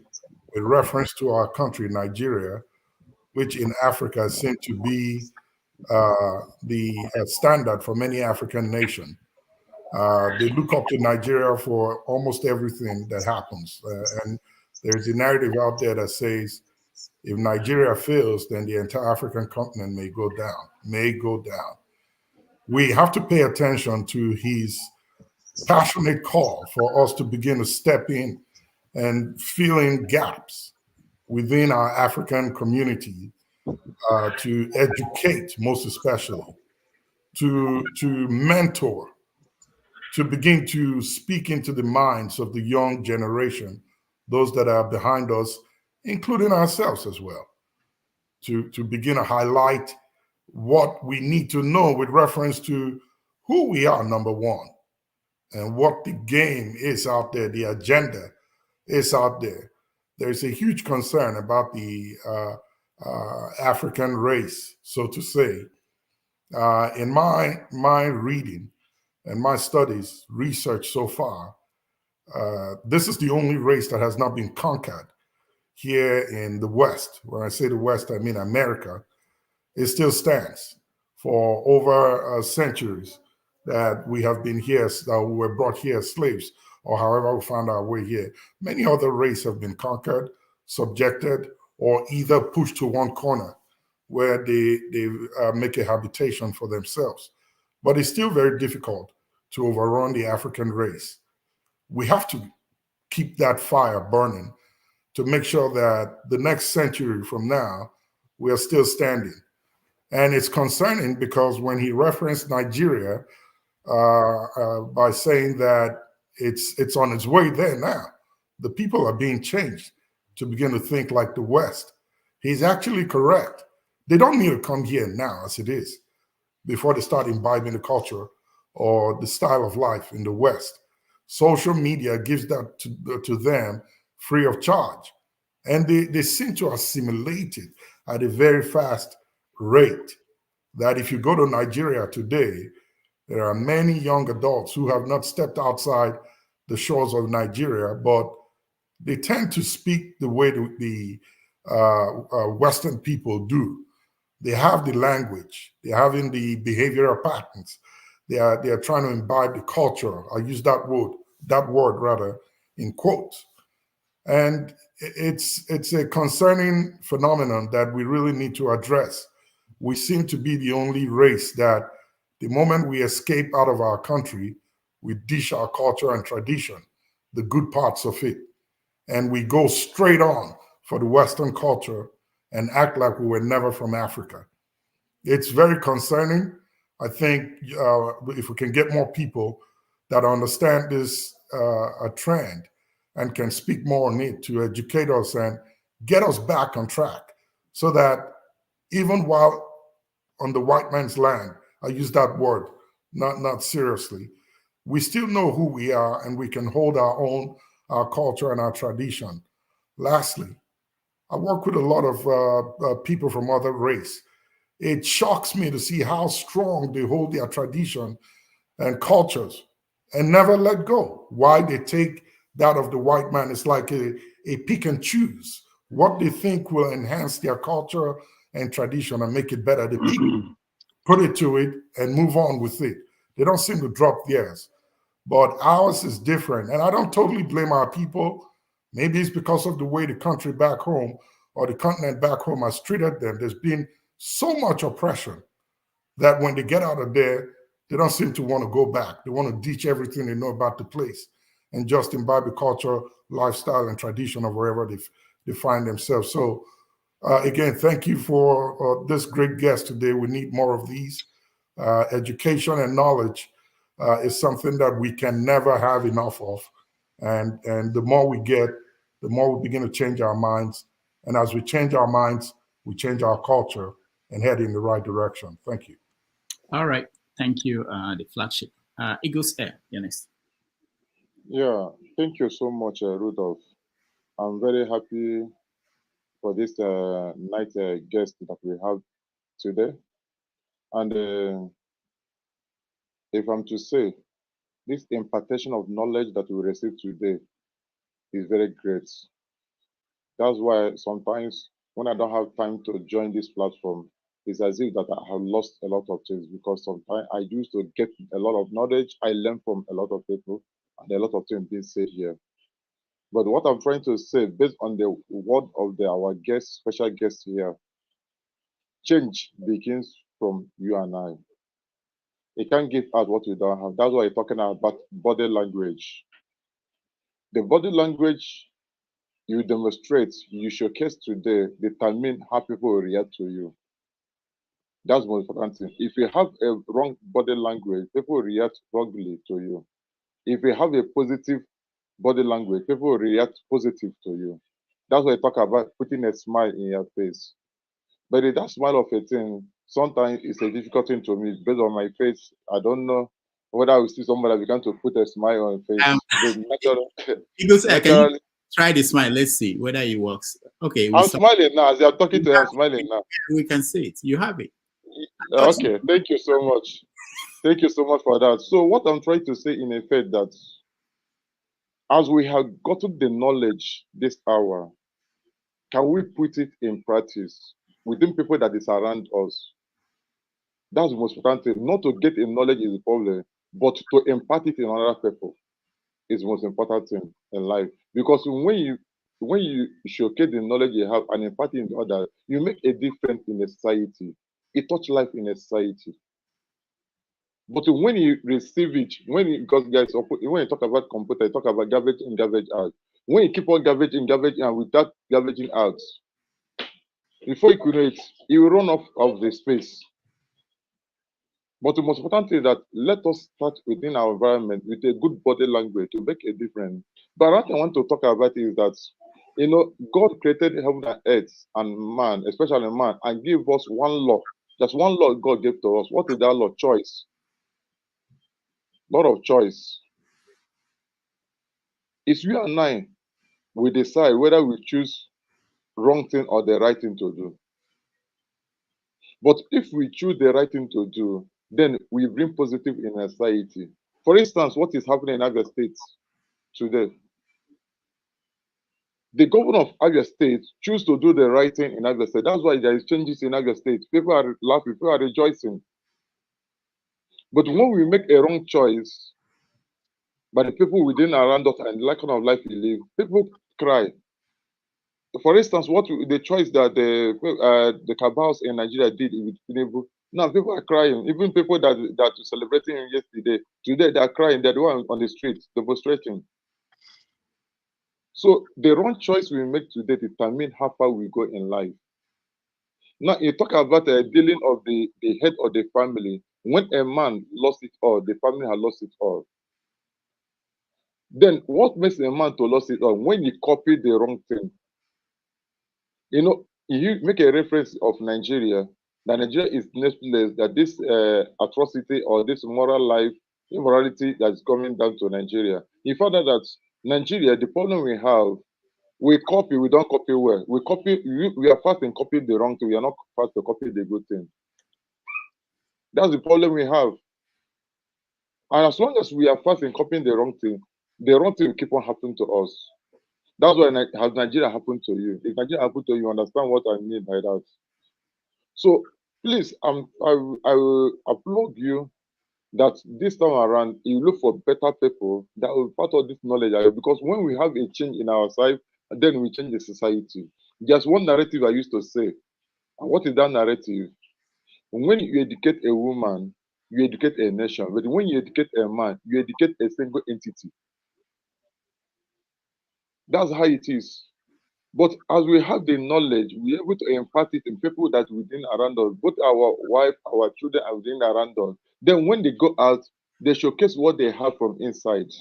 with reference to our country, Nigeria, which in Africa seems to be the standard for many African nations. They look up to Nigeria for almost everything that happens. And there's a narrative out there that says, if Nigeria fails, then the entire African continent may go down. We have to pay attention to his passionate call for us to begin to step in and fill in gaps within our African community, to educate, most especially, to mentor, to begin to speak into the minds of the young generation, those that are behind us, including ourselves as well, to begin to highlight what we need to know with reference to who we are, number one, and what the game is out there, the agenda is out there. There's a huge concern about the African race, so to say. In my reading and my studies, research so far, this is the only race that has not been conquered here in the West. When I say the West, I mean America. It still stands for over centuries that we have been here, that we were brought here as slaves, or however we found our way here. Many other races have been conquered, subjected, or either pushed to one corner where they make a habitation for themselves. But it's still very difficult to overrun the African race. We have to keep that fire burning to make sure that the next century from now, we are still standing. And it's concerning because when he referenced Nigeria by saying that it's on its way there now, the people are being changed to begin to think like the West. He's actually correct. They don't need to come here now as it is before they start imbibing the culture or the style of life in the West. Social media gives that to them free of charge. And they seem to assimilate it at a very fast rate that if you go to Nigeria today, there are many young adults who have not stepped outside the shores of Nigeria, but they tend to speak the way the Western people do. They have the language, they're having the behavioral patterns. They are trying to imbibe the culture. I use that word rather in quotes. And it's a concerning phenomenon that we really need to address. We seem to be the only race that the moment we escape out of our country, we dish our culture and tradition, the good parts of it, and we go straight on for the Western culture and act like we were never from Africa. It's very concerning. I think if we can get more people that understand this trend and can speak more on it to educate us and get us back on track so that even while on the white man's land, I use that word not seriously, we still know who we are and we can hold our culture and our tradition. Lastly, I work with a lot of people from other race. It shocks me to see how strong they hold their tradition and cultures and never let go. Why they take that of the white man is like a pick and choose. What they think will enhance their culture and tradition and make it better. They pick, put it to it and move on with it. They don't seem to drop theirs. But ours is different. And I don't totally blame our people. Maybe it's because of the way the country back home or the continent back home has treated them. There's been so much oppression that when they get out of there, they don't seem to want to go back. They want to ditch everything they know about the place and just imbibe the culture, lifestyle, and tradition of wherever they find themselves. So again, thank you for this great guest today. We need more of these. Education and knowledge is something that we can never have enough of. And the more we get, the more we begin to change our minds. And as we change our minds, we change our culture and head in the right direction. Thank you. All right. Thank you, the flagship. Eagles Air, you're next. Yeah, thank you so much, Rudolph. I'm very happy for this night guest that we have today. And if I'm to say, this impartation of knowledge that we receive today is very great. That's why sometimes when I don't have time to join this platform, it's as if that I have lost a lot of things because sometimes I used to get a lot of knowledge. I learn from a lot of people and a lot of things being said here. But what I'm trying to say, based on the word of our guest, special guest here, change begins from you and I. You can't give out what you don't have. That's why you're talking about body language. The body language you demonstrate, you showcase today, determine how people will react to you. That's the most important thing. If you have a wrong body language, people will react wrongly to you. If you have a positive body language, people will react positive to you. That's why I talk about putting a smile in your face. But that smile of a thing, sometimes it's a difficult thing to me based on my face. I don't know whether I will see somebody that began to put a smile on face. Eagles Air, can Try the smile. Let's see whether it works. Okay. I'm smiling now. As I'm talking to you, I'm smiling now. We can see it. You have it. Okay. Thank you so much. Thank you so much for that. So what I'm trying to say in effect that as we have gotten the knowledge this hour, can we put it in practice within people that is around us? That's the most important thing. Not to get in knowledge is the problem, but to impart it in other people is the most important thing in life. Because when you showcase the knowledge you have and impart it in others, you make a difference in a society. It touch life in a society. But when you receive it, because guys, when you talk about computer, you talk about garbage in, garbage out. When you keep on garbage in and without garbaging out, before you create, you will run off of the space. But the most important thing is that let us start within our environment with a good body language to make a difference. But what I want to talk about is that, God created heaven and earth and man, especially man, and gave us one law. That's one law God gave to us. What is that law? Choice. Lot of choice. It's you and I. We decide whether we choose wrong thing or the right thing to do. But if we choose the right thing to do, then we bring positive in a society. For instance, what is happening in Abia State today? The governor of Abia State choose to do the right thing in Abia State. That's why there is changes in Abia State. People are laughing, people are rejoicing. But when we make a wrong choice, by the people within around us and the kind of life we live, people cry. For instance, the choice that the cabals in Nigeria did with Tinubu, now people are crying. Even people that were celebrating him yesterday, today they are crying. They're the one on the streets demonstrating. So the wrong choice we make today determine how far we go in life. Now you talk about dealing of the head of the family. When a man lost it all, the family has lost it all. Then what makes a man to lose it all? When you copy the wrong thing. You make a reference of Nigeria, that Nigeria is next place, that this atrocity or this moral life, immorality that's coming down to Nigeria. You found out that Nigeria, the problem we have, we copy, we don't copy well. We are fast in copying the wrong thing. We are not fast to copy the good thing. That's the problem we have. And as long as we are fast in copying the wrong thing will keep on happening to us. That's why has Nigeria happened to you. If Nigeria happened to you, you understand what I mean by that. So please, I will applaud you that this time around you look for better people that will part of this knowledge. Because when we have a change in our side, then we change the society. Just one narrative I used to say. And what is that narrative? When you educate a woman, you educate a nation. But when you educate a man, you educate a single entity. That's how it is. But as we have the knowledge, we're able to impart it in people that within around us, both our wife, our children are within around us. Then when they go out, they showcase what they have from inside.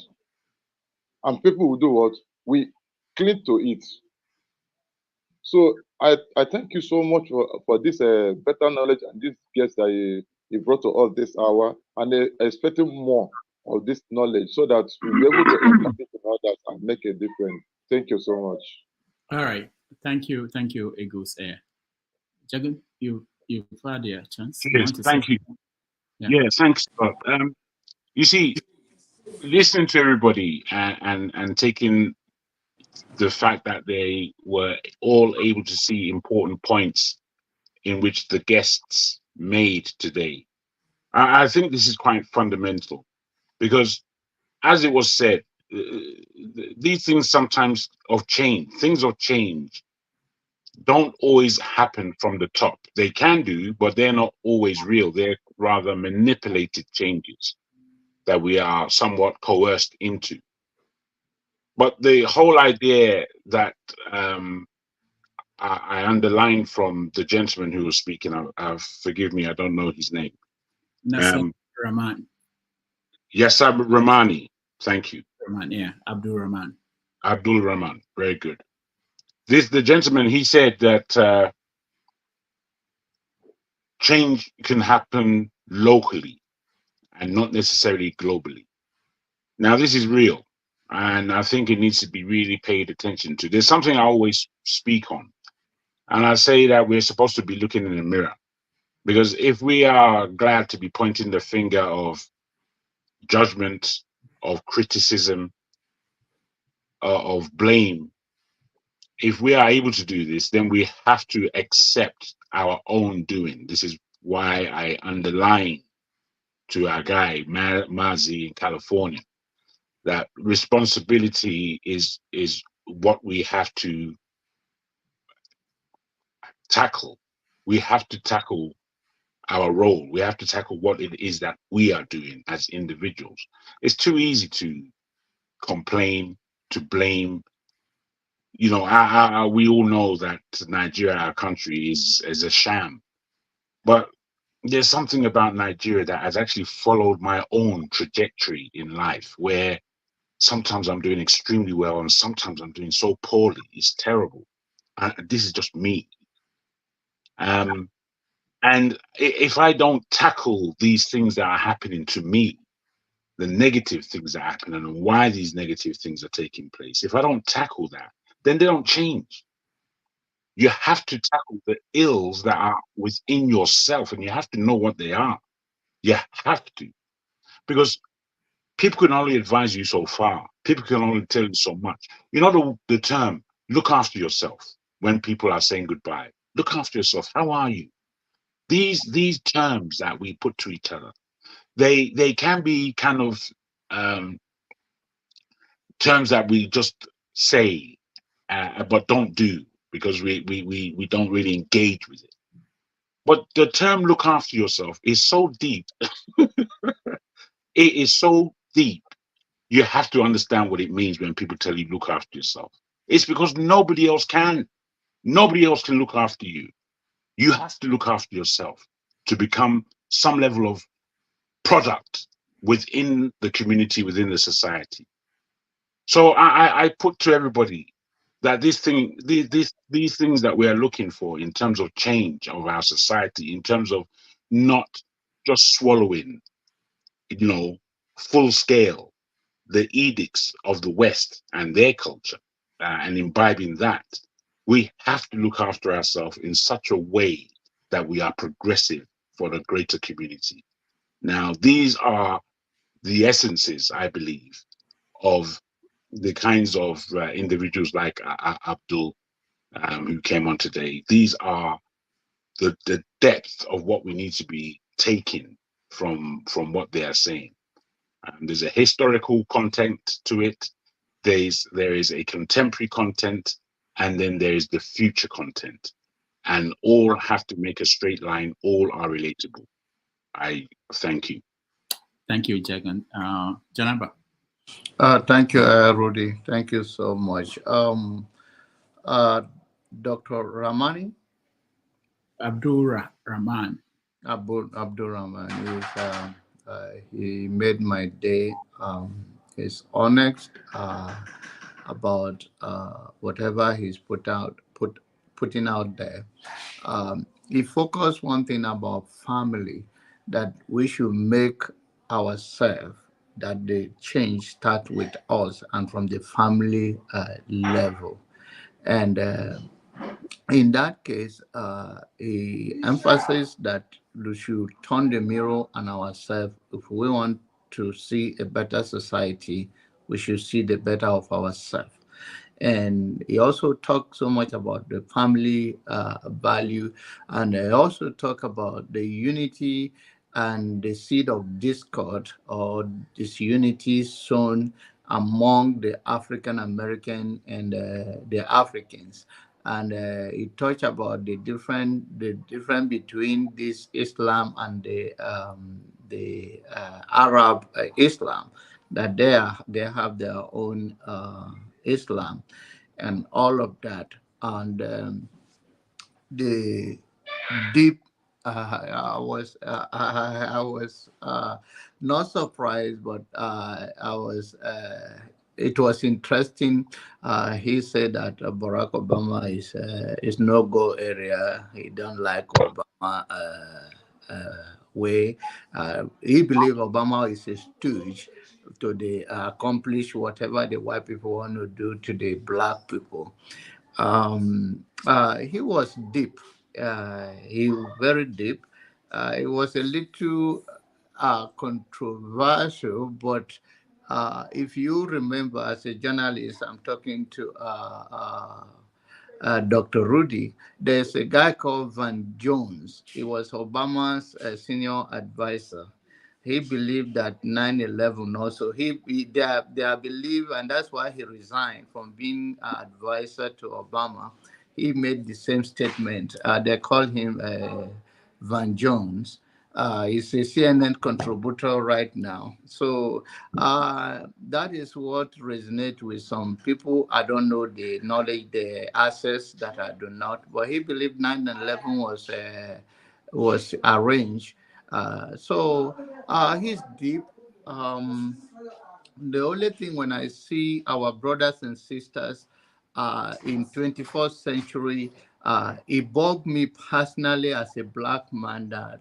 And people will do what? We cling to it. So I thank you so much for this better knowledge and this guest that you brought to us this hour. And expecting more of this knowledge so that we'll be able to impart it to others and make a difference. Thank you so much. All right. Thank you, Agus. Jagan, you've had your chance. Yes, thank you. Yeah, thanks. You see, listening to everybody and taking the fact that they were all able to see important points in which the guests made today, I think this is quite fundamental, because as it was said, these things sometimes things of change don't always happen from the top. They can do, but they're not always real. They're rather manipulated changes that we are somewhat coerced into. But the whole idea that I underlined from the gentleman who was speaking, forgive me, I don't know his name. Nassar Rahmaan. Nassar Rahmaan. Thank you. Rahmaan, yeah, Abdul Rahman. Abdul Rahman, very good. The gentleman, he said that change can happen locally and not necessarily globally. Now, this is real. And I think it needs to be really paid attention to. There's something I always speak on, and I say that we're supposed to be looking in the mirror. Because if we are glad to be pointing the finger of judgment, of criticism, of blame, if we are able to do this, then we have to accept our own doing. This is why I underline to our guy, Mazi in California, that responsibility is what we have to tackle. We have to tackle our role. We have to tackle what it is that we are doing as individuals. It's too easy to complain, to blame. You know, we all know that Nigeria, our country, is a sham. But there's something about Nigeria that has actually followed my own trajectory in life, where sometimes I'm doing extremely well and sometimes I'm doing so poorly. It's terrible. This is just me. And if I don't tackle these things that are happening to me, the negative things that happen and why these negative things are taking place, if I don't tackle that, then they don't change. You have to tackle the ills that are within yourself, and you have to know what they are. You have to. Because people can only advise you so far. People can only tell you so much. You know the term, look after yourself, when people are saying goodbye. Look after yourself. How are you? These terms that we put to each other, they can be kind of terms that we just say, but don't do, because we don't really engage with it. But the term look after yourself is so deep. It is so deep. You have to understand what it means when people tell you look after yourself. It's because nobody else can. Nobody else can look after you. You have to look after yourself to become some level of product within the community, within the society. So I put to everybody that these things that we are looking for in terms of change of our society, in terms of not just swallowing, full scale, the edicts of the West and their culture, and imbibing that, we have to look after ourselves in such a way that we are progressive for the greater community. Now, these are the essences, I believe, of the kinds of individuals like Abdul, who came on today. These are the depth of what we need to be taking from what they are saying. There's a historical content to it. There is a contemporary content, and then there is the future content. And all have to make a straight line. All are relatable. I thank you. Thank you, Jagan. Janaba. Thank you, Rudy. Thank you so much. Dr. Rahmani? Abdul Rahman. Abdul Rahman. He made my day. He's honest about whatever he's putting out there. He focused one thing about family, that we should make ourselves, that the change start with us and from the family level. And in that case, he emphasized that we should turn the mirror on ourselves. If we want to see a better society, we should see the better of ourselves. And he also talked so much about the family value, and he also talked about the unity and the seed of discord or disunity sown among the African American and the Africans. And he touched about the difference between this Islam and the Arab Islam, that they have their own Islam and all of that. And the deep, I was not surprised, but it was interesting. He said that Barack Obama is no-go area. He don't like Obama way. He believes Obama is a stooge, to the accomplish whatever the white people want to do to the black people. He was deep. He was very deep. It was a little controversial, but if you remember, as a journalist, I'm talking to Dr. Rudy. There's a guy called Van Jones. He was Obama's senior advisor. He believed that 9/11 also, they believe, and that's why he resigned from being advisor to Obama. He made the same statement. They call him Van Jones. He's a CNN contributor right now. So that is what resonates with some people. I don't know the knowledge, the access that I do not, but he believed 9/11 was arranged. He's deep. The only thing when I see our brothers and sisters in 21st century, it bugged me personally as a black man that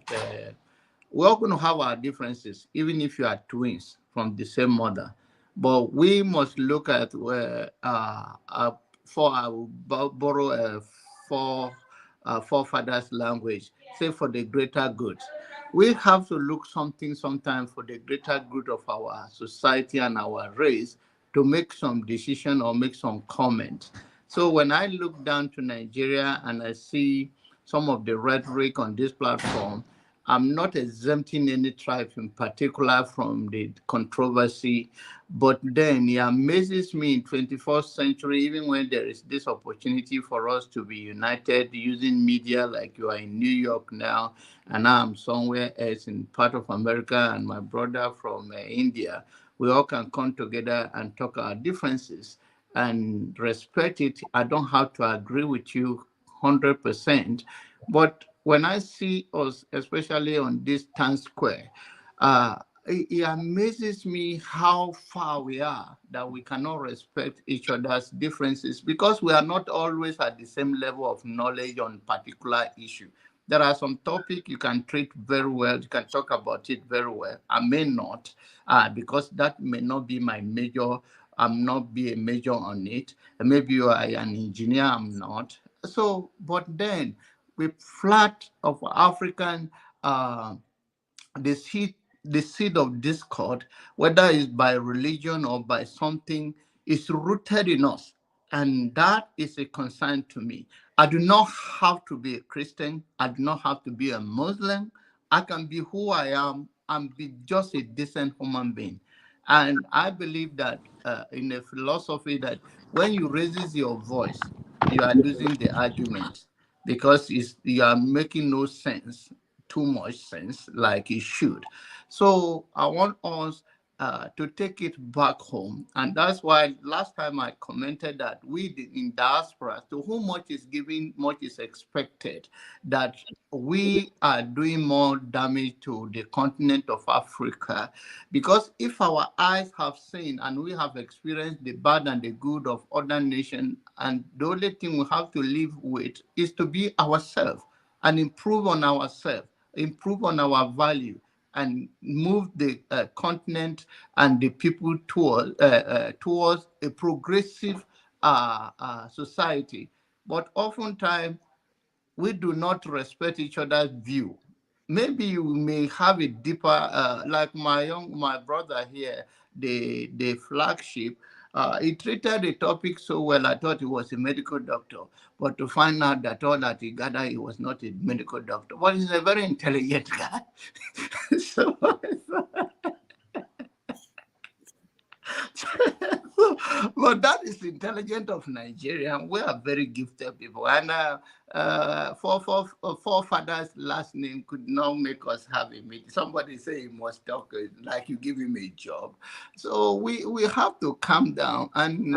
we're all going to have our differences, even if you are twins from the same mother. But we must look at for I will borrow forefathers' language, say for the greater good. We have to look something sometimes for the greater good of our society and our race to make some decision or make some comment. So when I look down to Nigeria and I see some of the rhetoric on this platform, I'm not exempting any tribe in particular from the controversy, but then it amazes me in 21st century, even when there is this opportunity for us to be united using media, like you are in New York now, and I'm somewhere else in part of America, and my brother from India, we all can come together and talk our differences and respect it. I don't have to agree with you 100%, but when I see us, especially on this town square, it amazes me how far we are that we cannot respect each other's differences because we are not always at the same level of knowledge on particular issue. There are some topics you can treat very well, you can talk about it very well. I may not, because that may not be my major. I'm not be a major on it. Maybe you are an engineer, I'm not. So, but then with flat of African the seed of discord, whether it's by religion or by something, is rooted in us. And that is a concern to me. I do not have to be a Christian. I do not have to be a Muslim. I can be who I am and be just a decent human being. And I believe that in a philosophy that when you raise your voice, you are losing the argument because you are making no sense, too much sense like it should. So I want us to take it back home. And that's why last time I commented that we in diaspora, to whom much is given, much is expected, that we are doing more damage to the continent of Africa. Because if our eyes have seen and we have experienced the bad and the good of other nations, and the only thing we have to live with is to be ourselves and improve on ourselves, improve on our value, and move the continent and the people towards a progressive society. But oftentimes, we do not respect each other's view. Maybe you may have a deeper, like my brother here, the flagship. He treated the topic so well. I thought he was a medical doctor, but to find out that all that he gathered, he was not a medical doctor. But he's a very intelligent guy. so, but that is intelligent of Nigeria. We are very gifted people, and forefathers' last name could not make us have a meeting. Somebody say he must talk like you give him a job. So we have to calm down and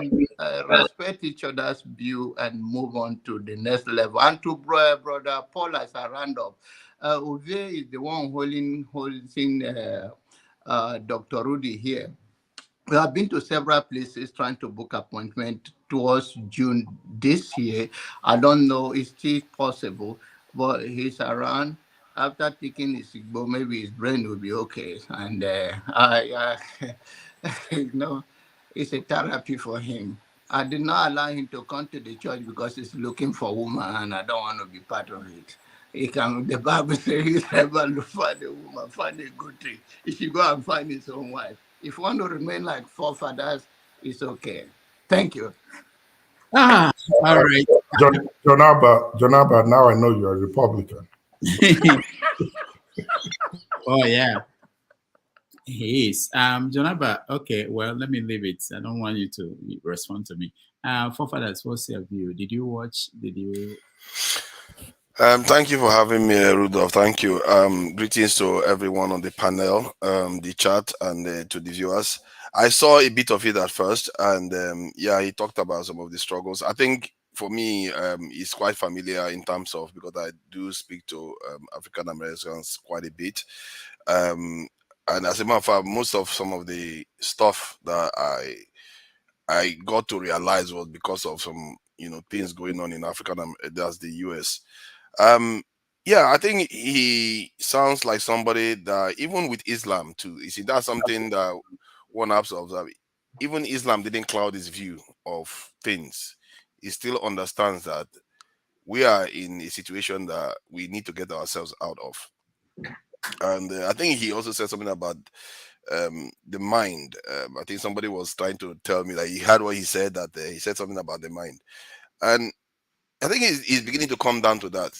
respect each other's view and move on to the next level. And to brother Paul as a roundup, Uve is the one holding Dr. Rudy here. We have been to several places trying to book appointment towards June this year. I don't know, it's still possible, but he's around. after taking his Igbo, maybe his brain will be okay. And you know, it's a therapy for him. I did not allow him to come to the church because he's looking for a woman, and I don't want to be part of it. He can. The Bible says, "Whoever look for a woman, find a good thing. He should go and find his own wife. If you want to remain like forefathers, it's okay." Thank you. All right. Jonaba, now I know you're a Republican. Oh yeah, he is. Jonaba. Okay, well, let me leave it. I don't want you to respond to me. Forefathers, what's your view? Did you watch? Did you? Thank you for having me, Rudolph. Thank you. Greetings to everyone on the panel, the chat, and to the viewers. I saw a bit of it at first, and yeah, he talked about some of the struggles. I think for me, it's quite familiar in terms of, because I do speak to African Americans quite a bit. And as a matter of fact, most of some of the stuff that I got to realize was because of some things going on in that's the US. Yeah, I think he sounds like somebody that, even with Islam too, you see, that's something that one has to observe. Even Islam didn't cloud his view of things. He still understands that we are in a situation that we need to get ourselves out of. And I think he also said something about the mind. I think somebody was trying to tell me that he heard what he said, that he said something about the mind. And I think he's beginning to come down to that.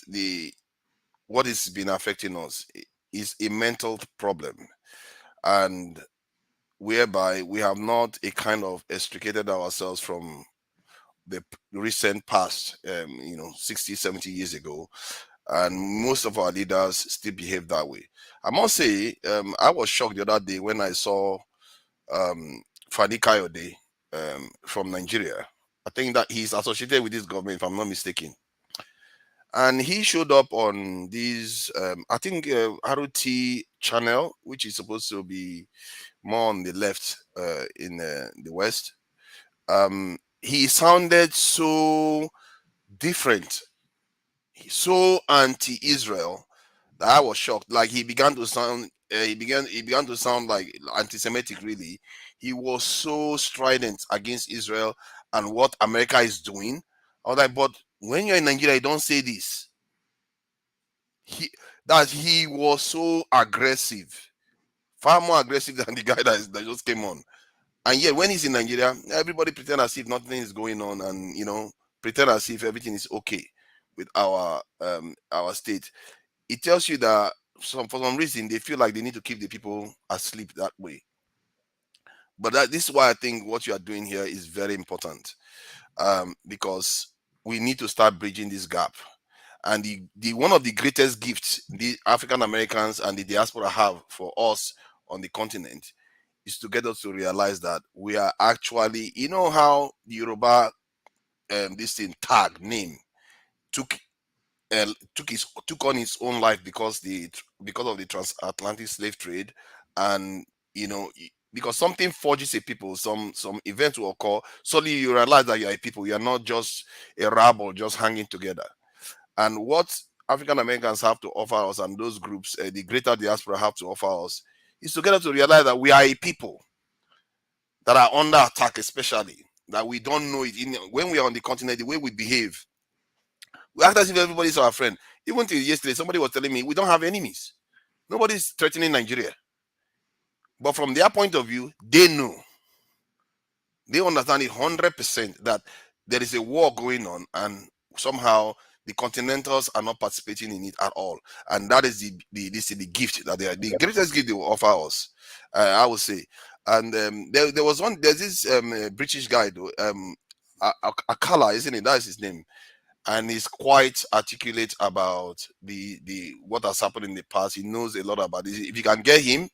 What has been affecting us is a mental problem, and whereby we have not a kind of extricated ourselves from the recent past, 60, 70 years ago, and most of our leaders still behave that way. I must say, I was shocked the other day when I saw Fani Kayode from Nigeria. I think that he's associated with this government, if I'm not mistaken. And he showed up on this, I think, ROT channel, which is supposed to be more on the left in the West. He sounded so different, so anti-Israel, that I was shocked. Like, he began to sound, he began to sound like anti-Semitic. Really, he was so strident against Israel and what America is doing. I was like, but when you're in Nigeria, you don't say this. He was so aggressive, far more aggressive than the guy that just came on. And yet, when he's in Nigeria, everybody pretend as if nothing is going on, and pretend as if everything is okay with our state. It tells you that for some reason they feel like they need to keep the people asleep that way. But this is why I think what you are doing here is very important, because we need to start bridging this gap. And the one of the greatest gifts the African Americans and the diaspora have for us on the continent is to get us to realize that we are actually, how the Yoruba this thing tag name took on its own life because of the transatlantic slave trade, and because something forges a people, some event will occur, suddenly you realize that you are a people, you are not just a rabble just hanging together. And what African Americans have to offer us, and those groups, the greater diaspora, have to offer us, is to get us to realize that we are a people that are under attack, especially that we don't know it. When we are on the continent, the way we behave, we act as if everybody's our friend. Even till yesterday, somebody was telling me we don't have enemies. Nobody's threatening Nigeria. But from their point of view, they know. They understand it 100% that there is a war going on, and somehow the continentals are not participating in it at all. And that is the gift that they are, the greatest gift they will offer us, I would say. And there's this British guy though, Akala, isn't it? That's his name. And he's quite articulate about the what has happened in the past. He knows a lot about this. If you can get him,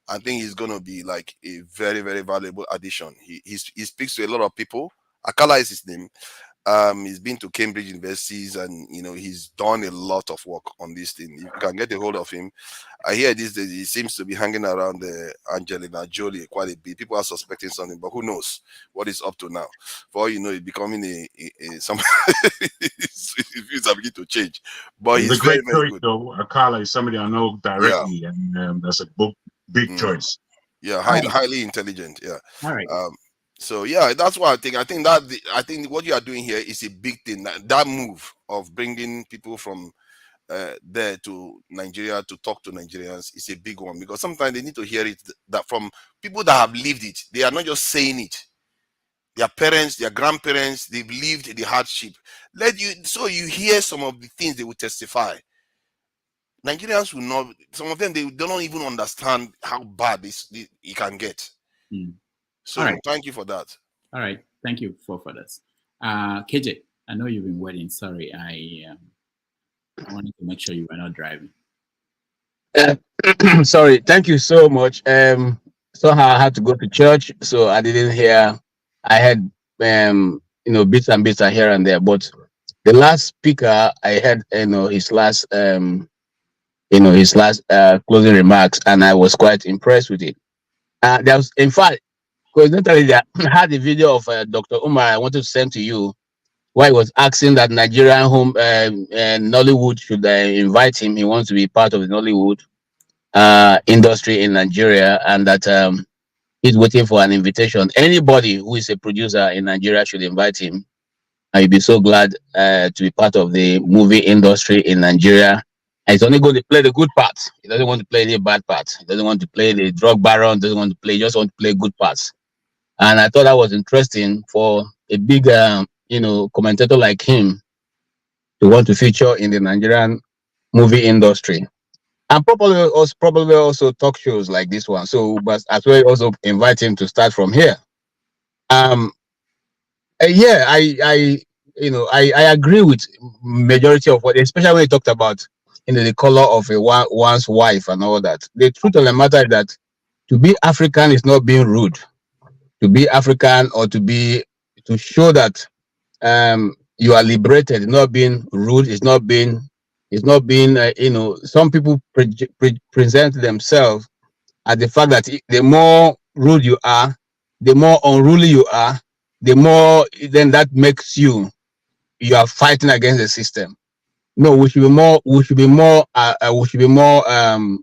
I think he's going to be like a very, very valuable addition. He speaks to a lot of people. Akala is his name. He's been to Cambridge universities, and he's done a lot of work on this thing. You can get a hold of him. I hear these days he seems to be hanging around Angelina Jolie quite a bit. People are suspecting something, but who knows what he's up to now? For all you know, he's becoming some views are beginning to change. But it's he's a great very choice, good. though. Akala is somebody I know directly, and that's a big choice. Yeah, highly intelligent. Yeah. All right. So yeah, that's what I think. I think what you are doing here is a big thing. That move of bringing people from there to Nigeria to talk to Nigerians is a big one, because sometimes they need to hear it that from people that have lived it. They are not just saying it. Their parents, their grandparents, they've lived the hardship. So you hear some of the things they will testify. Nigerians will not. Some of them they don't even understand how bad it can get. So thank you for that. All right, thank you for that. KJ, I know you've been waiting. Sorry, I wanted to make sure you were not driving. Sorry, thank you so much. Somehow I had to go to church, so I didn't hear. I had bits and bits here and there, but the last speaker I had, his last closing remarks, and I was quite impressed with it. There was, in fact, coincidentally, I had a video of Dr. Umar I wanted to send to you, where he was asking that Nigerian home Nollywood should invite him. He wants to be part of the Nollywood industry in Nigeria, and that he's waiting for an invitation. Anybody who is a producer in Nigeria should invite him. I'd be so glad to be part of the movie industry in Nigeria. And he's only going to play the good parts. He doesn't want to play any bad parts. He doesn't want to play the drug baron. Doesn't want to play. He just want to play good parts. And I thought that was interesting for a big, commentator like him to want to feature in the Nigerian movie industry. And probably also talk shows like this one. So, but as well also invite him to start from here. Yeah, I agree with majority of what, especially when he talked about the color of one's wife and all that. The truth of the matter is that to be African is not being rude. To be African or to show that you are liberated, not being rude, it's not being some people present themselves as the fact that the more rude you are, the more unruly you are, the more then that makes you are fighting against the system. No, we should be more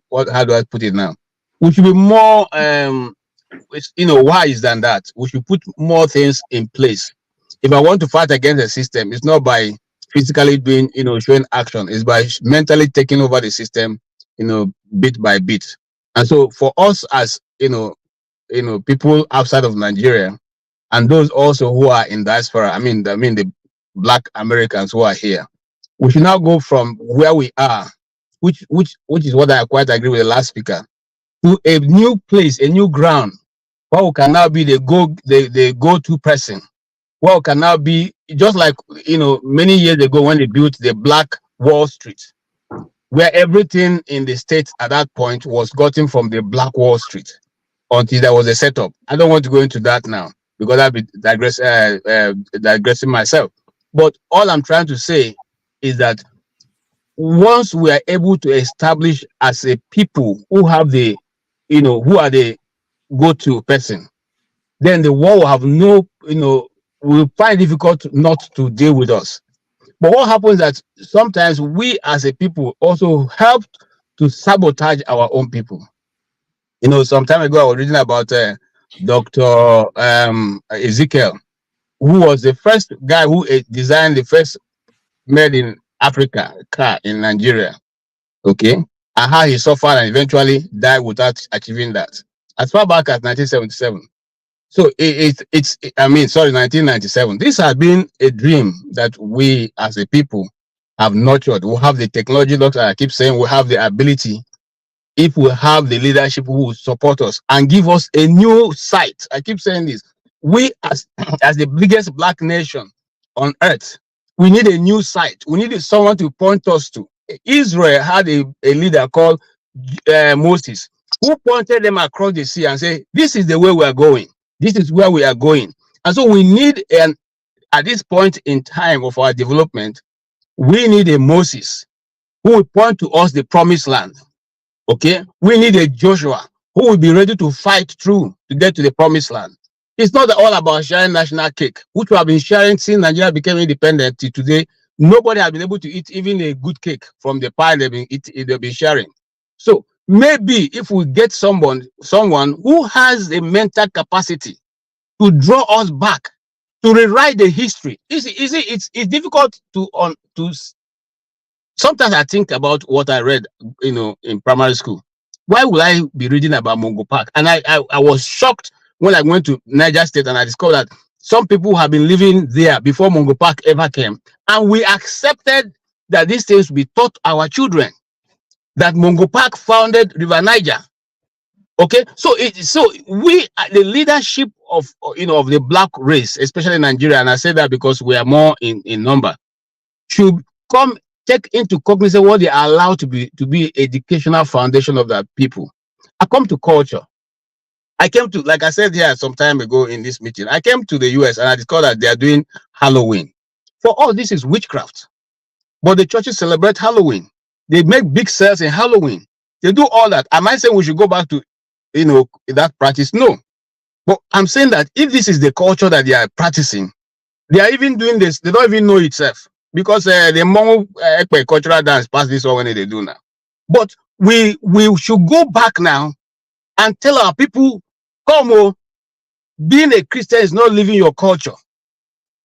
what, how do I put it now? We should be more wise than that. We should put more things in place. If I want to fight against the system, it's not by physically doing, showing action. It's by mentally taking over the system, bit by bit. And so for us as, people outside of Nigeria, and those also who are in diaspora, I mean the Black Americans who are here, we should now go from where we are, which is what I quite agree with the last speaker, to a new place, a new ground, where we can now be the go-to person. Where we can now be just like many years ago when they built the Black Wall Street, where everything in the States at that point was gotten from the Black Wall Street until there was a setup. I don't want to go into that now because I'll be digressing myself. But all I'm trying to say is that once we are able to establish as a people who have the, who are the go-to person, then the world will have will find it difficult not to deal with us. But what happens is that sometimes we as a people also help to sabotage our own people. Some time ago I was reading about Dr. Ezekiel, who was the first guy who designed the first made in Africa car in Nigeria. Okay, and how he suffered and eventually died without achieving that, as far back as 1977. So it's 1997. This has been a dream that we as a people have nurtured. We have the technology, doctor. I keep saying we have the ability. If we have the leadership who will support us and give us a new sight, I keep saying this. We as the biggest Black nation on earth, we need a new sight. We need someone to point us to. Israel had a leader called Moses, who pointed them across the sea and said, "This is the way we are going. This is where we are going." And so we need at this point in time of our development, we need a Moses who will point to us the promised land. Okay, we need a Joshua who will be ready to fight through to get to the promised land. It's not all about sharing national cake, which we have been sharing since Nigeria became independent till today. Nobody has been able to eat even a good cake from the pie they've been sharing. So maybe if we get someone who has a mental capacity to draw us back, to rewrite the history. It's difficult to sometimes I think about what I read, in primary school. Why would I be reading about Mongo Park? And I was shocked when I went to Niger State and I discovered that some people have been living there before Mongo Park ever came. And we accepted that these things be taught our children, that Mongo Park founded River Niger. Okay, so we, the leadership of the black race, especially in Nigeria, and I say that because we are more in number, should take into cognizance what they are allowed to be educational foundation of that people. I come to culture. I came to, like I said here some time ago in this meeting, I came to the US and I discovered that they are doing Halloween. For all this is witchcraft. But the churches celebrate Halloween. They make big sales in Halloween. They do all that. Am I saying we should go back to that practice? No. But I'm saying that if this is the culture that they are practicing, they are even doing this, they don't even know itself. Because the Hmong cultural dance past this one when they do now. But we should go back now and tell our people, come, being a Christian is not living your culture.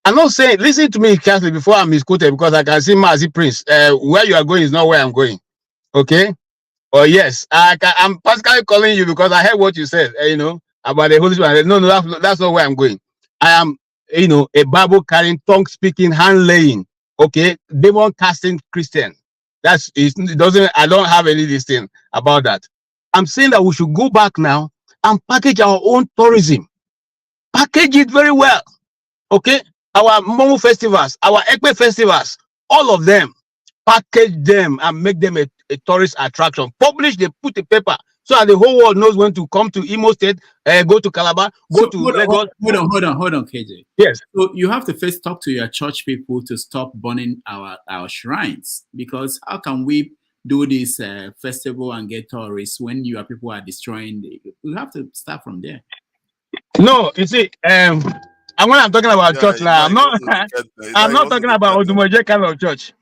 I'm not saying, listen to me carefully before I'm misquoted, because I can see Mazi Prince. Where you are going is not where I'm going. Okay? Oh yes, I'm personally calling you because I heard what you said, about the Holy Spirit. No, that's not where I'm going. I am, a Bible carrying, tongue speaking, hand laying, okay, demon casting Christian. I don't have any this thing about that. I'm saying that we should go back now and package our own tourism. Package it very well. Okay? Our Momo festivals, our Ekpe festivals, all of them, package them and make them a tourist attraction. Publish, they put the paper so that the whole world knows when to come to Imo State, go to Calabar, go to Lagos. Hold on, KJ. Yes. So you have to first talk to your church people to stop burning our shrines, because how can we do this festival and get tourists when your people are destroying we have to start from there. No, you see, and when I'm talking about church now, I'm not talking about Odumoje kind of church.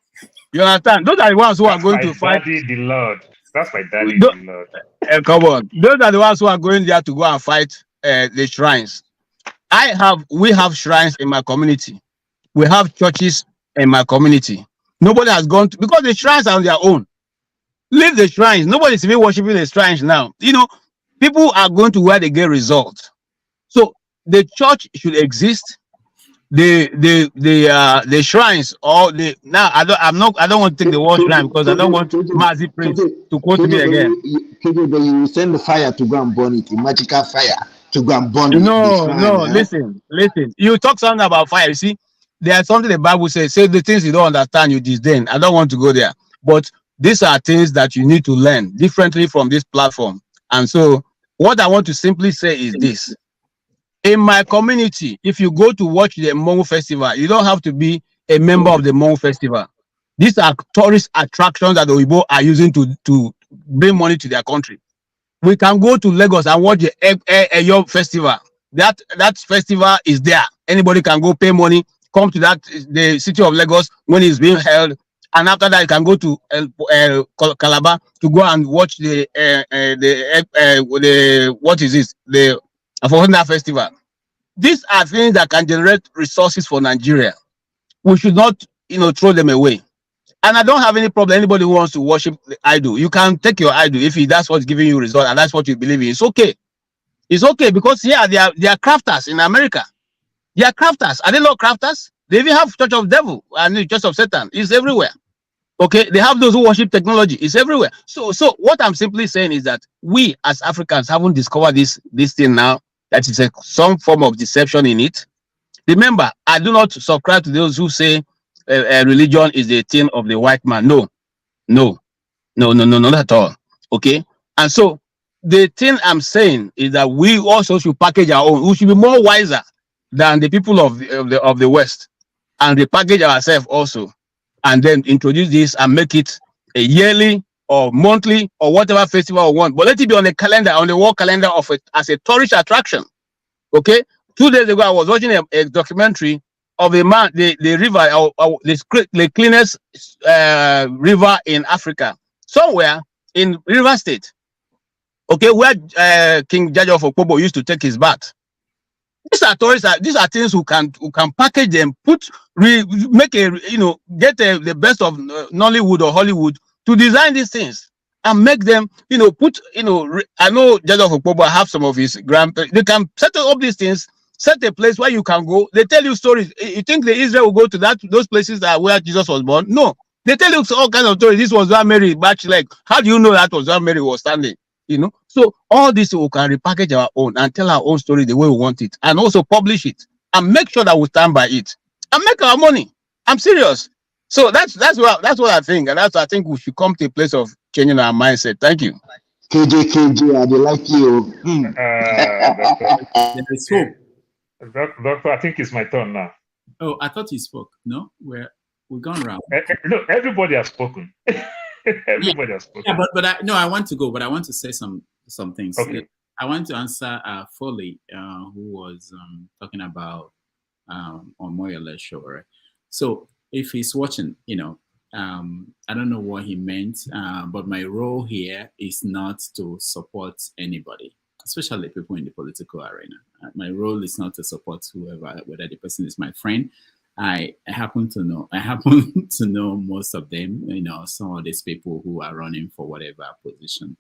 You understand? Those are the ones who are going to fight. Daddy, the Lord. That's my daddy, the Lord. Come on. Those are the ones who are going there to go and fight the shrines. We have shrines in my community. We have churches in my community. Nobody has gone to, because the shrines are on their own. Leave the shrines. Nobody's even worshiping the shrines now. People are going to where they get results. So the church should exist. The shrines, or the now I don't want to take the word shrine because I don't want Mazi Prince to quote me again. But you send the fire to go and burn it, a magical fire to go and burn it. No, listen. You talk something about fire. You see, there's something the Bible says. Say the things you don't understand, you disdain. I don't want to go there. But these are things that you need to learn differently from this platform. And so what I want to simply say is this. In my community, if you go to watch the Hmong festival, you don't have to be a member of the Hmong festival. These are tourist attractions that the Oyibo are using to bring money to their country. We can go to Lagos and watch the Eyo festival. That festival is there. Anybody can go pay money, come to the city of Lagos when it's being held, and after that you can go to Calabar to go and watch the what is this? The Afofuna festival. These are things that can generate resources for Nigeria. We should not, throw them away. And I don't have any problem. Anybody who wants to worship the idol, you can take your idol if that's what's giving you result and that's what you believe in. It's okay. It's okay because they are crafters in America. They are crafters. Are they not crafters? They even have Church of Devil and the Church of Satan. It's everywhere. Okay, they have those who worship technology. It's everywhere. So what I'm simply saying is that we as Africans haven't discovered this thing now. That is some form of deception in it. Remember, I do not subscribe to those who say religion is the thing of the white man. No, not at all. Okay, and so the thing I'm saying is that we also should package our own. We should be more wiser than the people of the West. and repackage ourselves also, and then introduce this and make it a yearly or monthly or whatever festival we want. But let it be on the calendar, on the world calendar of it as a tourist attraction. Okay. 2 days ago, I was watching a documentary of a man, the river, the cleanest river in Africa, somewhere in River State. Okay, where King Jaja of Okpobo used to take his bath. These are tourists. These are things who can package them, make a get the best of Nollywood or Hollywood to design these things and make them I know Jaja of Okpobo have some of his grandparents. They can set up these things, set a place where you can go. They tell you stories. You think the Israel will go to those places that where Jesus was born? No, they tell you all kinds of stories. This was where Mary batched leg. How do you know that was where Mary was standing? So all this we can repackage our own and tell our own story the way we want it, and also publish it and make sure that we stand by it and make our money. I'm serious. So that's what I think, and I think we should come to a place of changing our mindset. Thank you. KJ, I like you. Doctor, I think it's my turn now. Oh, I thought you spoke. No, we're gone round. Look, everybody has spoken. Everybody has spoken. Yeah, but I want to go, but I want to say some things. Okay. I want to answer Foley, who was talking about on Moyole show, right? So if he's watching, I don't know what he meant, but my role here is not to support anybody, especially people in the political arena. My role is not to support whoever, whether the person is my friend. I happen to know most of them, some of these people who are running for whatever position.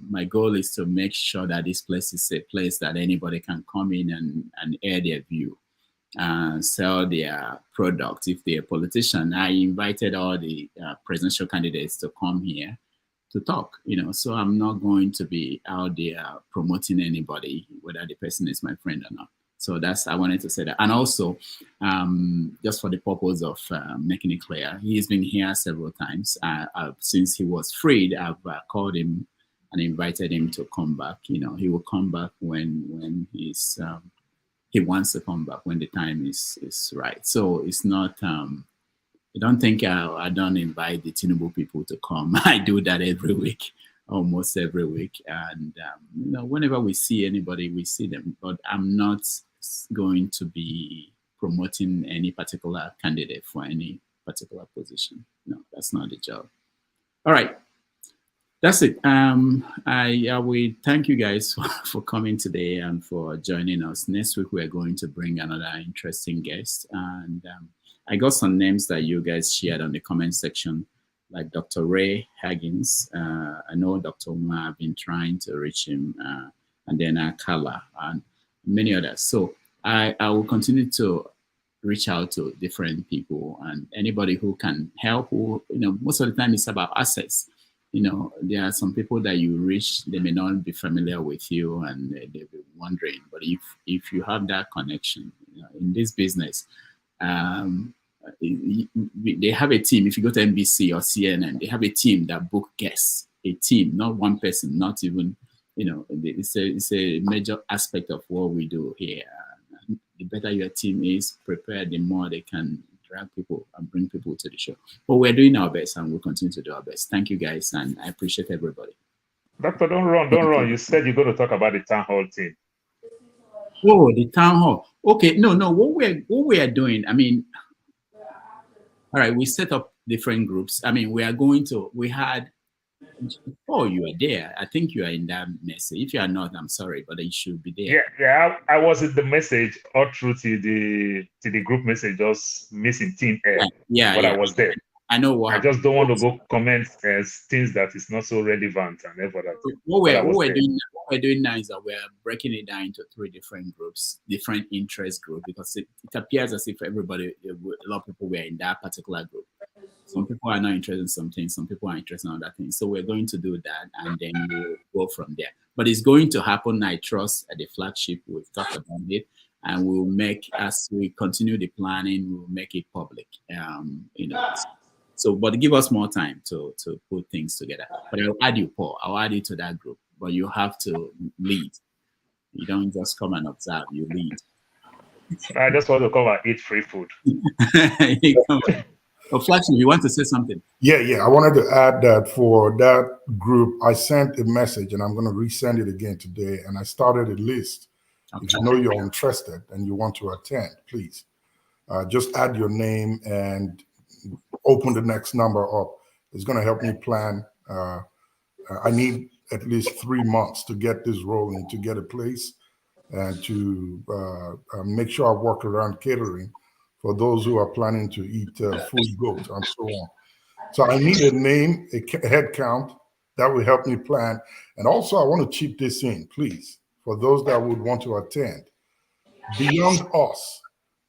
My goal is to make sure that this place is a place that anybody can come in and air their view, sell their product. If they're a politician, I invited all the presidential candidates to come here to talk, so I'm not going to be out there promoting anybody, whether the person is my friend or not. So I wanted to say that. And also, just for the purpose of making it clear, he's been here several times. Since he was freed, I've called him and invited him to come back. He will come back when he wants to come back, when the time is right. So it's not, I don't think I don't invite the Tinubu people to come. I do that every week. Almost every week, and whenever we see anybody, we see them. But I'm not going to be promoting any particular candidate for any particular position. No, that's not the job. All right, that's it. I will thank you guys for coming today and for joining us. Next week we are going to bring another interesting guest, and I got some names that you guys shared on the comment section, like Dr. Ray Higgins. I know Dr. Umar, I've been trying to reach him, and then Kala and many others. So I will continue to reach out to different people and anybody who can help. Most of the time it's about access. There are some people that you reach, they may not be familiar with you and they'll be wondering, but if you have that connection, in this business, they have a team. If you go to NBC or CNN, they have a team that book guests. A team, not one person, not even, it's a major aspect of what we do here. The better your team is prepared, the more they can drag people and bring people to the show. But we're doing our best and we'll continue to do our best. Thank you guys, and I appreciate everybody. Doctor, don't run. You said you're going to talk about the town hall team. Oh, the town hall. Okay, no. What we are doing, all right, we set up different groups. We had, oh, you are there. I think you are in that message. If you are not, I'm sorry, but you should be there. Yeah. I was in the message all through to the group message, just missing team air. But I was there. I know what. I just don't want to go comment as things that is not so relevant and everything. What we're doing now is that we're breaking it down into 3 different groups, different interest groups, because it appears as if a lot of people were in that particular group. Some people are not interested in some things, some people are interested in other things. So we're going to do that, and then we'll go from there. But it's going to happen, I trust, at the flagship. We've talked about it, and we'll make, as we continue the planning, we'll make it public. So, but give us more time to put things together. But I'll add you, Paul. I'll add you to that group. But you have to lead. You don't just come and observe. You lead. I just want to come and eat free food. Flash, you want to say something? Yeah. I wanted to add that for that group, I sent a message, and I'm going to resend it again today. And I started a list. Okay. If you know you're interested and you want to attend, please just add your name and open the next number up. It's going to help me plan. I need at least 3 months to get this rolling, to get a place, and to make sure I work around catering for those who are planning to eat food goat and so on. So I need a name, a head count that will help me plan. And also I want to chip this in, please, for those that would want to attend. Beyond us,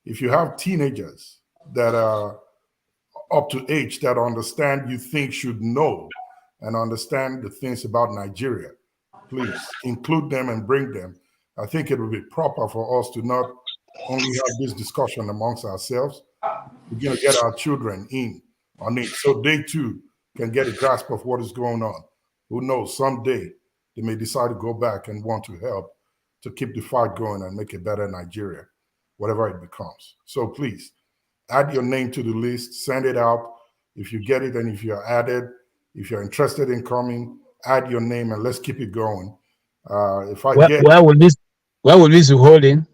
if you have teenagers that are up to age that understand, you think should know and understand the things about Nigeria, please include them and bring them. I think it would be proper for us to not only have this discussion amongst ourselves, we're going to get our children in on it so they too can get a grasp of what is going on. Who knows, someday they may decide to go back and want to help to keep the fight going and make a better Nigeria, whatever it becomes. So please add your name to the list, send it out. If you get it and if you're added, if you're interested in coming, add your name and let's keep it going. Where will this be holding?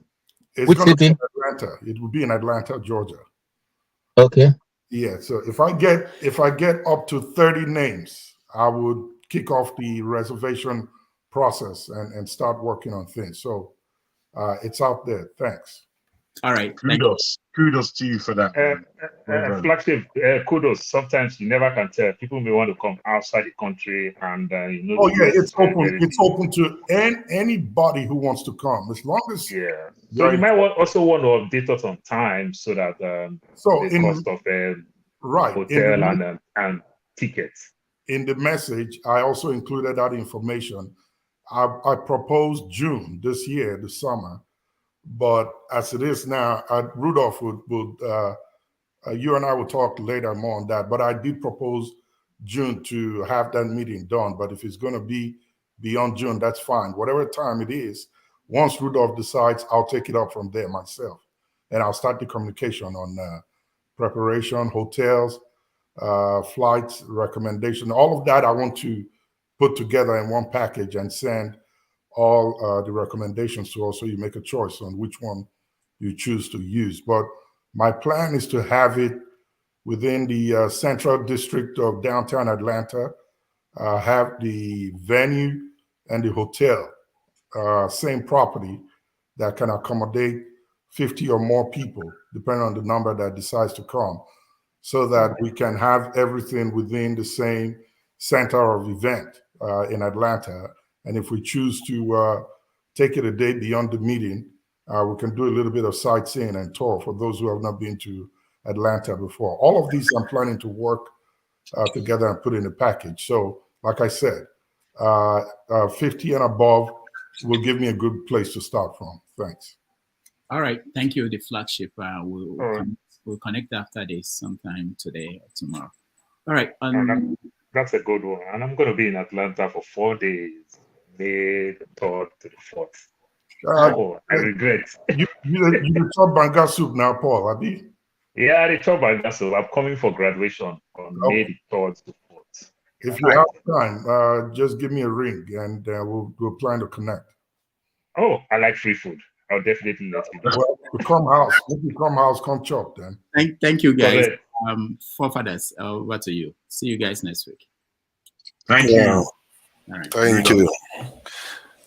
It's going to be in Atlanta. It will be in Atlanta, Georgia. Okay. Yeah. So if I get up to 30 names, I would kick off the reservation process and start working on things. So it's out there. Thanks. All right. Kudos to you for that. Flagship, kudos. Sometimes you never can tell. People may want to come outside the country, and Oh yeah, it's open. It's open to anybody who wants to come, as long as So you might also want to update us on time so that the cost of hotel and tickets. In the message, I also included that information. I proposed June this year, the summer. But as it is now, Rudolph would you and I will talk later more on that. But I did propose June to have that meeting done. But if it's going to be beyond June, that's fine. Whatever time it is, once Rudolph decides, I'll take it up from there myself. And I'll start the communication on preparation, hotels, flights, recommendation. All of that I want to put together in one package and send all the recommendations to also you make a choice on which one you choose to use. But my plan is to have it within the central district of downtown Atlanta, have the venue and the hotel, same property that can accommodate 50 or more people, depending on the number that decides to come, so that we can have everything within the same center of event in Atlanta. And if we choose to take it a day beyond the meeting, we can do a little bit of sightseeing and tour for those who have not been to Atlanta before. All of these I'm planning to work together and put in a package. So like I said, 50 and above will give me a good place to start from. Thanks. All right. Thank you, the flagship. We'll connect after this sometime today or tomorrow. All right. That's a good one. And I'm going to be in Atlanta for 4 days, May 3rd to the 4th. I regret. You chop banga soup now, Paul, Abi? Yeah, I chop banga soup. I'm coming for graduation on May the 3rd to 4th. If you have time, just give me a ring and we'll plan to connect. Oh, I like free food. I'll definitely let you know. Well, if you come house, come chop then. Thank you, guys. Forefathers, over to you. See you guys next week. Thank you. All right.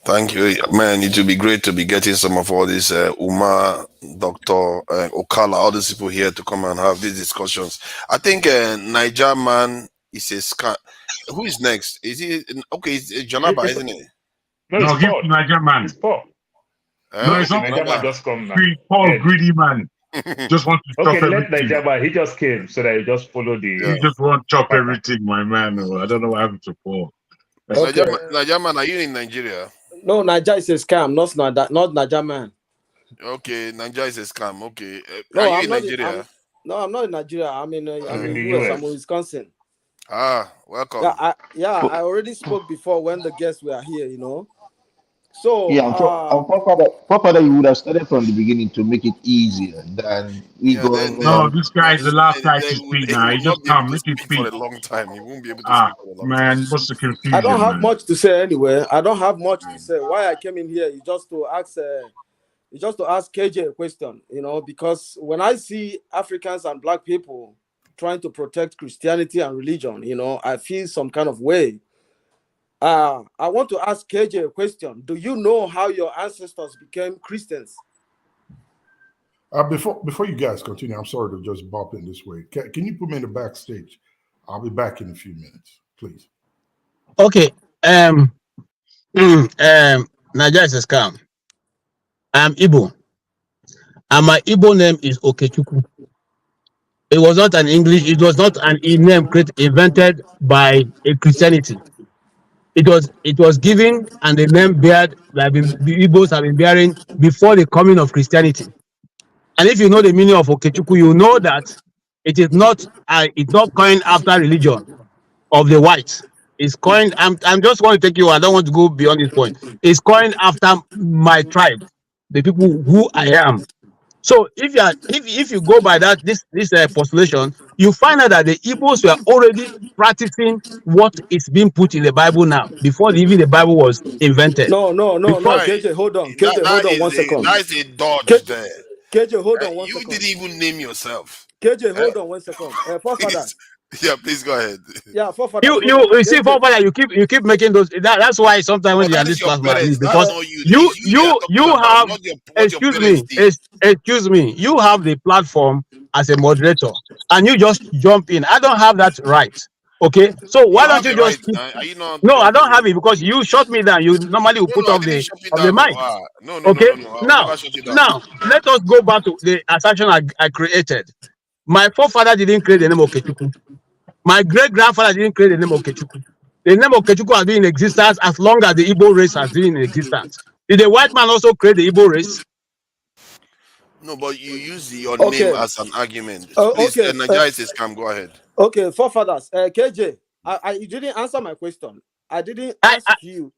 Thank you, man. It will be great to be getting some of all these Umar, Dr. Okala, all these people here to come and have these discussions. I think Niger man is a scam. Who is next? Is he okay? It's Janaba, isn't it? No, give to Niger man. It's Paul. No, it's not Niger man just come now. Paul, greedy man. Just want to chop let everything. Niger man. He just came so that he just followed the. He just want to chop everything, my man. I don't know what happened to Paul. Okay. Niger man, are you in Nigeria? No, Niger is a scam, not Niger man. Okay, Niger is a scam. Okay, no, are you in Nigeria? I'm not in Nigeria. I'm in US. I'm in Wisconsin. Ah, welcome. I already spoke before when the guests were here. So Yeah, our forefather, you would have started from the beginning to make it easier than we Yeah, going No, on. this guy is the last guy to speak he now. He will just not be able come, to let him speak for speak. a long time. He won't be able to Ah, speak for a long time. man, what's the I don't confusion, have man? much to say anyway. I don't have much to say. Why I came in here is just to ask KJ a question, because when I see Africans and black people trying to protect Christianity and religion, I feel some kind of way. I want to ask KJ a question. Do you know how your ancestors became Christians? Before you guys continue, I'm sorry to just bump in this way. Can you put me in the backstage? I'll be back in a few minutes, please. Okay. Nigeria is a scam. I'm Igbo, and my Igbo name is Okechukwu. It was not an English. It was not an name invented by a Christianity. It was given, and the name the Igbos have been bearing before the coming of Christianity. And if you know the meaning of Okechukwu, you know that it's not coined after religion of the whites. It's coined. I'm just want to take you. I don't want to go beyond this point. It's coined after my tribe, the people who I am. So if you go by this postulation, you find out that the Igbos were already practicing what is being put in the Bible now before even the Bible was invented. No, Right. KJ, hold on. KJ, hold on 1 second. That is a dodge there. KJ, hold on 1 You second. didn't even name yourself. KJ, hold on 1 second. Forefathers. Yeah, please go ahead. Yeah, forefathers. You see, forefather, you keep making those. That's why sometimes when But you're that on is this your platform, parents. That's because not you. It's you they are talking you about, have, not what your excuse parents me, did. excuse me, you have the platform as a moderator, and you just jump in. I don't have that right. Okay, so You why don't have you a right. just keep? Are you not No, I jumping don't have in? it because you shut me down. You normally will put No, I off didn't the shut you of the down. No, mic. no. Okay, I will never shut you down. now let us go back to the assertion I created. My forefather didn't create the name of Okechukwu. My great-grandfather didn't create the name of Okechukwu. The name of Okechukwu has been in existence as long as the Igbo race has been in existence. Did the white man also create the Igbo race? No, but you use your name as an argument. Please, Okay. energize this scam. Go ahead. Okay, forefathers. KJ, you didn't answer my question. I didn't ask you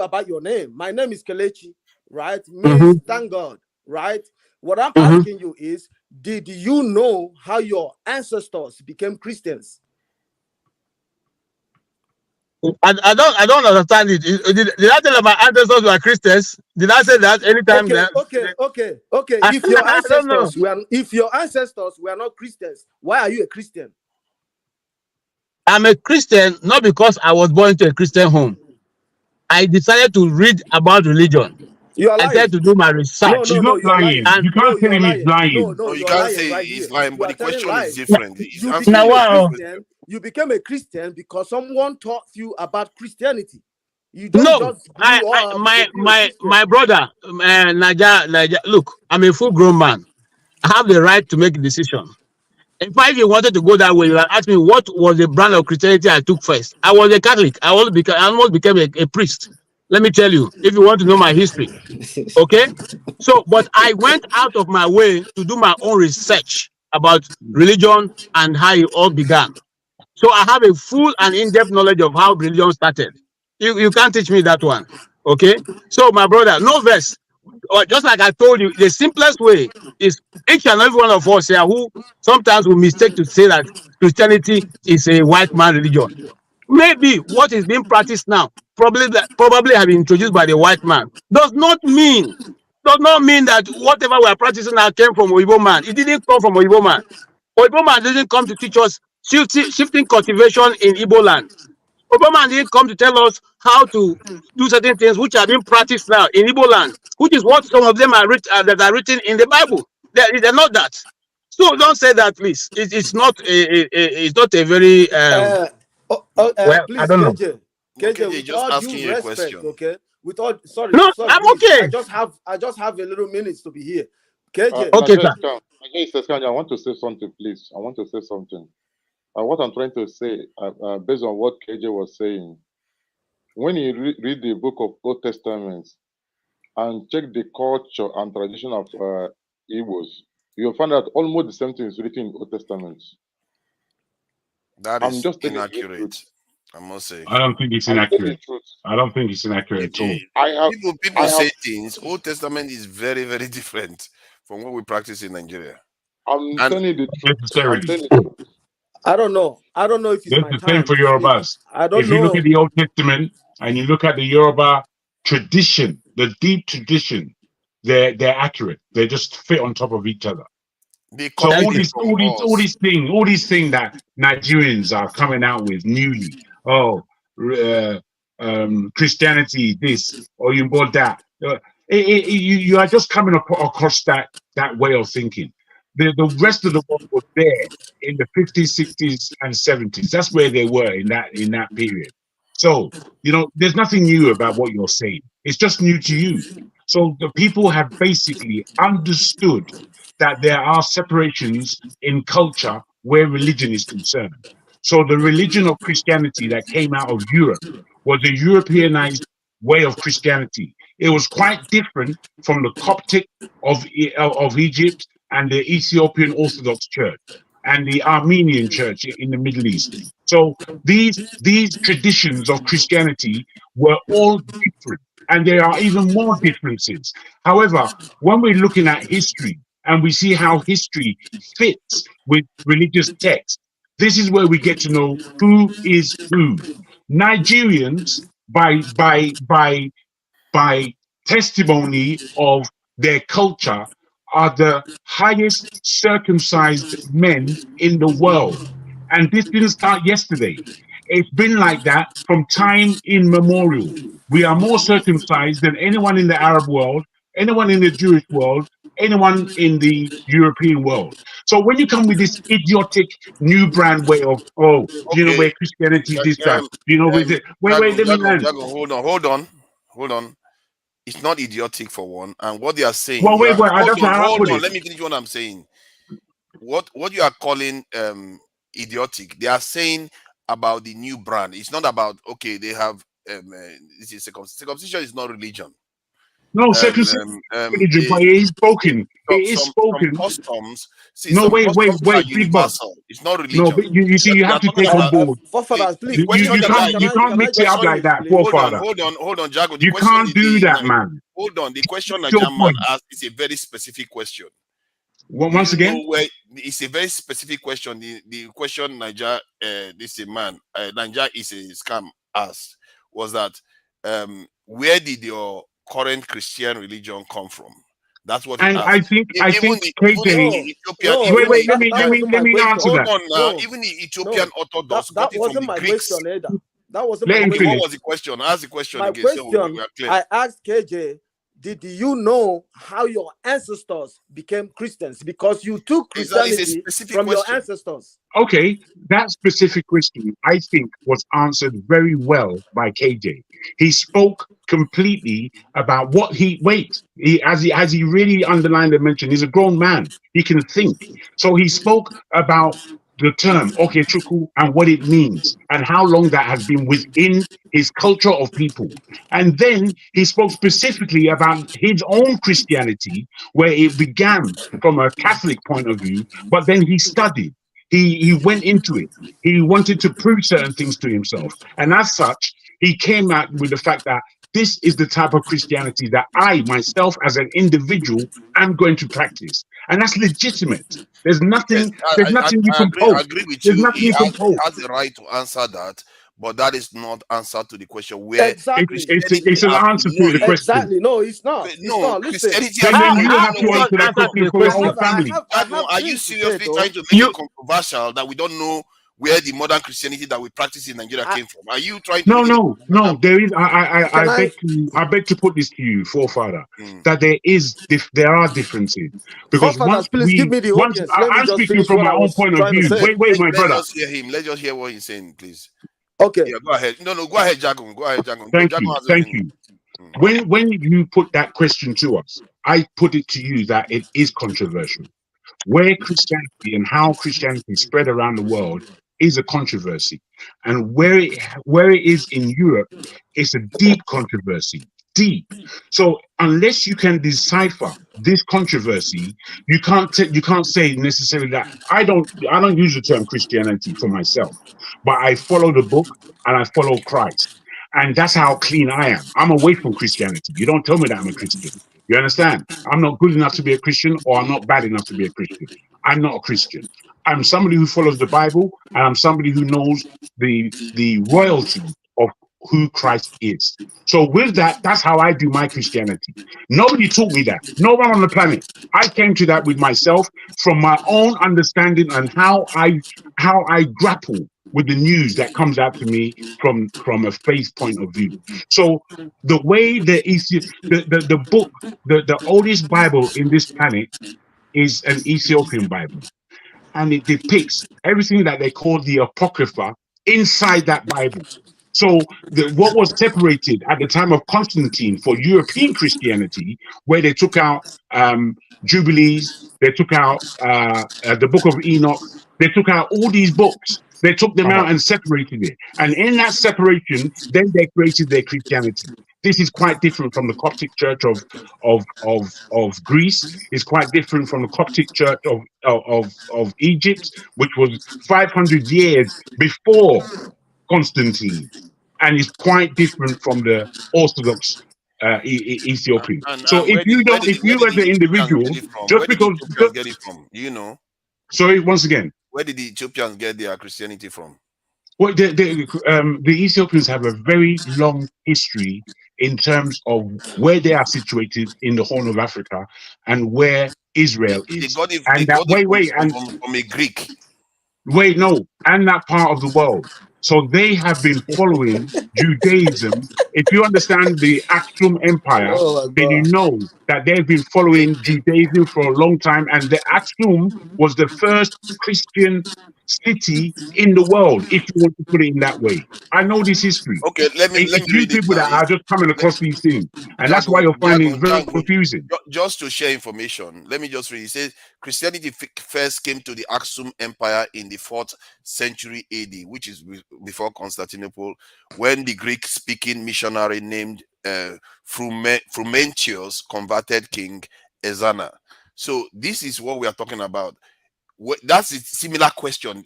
about your name. My name is Kelechi, right? Means thank God, right? What I'm asking you is, did you know how your ancestors became Christians? I don't understand it. Did I tell that my ancestors were Christians? Did I say that anytime? Okay. If your ancestors were not Christians, why are you a Christian? I'm a Christian not because I was born into a Christian home. I decided to read about religion. You are lying. I decided to do my research. He's not lying. You can't tell him he's lying. No, you you're can't lying say right he's here. lying, You but are the telling question lies. is different. He's answering You became a Christian because someone taught you about Christianity. You No, just grew up to be a Christian. my brother, Naja, look, I'm a full grown man. I have the right to make a decision. In fact, if you wanted to go that way, you would ask me what was the brand of Christianity I took first. I was a Catholic. I almost became a priest. Let me tell you, if you want to know my history. Okay? So, but I went out of my way to do my own research about religion and how it all began. So I have a full and in-depth knowledge of how religion started. You can't teach me that one. Okay? So my brother, no verse. Just like I told you, the simplest way is each and every one of us here who sometimes we mistake to say that Christianity is a white man religion. Maybe what is being practiced now, probably have been introduced by the white man, does not mean that whatever we are practicing now came from Oyibo man. It didn't come from Oyibo man. Oyibo man didn't come to teach us shifting cultivation in Igbo land. Obama didn't come to tell us how to do certain things which are being practiced now in Igbo land, which is what some of them are that are written in the Bible. They're not that. So don't say that, please. It's not a very well. I Please, don't know. KJ, with just all asking due you a respect, question. okay? With all No, I'm please, okay. I just have a little minutes to be here. KJ. Okay, sir. I want to say something, please. I want to say something. What I'm trying to say, based on what KJ was saying, when you read the book of Old Testament and check the culture and tradition of Igbos, you'll find out almost the same thing is written in Old Testament. That I'm is just telling you the inaccurate. truth. I must say. I don't think it's inaccurate. I don't think it's inaccurate at all. People say things. Old Testament is very, very different from what we practice in Nigeria. I'm telling you the Necessarily. I don't know. I don't know if it's That's my the time same for to speak. Yorubas. I don't If you look know. at the Old Testament and you look at the Yoruba tradition, the deep tradition, they're accurate. They just fit on top of each other. So all these things that Nigerians are coming out with newly. Oh, Christianity this or you bought that. You are just coming across that way of thinking. The rest of the world was there in the 50s, 60s, and 70s. That's where they were in that period. So there's nothing new about what you're saying. It's just new to you. So the people have basically understood that there are separations in culture where religion is concerned. So the religion of Christianity that came out of Europe was a Europeanized way of Christianity. It was quite different from the Coptic of Egypt and the Ethiopian Orthodox Church and the Armenian Church in the Middle East. So these traditions of Christianity were all different, and there are even more differences. However, when we're looking at history and we see how history fits with religious texts, this is where we get to know who is who. Nigerians, by testimony of their culture, are the highest circumcised men in the world. And this didn't start yesterday. It's been like that from time immemorial. We are more circumcised than anyone in the Arab world, anyone in the Jewish world, anyone in the European world. So when you come with this idiotic new brand way of, do you know where Christianity is this time? Do you know where wait, let me land. Hold on. It's not idiotic for one. And what they are saying, well, wait, hold on. Let me finish what I'm saying. What you are calling idiotic, they are saying about the new brand. It's not about, okay, they have this is circumcision is not religion. No, circumcision religion, but it is spoken. It is spoken. Some customs. See, no, wait, Big Boss. It's not religion. No, but you see, you have to take on board. Forefathers, please. You can't mix it up like that, forefather. Hold on, Jago. You can't do that, man. Hold on. The question Nigerian man asked is a very specific question. Once again, it's a very specific question. The question Niger, this is a man, Niger is a scam asked was that where did your current Christian religion come from? That's what he asked. I think KJ. Wait, let me answer that. Hold on now. Even the Ethiopian Orthodox. That wasn't my question either. That wasn't my question. What was the question? Ask the question again. Question, I asked KJ, did you know how your ancestors became Christians? Because you took Christianity from your ancestors. Okay, that specific question, I think, was answered very well by KJ. He spoke completely about what as he really underlined and mentioned, he's a grown man. He can think. So he spoke about the term Okechukwu and what it means and how long that has been within his culture of people. And then he spoke specifically about his own Christianity, where it began from a Catholic point of view, but then he studied. He went into it. He wanted to prove certain things to himself. And as such, he came out with the fact that this is the type of Christianity that I, myself, as an individual, am going to practice. And that's legitimate. There's nothing you can post. I agree with you. He has the right to answer that, but that is not answer to the question where exactly. It's an answer to the question. Exactly. No, it's not. No, Christianity. Then you have to answer that question for your own family. Are you seriously trying to make it controversial that we don't know where the modern Christianity that we practice in Nigeria came from? Are you trying to No, there is I beg to put this to you, forefather, that there are differences. Because I'm speaking from my own point of view. Wait, my brother. Let's hear him. Let's just hear what he's saying, please. Okay. Yeah, go ahead. No, go ahead, Jago. Go ahead, Jago. Thank you. When you put that question to us, I put it to you that it is controversial. Where Christianity and how Christianity spread around the world is a controversy, and where it is in Europe, it's a deep controversy. deep. So unless you can decipher this controversy, you can't say necessarily that I don't use the term Christianity for myself, but I follow the book and I follow Christ. And that's how clean I am. I'm away from Christianity. You don't tell me that I'm a Christian. You understand? I'm not good enough to be a Christian, or I'm not bad enough to be a Christian. I'm not a Christian. I'm somebody who follows the Bible, and I'm somebody who knows the royalty of who Christ is. So with that, that's how I do my Christianity. Nobody taught me that. No one on the planet. I came to that with myself from my own understanding and how I grapple with the news that comes out to me from a faith point of view. So the way the book, the oldest Bible in this planet is an Ethiopian Bible, and it depicts everything that they call the Apocrypha inside that Bible. So what was separated at the time of Constantine for European Christianity, where they took out Jubilees, they took out the Book of Enoch, they took out all these books. They took them out and separated it. And in that separation, then they created their Christianity. This is quite different from the Coptic Church of Greece. It's quite different from the Coptic Church of Egypt, which was 500 years before Constantine, and it's quite different from the Orthodox Ethiopian. So if you as an individual, just because, get it from, you know. Sorry, once again. Where did the Ethiopians get their Christianity from? Well, the Ethiopians have a very long history in terms of where they are situated in the Horn of Africa and where Israel is. From a Greek. Wait, no, and that part of the world. So they have been following Judaism. If you understand the Aksum Empire, then you know that they've been following Judaism for a long time. And the Aksum was the first Christian city in the world, if you want to put it in that way. I know this history. Okay, let me read people that are just coming across these things, and that's why you're finding it very confusing. Just to share information, let me just read. It says Christianity first came to the Aksum Empire in the 4th century AD, which is before Constantinople, when the Greek-speaking missionary named Frumentius converted King Ezana. So this is what we are talking about. That's a similar question.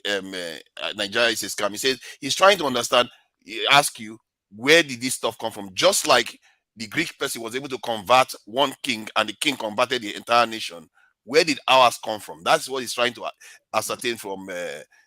Nigeria is a scam. He says he's trying to understand. He asks you, where did this stuff come from? Just like the Greek person was able to convert one king, and the king converted the entire nation. Where did ours come from? That's what he's trying to ascertain from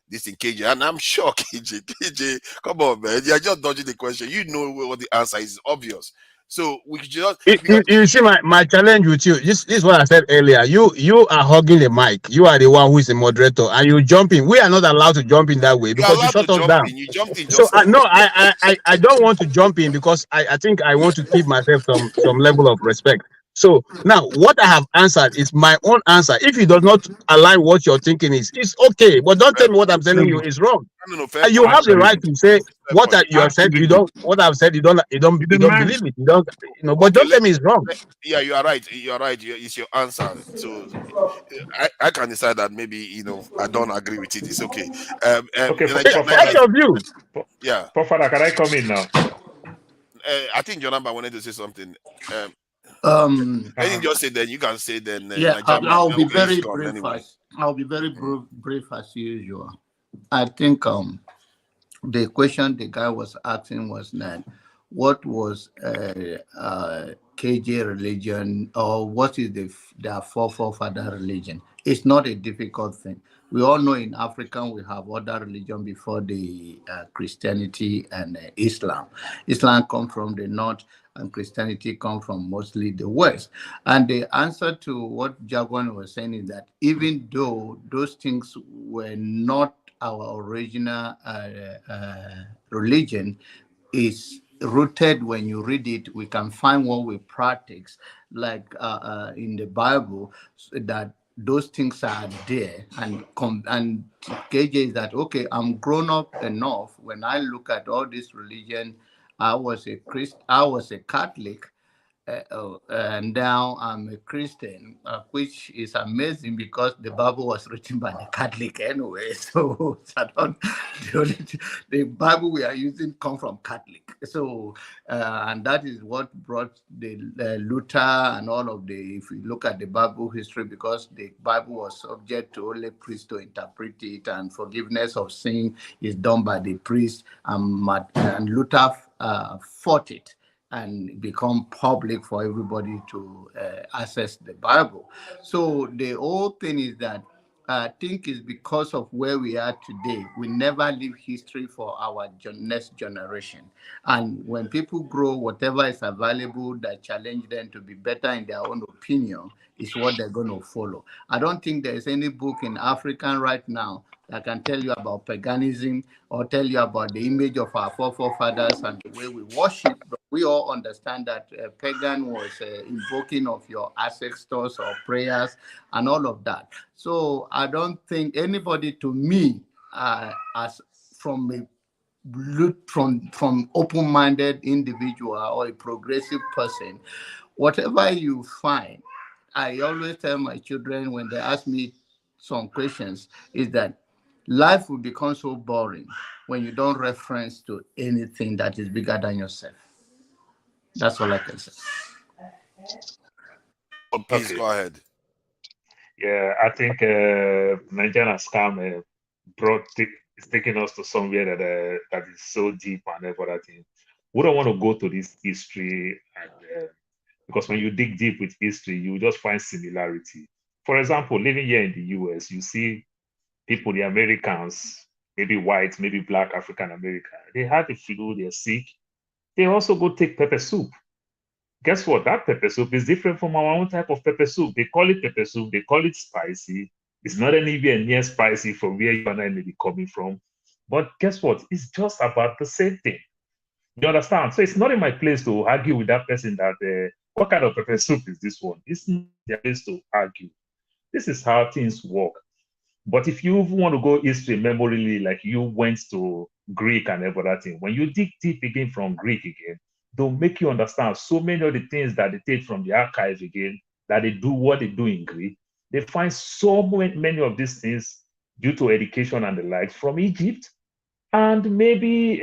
this in KJ. And I'm sure KJ, come on, man, you're just dodging the question. You know what the answer is. It's obvious. So we just you see my challenge with you. This is what I said earlier. You are hogging the mic. You are the one who is the moderator, and you jump in. We are not allowed to jump in that way because you shut us down. You jumped in. So no, I don't want to jump in because I think I want to keep myself some level of respect. So now what I have answered is my own answer. If it does not align what you're thinking is, it's okay. But don't tell me what I'm telling you is wrong. You have the right to say what you have said. You don't. What I've said, you don't believe it. You don't. But don't tell me it's wrong. Yeah, you are right. You are right. It's your answer. So I can decide that maybe I don't agree with it. It's okay. That's your view. Yeah. Father, can I come in now? I think Jonamba wanted to say something. Anything just say then, you can say then. Yeah, I'll be very brief. Anyway. I'll be very brief as usual. I think the question the guy was asking was that what was KJ religion, or what is their forefather religion? It's not a difficult thing. We all know in Africa we have other religion before the Christianity and Islam. Islam comes from the north, and Christianity comes from mostly the west. And the answer to what Jaguan was saying is that even though those things were not our original religion, is rooted. When you read it, we can find what we practice, like in the Bible, that those things are there. And KJ is that, okay, I'm grown up enough. When I look at all this religion, I was a Catholic, and now I'm a Christian, which is amazing because the Bible was written by the Catholic anyway. So the Bible we are using comes from Catholic. So and that is what brought the Luther and all of the. If you look at the Bible history, because the Bible was subject to only priests to interpret it, and forgiveness of sin is done by the priest, and Luther fought it and become public for everybody to access the Bible. So the whole thing is that I think it's because of where we are today. We never leave history for our next generation. And when people grow, whatever is available that challenge them to be better in their own opinion is what they're going to follow. I don't think there's any book in African right now that can tell you about paganism or tell you about the image of our forefathers and the way we worship. But we all understand that pagan was invoking of your ancestors or prayers and all of that. So I don't think anybody, to me, as from a from open-minded individual or a progressive person, whatever you find, I always tell my children when they ask me some questions is that life will become so boring when you don't reference to anything that is bigger than yourself. That's all I can say. Oh, please go ahead. Yeah, I think Nigerian scam is taking us to somewhere that is so deep and everything. We don't want to go to this history, and because when you dig deep with history, you just find similarity. For example, living here in the US, you see people, the Americans, maybe white, maybe black, African American, they have the flu, they're sick. They also go take pepper soup. Guess what? That pepper soup is different from our own type of pepper soup. They call it pepper soup. They call it spicy. It's not anywhere near spicy from where you and I may be coming from. But guess what? It's just about the same thing. You understand? So it's not in my place to argue with that person that what kind of pepper soup is this one? It's not their place to argue. This is how things work. But if you want to go history memorily, like you went to Greek and everything, when you dig deep again from Greek again, they'll make you understand so many of the things that they take from the archive again, that they do what they do in Greek. They find so many of these things due to education and the likes from Egypt and maybe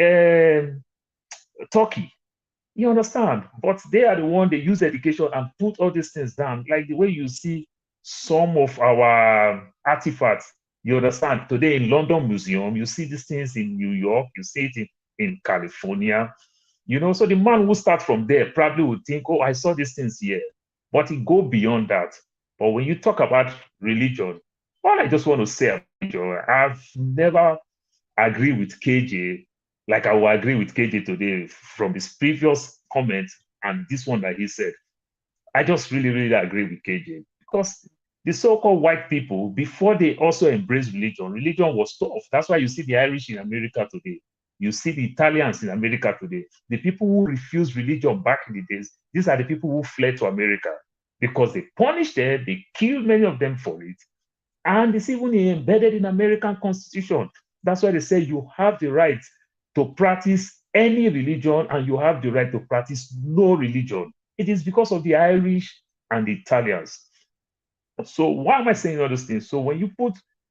Turkey. You understand? But they are the one they use education and put all these things down, like the way you see some of our artifacts. You understand? Today in London Museum, you see these things in New York, you see it in California. You know, so the man who starts from there probably would think, oh, I saw these things here. But it go beyond that. But when you talk about religion, all I just want to say about religion, I've never agreed with KJ like I will agree with KJ today from his previous comment and this one that he said. I just really agree with KJ because the so-called white people, before they also embraced religion, religion was tough. That's why you see the Irish in America today. You see the Italians in America today. The people who refused religion back in the days, these are the people who fled to America because they punished them, they killed many of them for it. And it's even embedded in American Constitution. That's why they say you have the right to practice any religion and you have the right to practice no religion. It is because of the Irish and the Italians. So why am I saying all these things? So when you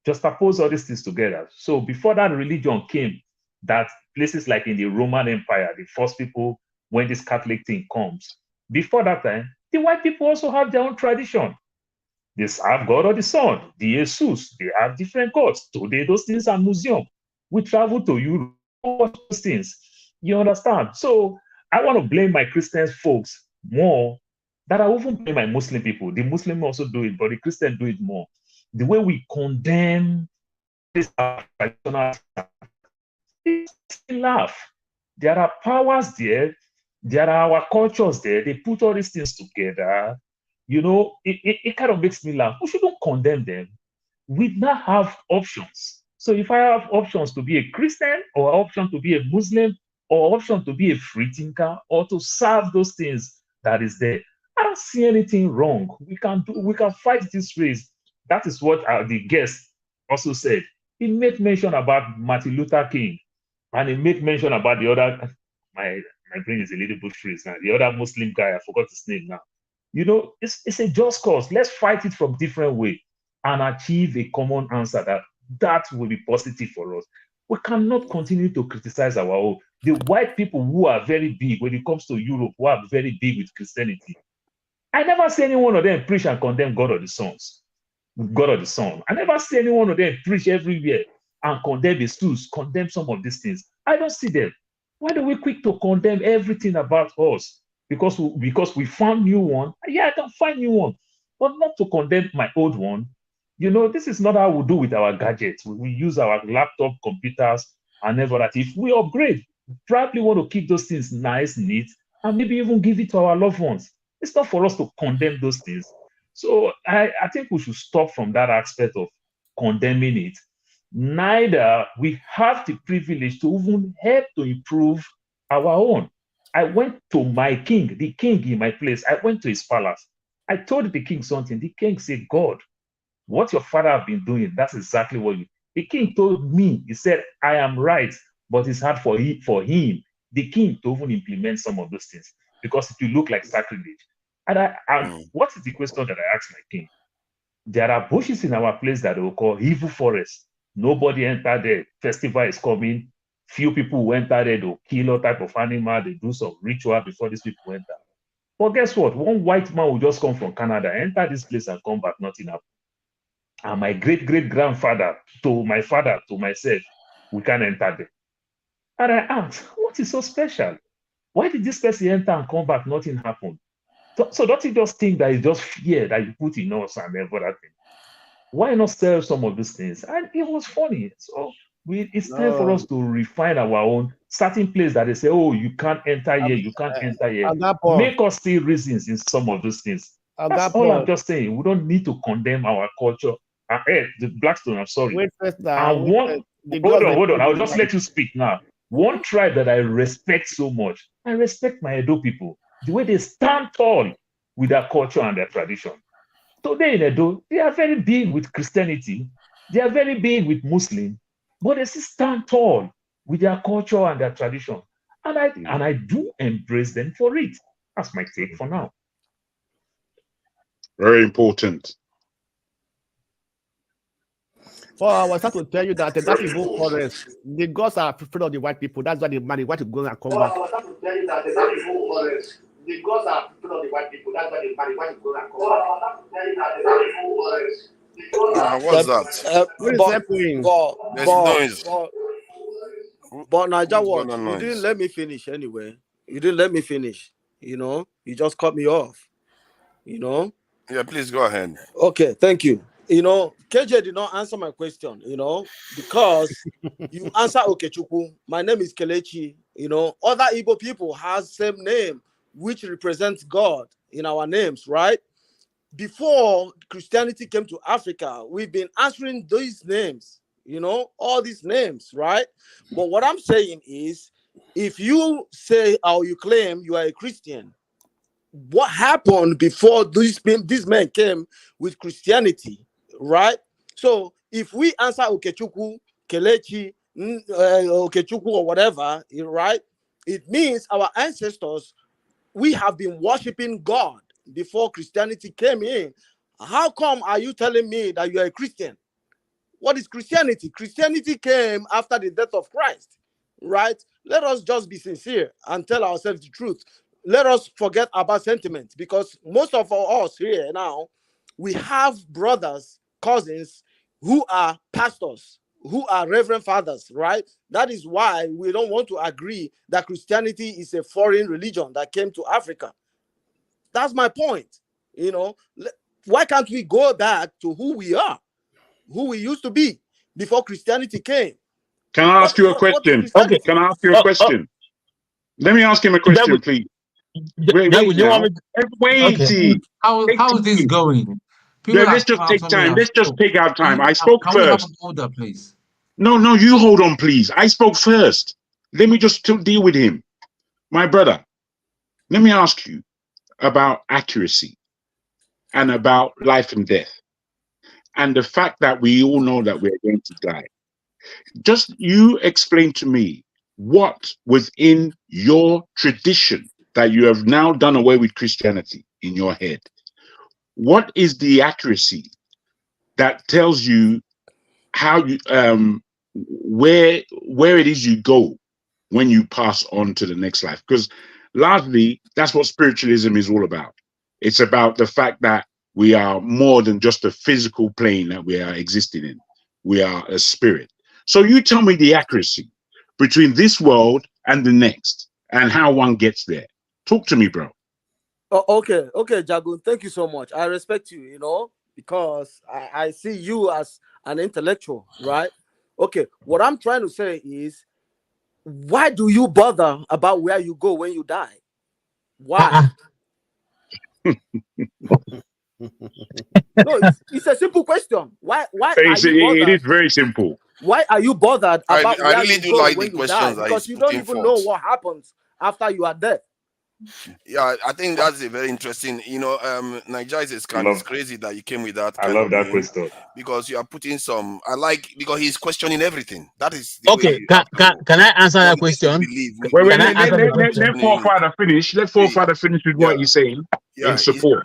juxtapose all these things together, so before that religion came, that places like in the Roman Empire, the first people, when this Catholic thing comes, before that time, the white people also have their own tradition. They have God of the Sun, the Jesus, they have different gods. Today, those things are museum. We travel to Europe, watch those things. You understand? So I want to blame my Christian folks more than I often blame my Muslim people. The Muslim also do it, but the Christian do it more. The way we condemn this traditional, laugh. There are powers there. There are our cultures there. They put all these things together. You know, it kind of makes me laugh. We shouldn't condemn them. We now have options. So if I have options to be a Christian or option to be a Muslim or option to be a free thinker or to serve those things that is there, I don't see anything wrong. We can fight this race. That is what the guest also said. He made mention about Martin Luther King and he made mention about the other, my my brain is a little bit freeze now. The other Muslim guy, I forgot his name now. You know, it's a just cause. Let's fight it from different way and achieve a common answer that will be positive for us. We cannot continue to criticize our own. The white people who are very big when it comes to Europe, who are very big with Christianity, I never see any one of them preach and condemn God of the Sons, God of the Son. I never see any one of them preach everywhere and condemn the stools, condemn some of these things. I don't see them. Why do we quick to condemn everything about us? Because we found new one. Yeah, I can find new one, but not to condemn my old one. You know, this is not how we do with our gadgets. We use our laptop, computers, and everything. If we upgrade, probably want to keep those things nice, neat, and maybe even give it to our loved ones. It's not for us to condemn those things. So I think we should stop from that aspect of condemning it. Neither we have the privilege to even help to improve our own. I went to my king, the king in my place. I went to his palace. I told the king something. The king said, God, what your father have been doing, that's exactly what you. The king told me, he said, I am right, but it's hard for him, the king, to even implement some of those things because it will look like sacrilege. And what is the question that I asked my king? There are bushes in our place that they will call evil forest. Nobody enter there. Festival is coming. Few people who enter there, they'll kill all type of animal. They do some ritual before these people enter. But guess what? One white man will just come from Canada, enter this place and come back, nothing happened. And my great-great-grandfather, to my father, to myself, we can't enter there. And I asked, what is so special? Why did this person enter and come back, nothing happened? So don't you just think that it's just fear that you put in us and everything? Why not sell some of these things? And it was funny. So it's time for us to refine our own certain place that they say, oh, you can't enter here, you can't enter here. Make us see reasons in some of those things. That's all I'm just saying. We don't need to condemn our culture. The Blackstone, I'm sorry. Hold on. I'll just let you speak now. One tribe that I respect so much, I respect my Edo people. The way they stand tall with their culture and their tradition. Today in Edo, they are very big with Christianity. They are very big with Muslim, but they still stand tall with their culture and their tradition. And I do embrace them for it. That's my take for now. Very important. Well, I was trying to tell you that that evil forest, the gods are afraid of the white people. That's why the man want to go and come back. I was trying to tell you that that evil forest, the gods are afraid of the white people. That's why the man want to go and come back. I was trying to tell you that that evil forest. What's that? But Naija, what? You didn't let me finish anyway. You didn't let me finish. You know, you just cut me off. You know. Yeah, please go ahead. Okay, thank you. You know, KJ did not answer my question, you know, because you answer Okechukwu. My name is Kelechi. You know, other Igbo people have same name, which represents God in our names, right? Before Christianity came to Africa, we've been answering these names, you know, all these names, right? But what I'm saying is, if you say or you claim you are a Christian, what happened before these men came with Christianity? Right? So if we answer Okechukwu, Kelechi, Okechukwu or whatever, right? It means our ancestors, we have been worshiping God before Christianity came in. How come are you telling me that you are a Christian? What is Christianity? Christianity came after the death of Christ, right? Let us just be sincere and tell ourselves the truth. Let us forget about sentiment, because most of us here now, we have brothers, cousins who are pastors, who are reverend fathers, right? That is why we don't want to agree that Christianity is a foreign religion that came to Africa. That's my point. You know, why can't we go back to who we are, who we used to be before Christianity came? Can I ask you a question? Okay. Can I ask you a question? Let me ask him a question, please. Wait now. Wait. How is this going? Let's just take time. Let's just take our time. I spoke first. Can we have an order, please? No, you hold on, please. I spoke first. Let me just deal with him. My brother, let me ask you about accuracy and about life and death and the fact that we all know that we're going to die. Just you explain to me what within your tradition that you have now done away with Christianity in your head, what is the accuracy that tells you how you where it is you go when you pass on to the next life? Because largely that's what spiritualism is all about. It's about the fact that we are more than just a physical plane that we are existing in. We are a spirit. So you tell me the accuracy between this world and the next and how one gets there. Talk to me, bro. Oh, okay, Jagun. Thank you so much. I respect you, because I see you as an intellectual, right? Okay, what I'm trying to say is, why do you bother about where you go when you die? Why? No, it's a simple question. Why are you It is bothered? very simple. Why are you bothered about I where really you do go like the when you die? questions that Because he's you don't putting even know forth. what happens after you are dead. Yeah, I think that's a very interesting. Nigeria is a scam. It's Love, crazy that you came with that I kind love of that name question. because you are putting some. I like because he's questioning everything. That is the way Okay, you can, have can, to. can I answer that Unless we question? believe, Wait, Can I answer the let question? forefather finish. Let See, forefather finish with yeah, what he's saying in yeah, support.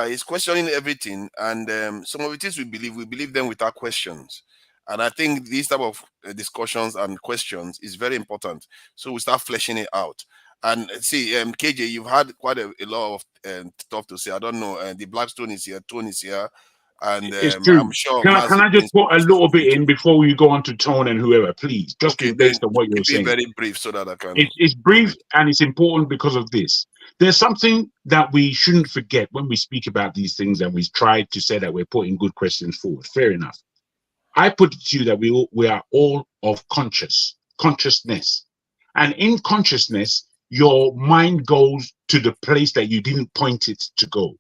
he's questioning everything, and some of the things we believe them without questions. And I think these type of discussions and questions is very important. So we start fleshing it out. And see, KJ, you've had quite a lot of stuff to say. I don't know. The Blackstone is here, Tone is here, and It's I'm true. sure Can Mazi I just brings put a stuff little for you bit too. in before we go on to Tone and whoever, please, just Okay, in then based on what you're keep it saying. very brief so that I can It's go brief with. and it's important because of this. There's something that we shouldn't forget when we speak about these things, and we try to say that we're putting good questions forward. Fair enough. I put it to you that we are all of consciousness. And in consciousness, your mind goes to the place that you didn't point it to go.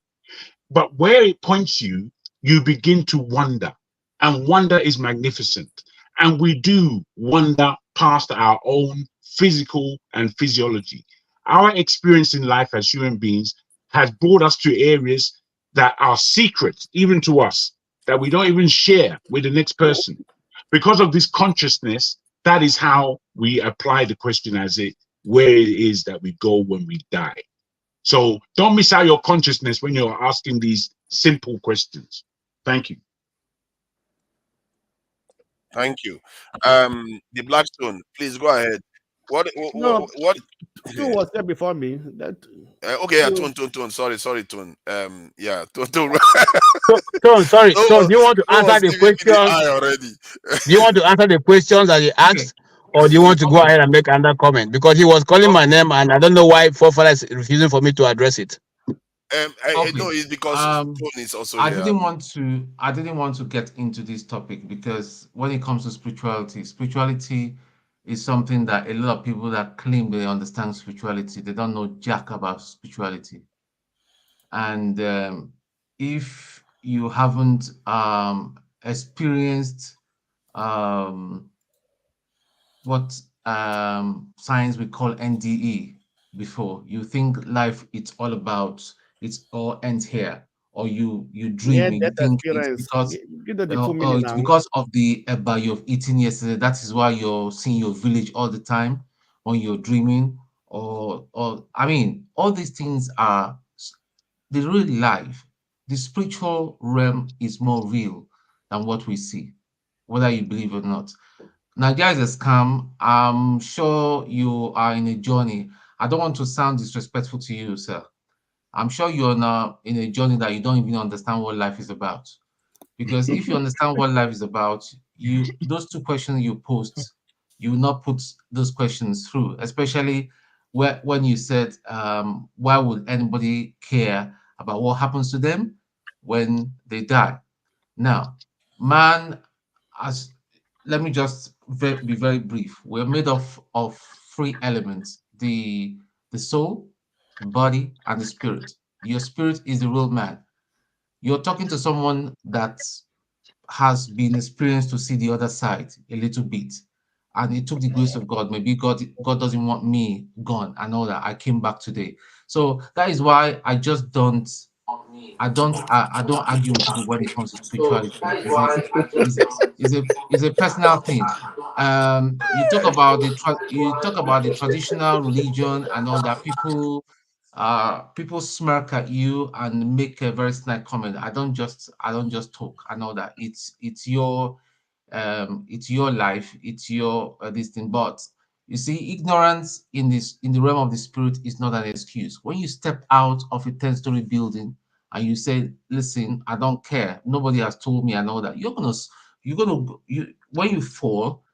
But where it points you, you begin to wonder. And wonder is magnificent. And we do wonder past our own physical and physiology. Our experience in life as human beings has brought us to areas that are secret, even to us, that we don't even share with the next person. Because of this consciousness, that is how we apply the question as where it is that we go when we die. So don't miss out your consciousness when you're asking these simple questions. Thank you. Thank you. The Blackstone, please go ahead. What? No, What? two was there before me. That Okay, yeah, two. Tone. Sorry, Tone. Yeah, Tone. Tone, sorry, Tone, do you want to Tone answer was the giving me the question? eye already. Do you want to answer the questions that he Okay. asked, or do you want to go Okay. ahead and make another comment? Because he was calling my Okay. name, and I don't know why Forefather is refusing for me to address it. I know Okay. it's because Tone is also I here. didn't want to get into this topic because when it comes to spirituality is something that a lot of people that claim they understand spirituality, they don't know jack about spirituality. And if you haven't experienced um, what science we call NDE before, you think life it's all ends here, or you Near dreaming, you death think it's experience. because Give them the full meaning it's now. because of the eba you've eaten yesterday. That is why you're seeing your village all the time when you're dreaming, or I mean, all these things are the real life. The spiritual realm is more real than what we see, whether you believe or not. Nigeria is a scam. I'm sure you are in a journey. I don't want to sound disrespectful to you, sir. I'm sure you're now in a journey that you don't even understand what life is about. Because if you understand what life is about, you those two questions you post, you will not put those questions through, especially when you said, why would anybody care about what happens to them when they die? Now, man, as let me just be very brief. We're made of three elements: the soul, the body, and the spirit. Your spirit is the real man. You're talking to someone that has been experienced to see the other side a little bit, and it took the grace of God. Maybe God doesn't want me gone and all that. I came back today, so that is why I just don't I don't argue with people when it comes to spirituality. It's a personal thing. You talk about the traditional religion and all that. People smirk at you and make a very snide comment. I don't just talk. I know that it's your life, it's your this thing. But you see, ignorance in the realm of the spirit is not an excuse. When you step out of a 10-story building and you say, "Listen, I don't care. Nobody has told me," and all that, when you fall,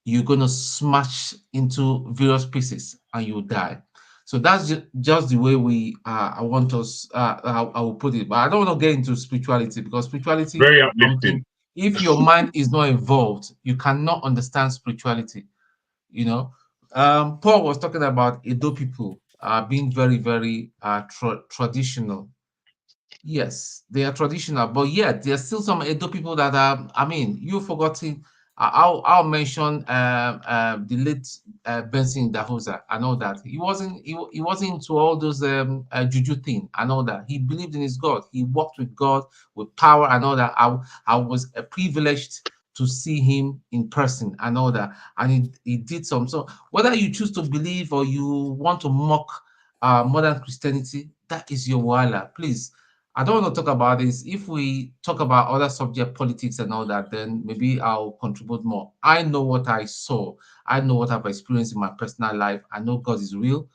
you're gonna smash into various pieces and you die. So that's just the way I want us. I will put it, but I don't want to get into spirituality, because spirituality Very is uplifting. something. If your mind is not involved, you cannot understand spirituality. You know, Paul was talking about Edo people being very, very traditional. Yes, they are traditional, but yet there are still some Edo people that are. I mean, you've forgotten. I'll mention the late Benson Dahosa and all that. He wasn't into all those juju thing and all that. He believed in his God. He walked with God with power and all that. I was privileged to see him in person and all that, and he did some. So whether you choose to believe or you want to mock modern Christianity, that is your wala. Please, I don't want to talk about this. If we talk about other subject, politics and all that, then maybe I'll contribute more. I know what I saw. I know what I've experienced in my personal life. I know God is real.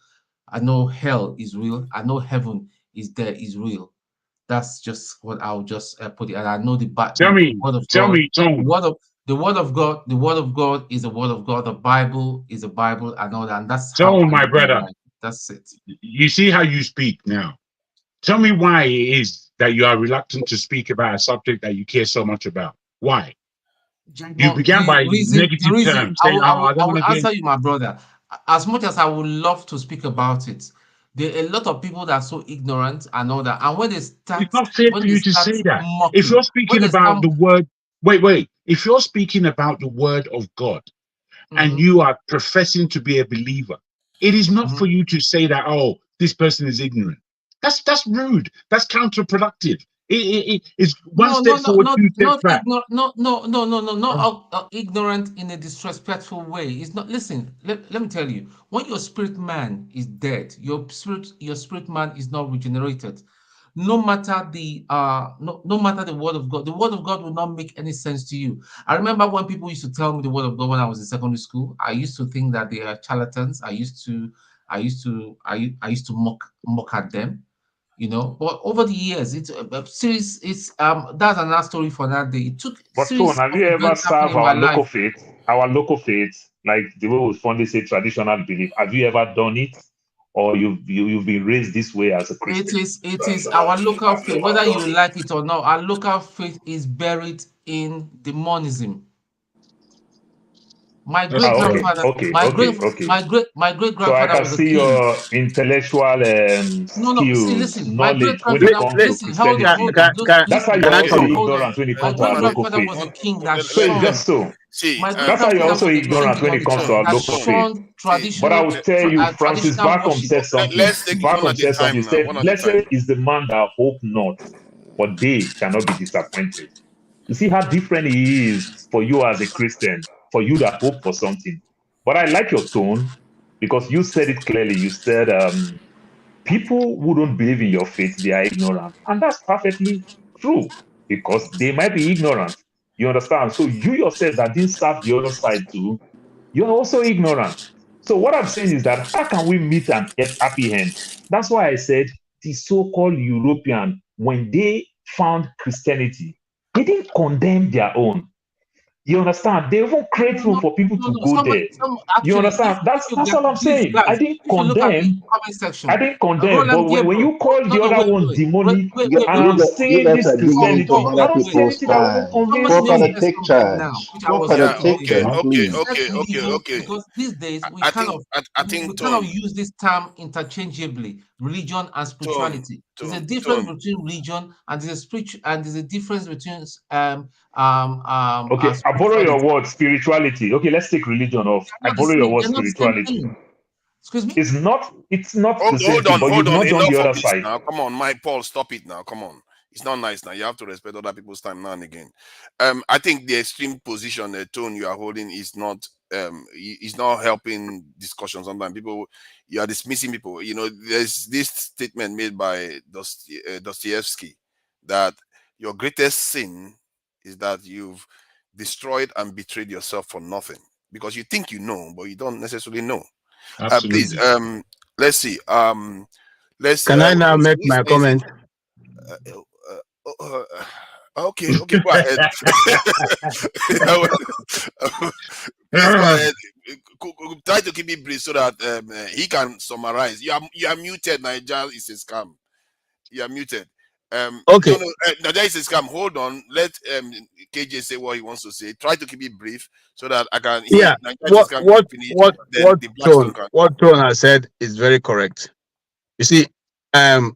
I know hell is real. I know heaven is there, is real. That's just what I'll just put it. And I know the word of God. The word of God. The word of God is the word of God. The Bible is the Bible and all that. And that's how Tone, I my live my brother. life. That's it. You see how you speak now. Tell me why it is that you are reluctant to speak about a subject that you care so much about. Why? You began by negative terms, saying, "Oh, I don't I want will to get." answer you, my brother. As much as I would love to speak about it, there are a lot of people that are so ignorant and all that. And when they start, It's not fair for you to say that. If you're speaking about the word, wait. If you're speaking about the word of God, and you are professing to be a believer, it is not for you to say that, "Oh, this person is ignorant." That's rude. That's counterproductive. It's one step forward, two steps back. Not ignorant in a disrespectful way. It's not. Listen, let me tell you. When your spirit man is dead, your spirit man is not regenerated. No matter no matter the word of God, the word of God will not make any sense to you. I remember when people used to tell me the word of God when I was in secondary school. I used to think that they are charlatans. I used to mock at them, you know. But over the years, it's that's another story for that day. It took But Tone, series have of you ever events happening served in my our life. local faith, like the way we fondly say traditional belief? Have you ever done it, or you've been raised this way as a Christian? It is our local faith, whether you like it or not. Our local faith is buried in demonism. My great grandfather, Okay. my great So I grandfather can was a see king. your intellectual No. See, skills, listen. My great knowledge when it grandfather. comes to Listen. Hold on. Christianity. That's how you Listen. are also Hold on. ignorant when it My comes to great our local grandfather faith. was a king that So it's shunned. just so. See, My great That's how you're grandfather also was a king ignorant when it comes to our local faith. shunned But I will tell you, Francis traditional Bacon worship. said something. let's take it one Bacon at a said something. time He now. said, One at a "Blessed time. is the man that hope not, for they shall not be disappointed." You see how different he is for you as a Christian, for you that hope for something. But I like your tone because you said it clearly. You said, people who don't believe in your faith, they are ignorant. And that's perfectly true because they might be ignorant. You understand? So you yourself that didn't serve the other side too, you're also ignorant. So what I'm saying is that how can we meet an happy end? That's why I said the so-called European, when they found Christianity, they didn't condemn their own. You understand? They even create room for people to go there. You Actually, understand? if you That's get all I'm these saying. I guys, didn't if you look at the condemn. comment section, I didn't condemn. But Roland when Gabriel. you call the other one demonic, and I'm You seeing guys this are digging into Christianity, I other don't see people's anything that even time. convince Somebody just me. Father, said take something charge. now, which I was Father, Yeah, saying. take charge, He please. said religion okay. because these days we I kind think of I think we kind of Tone, use this term interchangeably, religion and spirituality. There's a difference between religion and there's a difference between Okay, I borrow your spirituality. word spirituality. Okay, let's take religion off. I They're not the borrow your same. word They're not the same spirituality. thing. Excuse me? It's not the same Hold thing, on, but hold you've on. not done the Enough other of this side. now. Come on, Mike Paul, stop it now. Come on. It's not nice now. You have to respect other people's time now and again. I think the extreme position, the tone you are holding is not helping discussion. Sometimes you are dismissing people. You know, there's this statement made by Dostoevsky that your greatest sin is that you've destroyed and betrayed yourself for nothing because you think you know, but you don't necessarily know. Please, Absolutely. let's see. Can I now make my comment? Okay, go ahead. Please go ahead. Try to keep it brief so that he can summarize. You are muted. Nigeria is a scam. You are muted. Okay. No, Nigeria is a scam. Hold on. Let KJ say what he wants to say. Try to keep it brief so that I can. Yeah. What tone I said is very correct. You see, I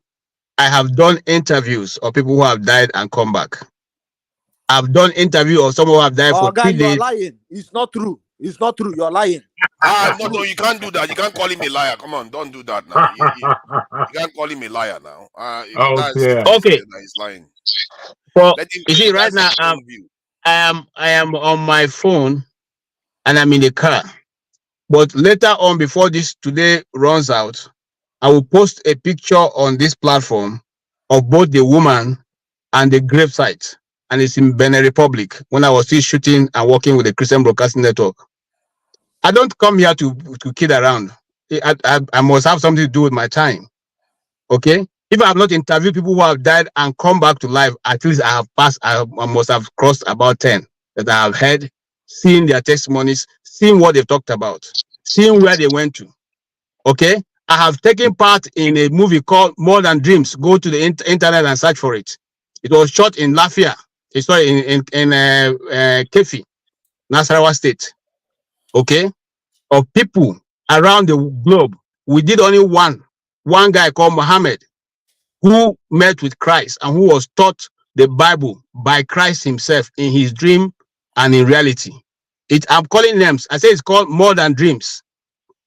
have done interviews of people who have died and come back. I've done interview of someone who have died for 3 days. You are lying. It's not true. It's not true. You're lying. No, you can't do that. You can't call him a liar. Come on, don't do that now. You can't call him a liar now. Okay. He's lying. You see, right now, I am on my phone and I'm in the car. But later on, before this today runs out, I will post a picture on this platform of both the woman and the gravesite. And it's in Benin Republic when I was still shooting and working with the Christian Broadcasting Network. I don't come here to kid around. I must have something to do with my time. Okay? If I have not interviewed people who have died and come back to life, at least I must have crossed about 10 that I have heard, seen their testimonies, seen what they've talked about, seen where they went to. Okay? I have taken part in a movie called More Than Dreams. Go to the internet and search for it. It was shot in Lafia. Sorry, in Kefi, Nasarawa State. Okay? Of people around the globe. We did only one guy called Muhammad who met with Christ and who was taught the Bible by Christ himself in his dream and in reality. I'm calling names. I say it's called More Than Dreams.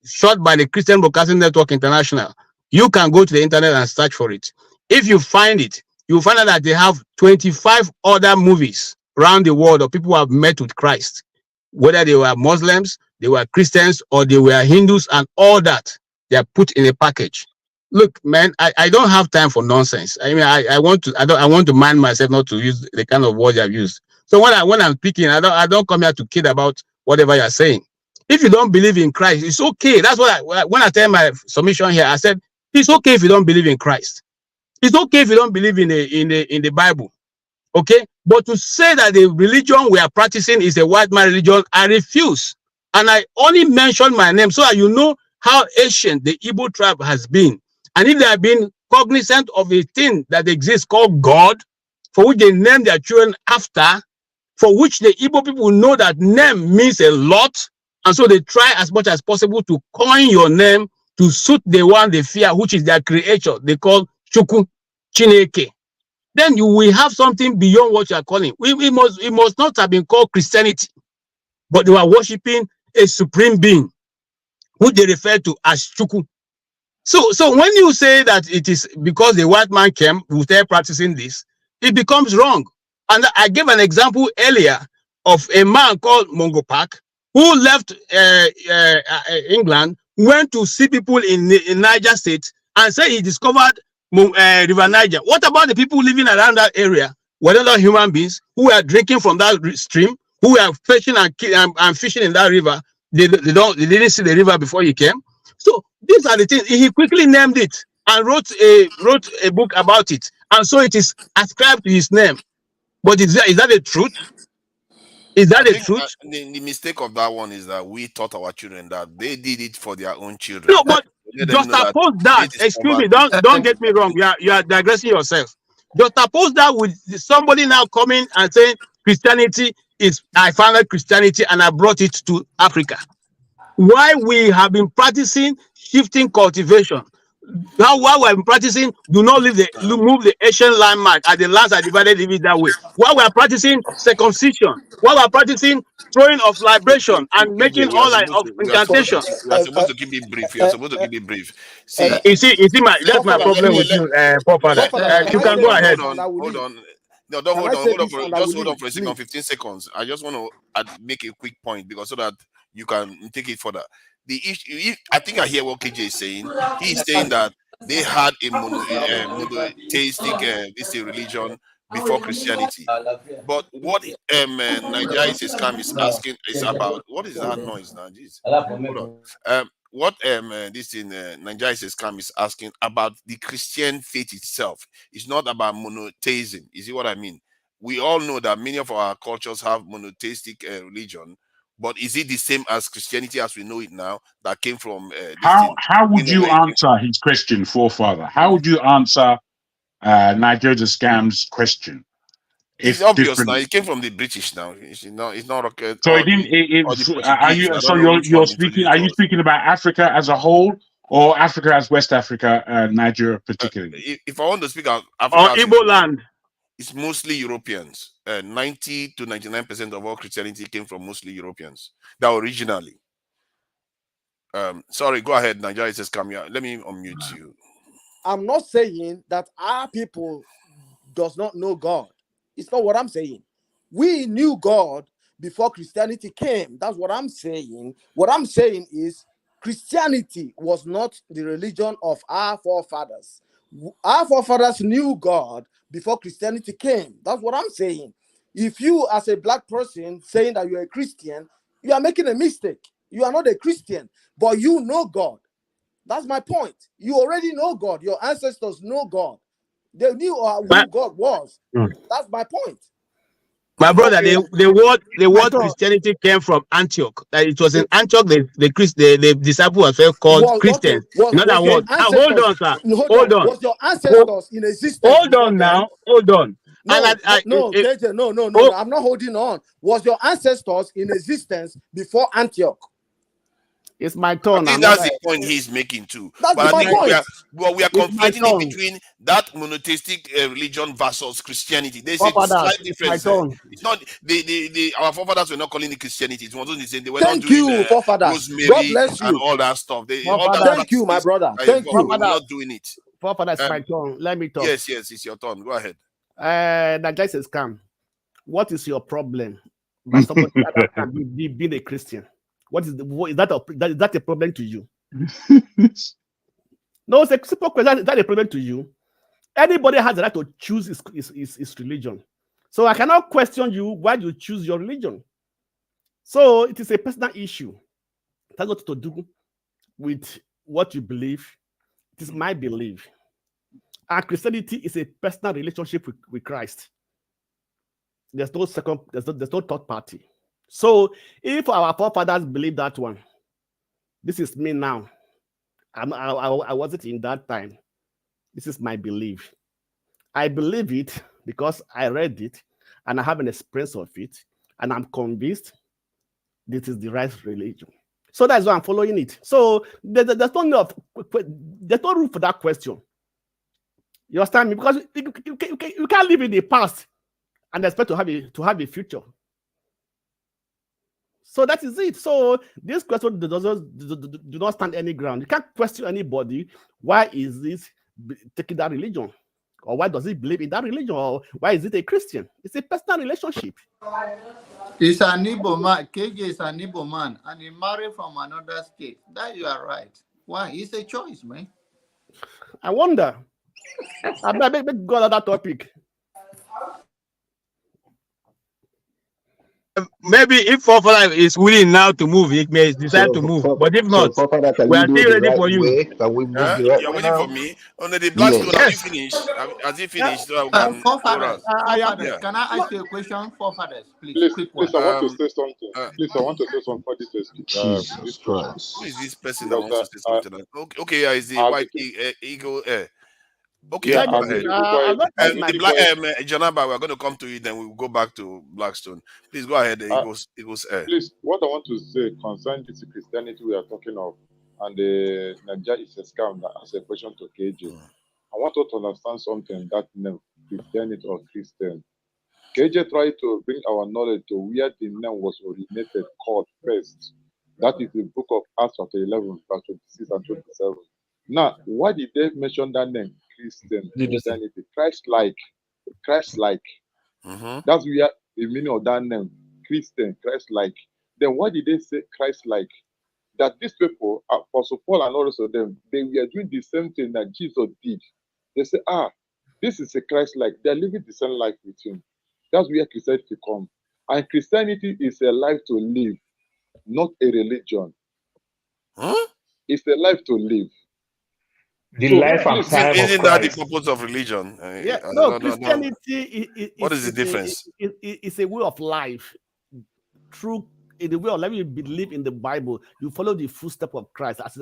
Shot by the Christian Broadcasting Network International. You can go to the internet and search for it. If you find it, you'll find out that they have 25 other movies around the world of people who have met with Christ, whether they were Muslims, they were Christians, or they were Hindus, and all that. They are put in a package. Look, man, I don't have time for nonsense. I mean, I want to mind myself not to use the kind of words I've used. So when I'm speaking, I don't come here to kid about whatever you're saying. If you don't believe in Christ, it's okay. That's what when I tell my submission here, I said it's okay if you don't believe in Christ. It's okay if you don't believe in the Bible. Okay, but to say that the religion we are practicing is a white man religion, I refuse. And I only mention my name so that you know how ancient the Igbo tribe has been. And if they have been cognizant of a thing that exists called God, for which they name their children after, for which the Igbo people know that name means a lot, and so they try as much as possible to coin your name to suit the one they fear, which is their creator. They call Chukwu, Chineke. Then you will have something beyond what you are calling. It must not have been called Christianity, but they were worshiping a supreme being, who they refer to as Chukwu. So when you say that it is because the white man came, who started practicing this, it becomes wrong. And I gave an example earlier of a man called Mongo Park who left England, went to see people in Niger State, and said he discovered River Niger. What about the people living around that area? Were they not human beings who were drinking from that stream, who were fishing and fishing in that river? They didn't see the river before he came. So these are the things. He quickly named it and wrote a book about it, and so it is ascribed to his name. But is that the truth? Is that the truth? The mistake of that one is that we taught our children that they did it for their own children. No, but just oppose that. Excuse me, don't get me wrong. You are digressing yourself. Just oppose that with somebody now coming and saying Christianity is, I founded Christianity and I brought it to Africa. Why we have been practicing shifting cultivation. Now, while we're practicing, do not move the ancient landmark, and the lands are divided even that way. While we're practicing circumcision, while we're practicing throwing of libration and making We are all like supposed of to incantation. keep it brief. You are supposed to keep it brief. See, You see, that's my problem with you, Paul Father. You can go ahead. Hold on. No, don't hold on for a second, 15 seconds. I just want to make a quick point because so that you can take it further. The issue, I think I hear what KJ is saying. He is saying that they had a monotheistic religion before Christianity. But what Nigeria is scam is asking is about what is that noise now? Jeez. Hold on. What this in Nigeria is scam is asking about the Christian faith itself. It's not about monotheism. You see what I mean? We all know that many of our cultures have monotheistic religion, but is it the same as Christianity as we know it now that came from how would you answer his question, forefather? How would you answer Nigeria Scam's question? It's obvious now. It came from the British now. It's not rocket. So you're speaking? Are you speaking about Africa as a whole, or Africa as West Africa, Nigeria particularly? If I want to speak about Africa, or Igbo land, it's mostly Europeans. 90 to 99% of all Christianity came from mostly Europeans. That originally. Sorry, go ahead, Nigeria says come here. Let me unmute you. I'm not saying that our people does not know God. It's not what I'm saying. We knew God before Christianity came. That's what I'm saying. What I'm saying is Christianity was not the religion of our forefathers. Our forefathers knew God before Christianity came. That's what I'm saying. If you, as a black person, saying that you're a Christian, you are making a mistake. You are not a Christian, but you know God. That's my point. You already know God. Your ancestors know God. They knew who God was. That's my point. My brother, the word Christianity came from Antioch. It was in Antioch the disciples were called Christians. In other words, hold on, sir. Hold on. Was your ancestors in existence? Hold on now. Hold on. No, KJ, no. I'm not holding on. Was your ancestors in existence before Antioch? It's my turn. I think that's the point he's making too. That's my point. We are conflating in between that monotheistic religion versus Christianity. There's a slight difference. It's not our forefathers were not calling it Christianity. It wasn't the same. They were not doing Rosemary God bless you. and all that stuff. Thank you, my brother. Thank you. We're not doing it. Forefathers, my turn. Let me talk. Yes, it's your turn. Go ahead. Nigeria says, "Come. What is your problem by somebody that can be being a Christian? Is that a problem to you?" No, it's a simple question. Is that a problem to you? Anybody has the right to choose his religion. So I cannot question you why you choose your religion. So it is a personal issue. It has got to do with what you believe. It is my belief. And Christianity is a personal relationship with Christ. There's no third party. So if our forefathers believe that one, this is me now. I wasn't in that time. This is my belief. I believe it because I read it and I have an experience of it, and I'm convinced this is the right religion. So that's why I'm following it. So there's no room for that question. You understand me? Because you can't live in the past and expect to have a future. So that is it. So this question do not stand any ground. You can't question anybody. Why is this taking that religion? Or why does he believe in that religion? Or why is it a Christian? It's a personal relationship. It's an Igbo man. KJ is an Igbo man. And he married from another state. That you are right. Why? It's a choice, man. I wonder. I better go on that topic. Maybe if forefather is willing now to move, he may decide to move. But if not, we are still ready for you. Can we move the right You're waiting for me? Under the Blackstone, have you finished? Has he finished? Forefathers, can I ask you a question? Forefathers, please. Quick one. Please, I want to say something. Please, I want to say something for this. Jesus Christ. Who is this person that wants to say something? Okay, yeah, is the white eagle. Okay, yeah, go ahead. Janaba, we're going to come to you, then we'll go back to Blackstone. Please go ahead. It goes. Please, what I want to say concerning this Christianity we are talking of, and Nigeria is a scam. That as a question to KJ. I want you to understand something that name, Christianity or Christian. KJ tried to bring our knowledge to where the name was originated, called first. That is the book of Acts chapter 11, verse 26 and 27. Now, why did they mention that name? Christian, Christianity, Christ-like, Christ-like. That's where the meaning of that name, Christian, Christ-like. Then why did they say Christ-like? That these people, Apostle Paul and all of them, they were doing the same thing that Jesus did. They say, this is a Christ-like. They're living the same life with him. That's where Christianity comes. And Christianity is a life to live, not a religion. It's a life to live. The life and time of Isn't that the Christ. purpose of religion? Yeah, no, Christianity What is the difference? It's a way of life. True, in the way of life, you believe in the Bible. You follow the footsteps of Christ as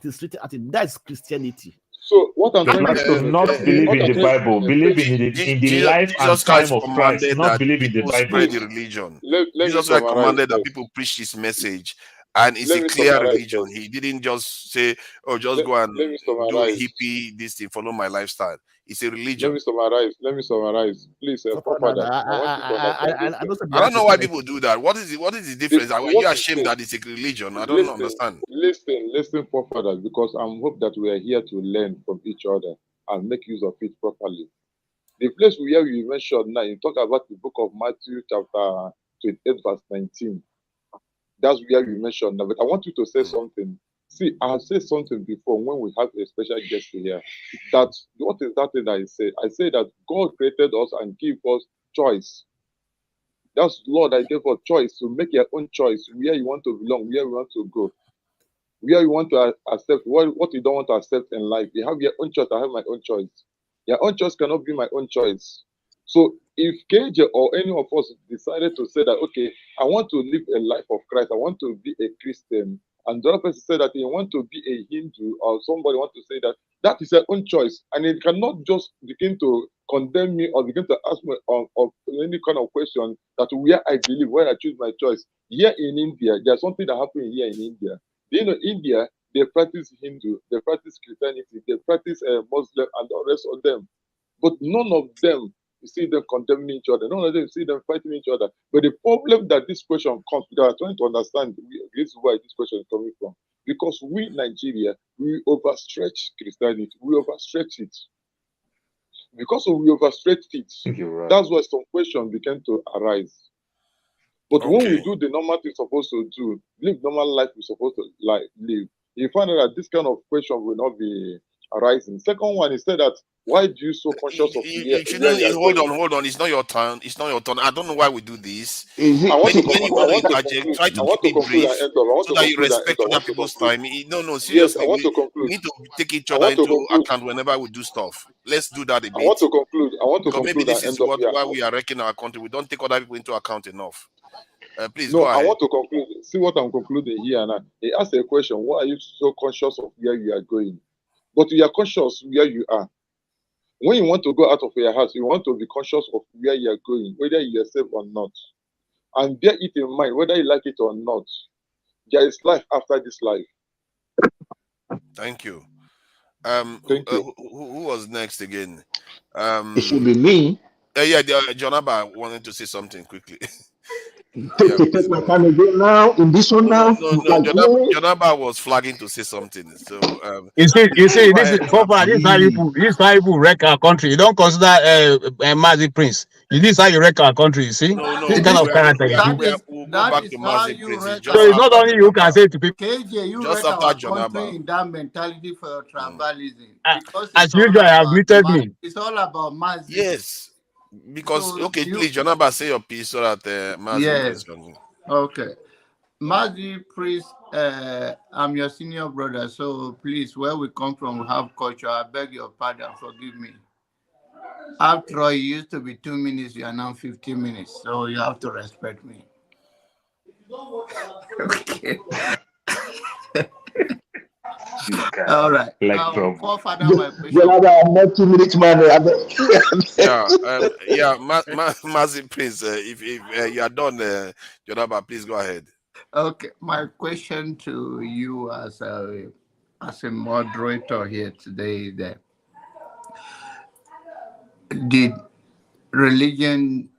it's written. That's Christianity. So what I'm trying to say, not believe in the Bible, believe in the life and time of Christ, not believe in the Bible. Spread the religion. Jesus Christ commanded that people preach his message, and it's a clear religion. He didn't just say, "Oh, just go and do hippie this thing, follow my lifestyle." It's a religion. Let me summarize. Please, I don't know why people do that. What is the difference? Are you ashamed that it's a religion? I don't understand. Listen, forefathers, because I'm hope that we are here to learn from each other and make use of it properly. The place where you mentioned now, you talk about the book of Matthew chapter 28, verse 19. That's where you mentioned now. But I want you to say something. See, I have said something before when we have a special guest here. That what is that thing I say? I say that God created us and gave us choice. That's Lord, I gave us choice to make your own choice where you want to belong, where you want to go, where you want to accept, what you don't want to accept in life. You have your own choice. I have my own choice. Your own choice cannot be my own choice. So if KJ or any of us decided to say that, okay, I want to live a life of Christ, I want to be a Christian, and the other person said that they want to be a Hindu, or somebody want to say that, that is their own choice. And it cannot just begin to condemn me or begin to ask me of any kind of question that where I believe, where I choose my choice. Here in India, there's something that happened here in India. You know, India, they practice Hindu, they practice Christianity, they practice Muslim and the rest of them. But none of them, you see them condemning each other. None of them see them fighting each other. But the problem that this question comes, we are trying to understand, this is why this question is coming from. Because we, Nigeria, we overstretch Christianity. We overstretch it. Because we overstretch it, that's why some questions began to arise. But when we do the normal thing we're supposed to do, live normal life we're supposed to live, you find out that this kind of question will not be arising. Second one is that why do you so conscious of hold on, it's not your turn. I don't know why we do this. I want to try to keep it brief so that you respect other people's time. No, seriously. Yes, I want to conclude. We need to take each other into account whenever we do stuff. Let's do that a bit. I want to conclude. Because maybe this is why we are wrecking our country. We don't take other people into account enough. Please no, go ahead. I want to conclude. See what I'm concluding here now. He asked a question, why are you so conscious of where you are going? But you are conscious where you are. When you want to go out of your house, you want to be conscious of where you are going, whether you are safe or not. And bear it in mind, whether you like it or not. There is life after this life. Thank you. Thank you. Who was next again? It should be me. Jonaba wanted to say something quickly. Take my time again now in this one now. Jonaba was flagging to say something. So you see, this is how people wreck our country. You don't consider Mazi Prince. This is how you wreck our country. You see, this kind of character. We'll go back to Mazi Prince. So it's not only you can say to people. KJ, you just wreck after our country Jonaba. in that mentality for your tribalism. As usual, I have muted me. It's all about Mazi. Yes. Because So please, Jonaba, say your piece so that Mazi Yes. can. Okay. Mazi Priest, I'm your senior brother, so please, where we come from, we have culture. I beg your pardon, forgive me. After all, it used to be 2 minutes, you are now 15 minutes, so you have to respect me. Okay. All right. Forefather, my question. I'm not 2 minutes, man. Mazi Prince, if you are done, Jonaba, please go ahead. Okay, my question to you as a moderator here today is that did religion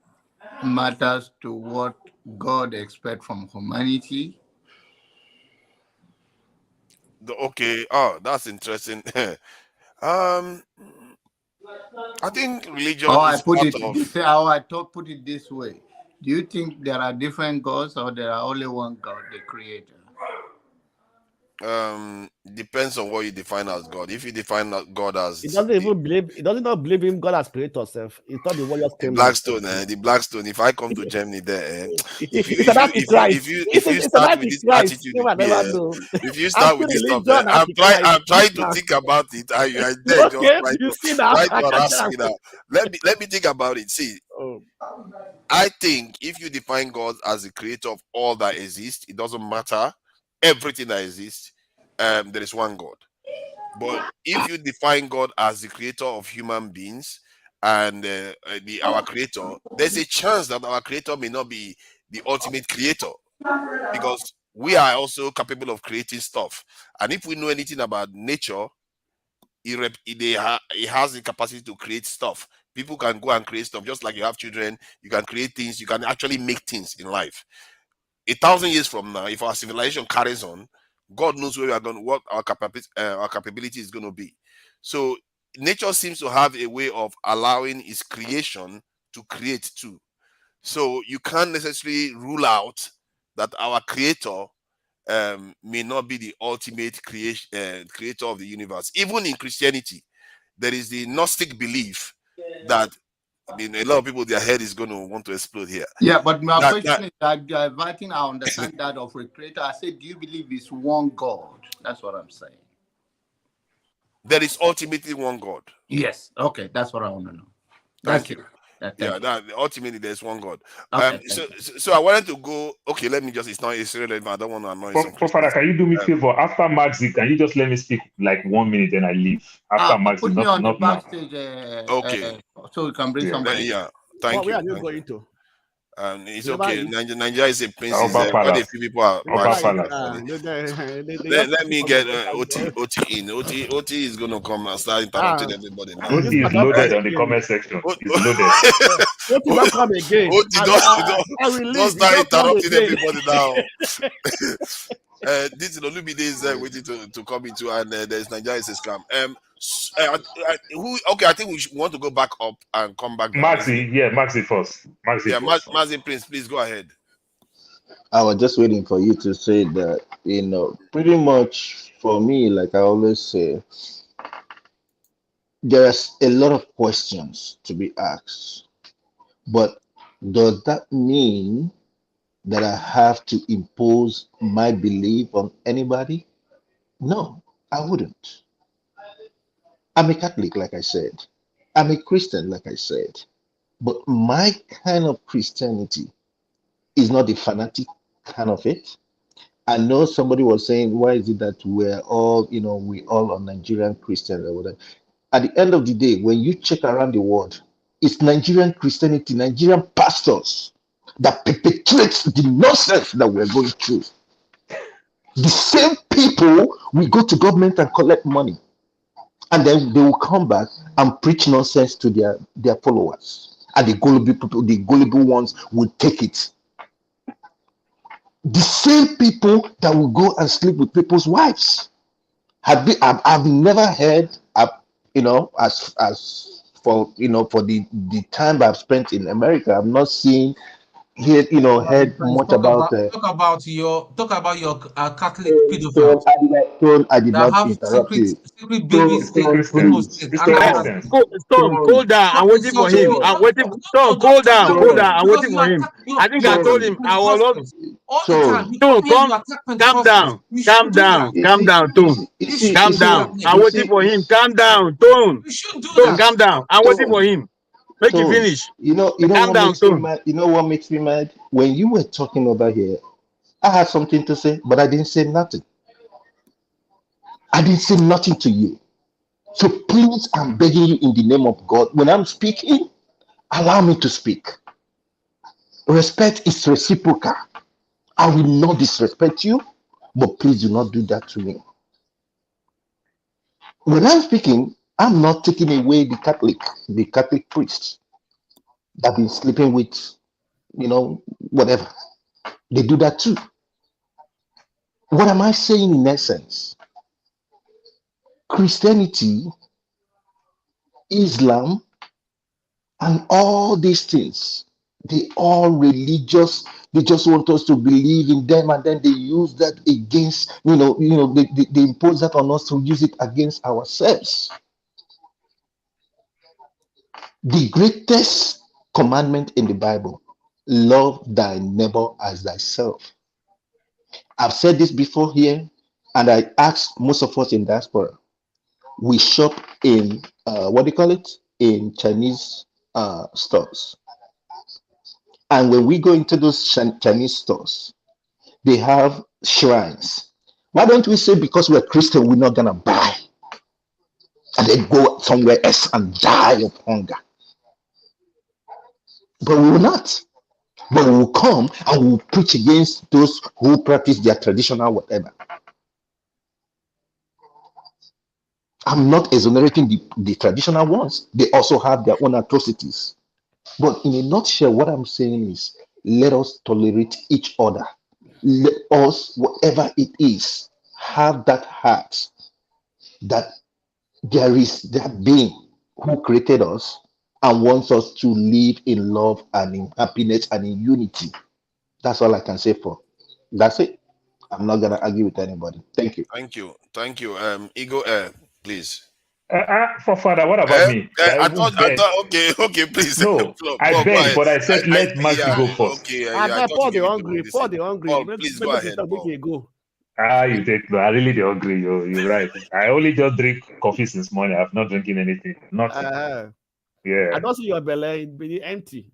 matters to what God expects from humanity? Okay, oh, that's interesting. um, I think religion Or I is put part it of this how I thought put it this way. Do you think there are different gods or there are only one God, the creator? depends on what you define as God. If you define God He as doesn't even believe. He doesn't not believe in God as creator self. He thought the warriors the came down. Blackstone, if I come to Germany there, if you It's if an you if you if antichrist. you if you It's an start with this antichrist. attitude You with might me, never know. if you start with this stuff, Anti-religion antichrist. I'm trying to think about it, and you are there just Okay, you see now. try I to can harass tell. me now. Let me think about it. See, Oh, I think if you define God as the creator of all that exists, it doesn't matter everything that exists. There is one God. But if you define God as the creator of human beings and our creator, there's a chance that our creator may not be the ultimate creator because we are also capable of creating stuff. And if we know anything about nature, it has the capacity to create stuff. People can go and create stuff just like you have children. You can create things. You can actually make things in life. 1,000 years from now, if our civilization carries on, God knows where we are going, what our capability is going to be. So nature seems to have a way of allowing its creation to create too. So you can't necessarily rule out that our creator may not be the ultimate creator of the universe. Even in Christianity, there is the Gnostic belief that a lot of people, their head is going to want to explode here. Yeah, but my That question is that diverting our understand that of a creator. I said, do you believe it's one God? That's what I'm saying. there is ultimately one God. Yes. Okay, that's what I want to know. Thank That's you. it. Yeah, Thank you. ultimately there's one God. Okay. So I wanted to go. Okay, let me just. It's relevant. I don't want to annoy some Father, Christians. can you do me a favor? After Maxi, can you just let me speak like 1 minute and I leave? After Maxi, Put me on the not now. backstage Okay. so we can bring somebody. Yeah. Thank where you. are you going to? It's Never okay. eat. Nigeria is a prince. Oba Quite a Palace. few people are Oba actually Palace. They just let put me on the get back OT in. OT is going to come and start Ah, interrupting everybody now. this Oti man is don't come loaded on the again. comment section. It's loaded. What you don't come again? OT, I will don't leave. You start don't come interrupting again. everybody now. This is Olumide is waiting to come into, and there's Nigeria is a scam. I think we want to go back up and come back down. Maxi first. Mazi Prince, please go ahead. I was just waiting for you to say that, pretty much for me, like I always say, there's a lot of questions to be asked. But does that mean that I have to impose my belief on anybody? No, I wouldn't. I'm a Catholic, like I said. I'm a Christian, like I said. But my kind of Christianity is not the fanatic kind of it. I know somebody was saying, why is it that we're all, we all are Nigerian Christians or whatever. At the end of the day, when you check around the world, it's Nigerian Christianity, Nigerian pastors that perpetuates the nonsense that we're going through. The same people we go to government and collect money, and then they will come back and preach nonsense to their followers. And the gullible people, the gullible ones will take it. The same people that will go and sleep with people's wives. I've never heard, as for for the time I've spent in America, I've not seen heard Friends, much about talk about your Catholic pedophiles I did that not have secret secret babies in Imo please. State, Anambra State. Stone, cool down. I'm Stop waiting for insulting him. me. I'm waiting. No, Stone, cool don't talk down. like Cool this down. I'm because waiting you for attack. him. I think You I attack told him I was not. Pentecostals all the time. You come Stone, here, you attack calm Pentecostals. down. You Calm shouldn't do that. down. Calm down, Tone. You Calm shouldn't do that, down. man. I'm waiting for him. Calm down, Tone. You shouldn't do Tone, that. calm down. I'm waiting for him. Make you Tone, finish. you know Calm what down, makes me Tone. mad? You know what makes me mad? When you were talking over here, I had something to say, but I didn't say nothing. I didn't say nothing to you. So please, I'm begging you in the name of God, when I'm speaking, allow me to speak. Respect is reciprocal. I will not disrespect you, but please do not do that to me. When I'm speaking, I'm not taking away the Catholic priests that been sleeping with, whatever. They do that too. What am I saying in essence? Christianity, Islam, and all these things, they all religious. They just want us to believe in them, and then they use that against, they impose that on us to use it against ourselves. The greatest commandment in the Bible, love thy neighbor as thyself. I've said this before here, and I asked most of us in diaspora. We shop in in Chinese stores, and when we go into those Chinese stores, they have shrines. Why don't we say because we're Christian, we're not gonna buy, and then go somewhere else and die of hunger? But we will not. But we will come and we will preach against those who practice their traditional whatever. I'm not exonerating the traditional ones. They also have their own atrocities. But in a nutshell, what I'm saying is, let us tolerate each other. Let us, whatever it is, have that heart that there is that being who created us and wants us to live in love and in happiness and in unity. That's all I can say for. That's it. I'm not gonna argue with anybody. Thank you. Thank you. Ego, please. For Father, what about me? I thought, okay, please. No, I beg, but I said let Maxi go first. Okay, I thought Paul the you hungry. Paul the hungry. Paul, please go ahead, Paul. Go. You take no. I really don't agree. You're right. I only just drink coffee since morning. I've not drinking anything. Nothing. Yeah. I don't see your belly be empty.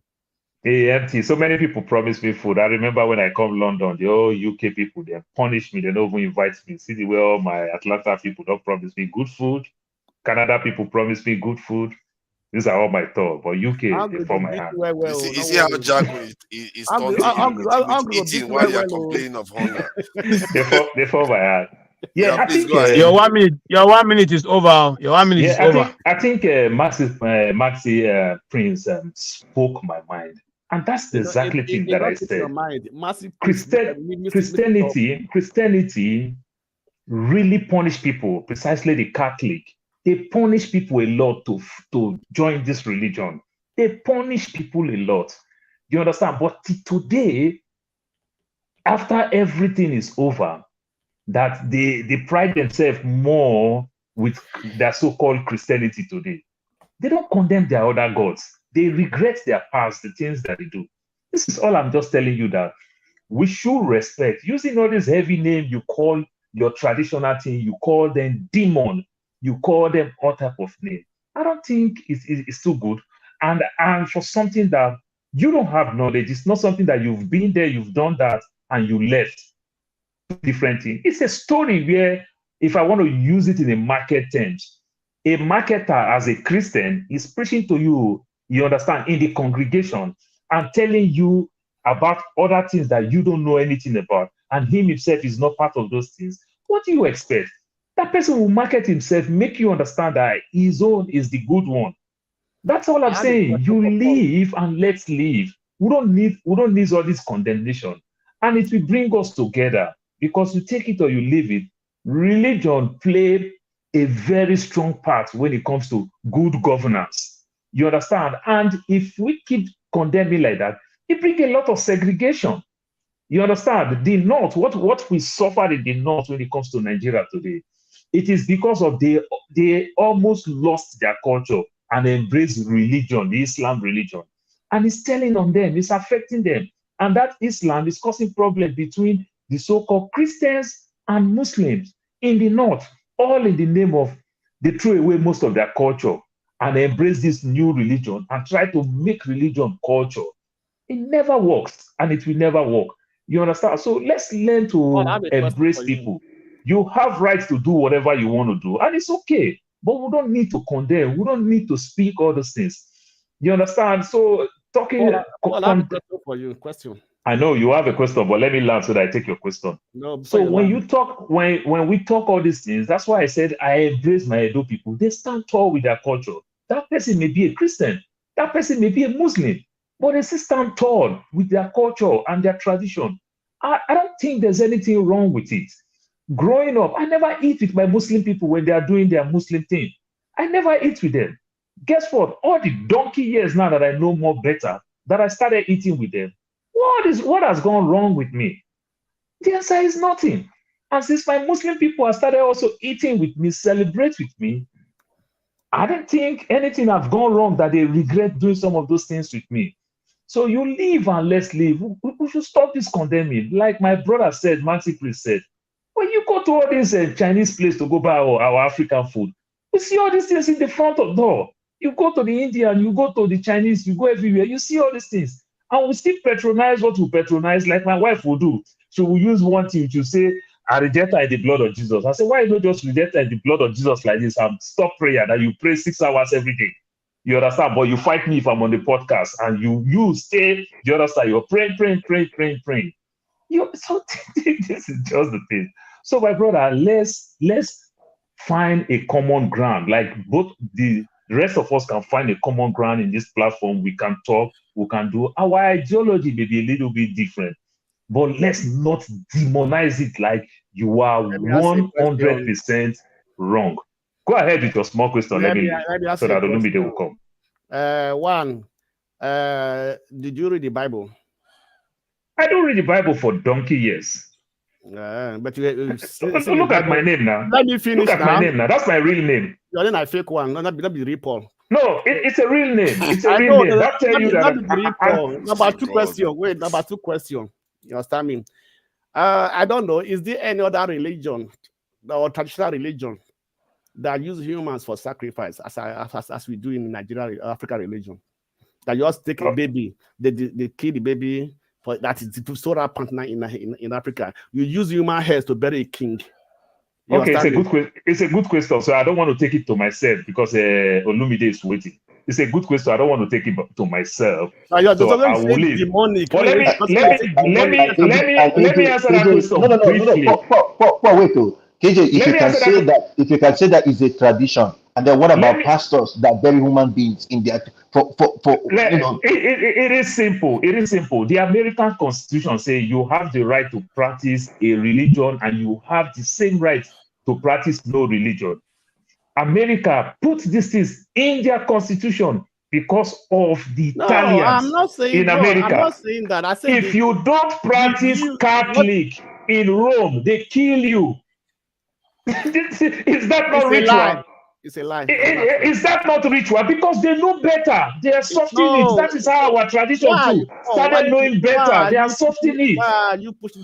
Hey, empty. So many people promise me food. I remember when I come London, the old UK people, they punish me. They don't even invite me. See the way all my Atlanta people don't promise me good food. Canada people promise me good food. These are all my thoughts. But UK, they fall my hand. You see how Jack is taunting eating while you are complaining of hunger. they fall my hand. Yeah, I think your 1 minute. Your 1 minute is over. Your 1 minute is over. I think Maxi Prince spoke my mind, and that's the exactly thing that I said. Christianity really punish people. Precisely the Catholic, they punish people a lot to join this religion. They punish people a lot. You understand? But today, after everything is over, that they pride themselves more with their so-called Christianity today. They don't condemn their other gods. They regret their past, the things that they do. This is all I'm just telling you, that we should respect. Using all this heavy name you call your traditional thing, you call them demon, you call them all type of name. I don't think it's too good. And for something that you don't have knowledge, it's not something that you've been there, you've done that, and you left. Different thing. It's a story where, if I want to use it in a market terms, a marketer as a Christian is preaching to you, you understand, in the congregation and telling you about other things that you don't know anything about, and him himself is not part of those things. What do you expect? That person will market himself, make you understand that his own is the good one. That's all I'm saying. You live and let's live. We don't need all this condemnation, and it will bring us together. Because you take it or you leave it, religion played a very strong part when it comes to good governance. You understand? And if we keep condemning like that, it brings a lot of segregation. You understand? The North, what we suffer in the North when it comes to Nigeria today, it is because of they almost lost their culture and embraced religion, the Islam religion. And it's telling on them, it's affecting them. And that Islam is causing problems between the so-called Christians and Muslims in the North, all in the name of they throw away most of their culture and embrace this new religion and try to make religion culture. It never works, and it will never work. You understand? So let's learn to embrace people. You have rights to do whatever you want to do, and it's okay. But we don't need to condemn. We don't need to speak all those things. You understand? So talking. I have a question for you. Question. I know you have a question, but let me land so that I take your question. No, so when you talk, when we talk all these things, that's why I said I embrace my Edo people. They stand tall with their culture. That person may be a Christian, that person may be a Muslim, but they still stand tall with their culture and their tradition. I don't think there's anything wrong with it. Growing up, I never eat with my Muslim people when they are doing their Muslim thing. I never eat with them. Guess what? All the donkey years now that I know more better, that I started eating with them, what has gone wrong with me? The answer is nothing. And since my Muslim people have started also eating with me, celebrate with me, I don't think anything has gone wrong that they regret doing some of those things with me. So you live and let's live. We should stop this condemning. Like my brother said, Maxi Priest said, when you go to all these Chinese place to go buy our African food, you see all these things in the front of the door. You go to the Indian, you go to the Chinese, you go everywhere, you see all these things. And we still patronize what we patronize, like my wife will do. She will use one thing to say, I reject her in the blood of Jesus. I say, why not just reject her in the blood of Jesus like this and stop prayer that you pray 6 hours every day? You understand? But you fight me if I'm on the podcast and you stay, you understand? You're praying. So this is just the thing. So my brother, let's find a common ground. Like both the rest of us can find a common ground in this platform. We can talk, we can do. Our ideology may be a little bit different, but let's not demonize it like you are 100% wrong. Go ahead with your small question. Let me so that Olumide will come. One, did you read the Bible? I don't read the Bible for donkey years. But you look at my name now. Let me finish. Look at my name now. That's my real name. You're then a fake one. Not be real Paul. No, it's a real name. It's a real name. That tell you that. Number two question. Wait, number two question. You understand me? I don't know. Is there any other religion or traditional religion that use humans for sacrifice, as we do in Nigeria, African religion? That you just take a baby, they kill the baby. For that is so rampant in Africa. You use human hairs to bury a king. Okay, it's a good question. So I don't want to take it to myself because Olumide is waiting. It's a good question. I don't want to take it to myself. So I will leave. Demonic. But let me answer that question. No. Wait, KJ, if you can say that is a tradition, and then what about pastors that bury human beings in their It is simple. It is simple. The American Constitution says you have the right to practice a religion, and you have the same right to practice no religion. America put these things in their constitution because of the Italians in America. I'm not saying that. I said if you don't practice Catholic in Rome, they kill you. Is that not ritual? It's a lie. Is that not ritual? Because they know better. They are softening it. That is how our tradition too started knowing better. They are softening it.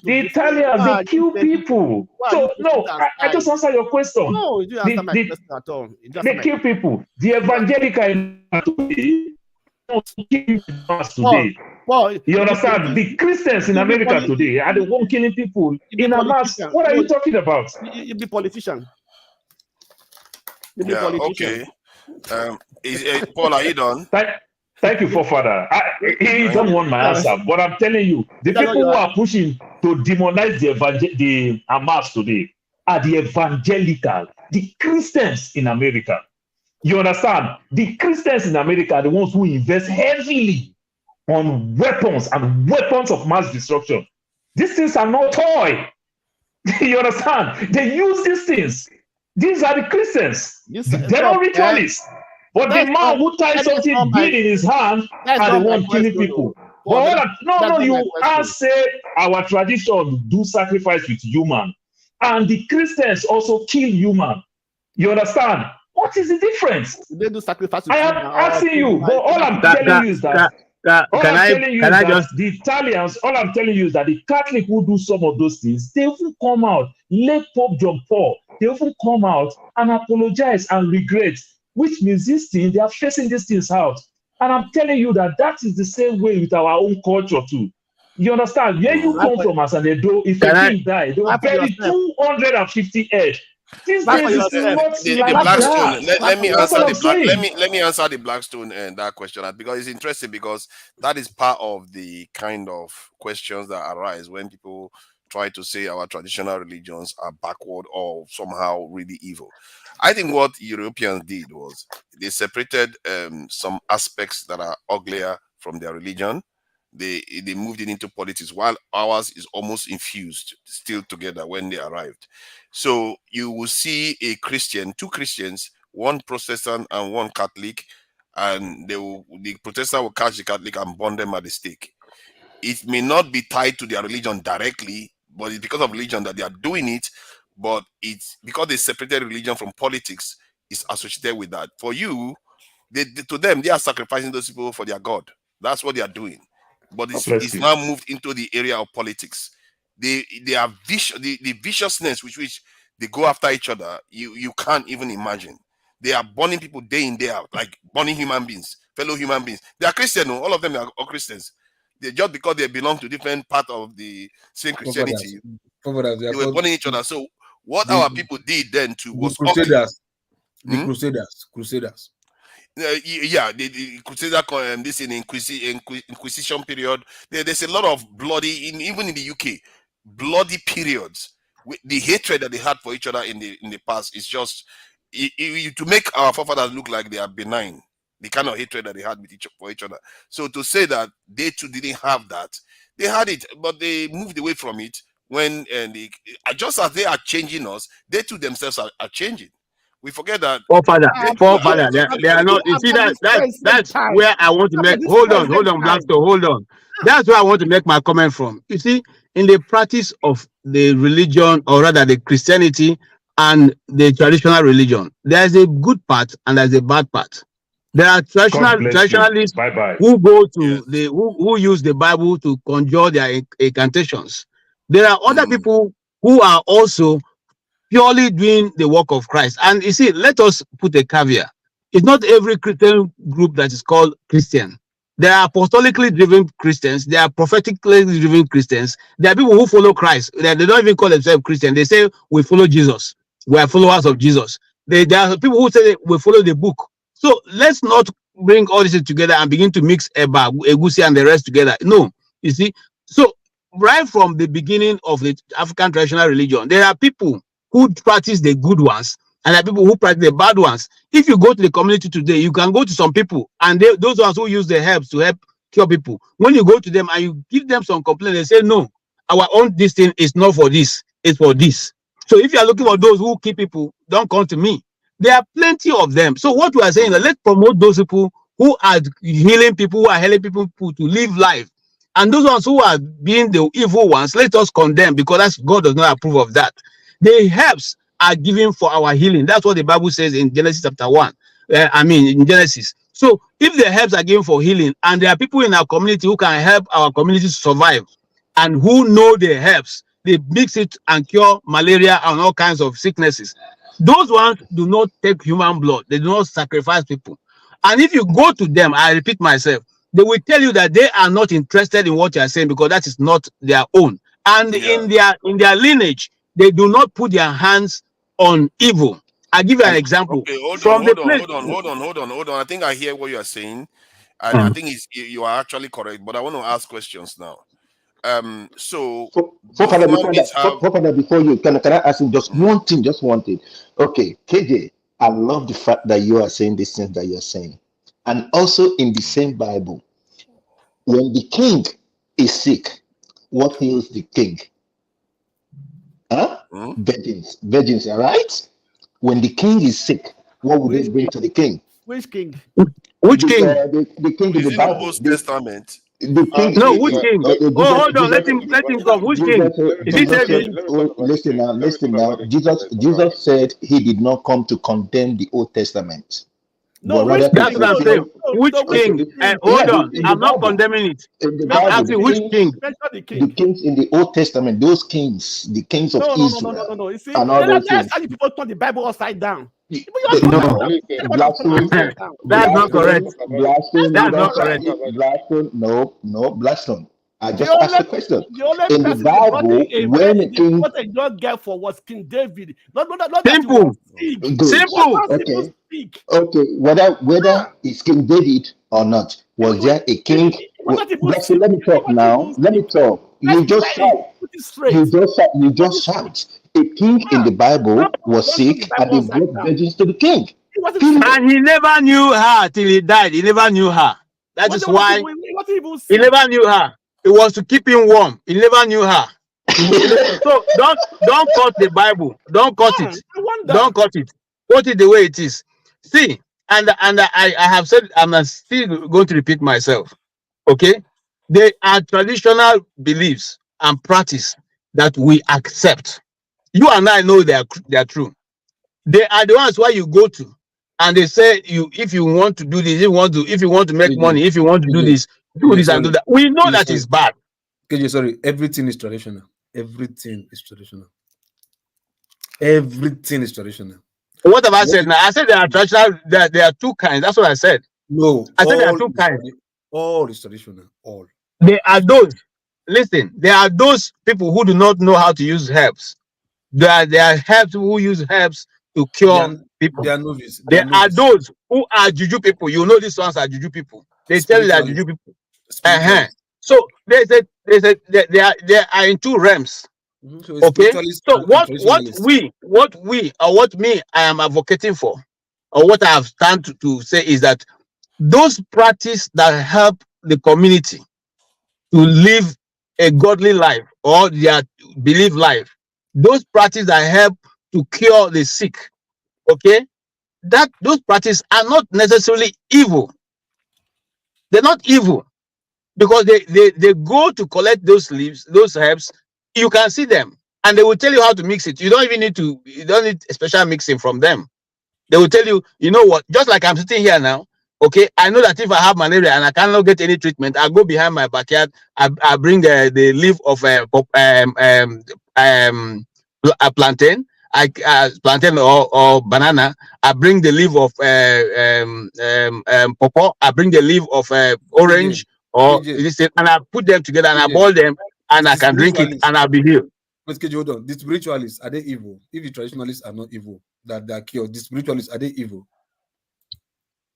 The Italians, they kill people. So no, I just answer your question. No, you didn't answer my question at all. They kill people. The evangelical today. You understand? The Christians in America today are the one killing people in a mass. What are you talking about? You be politician. Yeah, okay. Paul, are you done? Thank you, Father. He don't want my answer, but I'm telling you, the people who are pushing to demonize the Hamas today are the evangelical, the Christians in America. You understand? The Christians in America are the ones who invest heavily on weapons and weapons of mass destruction. These things are not toy. You understand? They use these things. These are the Christians. They're not ritualists. But the man who ties something big in his hand are the one killing people. But you say our tradition do sacrifice with human. And the Christians also kill human. You understand? What is the difference? They do sacrifice. I am asking you, but all I'm telling you is that the Italians, all I'm telling you is that the Catholic who do some of those things, they will come out, let Pope John Paul, they will come out and apologize and regret, which means this thing, they are facing these things out. And I'm telling you that is the same way with our own culture too. You understand? Where you come from as an Edo, if a king die, they will bury 250 head These Clap days for is yourself. not The like Blackstone. that. Let me That's answer what the I'm black. saying. Let me answer the Blackstone and that question because it's interesting because that is part of the kind of questions that arise when people try to say our traditional religions are backward or somehow really evil. I think what Europeans did was they separated some aspects that are uglier from their religion. They moved it into politics, while ours is almost infused still together when they arrived. So you will see a Christian, two Christians, one Protestant and one Catholic, and the Protestant will catch the Catholic and burn them at the stake. It may not be tied to their religion directly, but it's because of religion that they are doing it. But it's because they separated religion from politics, is associated with that. For you, to them, they are sacrificing those people for their God. That's what they are doing. But it's now moved into the area of politics. They are vicious. The viciousness with which they go after each other, you can't even imagine. They are burning people day in, day out, like burning human beings, fellow human beings. They are Christian, no? All of them are Christians. They just because they belong to different part of the same Christianity, they were burning each other. So what our people did then too was Crusaders. ugly. Crusaders. Yeah, the Crusader, this in Inquisition period. There's a lot of bloody, even in the UK, bloody periods. The hatred that they had for each other in the past is just to make our forefathers look like they are benign. The kind of hatred that they had for each other. So to say that they too didn't have that, they had it, but they moved away from it when just as they are changing us, they too themselves are changing. We forget that Forefather, they are not. You see that's where I want to make. Hold on, Blackstone, hold on. That's where I want to make my comment from. You see, in the practice of the religion, or rather the Christianity and the traditional religion, there's a good part and there's a bad part. There are traditionalists who go to who use the Bible to conjure their incantations. There are other people who are also purely doing the work of Christ. And you see, let us put a caveat. It's not every Christian group that is called Christian. There are apostolically driven Christians. There are prophetically driven Christians. There are people who follow Christ. They don't even call themselves Christian. They say, we follow Jesus. We are followers of Jesus. There are people who say we follow the book. So let's not bring all this together and begin to mix Eba, Egusi, and the rest together. No, you see. So right from the beginning of the African traditional religion, there are people who practice the good ones, and there are people who practice the bad ones. If you go to the community today, you can go to some people, and those ones who use the herbs to help cure people. When you go to them and you give them some complaint, they say, no, our own this thing is not for this, it's for this. So if you are looking for those who keep people, don't come to me. There are plenty of them. So what we are saying is, let's promote those people who are healing people, who are helping people to live life. And those ones who are being the evil ones, let us condemn, because God does not approve of that. The herbs are given for our healing. That's what the Bible says in Genesis chapter 1. In Genesis. So if the herbs are given for healing, and there are people in our community who can help our community to survive, and who know the herbs, they mix it and cure malaria and all kinds of sicknesses. Those ones do not take human blood. They do not sacrifice people. And if you go to them, I repeat myself, they will tell you that they are not interested in what you are saying, because that is not their own. And in their lineage, they do not put their hands on evil. I give you an example. Okay, hold on. I think I hear what you are saying, and I think you are actually correct. But I want to ask questions now. So Father, before you can I ask you just one thing? Okay, KJ, I love the fact that you are saying these things that you're saying, and also in the same Bible, when the king is sick, what heals the king? Virgins, all right? When the king is sick, what would they bring to the king? Which king? Which king? The king in the Bible. Old Testament. The king. No, which king? Hold on, let him come. Which king? Is he David? Listen now. Jesus said he did not come to condemn the Old Testament. No, that's what I'm saying. Which king? Hold on, I'm not condemning it. I'm asking which king? The kings in the Old Testament, those kings, the kings of Israel. No. You see, and all those things. how you people turn the Bible upside down. That's not correct. Blackstone. That's not correct. Blackstone. No, Blackstone. I just asked the question. The only In the person Bible, when a king, what a God get for was King David. Not that he Simple. was sick. good. Simple. Okay. Okay. Whether it's King David or not, was there a king? Just let me talk now. Let me talk. You just shout. You just shout. A king in the Bible was sick, and they brought virgins to the king. And he never knew her till he died. He never knew her. That is why he never knew her. It was to keep him warm. He never knew her. So don't cut the Bible. Don't cut it. Don't cut it. Put it the way it is. See, and I have said, I'm still going to repeat myself. Okay, they are traditional beliefs and practice that we accept. You and I know they are true. They are the ones where you go to, and they say if you want to do this, if you want to make money, if you want to do this, do this and do that. We know that is bad. Okay, sorry. Everything is traditional. Everything is traditional. Everything is traditional. What have I said now? I said there are traditional. There are two kinds. That's what I said. No, I said there are two kinds. All is traditional. All. There are those. Listen, there are those people who do not know how to use herbs. There are herbs who use herbs to cure people. They are novice. There are those who are juju people. You know these ones are juju people. They tell you they are juju people. So they are in two realms. So okay. So what I am advocating for, or what I have stand to say is that those practices that help the community to live a godly life or their belief life, those practices that help to cure the sick, okay, that those practices are not necessarily evil. They're not evil because they go to collect those leaves, those herbs. You can see them and they will tell you how to mix it. You don't need a special mixing from them. They will tell you, you know what, just like I'm sitting here now, okay, I know that if I have malaria and I cannot get any treatment, I go behind my backyard, I bring the leaf of a plantain, plantain or banana, I bring the leaf of pawpaw, I bring the leaf of orange or this, and I put them together and I boil them and I can drink it and I'll be healed. But hold on, the spiritualists, are they evil? If the traditionalists are not evil, that they are cured, the spiritualists, are they evil?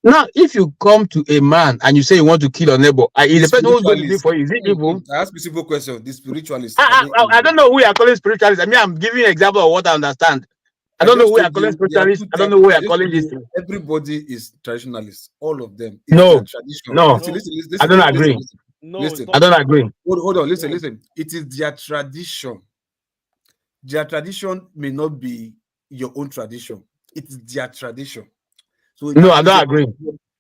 Now, if you come to a man and you say you want to kill your neighbor, the person who's going to do for you, is it evil? I ask a simple question. The spiritualists. I don't know who you are calling spiritualists. I mean, I'm giving you an example of what I understand. I don't know who you are calling spiritualists. I don't know who you are calling this. Everybody is traditionalists. All of them. No, listen, I don't agree. Listen. I don't agree. Hold on. Listen. It is their tradition. Their tradition may not be your own tradition. It is their tradition. So no, I don't agree.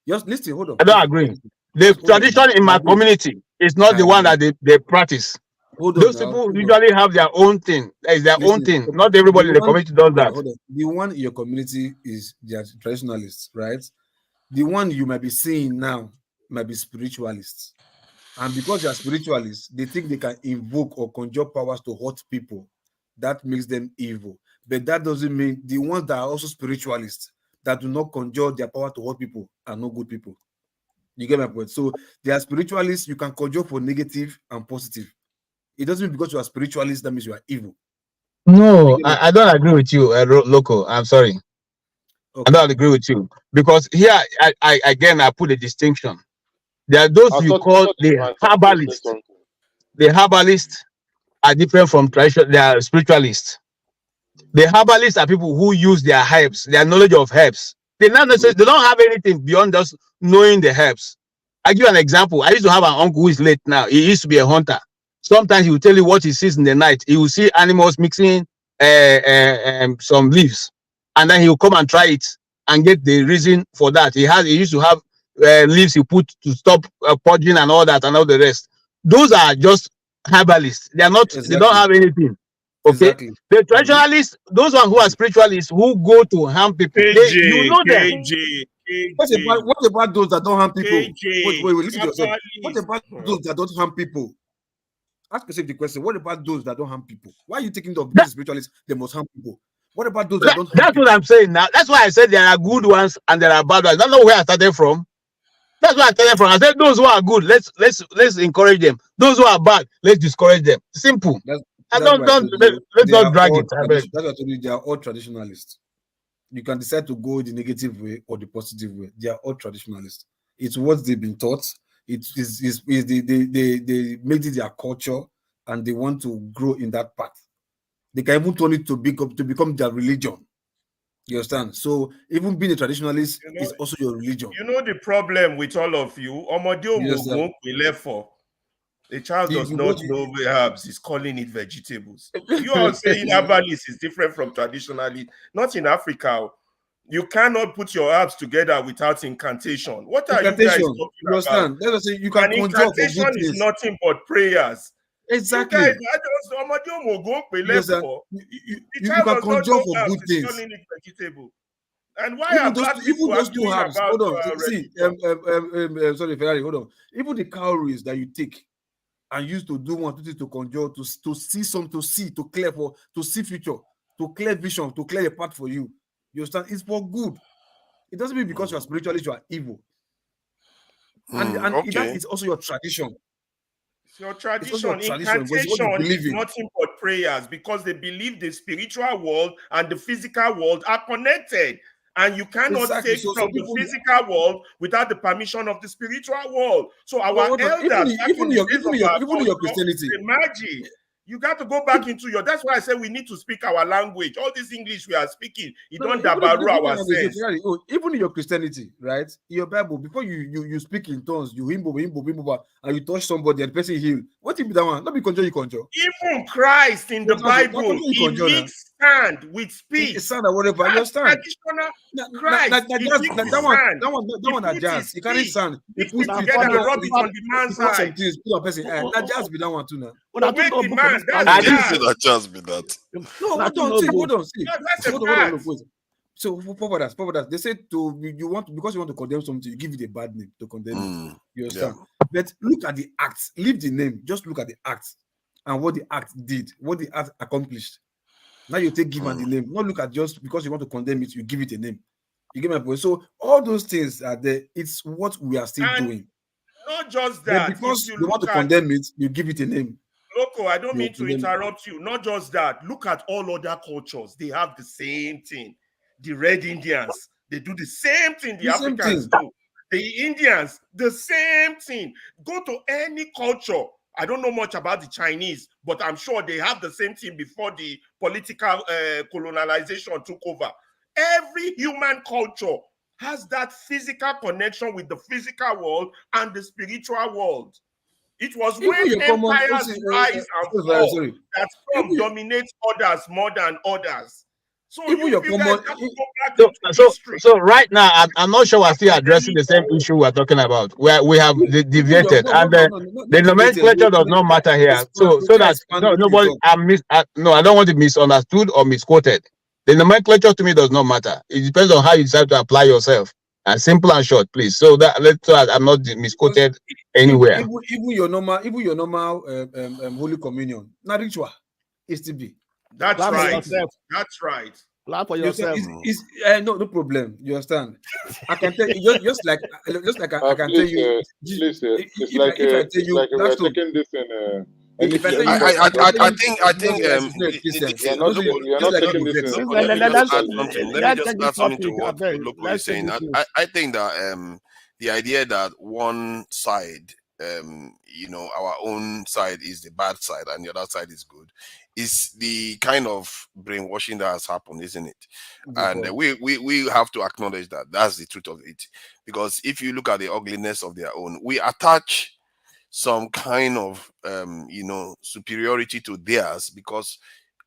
Just listen, hold on. I don't agree. The tradition in my community is not the one that they practice. Those people usually have their own thing. That is their own thing. Not everybody in the community does that. The one in your community is their traditionalists, right? The one you might be seeing now might be spiritualists. And because they are spiritualists, they think they can invoke or conjure powers to hurt people. That makes them evil. But that doesn't mean the ones that are also spiritualists that do not conjure their power to hurt people are not good people. You get my point? So they are spiritualists, you can conjure for negative and positive. It doesn't mean because you are spiritualist that means you are evil. No, I don't agree with you, Loco. I'm sorry. Okay. I don't agree with you. Because here, I put a distinction. There are those you call the herbalists. The herbalists are different from traditional, they are spiritualists. The herbalists are people who use their herbs, their knowledge of herbs. They don't have anything beyond just knowing the herbs. I give you an example. I used to have an uncle who is late now. He used to be a hunter. Sometimes he will tell you what he sees in the night. He will see animals mixing some leaves, and then he will come and try it and get the reason for that. He used to have leaves he put to stop purging and all that and all the rest. Those are just herbalists. They are not. Exactly. They don't have anything. Okay. Exactly. The traditionalists, those ones who are spiritualists who go to harm people, you know them. What about those that don't harm people? Wait, listen to yourself. What about those that don't harm people? Ask yourself the question. What about those that don't harm people? Why are you taking the spiritualists? They must harm people. What about those that don't harm people? That's what I'm saying now. That's why I said there are good ones and there are bad ones. I don't know where I started from. That's what I tell them from. I said those who are good, let's encourage them. Those who are bad, let's discourage them. Simple. That's And why I told you let's they not are drag all it. I beg. That's why I told you they are all traditionalists. You can decide to go the negative way or the positive way. They are all traditionalists. It's what they've been taught. It is they made it their culture and they want to grow in that path. They can even turn it to become their religion. You understand? So even being a traditionalist is also your religion. You know the problem with all of you. Omodio Mogun we left for. A child does not know herbs, he's calling it vegetables. You are saying herbalist is different from traditionally. Not in Africa. You cannot put your herbs together without incantation. What are you guys talking about? Let us say you can conjure for good incantation is nothing but prayers. Exactly. You guys, the child can does not conjure know for herbs, good he's things. calling it vegetable. And why are black people those two arguing herbs? about Hold on. See, sorry, Ferrari, hold on. Even the calories that you take and use to do one, to conjure, to see some, to clear for, to see future, to clear vision, to clear a path for you. You understand? It's for good. It doesn't mean because you are spiritualist, you are evil. And that is also your tradition. It's your tradition. Incantation is nothing but prayers because they believe the spiritual world and the physical world are connected. And you cannot take from the physical world without the permission of the spiritual world. So our elders, even your Christianity, the magic. You got to go back into your. That's why I said we need to speak our language. All this English we are speaking, don't dabaru our sense. Even in your Christianity, right? In your Bible, before you speak in tongues, you himbo, and you touch somebody and the person heal. What if that one? Not be conjure, you conjure. Even Christ in the Bible, he mixed sand with speech. Sand or whatever. You understand? Christ, that one are jazz. He carry sand. He put together and rub it on the man's eye. Put a person. That jazz be that one too now. To make the man. I didn't say that chance be that. No, hold on. See. Hold on. So for that, they say you want to condemn something, you give it a bad name to condemn it. You understand? Yeah. But look at the act. Leave the name. Just look at the act and what the act did, what the act accomplished. Now you give the name. Not look at just because you want to condemn it, you give it a name. You get my point. So all those things are there. It's what we are still doing. Not just that. But because you want to condemn it, you give it a name. Loco, I don't mean to interrupt you. Not just that. Look at all other cultures. They have the same thing. The Red Indians, they do the same thing the Africans do. The Indians, the same thing. Go to any culture. I don't know much about the Chinese, but I'm sure they have the same thing before the political colonialization took over. Every human culture has that physical connection with the physical world and the spiritual world. It was when empires rise and fall that some dominates others more than others. So even you guys have to go back to history. So right now, I'm not sure we're still addressing the same issue we're talking about, where we have deviated, and the nomenclature does not matter here. So that nobody, no, I don't want to be misunderstood or misquoted. The nomenclature to me does not matter. It depends on how you decide to apply yourself. And simple and short, please. So that I'm not misquoted anywhere. Even your normal Holy Communion, not ritual, is to be. That's right. That's right. Laugh for yourself. No problem. You understand? I can tell you just like I can tell you. Please, it's like we're taking this in. I think we are not taking this in. Let me just add something to what Loco is saying. I think that the idea that one side, our own side is the bad side and the other side is good, is the kind of brainwashing that has happened, isn't it? And we have to acknowledge that that's the truth of it. Because if you look at the ugliness of their own, we attach some kind of superiority to theirs because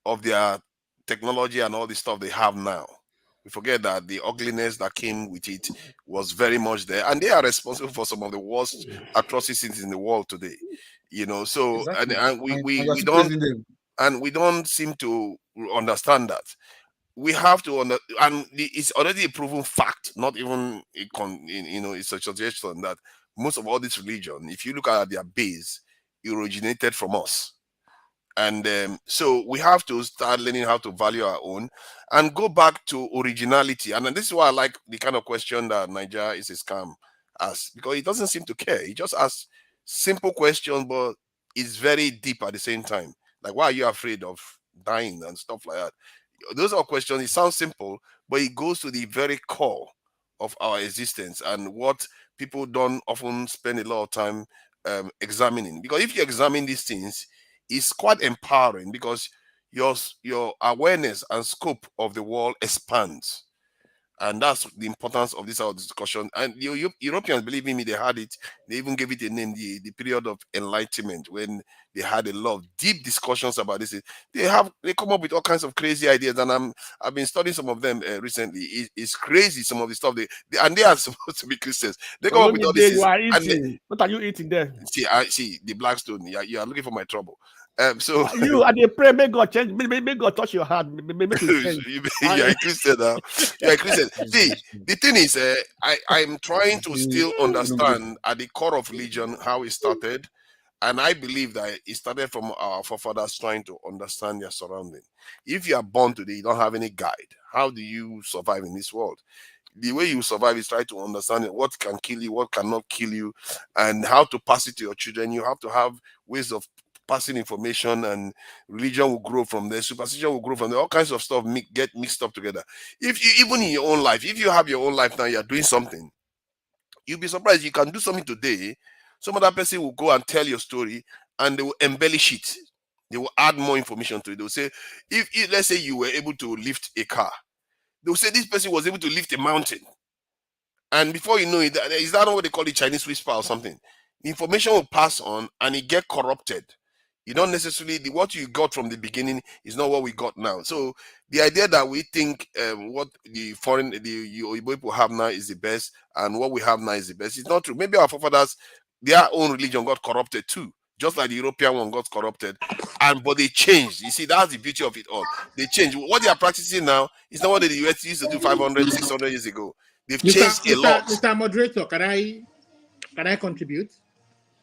of their technology and all the stuff they have now. We forget that the ugliness that came with it was very much there, and they are responsible for some of the worst atrocities in the world today. So exactly. and we don't seem to understand that. We have to and it's already a proven fact, not even it's a suggestion that most of all this religion, if you look at their base, it originated from us. And so we have to start learning how to value our own and go back to originality. And this is why I like the kind of question that Niger is a scam asks, because he doesn't seem to care. He just asks simple questions, but it's very deep at the same time. Like, why are you afraid of dying and stuff like that? Those are questions. It sounds simple, but it goes to the very core of our existence and what people don't often spend a lot of time examining. Because if you examine these things, it's quite empowering, because your awareness and scope of the world expands. And that's the importance of this our discussion. And Europeans, believe me, they had it. They even gave it a name, the period of enlightenment, when they had a lot of deep discussions about this. They come up with all kinds of crazy ideas, and I've been studying some of them recently. It's crazy, some of the stuff and they are supposed to be Christians. They come up with all this. You are eating. What are you eating there? See the Blackstone. You are looking for my trouble. So you are the prayer, may God change, may God touch your heart, make it change. You are a Christian now. You are a Christian. See, the thing is, I'm trying to still understand at the core of religion how it started, and I believe that it started from our forefathers trying to understand their surrounding. If you are born today, you don't have any guide. How do you survive in this world? The way you survive is try to understand what can kill you, what cannot kill you, and how to pass it to your children. You have to have ways of passing information, and religion will grow from there, superstition will grow from there, all kinds of stuff get mixed up together. If you, even in your own life, if you have your own life now, you're doing something, you'll be surprised. You can do something today, some other person will go and tell your story, and they will embellish it. They will add more information to it. They'll say, if let's say you were able to lift a car, they'll say this person was able to lift a mountain. And before you know it, is that not what they call it, Chinese whisper or something? The information will pass on and it get corrupted. You don't necessarily, what you got from the beginning is not what we got now. So the idea that we think what the people have now is the best and what we have now is the best, it's not true. Maybe our forefathers, their own religion got corrupted too, just like the European one got corrupted. But they changed. You see, that's the beauty of it all. They changed. What they are practicing now is not what the US used to do 500, 600 years ago. They've changed a lot. Mr. Moderator, can I contribute?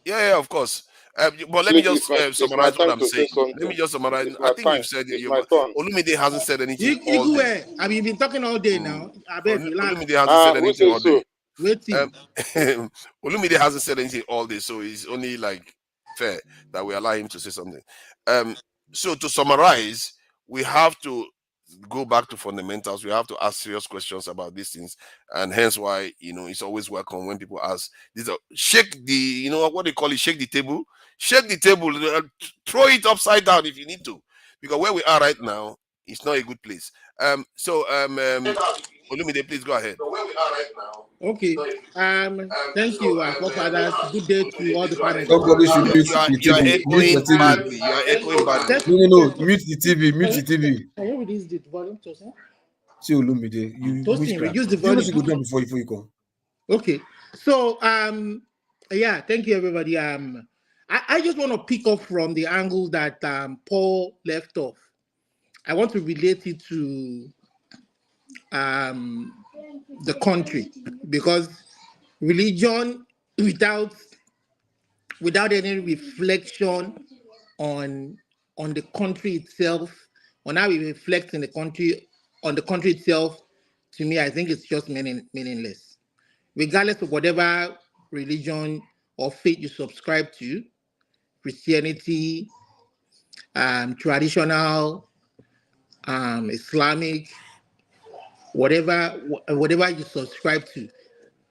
Yeah, of course. But let me just summarize what I'm saying. Let me just summarize. I think you've said Olumide hasn't said anything all day. I mean, you've been talking all day now. Olumide hasn't said anything all day. Olumide hasn't said anything all day, so it's only like fair that we allow him to say something. So to summarize, we have to go back to fundamentals. We have to ask serious questions about these things, and hence why it's always welcome when people ask these. Shake the what they call it, shake the table, throw it upside down if you need to, because where we are right now, it's not a good place. Olumide, please go ahead. Okay. Thank you, forefathers. Good day to all the parents. You are echoing badly. You are echoing badly. No. Mute the TV. Mute the TV. Can you reduce the volume, Tosin? See, Olumide, you reduce the volume. You go before you come. Okay. So, yeah, thank you, everybody. I just want to pick up from the angle that Paul left off. I want to relate it to the country, because religion without any reflection on the country itself, on how we reflect in the country, on the country itself, to me, I think it's just meaningless. Regardless of whatever religion or faith you subscribe to, Christianity, traditional, Islamic, whatever you subscribe to.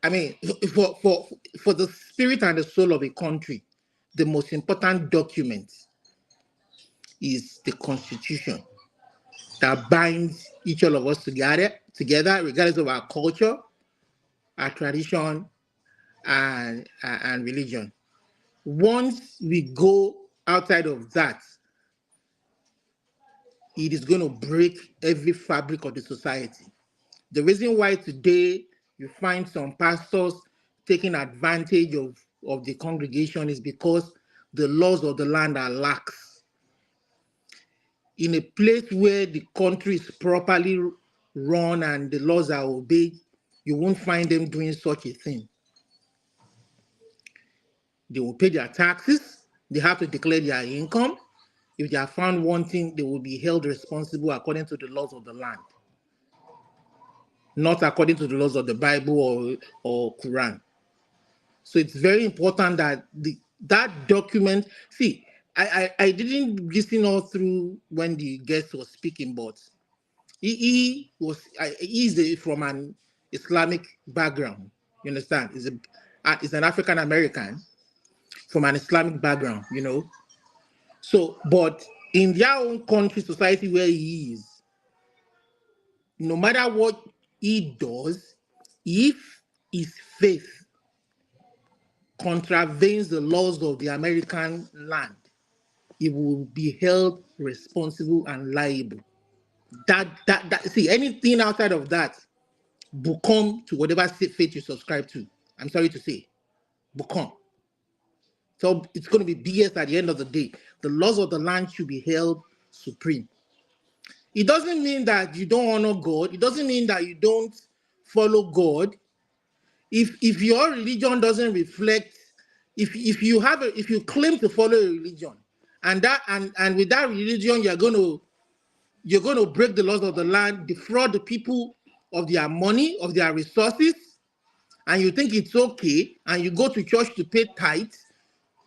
I mean, for the spirit and the soul of a country, the most important document is the Constitution that binds each of us together, regardless of our culture, our tradition, and religion. Once we go outside of that, it is going to break every fabric of the society. The reason why today you find some pastors taking advantage of the congregation is because the laws of the land are lax. In a place where the country is properly run and the laws are obeyed, you won't find them doing such a thing. They will pay their taxes. They have to declare their income. If they are found wanting, they will be held responsible according to the laws of the land, not according to the laws of the Bible or Quran. So it's very important that that document. See, I didn't listen all through when the guest was speaking, but he's from an Islamic background. You understand? He's an African American from an Islamic background. You know. So, but in their own country, society where he is, no matter what he does, if his faith contravenes the laws of the American land, he will be held responsible and liable. See, anything outside of that will come to whatever faith you subscribe to. I'm sorry to say, will come. So it's going to be BS at the end of the day. The laws of the land should be held supreme. It doesn't mean that you don't honor God. It doesn't mean that you don't follow God. If your religion doesn't reflect, if you claim to follow a religion, and with that religion you're going to break the laws of the land, defraud the people of their money, of their resources, and you think it's okay, and you go to church to pay tithes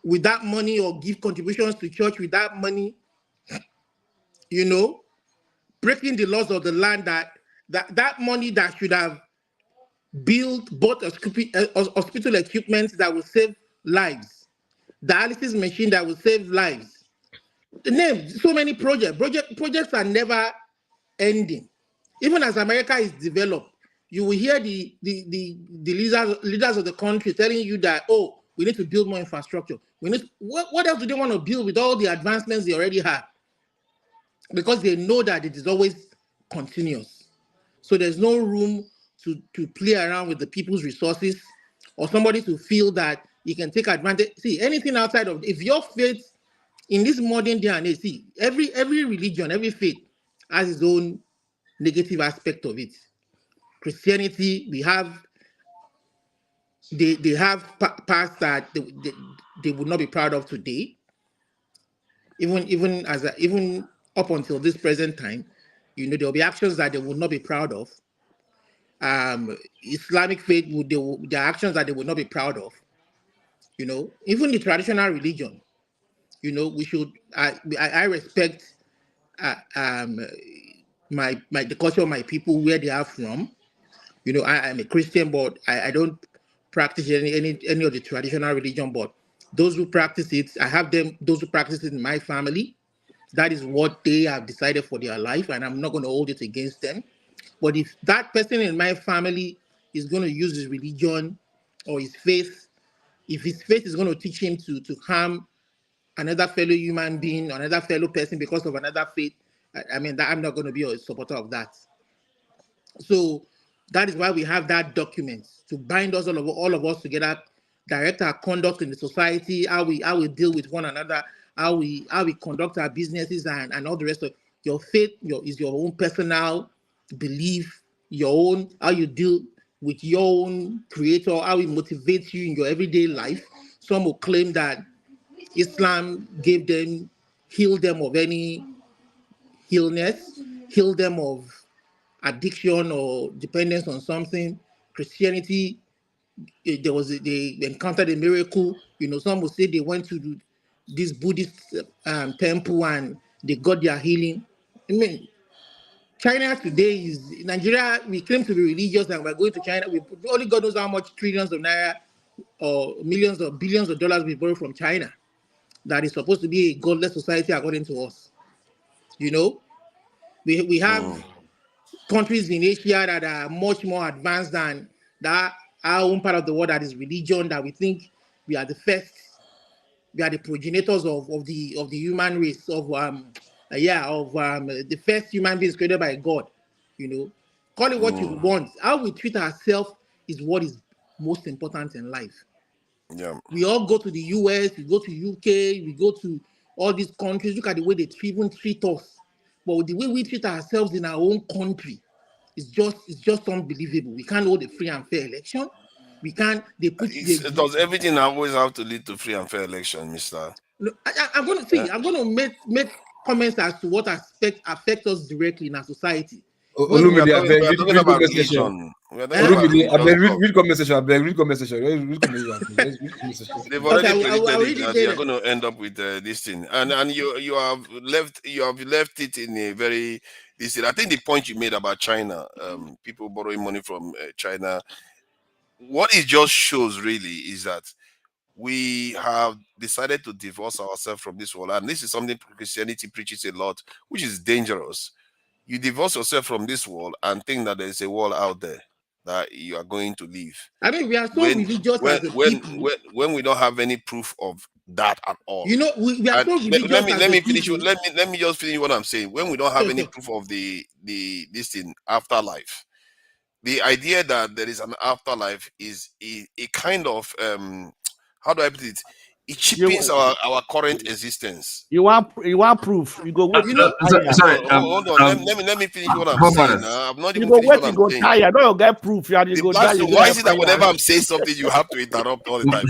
with that money or give contributions to church with that money, you know, breaking the laws of the land, that money that should have bought hospital equipment that will save lives, dialysis machine that will save lives. Name so many projects are never ending. Even as America is developed, you will hear the leaders of the country telling you that, oh, we need to build more infrastructure. What else do they want to build with all the advancements they already have? Because they know that it is always continuous. So there's no room to play around with the people's resources or somebody to feel that you can take advantage. See, anything outside of, if your faith in this modern day and age, see, every religion, every faith has its own negative aspect of it. Christianity, they have parts that they would not be proud of today. Even up until this present time, you know, there'll be actions that they would not be proud of. Islamic faith there are actions that they would not be proud of. You know, even the traditional religion, you know, we should. I respect the culture of my people, where they are from. You know, I'm a Christian, but I don't practice any of the traditional religion. But those who practice it, I have those who practice it in my family. That is what they have decided for their life, and I'm not going to hold it against them. But if that person in my family is going to use his religion or his faith, if his faith is going to teach him to harm another fellow human being, another fellow person because of another faith, I mean, I'm not going to be a supporter of that. So that is why we have that document to bind us all of us together, direct our conduct in the society, how we deal with one another, how we conduct our businesses, and all the rest of your faith. Is your own personal belief, your own, how you deal with your own creator, how it motivates you in your everyday life. Some will claim that Islam healed them of any illness, healed them of addiction or dependence on something. Christianity, they encountered a miracle. You know, some will say they went to this Buddhist temple and they got their healing. I mean, China today is Nigeria. We claim to be religious and we're going to China. We only God knows how much trillions of naira or millions or billions of dollars we borrow from China. That is supposed to be a godless society according to us. You know, we have countries in Asia that are much more advanced than that. Our own part of the world that is religion, that we think we are the first, we are the progenitors of the human race, the first human beings created by God. You know, call it what you want. How we treat ourselves is what is most important in life. Yeah. We all go to the US, we go to UK, we go to all these countries. Look at the way they even treat us. But the way we treat ourselves in our own country is just unbelievable. We can't hold a free and fair election. We can't. Does everything always have to lead to free and fair election, Mister? I'm going to make comments as to what affect us directly in our society. Olumide, I beg, we are talking read about comment section. religion. We are talking about Olumide, I religious beg, stuff. read comment section. I beg, read comment section. Read comment section. Read comment section. They've already predicted I'll it read it that they are later. going to end up with this thing, and you have left it in a very this. I think the point you made about China, people borrowing money from China, what it just shows really is that we have decided to divorce ourselves from this world, and this is something Christianity preaches a lot, which is dangerous. You divorce yourself from this world and think that there is a world out there that you are going to leave. I mean, we are so religious as a people. When we don't have any proof of that at all. You know, we are so religious let me as a finish. people. Let me just finish what I'm saying. When we don't have any proof of this thing afterlife, the idea that there is an afterlife is a kind of how do I put it? It cheapens our current existence. You want proof? You go wait. You know, sorry, hold on. Let me finish what I'm saying. I'm not even finished what I'm saying. Tired. Don't get proof. You go die. Why is it that whenever I'm saying something, you have to interrupt all the time?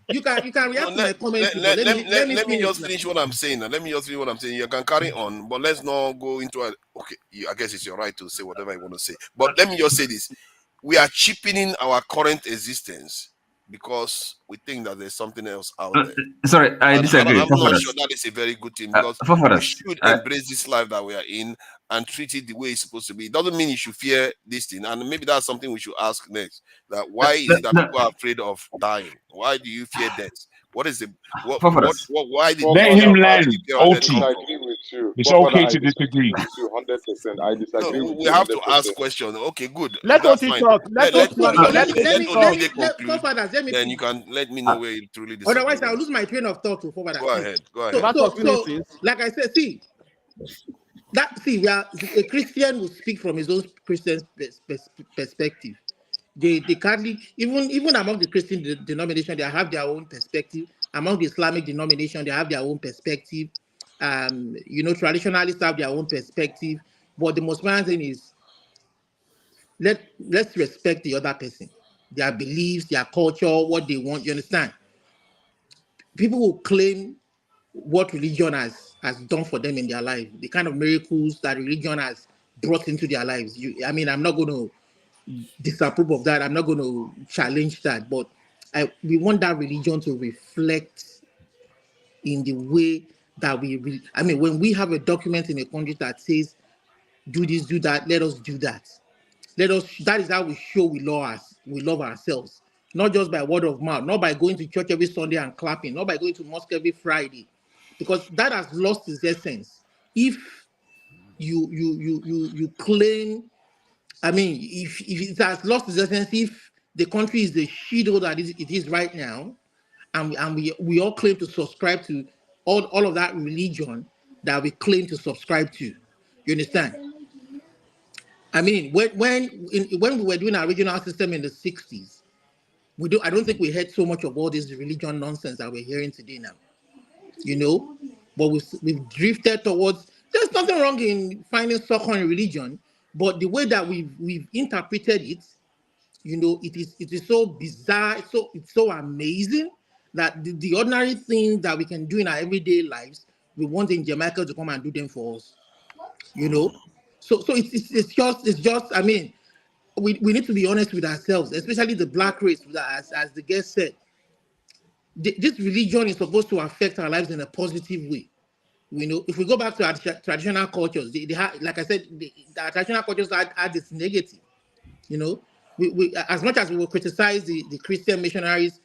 Okay, you can react to my comment. Let me just finish what I'm saying. Let me just finish what I'm saying. You can carry on, but let's not go into it. Okay, I guess it's your right to say whatever you want to say. But let me just say this: we are cheapening our current existence because we think that there's something else out there. Sorry, I disagree. I'm not sure that is a very good thing because we should embrace this life that we are in and treat it the way it's supposed to be. It doesn't mean you should fear this thing, and maybe that's something we should ask next. That why is it that people are afraid of dying? Why do you fear death? What is the why did let him learn? OT. It's okay to disagree. 100%. I disagree with you. We have to ask questions. Okay, good. Let OT talk. Let conclude. Then you can let me know where you truly disagree. Otherwise, I'll lose my train of thought. Go ahead. So, like I said, we are a Christian will speak from his own Christian perspective. They can't even among the Christian denomination, they have their own perspective. Among the Islamic denomination, they have their own perspective. Traditionalists have their own perspective. But the most important thing is let's respect the other person, their beliefs, their culture, what they want. You understand? People will claim what religion has done for them in their life, the kind of miracles that religion has brought into their lives. I'm not going to disapprove of that. I'm not going to challenge that, but we want that religion to reflect in the way that when we have a document in a country that says, do this, do that, let us do that. That is how we show we love ourselves. Not just by word of mouth, not by going to church every Sunday and clapping, not by going to mosque every Friday, because that has lost its essence. If you claim, if it has lost its essence, if the country is the shithole that it is right now, and we all claim to subscribe to all of that religion that we claim to subscribe to, you understand? When we were doing our regional system in the 60s, I don't think we heard so much of all this religion nonsense that we're hearing today now. But we've drifted towards. There's nothing wrong in finding succor in religion, but the way that we've interpreted it, it is so bizarre, it's so amazing that the ordinary things that we can do in our everyday lives, we want in Jamaica to come and do them for us. So it's just. We need to be honest with ourselves, especially the black race, as the guest said. This religion is supposed to affect our lives in a positive way. If we go back to our traditional cultures, they have, like I said, our traditional cultures are this negative. We as much as we will criticize the Christian missionaries,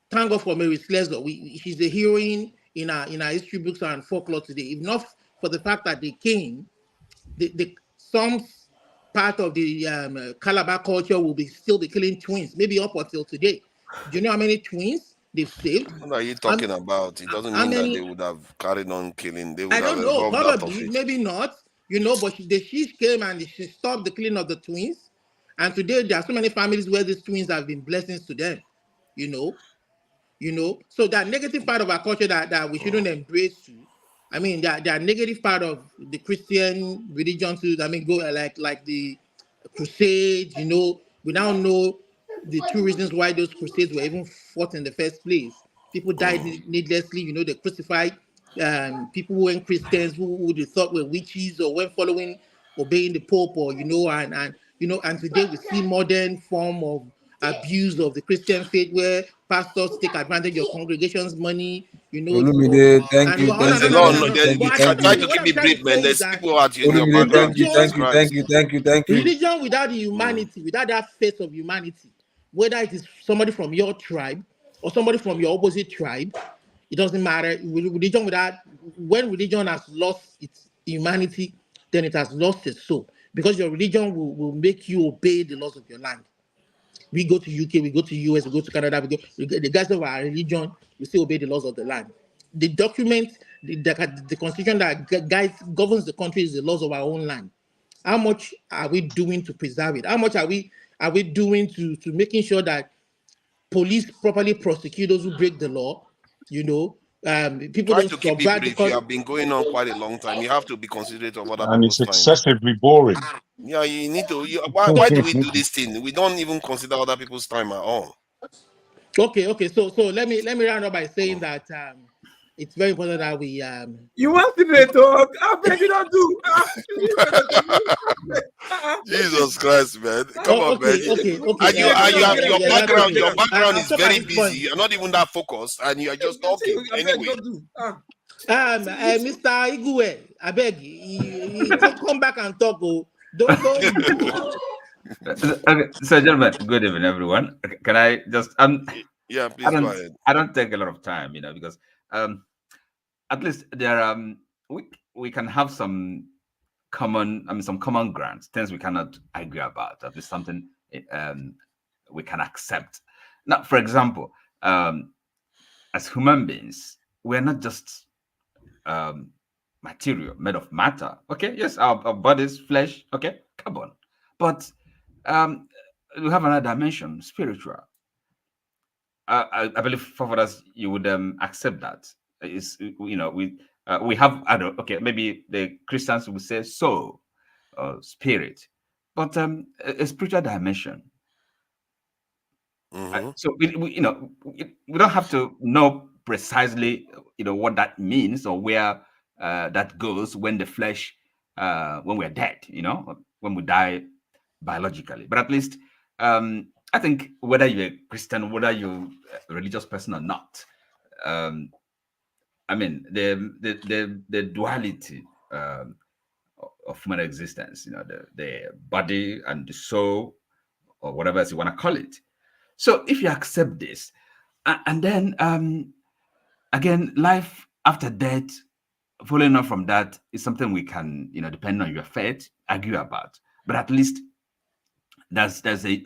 thank God for Mary Slessor. She's a heroine in our history books and folklore today. If not for the fact that they came, some part of the Calabar culture will still be killing twins, maybe up until today. Do you know how many twins they've saved? What are you talking about? It doesn't mean that they would have carried on killing. They would I don't have know, evolved out of probably, it. maybe not. But the Shish came and she stopped the killing of the twins. And today there are so many families where these twins have been blessings to them. So that negative part of our culture that we shouldn't embrace too. There are negative part of the Christian religion too. Go like the Crusades. We now know the two reasons why those Crusades were even fought in the first place. People died needlessly. They crucified people who weren't Christians, who they thought were witches or weren't following obeying the Pope, or and today we see modern form of abuse of the Christian faith where pastors take advantage of congregations' money, Olumide, thank and you, hold thank on, There's a you, lot. thank No, you, there, thank you, you But try, thank try you. to what keep I'm it trying brief, to man. say is There's that people out in your Olumide, background. thank you, Jesus thank you, thank religion, Christ. you, thank you, thank you. religion without the humanity, without that face of humanity, whether it is somebody from your tribe or somebody from your opposite tribe, it doesn't matter. When religion has lost its humanity, then it has lost its soul, because your religion will make you obey the laws of your land. We go to UK, we go to US, we go to Canada, the guys of our religion, we still obey the laws of the land. The document, the constitution that governs the country is the laws of our own land. How much are we doing to preserve it? How much are we doing to making sure that police properly prosecute those who break the law? People Try don't to keep it subvert the brief. You country. have been going on quite a long time. You have to be considerate of other And it's people's time. excessively boring. Yeah, you need to. Why do we do this thing? We don't even consider other people's time at all. Okay. So let me round up by saying that it's very important that we You want to talk? I beg you don't do. Jesus Christ, man! Come on, man! Okay. And you have your background. Your background I'll is stop at very this busy. point. You're not even that focused, and you are just talking anyway. Mr. Igwe, I beg you, come back and talk. Oh, don't. Okay, so gentlemen, good evening, everyone. Can I just Yeah, please go ahead. I don't take a lot of time, because at least there we can have some common grounds, things we cannot argue about, at least something we can accept. Now, for example, as human beings, we're not just material made of matter. Okay, yes, our bodies, flesh, okay, carbon, but we have another dimension, spiritual. I believe for us you would accept that. Is we have other, okay, maybe the Christians would say soul or spirit, but a spiritual dimension. So we don't have to know precisely what that means or where that goes when the flesh when we're dead, when we die biologically. But at least I think whether you're a Christian, whether you're a religious person or not, I mean the duality of human existence, the body and the soul, or whatever else you want to call it. So if you accept this, and then again, life after death, following on from that, is something we can, depending on your faith, argue about. But at least there's a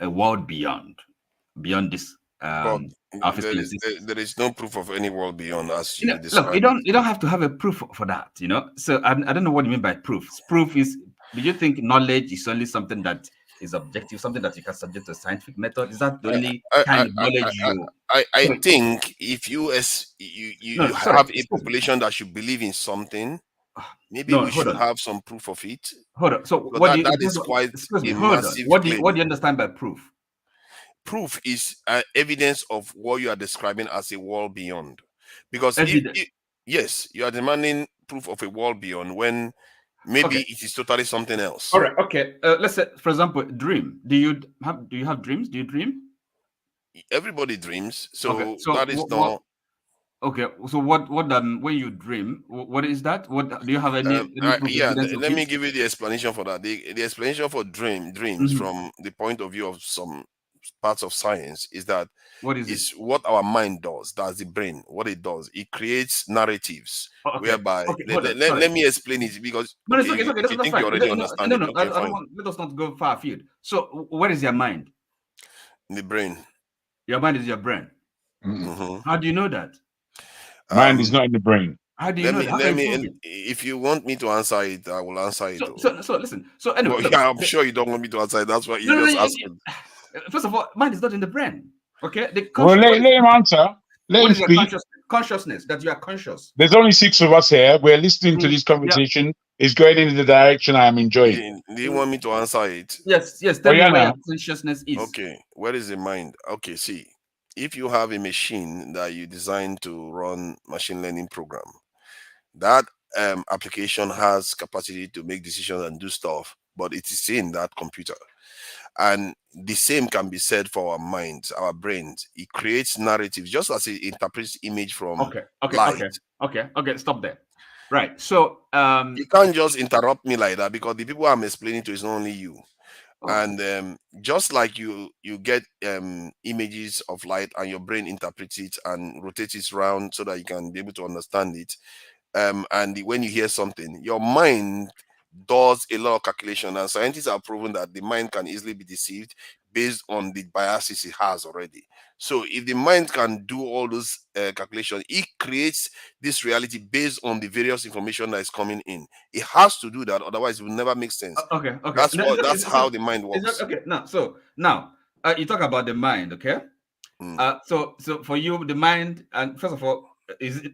world beyond this. But there is no proof of any world beyond, as you Look, described. you don't have to have a proof for that, So I don't know what you mean by proof. Proof is, do you think knowledge is only something that is objective, something that you can subject to a scientific method? Is that the only kind of knowledge you? I think if you have a population that should believe in something, maybe we should have some proof of it. Hold on. So that is quite a massive claim. What do you understand by proof? Proof is evidence of what you are describing as a world beyond. Because yes, you are demanding proof of a world beyond when maybe it is totally something else. All right. Okay. Let's say, for example, dream. Do you have dreams? Do you dream? Everybody dreams. So, so that is not. Okay. So what when you dream, what is that? What do you have any proof? Yeah. Let me give you the explanation for that. The explanation for dreams from the point of view of some parts of science is that what our mind does. That's the brain. What it does, it creates narratives whereby. Let me explain it, because it's okay. if you think you already understand it, okay, fine. Let us not go far afield. So where is your mind? In the brain. Your mind is your brain. How do you know that? Mind is not in the brain. How do you know that? If you want me to answer it, I will answer it. So listen. So anyway, I'm sure you don't want me to answer it. That's why you just asked me. First of all, mind is not in the brain. Okay. Let him answer. Let him speak. Consciousness, that you are conscious. There's only 6 of us here. We're listening to this conversation. Yeah. It's going in the direction I am enjoying. Do you want me to answer it? Yes. Tell me where consciousness is. Okay. Where is the mind? Okay. See, if you have a machine that you designed to run machine learning program, that application has capacity to make decisions and do stuff, but it is in that computer. And the same can be said for our minds, our brains. It creates narratives just as it interprets image from light. Okay. Stop there. Right. So you can't just interrupt me like that, because the people I'm explaining to is not only you. And just like you get images of light and your brain interprets it and rotates it around so that you can be able to understand it. And when you hear something, your mind does a lot of calculation, and scientists have proven that the mind can easily be deceived based on the biases it has already. So if the mind can do all those calculations, it creates this reality based on the various information that is coming in. It has to do that, otherwise it will never make sense. Okay. That's how the mind works. Okay. Now, you talk about the mind. Okay. So for you, the mind, and first of all,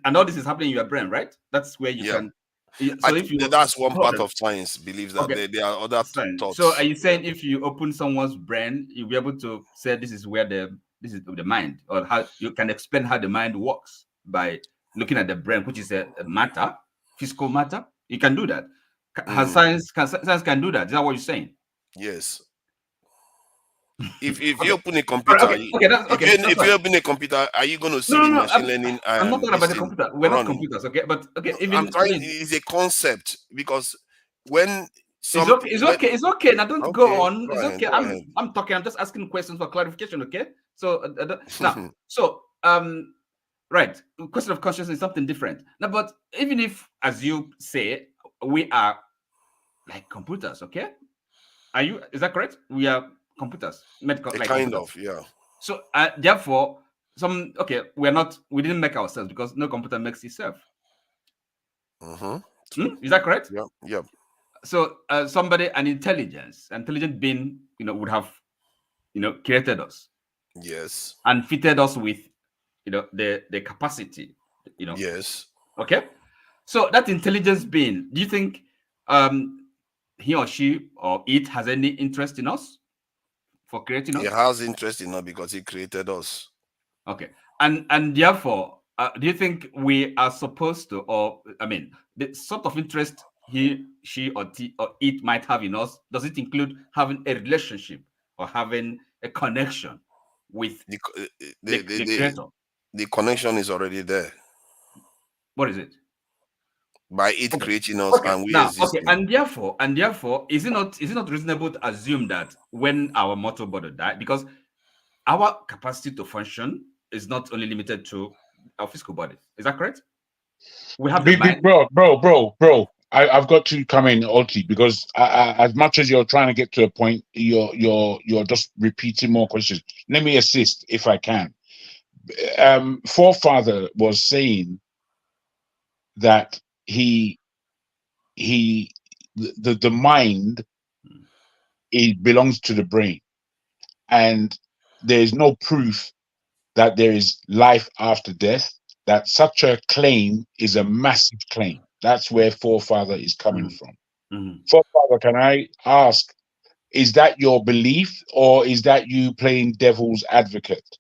I know this is happening in your brain, right? That's where you can. So that's one part of science believes that there are other thoughts. So are you saying if you open someone's brain, you'll be able to say this is where this is the mind, or how you can explain how the mind works by looking at the brain, which is a matter, physical matter? You can do that. Science can do that. Is that what you're saying? Yes. If you open a computer, if you open a computer, are you going to see the machine learning? I'm not talking about the computer. We're not computers, okay? But okay, even it's a concept, because when it's okay. Now don't go on. It's okay. Ahead. I'm talking. I'm just asking questions for clarification, okay? So now, right, question of consciousness is something different. Now, but even if, as you say, we are like computers, okay? Is that correct? We are computers, medical, like kind computers. of, yeah. So therefore, we didn't make ourselves, because no computer makes itself. Is that correct? Yeah. So an intelligent being, would have, created us. Yes. And fitted us with, the capacity, Yes. Okay. So that intelligence being, do you think he or she or it has any interest in us for creating us? It has interest in us because he created us. Okay. And therefore, do you think we are supposed to, or the sort of interest he, she, or it might have in us, does it include having a relationship or having a connection with the creator? The connection is already there. What is it? By it creating us and we existing. And therefore, is it not reasonable to assume that when our mortal body died, because our capacity to function is not only limited to our physical body. Is that correct? We have the mind. Bro. I've got to come in, Oti, because as much as you're trying to get to a point, you're just repeating more questions. Let me assist if I can. Forefather was saying that the mind, it belongs to the brain, and there is no proof that there is life after death. That such a claim is a massive claim. That's where Forefather is coming from. Forefather, can I ask, is that your belief, or is that you playing devil's advocate?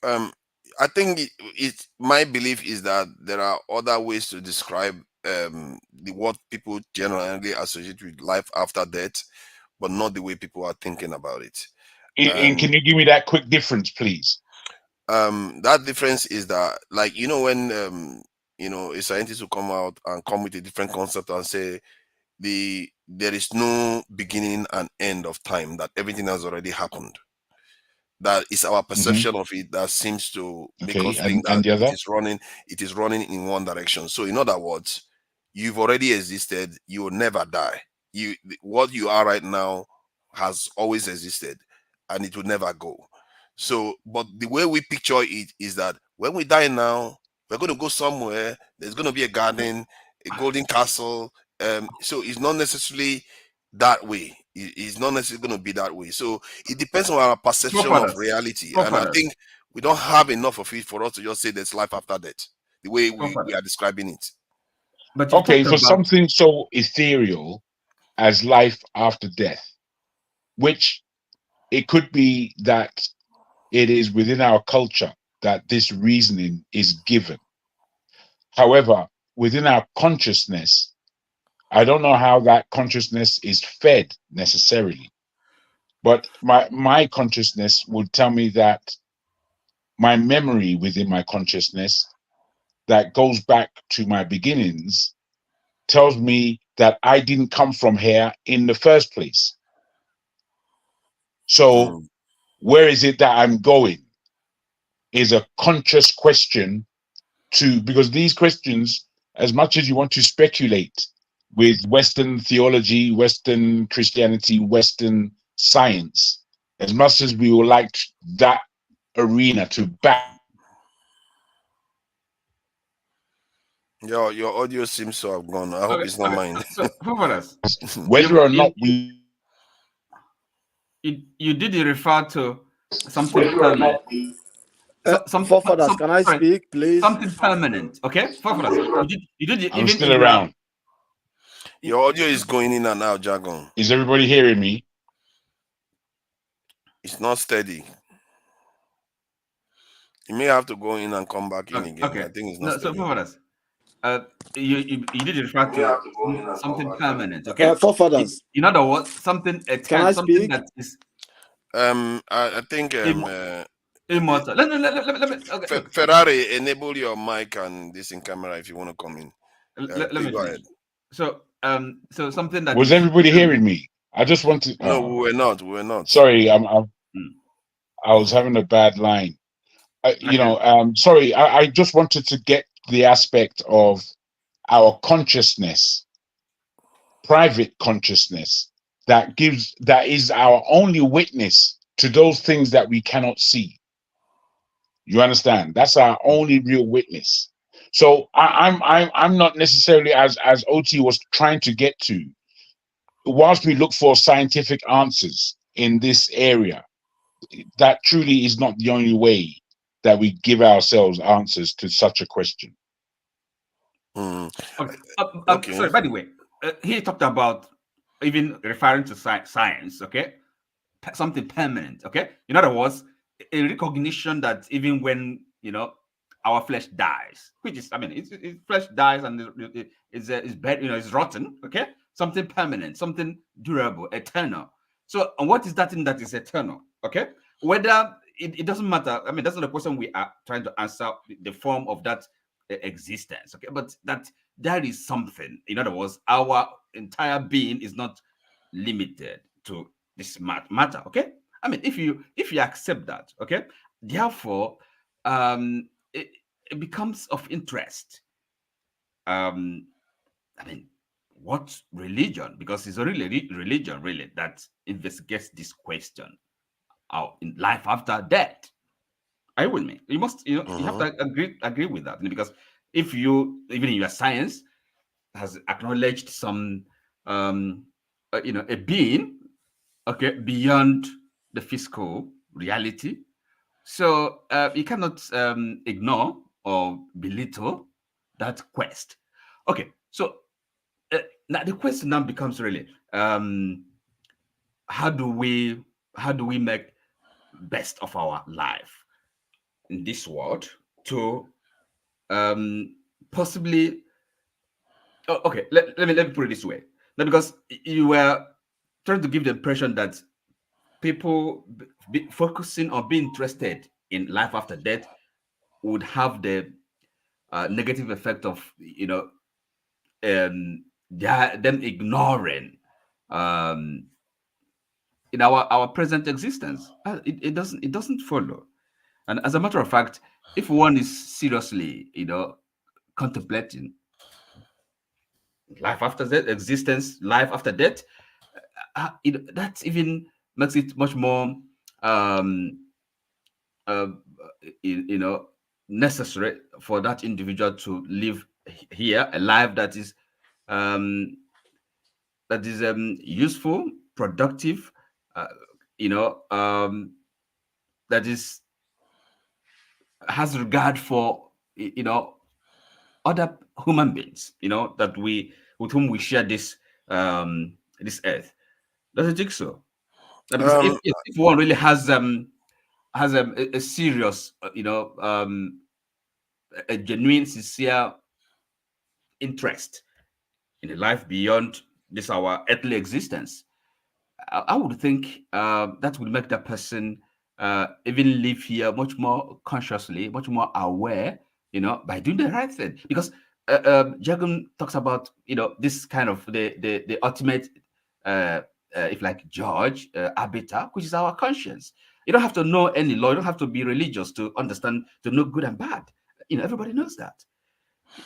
I think my belief is that there are other ways to describe what people generally associate with life after death, but not the way people are thinking about it. And can you give me that quick difference, please? That difference is that, like, when a scientist will come out and come with a different concept and say there is no beginning and end of time, that everything has already happened. That is our perception of it that seems to make us think that it is running in one direction. So in other words, you've already existed, you will never die. What you are right now has always existed and it will never go. So, but the way we picture it is that when we die now, we're going to go somewhere, there's going to be a garden, a golden castle. So it's not necessarily that way. It's not necessarily going to be that way. So it depends on our perception of reality. And I think we don't have enough of it for us to just say there's life after death, the way we are describing it. But okay, for something so ethereal as life after death, which it could be that it is within our culture that this reasoning is given. However, within our consciousness, I don't know how that consciousness is fed necessarily, but my consciousness would tell me that my memory within my consciousness that goes back to my beginnings tells me that I didn't come from here in the first place. So where is it that I'm going is a conscious question because these questions, as much as you want to speculate with Western theology, Western Christianity, Western science, as much as we would like that arena to back. Your audio seems to have gone. I hope it's not mine. So, whether or not we you did refer to something permanent. Forefathers, can I speak, please? Something permanent, okay? Forefathers, you did I'm even still around. Your audio is going in and out, Jargon. Is everybody hearing me? It's not steady. You may have to go in and come back in again. Okay. I think it's not steady. So forefathers, you did refer to something permanent, okay? Forefathers. In other words, something something that is I think immortal. Let me okay. Ferrari, enable your mic and this in camera if you want to come in. Let me go ahead. So something that was everybody hearing me? I just wanted. No, we were not. Sorry, I was having a bad line. Sorry, I just wanted to get the aspect of our consciousness, private consciousness, that is our only witness to those things that we cannot see. You understand? That's our only real witness. So I'm not necessarily, as OT was trying to get to, whilst we look for scientific answers in this area, that truly is not the only way that we give ourselves answers to such a question. Okay. Sorry, by the way, he talked about even referring to science, okay? Something permanent, okay? In other words, a recognition that even when, our flesh dies, which is, flesh dies and it's bad, it's rotten, okay? Something permanent, something durable, eternal. So, and what is that thing that is eternal, okay? Whether it doesn't matter. That's not the question we are trying to answer, the form of that existence, okay? But that there is something. In other words, our entire being is not limited to this matter, okay? If you accept that, okay, therefore, it becomes of interest. What religion? Because it's a religion, really, that investigates this question in life after death. Are you with me? You must, you have to agree with that, because if you, even in your science, has acknowledged some, a being, okay, beyond the physical reality, so you cannot ignore or belittle that quest. Okay, so now the question now becomes really, how do we make best of our life in this world to possibly okay, let me put it this way. Now, because you were trying to give the impression that people be focusing or being interested in life after death would have the negative effect of them ignoring in our present existence. It doesn't follow. And as a matter of fact, if one is seriously contemplating life after death, existence, life after death, that even makes it much more necessary for that individual to live here a life that is useful, productive, that has regard for other human beings, that with whom we share this this earth. Does it think so? Because if one really has a serious, a genuine, sincere interest in a life beyond this our earthly existence, I would think that would make that person even live here much more consciously, much more aware, by doing the right thing. Because Jagan talks about, this kind of the ultimate, if like judge, arbiter, which is our conscience. You don't have to know any law. You don't have to be religious to understand, to know good and bad. Everybody knows that.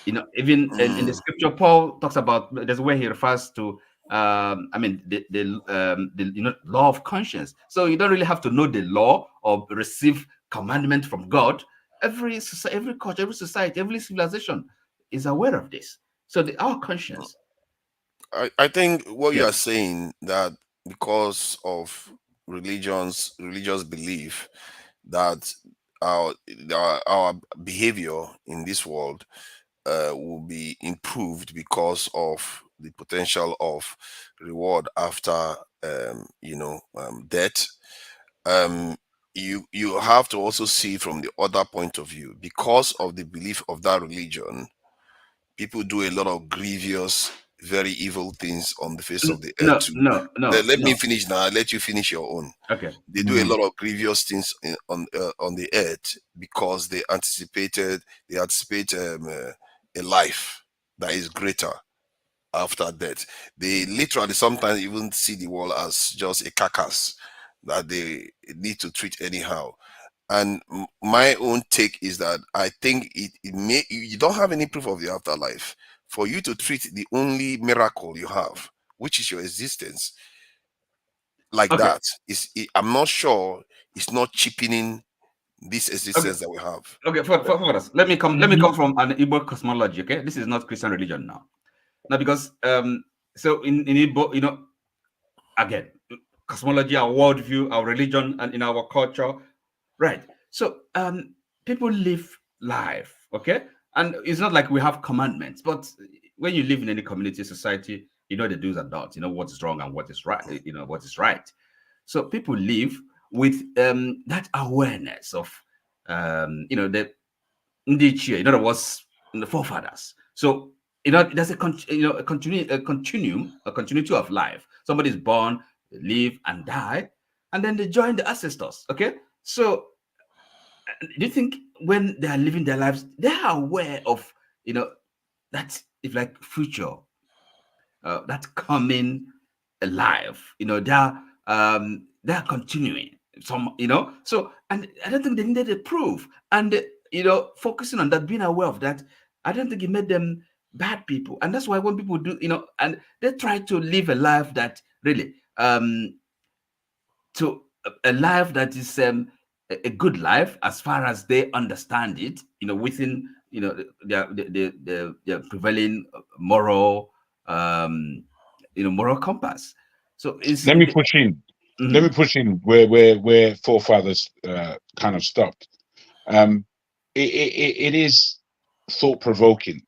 Even in the scripture, Paul talks about, there's a way he refers to, the law of conscience. So you don't really have to know the law or receive commandment from God. Every culture, every society, every civilization is aware of this. So our conscience. I think what you Yes. are saying, that because of religious belief, that our behavior in this world will be improved because of the potential of reward after death. You have to also see from the other point of view. Because of the belief of that religion, people do a lot of grievous, very evil things on the face of the earth too. Let me finish now. I'll let you finish your own. Okay. They do a lot of grievous things on the earth because they anticipate a life that is greater after death. They literally sometimes even see the world as just a carcass that they need to treat anyhow. And my own take is that I think you don't have any proof of the afterlife. For you to treat the only miracle you have, which is your existence, like that, I'm not sure it's not cheapening this existence that we have. Okay, for us, let me come from an Igbo cosmology. Okay, this is not Christian religion now. Now, because so in Igbo, again, cosmology, our worldview, our religion, and in our culture, right? So people live life, okay, and it's not like we have commandments, but when you live in any community, society, you know the do's and don'ts, you know what is wrong and what is right, what is right. So people live with that awareness of the individual, in other words, the forefathers. So there's a continuity of life. Somebody is born, they live and die, and then they join the ancestors. Okay, so do you think when they are living their lives, they are aware of that, if like future, that coming alive? They're continuing some, so, and I don't think they needed a proof. And focusing on that, being aware of that, I don't think it made them bad people. And that's why when people do, and they try to live a life that really to a life that is a good life as far as they understand it, within their prevailing moral moral compass. So let me push in. Let me push in where forefathers kind of stopped. It is thought provoking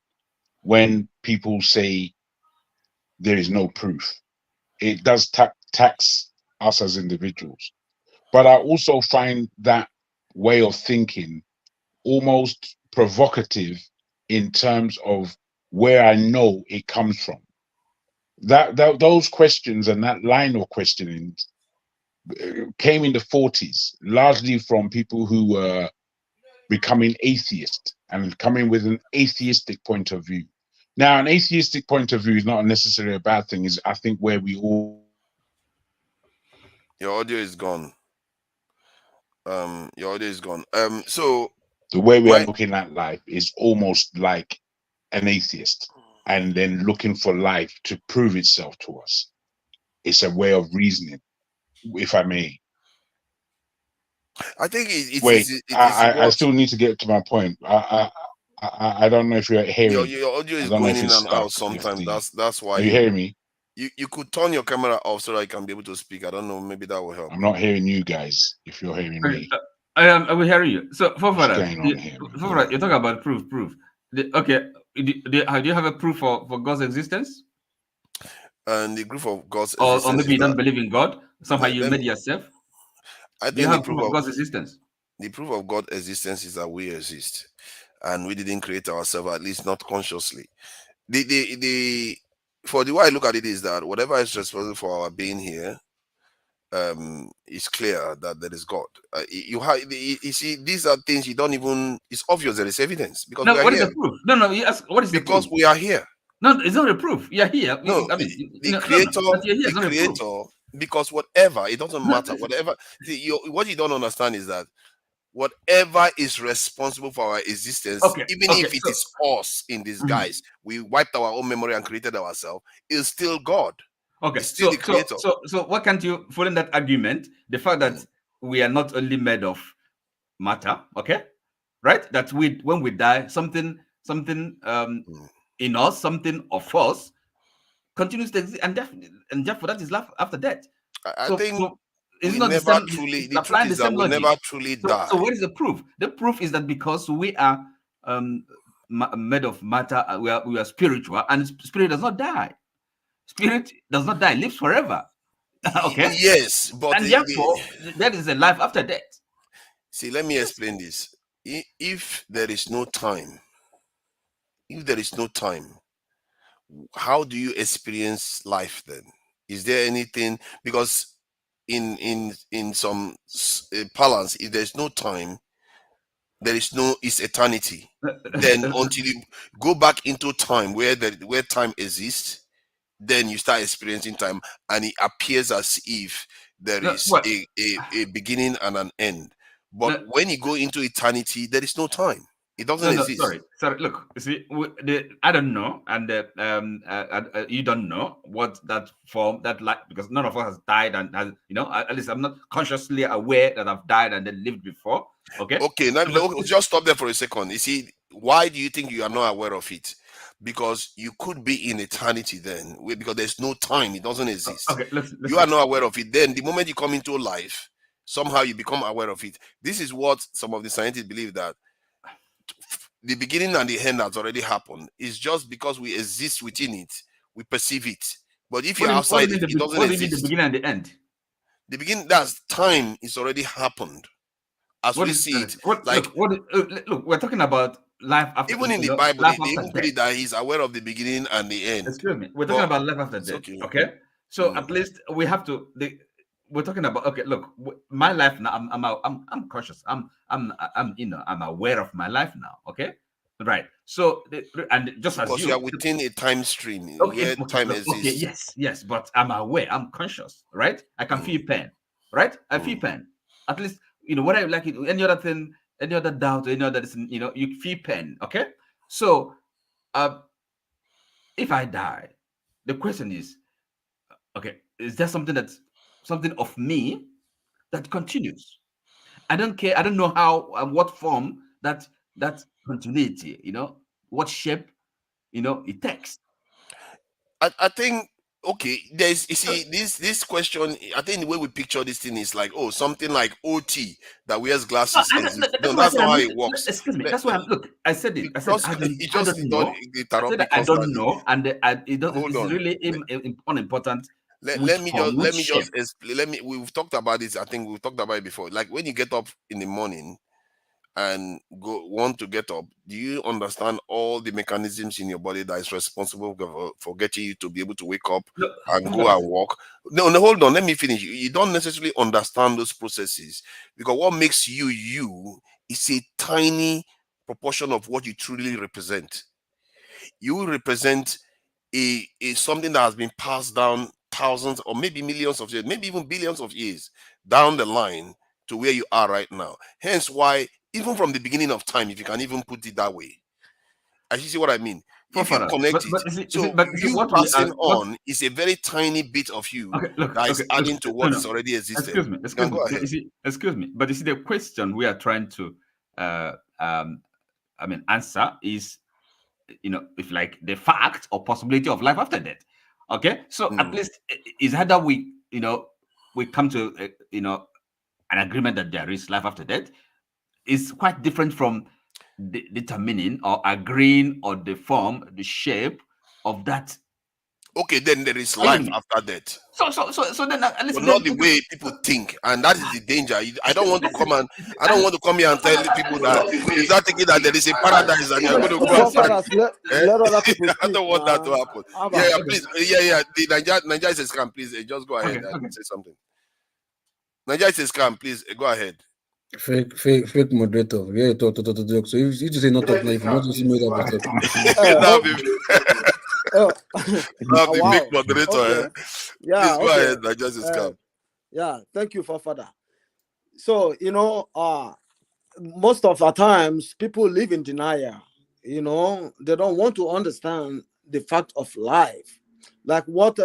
when people say there is no proof. It does tax us as individuals, but I also find that way of thinking almost provocative in terms of where I know it comes from. Those questions and that line of questioning came in the 40s, largely from people who were becoming atheist and coming with an atheistic point of view. Now, an atheistic point of view is not necessarily a bad thing. Is I think where we all. Your audio is gone. Your audio is gone. So the way we are looking at life is almost like an atheist, and then looking for life to prove itself to us. It's a way of reasoning, if I may. I think I still need to get to my point. I don't know if you're hearing. Your audio is going in and out sometimes. That's why. Are you hearing me? You could turn your camera off so that I can be able to speak. I don't know. Maybe that will help. I'm not hearing you guys. If you're hearing me, I will hear you. So, you're talking about proof. Okay. Do you have a proof for God's existence? And the proof of God's existence, or maybe you don't believe in God. Somehow you made yourself. I think the proof of God's existence. The proof of God's existence is that we exist, and we didn't create ourselves, at least not consciously. For the way I look at it is that whatever is responsible for our being here, it's clear that there is God. You see, these are things you don't even. It's obvious there is evidence because No, we are what is here. the proof? No, you ask what is the proof? Because we are here. No, it's not a proof. You're here. No, I mean, the no, creator, but you're here. It's the not a proof. creator. Because whatever, it doesn't No, matter. Whatever. See, what you don't understand is that whatever is responsible for our existence, even if it is us in disguise, we wiped our own memory and created ourselves, is still God. Okay, It's still the creator. So why can't you follow that argument? The fact that we are not only made of matter, okay, right? That when we die, something in us, something of us, continues to exist, and therefore that is life after death. I think it's we not never the same. truly. It's The truth applying is the that same we logic. never truly die. So what is the proof? The proof is that because we are made of matter, we are spiritual, and spirit does not die. Spirit does not die; lives forever. Okay. Yes, but and therefore that is a life after death. See, let me explain this. If there is no time, how do you experience life then? Is there anything? Because in some parlance, if there's no time, there is no is eternity. Then until you go back into time where time exists, then you start experiencing time, and it appears as if there is a beginning and an end. But when you go into eternity, there is no time. It doesn't exist. Sorry. Look, you see, I don't know, and you don't know what that form, that life, because none of us has died and has, at least I'm not consciously aware that I've died and then lived before. Okay. Okay. Now just stop there for a second. You see, why do you think you are not aware of it? Because you could be in eternity then, because there's no time. It doesn't exist. Okay. You are not aware of it. Then the moment you come into life, somehow you become aware of it. This is what some of the scientists believe, that the beginning and the end has already happened. It's just because we exist within it, we perceive it. But if you're outside it, it doesn't what exist. do you mean the beginning and the end? The beginning, that's time, is already happened. As we see it. Look, we're talking about life after. Even in the Bible, they even put it that he's aware of the beginning and the end. Excuse me. We're talking about life after death. Okay. So at least we have to. We're talking about. Okay. Look, my life now. I'm conscious. I'm aware of my life now. Okay. Right. So and just as you are within a time stream where time exists. Okay. Yes. But I'm aware. I'm conscious. Right. I can feel pain. Right. I feel pain. At least. Whether you like it, any other thing, any other doubt, any other, you feel pain. Okay. So, if I die, the question is, okay, is there something of me that continues? I don't care. I don't know how, what form that continuity, what shape, it takes. I think. Okay, you see, this question, I think the way we picture this thing is like, something like OT that wears glasses. No, that's not how it works. Excuse me. That's why I said it. I said I don't know, and it's really unimportant. Let me just explain. We've talked about this. I think we've talked about it before. Like when you get up in the morning and want to get up, do you understand all the mechanisms in your body that is responsible for getting you to be able to wake up and go and walk? No, hold on, let me finish. You don't necessarily understand those processes, because what makes you is a tiny proportion of what you truly represent. You represent a something that has been passed down thousands or maybe millions of years, maybe even billions of years down the line to where you are right now. Hence why, even from the beginning of time, if you can even put it that way, you see what I mean? If you connect it, passing on is a very tiny bit of you that is adding to what is already existing. Excuse me. But you see, the question we are trying to answer is, if like the fact or possibility of life after death. Okay, so at least is either we come to an agreement that there is life after death, is quite different from determining or agreeing on the form, the shape of that Okay, then there is Are you life with me? after death. So then at least But not the then way people think, and that is the danger. I don't want to come and I don't want to come here and tell people that you start thinking that there is a paradise and you're going to go and start. Let other people I speak. don't want that to happen. Abba. Please. The Nigeria is a scam. Please, just go ahead and say something. Nigeria is a scam. Please, go ahead. Fake moderator. Yeah, talk. So if you say not talk now, if you want to see me that Not the fake moderator. Okay. Yeah. Please go Okay. ahead. Nigeria is a scam. Yeah. Thank you, Father. So most of the times people live in denial. They don't want to understand the fact of life, like what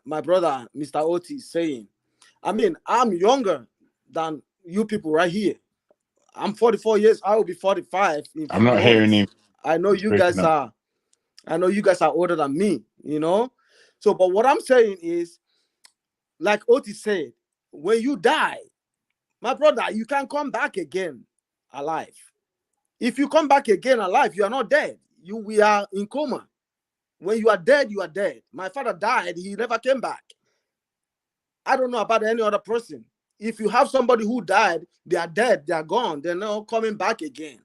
my brother Mr. Oti is saying. I mean, I'm younger than you people right here. I'm 44 years. I will be 45 in I'm not hearing him. I know you guys are. I know you guys are older than me. So, but what I'm saying is, like Oti said, when you die, my brother, you can't come back again alive. If you come back again alive, you are not dead. We are in coma. When you are dead, you are dead. My father died. He never came back. I don't know about any other person. If you have somebody who died, they are dead. They are gone. They're not coming back again.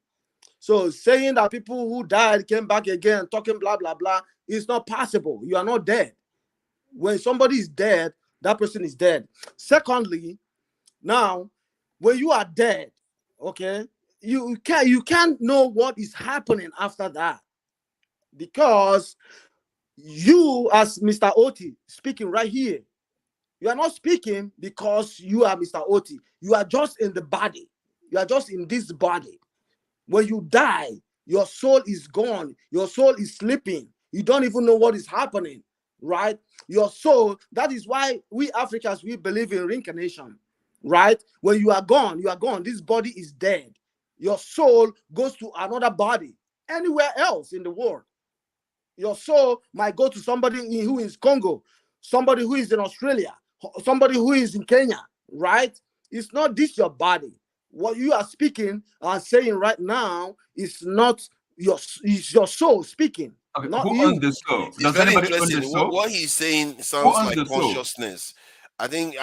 So saying that people who died came back again, talking blah, blah, blah, is not possible. You are not dead. When somebody is dead, that person is dead. Secondly, now, when you are dead, okay, you can't know what is happening after that, because you, as Mr. Oti, speaking right here, you are not speaking because you are Mr. Oti. You are just in the body. You are just in this body. When you die, your soul is gone. Your soul is sleeping. You don't even know what is happening, right? Your soul, that is why we Africans, we believe in reincarnation, right? When you are gone, you are gone. This body is dead. Your soul goes to another body, anywhere else in the world. Your soul might go to somebody who is Congo, somebody who is in Australia, somebody who is in Kenya, right? It's not this your body. What you are speaking and saying right now is not is your soul speaking, okay, not who you. owns the soul? It's Does very anybody own interesting. the soul? What he's saying Who sounds owns like the soul? consciousness. I think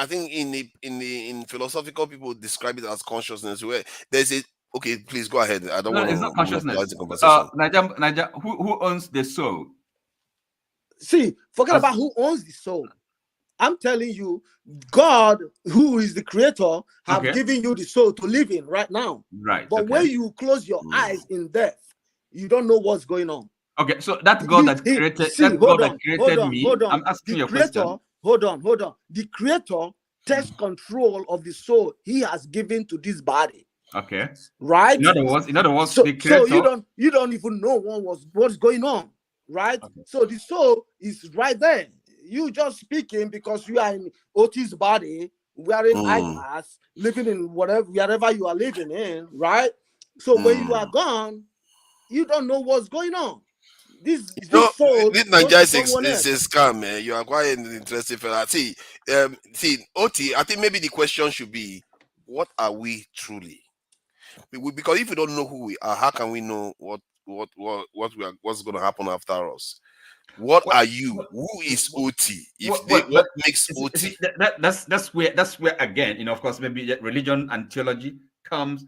in philosophical people describe it as consciousness. Where there's a okay, please go ahead. I don't No, want it's to not consciousness. monopolize the conversation. Naja, who owns the soul? See, forget about who owns the soul. I'm telling you, God, who is the creator, have given you the soul to live in right now. Right. But when you close your eyes in death, you don't know what's going on. Okay, so that God that created me, hold on. I'm asking The you a creator, question. hold on. The creator takes control of the soul he has given to this body. Okay. Right? In other words, so, the creator. So you don't even know what's going on, right? Okay. So the soul is right there. You just speaking because you are in Otis' body, wearing eyeglass, living in wherever you are living in, right? So when you are gone, you don't know what's going on. This soul this Nigeria is a else. scam, man. You are quite interesting for that. See, Oti, I think maybe the question should be, what are we truly? Because if we don't know who we are, how can we know what's going to happen after us? What are you? Who is OT? What makes OT? That's where again, of course, maybe religion and theology comes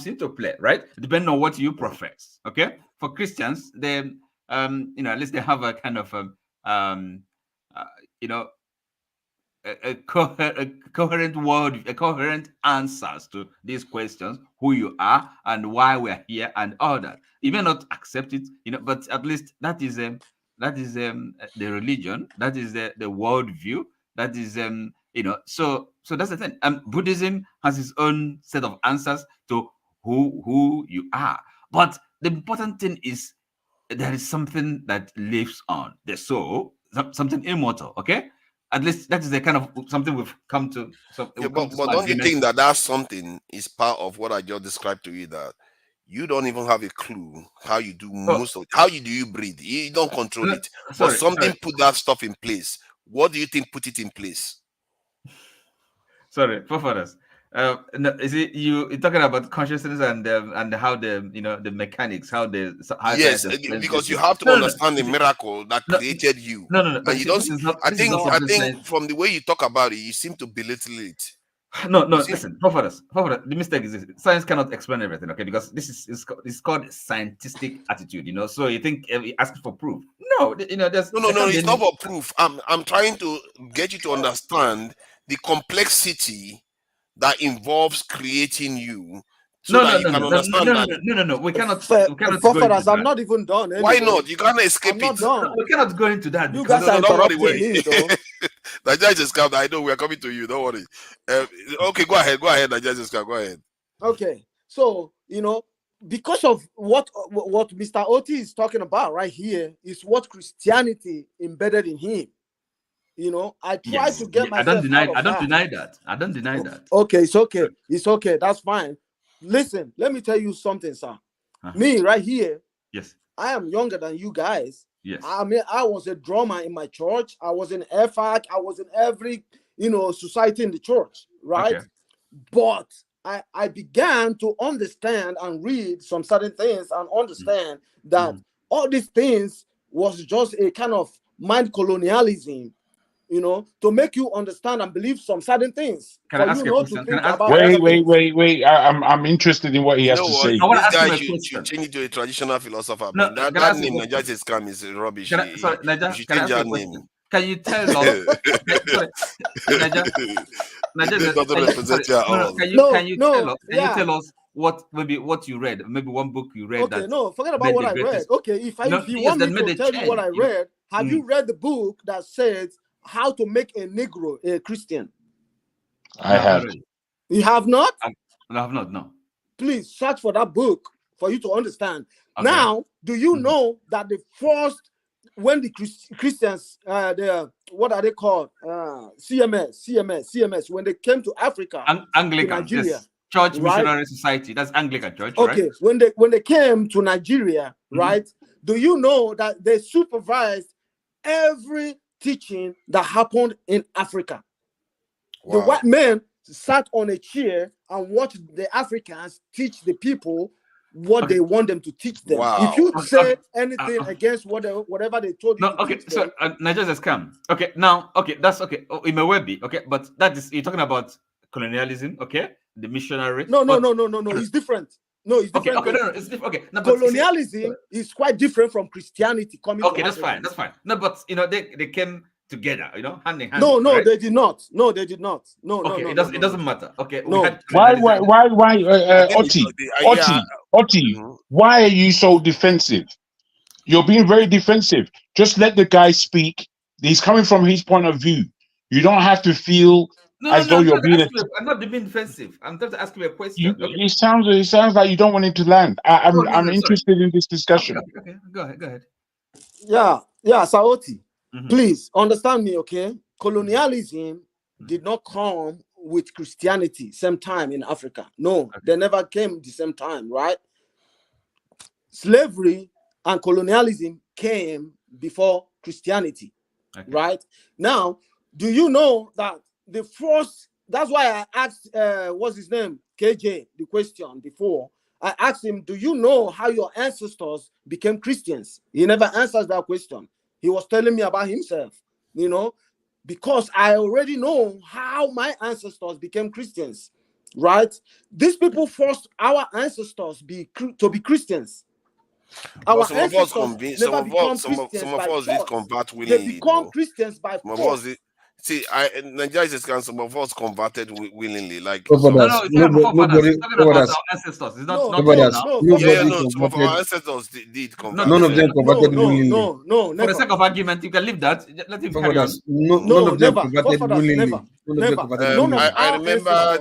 into play, right? Depending on what you profess. Okay, for Christians, they at least they have a kind of a coherent word, a coherent answers to these questions: who you are and why we're here, and all that. You may not accept it, but at least that is the religion, that is the worldview, that is so that's the thing. Buddhism has its own set of answers to who you are, but the important thing is there is something that lives on, the soul, something immortal. Okay, at least that is the kind of something we've come to. So but don't you think that something is part of what I just described to you, that you don't even have a clue how you do most of it. How do you breathe? You don't control it. But something put that stuff in place. What do you think put it in place? Sorry, forefathers. No, is it you're talking about consciousness and how the mechanics, how Yes, science because you have to understand the miracle that created you. No. And you don't. I think science. from the way you talk about it, you seem to belittle it. No. Listen, forefathers. The mistake is this: science cannot explain everything, okay? Because this is called scientific attitude, So you think asking for proof? No, there's no. It's not for proof. I'm trying to get you to understand the complexity that involves creating you. So that you can understand that. No. We cannot Forefathers, I'm not even done. Anyway. Why not? You can't escape I'm not it. done. We cannot go into that. You guys are interrupting me, though. Nigeria just come. I know we are coming to you. Don't worry. Okay, go ahead. Nigeria just come. Go ahead. Okay, so because of what Mr. Oti is talking about right here is what Christianity embedded in him. I try to get myself. I don't deny that. Okay, it's okay. It's okay. That's fine. Listen, let me tell you something, sir. Me right here. Yes. I am younger than you guys. Yes. I mean, I was a drummer in my church. I was in FAC. I was in every society in the church, right? Okay. But I began to understand and read some certain things and understand that all these things was just a kind of mind colonialism, to make you understand and believe some certain things. Can I ask you a question? Wait. I'm interested in what he has to say. This guy should change it to a traditional philosopher. No, that name, Naja's scam, is rubbish. Can you tell us? Can you tell us what you read? Maybe one book you read. Okay, no, forget about what I read. Okay, if you want me to tell you what I read, have you read the book that says how to make a Negro a Christian? I have. You have not? I have not, no. Please search for that book for you to understand. Okay. Now, do you know that the first, when the Christians, what are they called? CMS, when they came to Africa, Anglican, to Nigeria, yes. Church Missionary Society, that's Anglican Church, okay, right? When they came to Nigeria, right? Do you know that they supervised every teaching that happened in Africa? Wow. The white men sat on a chair and watched the Africans teach the people what they want them to teach them. Wow. If you say anything against whatever they told you, so Nigeria has come. Okay, now, that's okay. It may well be okay, but that is you're talking about colonialism, okay? The missionary. No. It's different. No, it's different. No, it's different. Okay, no, colonialism is quite different from Christianity coming. Okay, that's fine. No, but they came together, hand in hand. No, right? They did not. No, they did not. No, okay, it doesn't matter. Okay, no. Why, Oti, why are you so defensive? You're being very defensive. Just let the guy speak. He's coming from his point of view. You don't have to feel though you're being. I'm not being defensive. I'm trying to ask you a question. It sounds like you don't want him to land. I'm interested in this discussion. Okay. Go ahead. Yeah, Saoti. Please understand me, okay? Colonialism did not come with Christianity same time in Africa. No, they never came the same time, right? Slavery and colonialism came before Christianity, right? Now, do you know that the first, that's why I asked, what's his name? KJ, the question before. I asked him, do you know how your ancestors became Christians? He never answers that question. He was telling me about himself, because I already know how my ancestors became Christians, right? These people forced our ancestors to be Christians. Our ancestors never become Christians by force. Did convert willingly. They become Christians by force. See, Nigeria is some of us converted willingly. Like nobody. Our ancestors. It's not some of our ancestors did convert. None of them converted willingly. No. For the sake of argument, you can leave that. Let him carry on. None of them converted willingly. I remember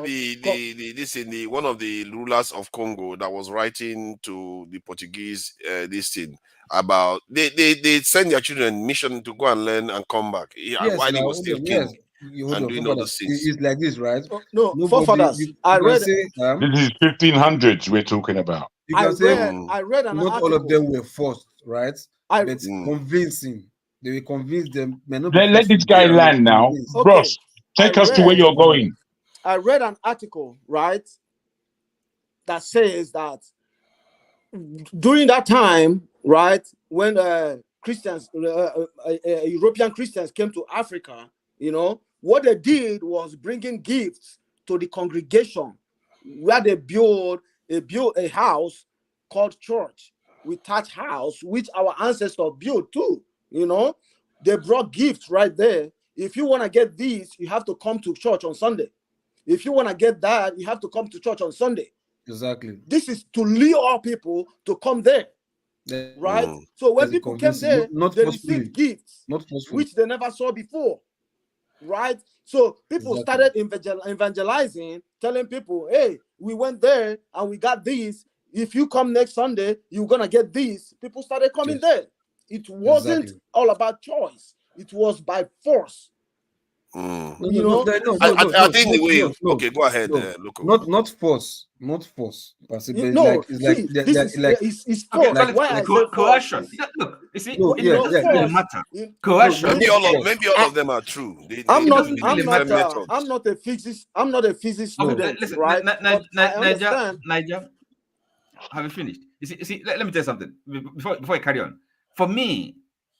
one of the rulers of Congo that was writing to the Portuguese this thing about they send their children mission to go and learn and come back while he was still king and doing all those things. It's like this, right? No, forefathers. I read. This is 1500s we're talking about. You can say I read an not article. all of them were forced, right? But convincing. They will convince them. Let this guy land now. Okay. Ross, take us to where you're going. I read an article, right, that says that during that time, right, when Christians, European Christians came to Africa, you know, what they did was bringing gifts to the congregation, where they built a house called church, with thatched house, which our ancestors built too. You know, they brought gifts right there. If you want to get these, you have to come to church on Sunday. If you want to get that, you have to come to church on Sunday. Exactly. This is to lure people to come there, right? So when people came there, they received gifts, which they never saw before, right? So people started evangelizing, telling people, hey, we went there and we got these. If you come next Sunday, you're going to get these. People started coming there. It wasn't all about choice. It was by force. I think the way. Okay, go ahead, Loco. Not force. It's coercion. Look, you see, it doesn't really matter. Coercion. Maybe all of them are true. I'm not a physicist. I'm not a physicist student, listen, right? Niger, have you finished? You see, let me tell you something before I carry on. For me,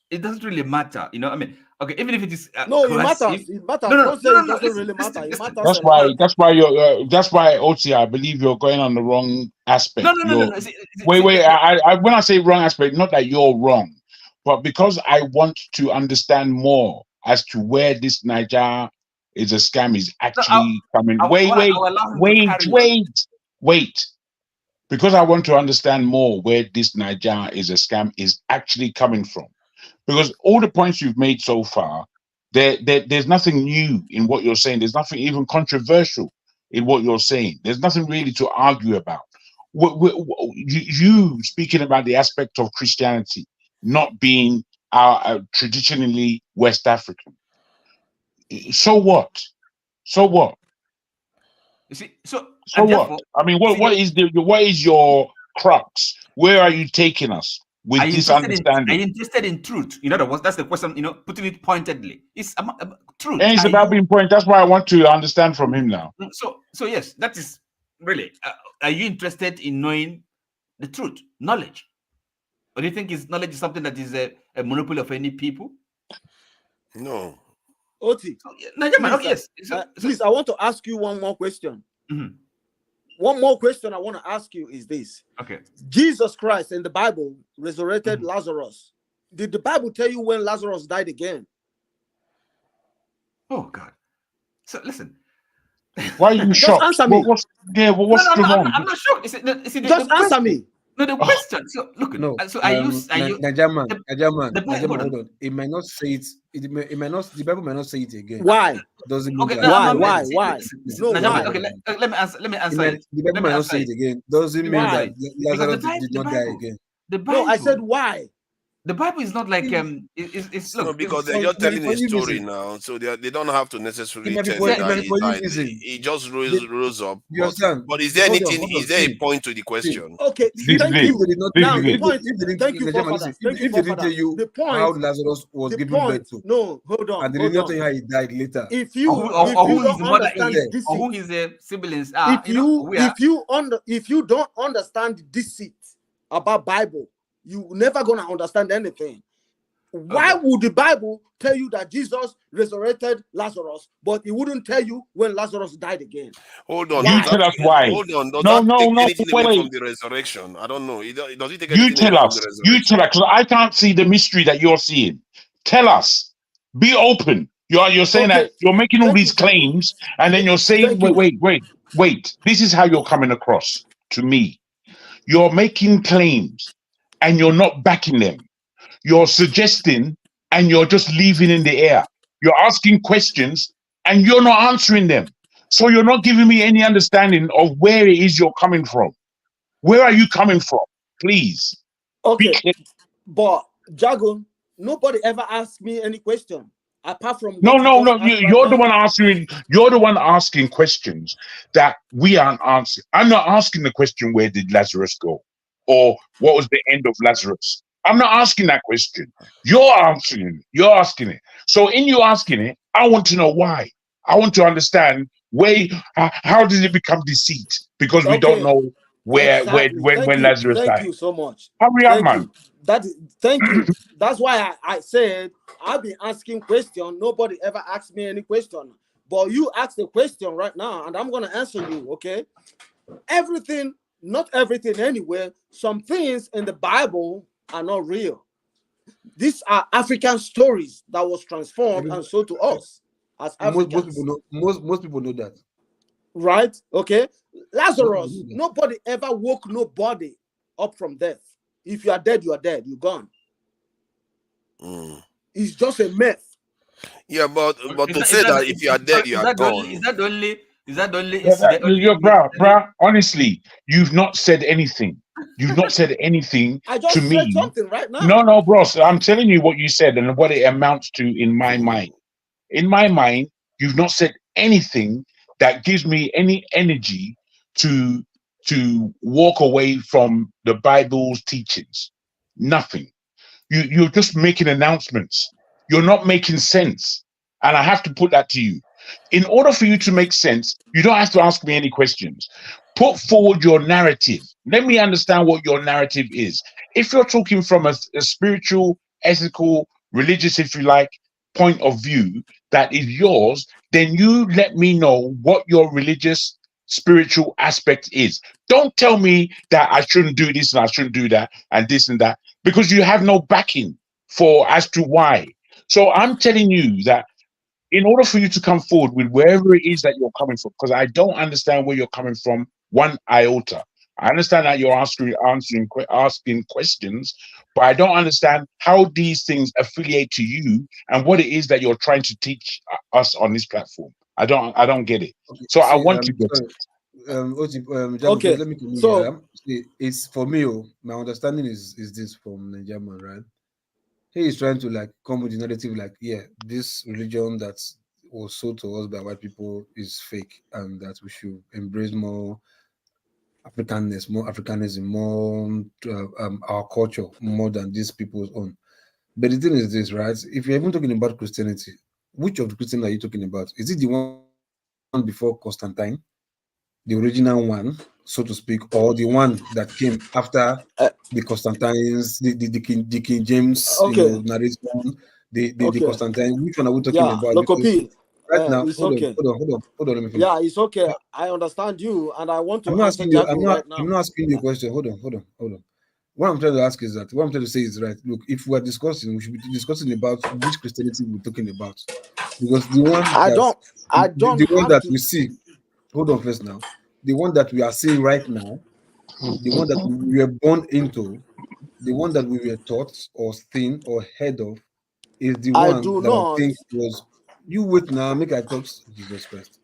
it doesn't really matter. You know, I mean, okay, even if it is it matters. It matters. No, it doesn't really matter. It matters. That's why OT, I believe you're going on the wrong aspect. No. Wait. When I say wrong aspect, not that you're wrong, but because I want to understand more as to where this Niger is a scam is actually coming. Wait. Because I want to understand more where this Niger is a scam is actually coming from. Because all the points you've made so far, there's nothing new in what you're saying. There's nothing even controversial in what you're saying. There's nothing really to argue about. You speaking about the aspect of Christianity not being traditionally West African. So what? You see, so what? I mean, what is your crux? Where are you taking us with this understanding? Are you interested in truth? In other words, that's the question. You know, putting it pointedly, it's about truth. And it's about being pointed. That's why I want to understand from him now. So yes, that is really. Are you interested in knowing the truth, knowledge, or do you think knowledge is something that is a monopoly of any people? No. Oti, please, I want to ask you one more question. Mm-hmm. One more question I want to ask you is this. Okay. Jesus Christ in the Bible resurrected Lazarus. Did the Bible tell you when Lazarus died again? Oh, God. So, listen. Why are you shocked? Answer me. What's wrong? I'm not shocked. Just answer me. No, the question. So look. No. So I use Najaman. Hold on. It might not say it. It might not. The Bible might not say it again. Why? Doesn't mean why? No, why? Okay. Let me answer. The Bible might not say it again. Doesn't mean that Lazarus did not die again. No, I said why. The Bible is not like it's look, because they're just telling a story now, so they don't have to necessarily tell that he just rose up. But is there anything? Is there a point to the question? Okay, thank you. Now the point. Thank you for that. If they didn't tell you how Lazarus was given birth to, no, hold on. And they did not tell you how he died later. If you who his mother is, or who his siblings are, if you don't understand deceit about Bible, you're never gonna understand anything. Why would the Bible tell you that Jesus resurrected Lazarus, but it wouldn't tell you when Lazarus died again? Hold on. You tell us why. Hold on. Does that take anything away from the resurrection? I don't know. Does it take anything away from the resurrection? You tell us, because I can't see the mystery that you're seeing. Tell us. Be open. You're saying that you're making all these claims, and then you're saying, wait. This is how you're coming across to me. You're making claims, and you're not backing them. You're suggesting, and you're just leaving in the air. You're asking questions, and you're not answering them. So you're not giving me any understanding of where it is you're coming from. Where are you coming from? Please. Okay, but Jago, nobody ever asked me any question apart from no. You're the one answering. You're the one asking questions that we aren't answering. I'm not asking the question, where did Lazarus go, or what was the end of Lazarus? I'm not asking that question. You're answering it. You're asking it. So in you asking it, I want to know why. I want to understand How did it become deceit? Because we don't Okay, know exactly. when Lazarus Thank died. you so much. Hurry up, Thank man. you. Thank you. That's why I said I've been asking questions. Nobody ever asked me any question. But you asked the question right now, and I'm gonna answer you, okay? Everything, not everything anyway. Some things in the Bible are not real. These are African stories that was transformed and sold to us as Africans. Most people know that. Right? Okay. Lazarus, nobody ever woke nobody up from death. If you are dead, you are dead. You're gone. It's just a myth. Yeah, but to say that if you are dead, you are gone. Is that the only You're bruh, honestly, you've not said anything. You've not said anything I to just said me. something right now. No, bros. I'm telling you what you said and what it amounts to in my mind. In my mind, you've not said anything that gives me any energy to walk away from the Bible's teachings. Nothing. You're just making announcements. You're not making sense. And I have to put that to you. In order for you to make sense, you don't have to ask me any questions. Put forward your narrative. Let me understand what your narrative is. If you're talking from a spiritual, ethical, religious, if you like, point of view that is yours, then you let me know what your religious, spiritual aspect is. Don't tell me that I shouldn't do this and I shouldn't do that and this and that, because you have no backing for as to why. So I'm telling you that in order for you to come forward with wherever it is that you're coming from, because I don't understand where you're coming from one iota. I understand that you're asking questions, but I don't understand how these things affiliate to you and what it is that you're trying to teach us on this platform. I don't get it. Okay, So I see, want to get sorry. it. Jago, Okay, please let me continue. so See, it's for me. My understanding is this from the German, right? He is trying to like come with the narrative, like, yeah, this religion that was sold to us by white people is fake, and that we should embrace more Africanness, more Africanism, more our culture more than these people's own. But the thing is this, right? If you're even talking about Christianity, which of the Christian are you talking about? Is it the one before Constantine, the original one, so to speak, or the one that came after the Constantines, the King James, okay, narration, the okay. Constantine? Which one are we talking Yeah, about? Because Lokopi, right now, it's hold on, okay. let me finish. Yeah, it's okay. I understand you, and I want to I'm not answer asking you. Jagu right I'm now. not asking you a question. Hold on. What I'm trying to ask is that what I'm trying to say is right. Look, if we're discussing, we should be discussing about which Christianity we're talking about, because the one I that don't the one have that to. we see. Hold on first now. The one that we are seeing right now, the one that we were born into, the one that we were taught or seen or heard of, is the I one do that I not. think was. You wait now. Make I talk. Jesus Christ.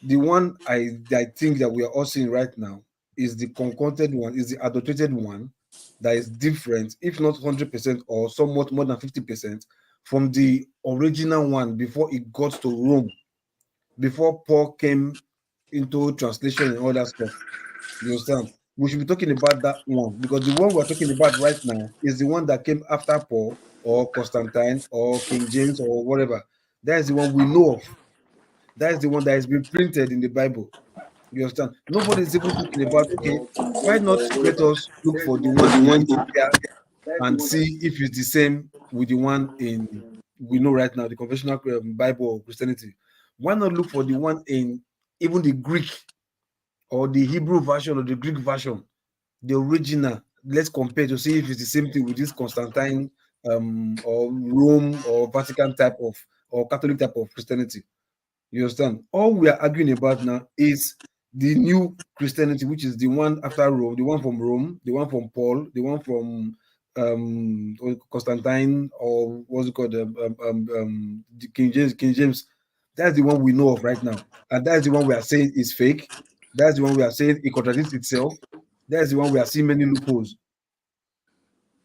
The one I think that we are all seeing right now is the concocted one, is the adulterated one that is different, if not 100% or somewhat more than 50% from the original one before it got to Rome, before Paul came into translation and all that stuff. You understand? We should be talking about that one, because the one we're talking about right now is the one that came after Paul or Constantine or King James or whatever. That is the one we know of. That is the one that has been printed in the Bible. You understand? Nobody is even talking about, okay, why not let us look for the one in Ethiopia and see if it's the same with the one in we know right now, the conventional Bible or Christianity. Why not look for the one in even the Greek or the Hebrew version or the Greek version, the original? Let's compare to see if it's the same thing with this Constantine or Rome or Vatican type of or Catholic type of Christianity. You understand? All we are arguing about now is the new Christianity, which is the one after Rome, the one from Rome, the one from Paul, the one from Constantine, or what's it called, the King James. King James. That's the one we know of right now, and that's the one we are saying is fake. That's the one we are saying it contradicts itself. That's the one we are seeing many loopholes.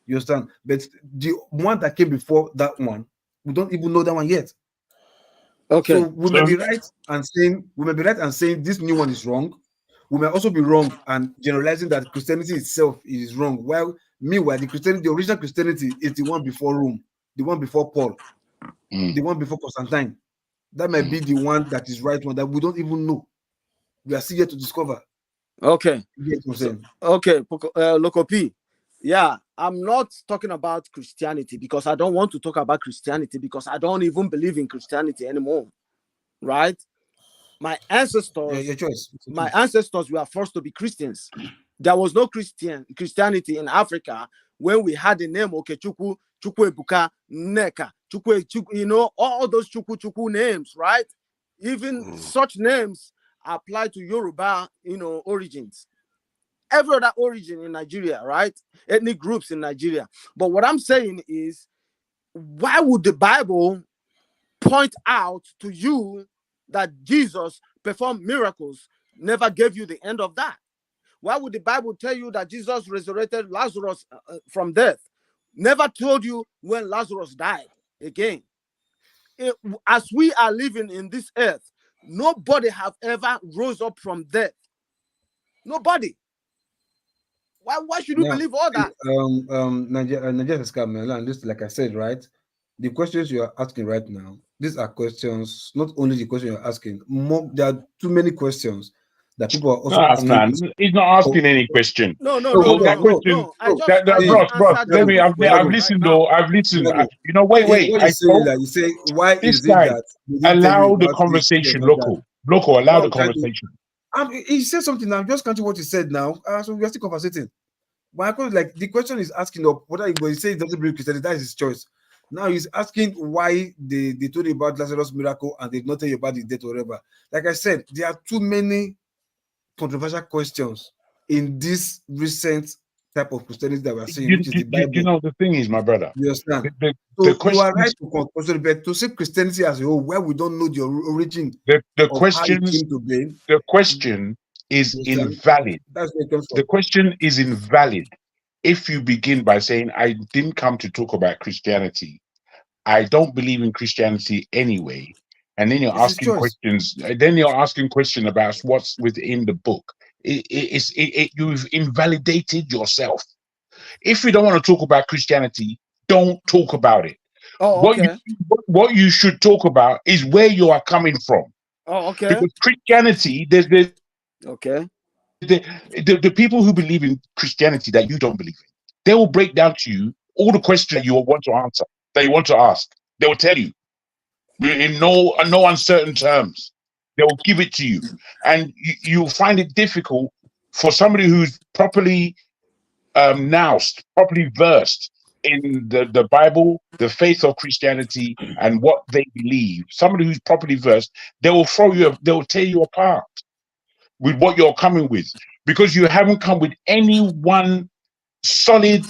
You understand? But the one that came before that one, we don't even know that one yet. Okay. So we may be right and saying this new one is wrong. We may also be wrong and generalizing that Christianity itself is wrong. While meanwhile, the original Christianity is the one before Rome, the one before Paul, the one before Constantine. That might be the one that is right one that we don't even know. We are still yet to discover. Okay. So, okay, Loco P. Yeah, I'm not talking about Christianity because I don't want to talk about Christianity because I don't even believe in Christianity anymore. Right? My ancestors, your choice. my ancestors were forced to be Christians. There was no Christianity in Africa when we had the name Okechukwu, Chukwu Neka, Chukwu, all those Chukwu names, right? Even such names apply to Yoruba, origins. Every other origin in Nigeria, right? Ethnic groups in Nigeria. But what I'm saying is, why would the Bible point out to you that Jesus performed miracles, never gave you the end of that? Why would the Bible tell you that Jesus resurrected Lazarus from death, never told you when Lazarus died again? As we are living in this earth, nobody have ever rose up from death. Nobody. Why should you believe all that? Nigeria has come, and this, like I said, right? The questions you are asking right now, these are questions, not only the question you're asking, there are too many questions that people are also asking. No, he's not asking any question. No. I just let me. I've listened though. I've listened. Wait. What you say, like, you say, why is it that allow the conversation, local, allow the conversation. He said something. I'm just counting what he said now. So we are still conversating. But the question is asking up whether he say he doesn't believe Christianity, that is his choice. Now he's asking why they told you about Lazarus' miracle and they did not tell you about the death or whatever. Like I said, there are too many controversial questions in this recent type of Christianity that we're seeing, which is the Bible. The thing is, my brother, you understand? The you are right to see Christianity as a whole, where we don't know the origin. The question is invalid. That's where it comes from. The question is invalid if you begin by saying, I didn't come to talk about Christianity. I don't believe in Christianity anyway. And then you're asking questions. Then you're asking questions about what's within the book. You've invalidated yourself. If you don't want to talk about Christianity, don't talk about it. Oh, okay. What you should talk about is where you are coming from. Oh, okay. Because Christianity, there's okay. The people who believe in Christianity that you don't believe in, they will break down to you all the questions you want to answer, that you want to ask. They will tell you in no uncertain terms. They will give it to you, and you'll find it difficult for somebody who's properly noused, properly versed in the Bible, the faith of Christianity, and what they believe. Somebody who's properly versed, they will tear you apart with what you're coming with, because you haven't come with any one solid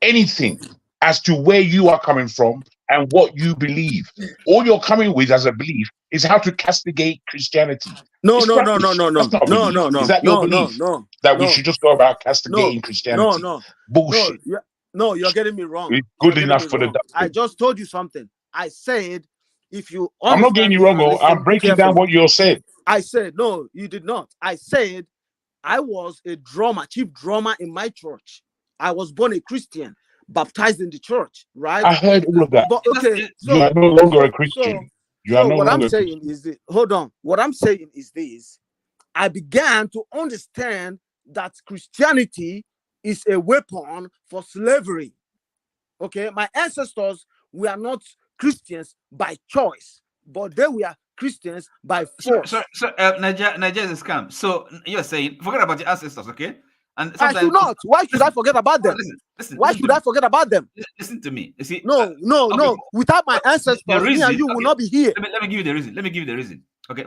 anything as to where you are coming from and what you believe. All you're coming with as a belief is how to castigate Christianity. No. Is that your belief? That we should just go about castigating Christianity? No. Bullshit. No, you're getting me wrong. It's good enough for the doctor. I just told you something. I said, if you I'm not getting you wrong, I'm breaking down what you said. I said, no, you did not. I said, I was a chief drummer in my church. I was born a Christian, baptized in the church, right? I heard all of that. But okay, you are no longer a Christian. What I'm saying is this. Hold on. What I'm saying is this. I began to understand that Christianity is a weapon for slavery. Okay, my ancestors were not Christians by choice, but they were Christians by force. So Nigeria is a scam. So you're saying, forget about your ancestors, okay? And I should not. Why should I forget about them? Why should I forget about them? Listen to me. You see, no. Without my ancestors, me and you will not be here. Let me give you the reason. Okay,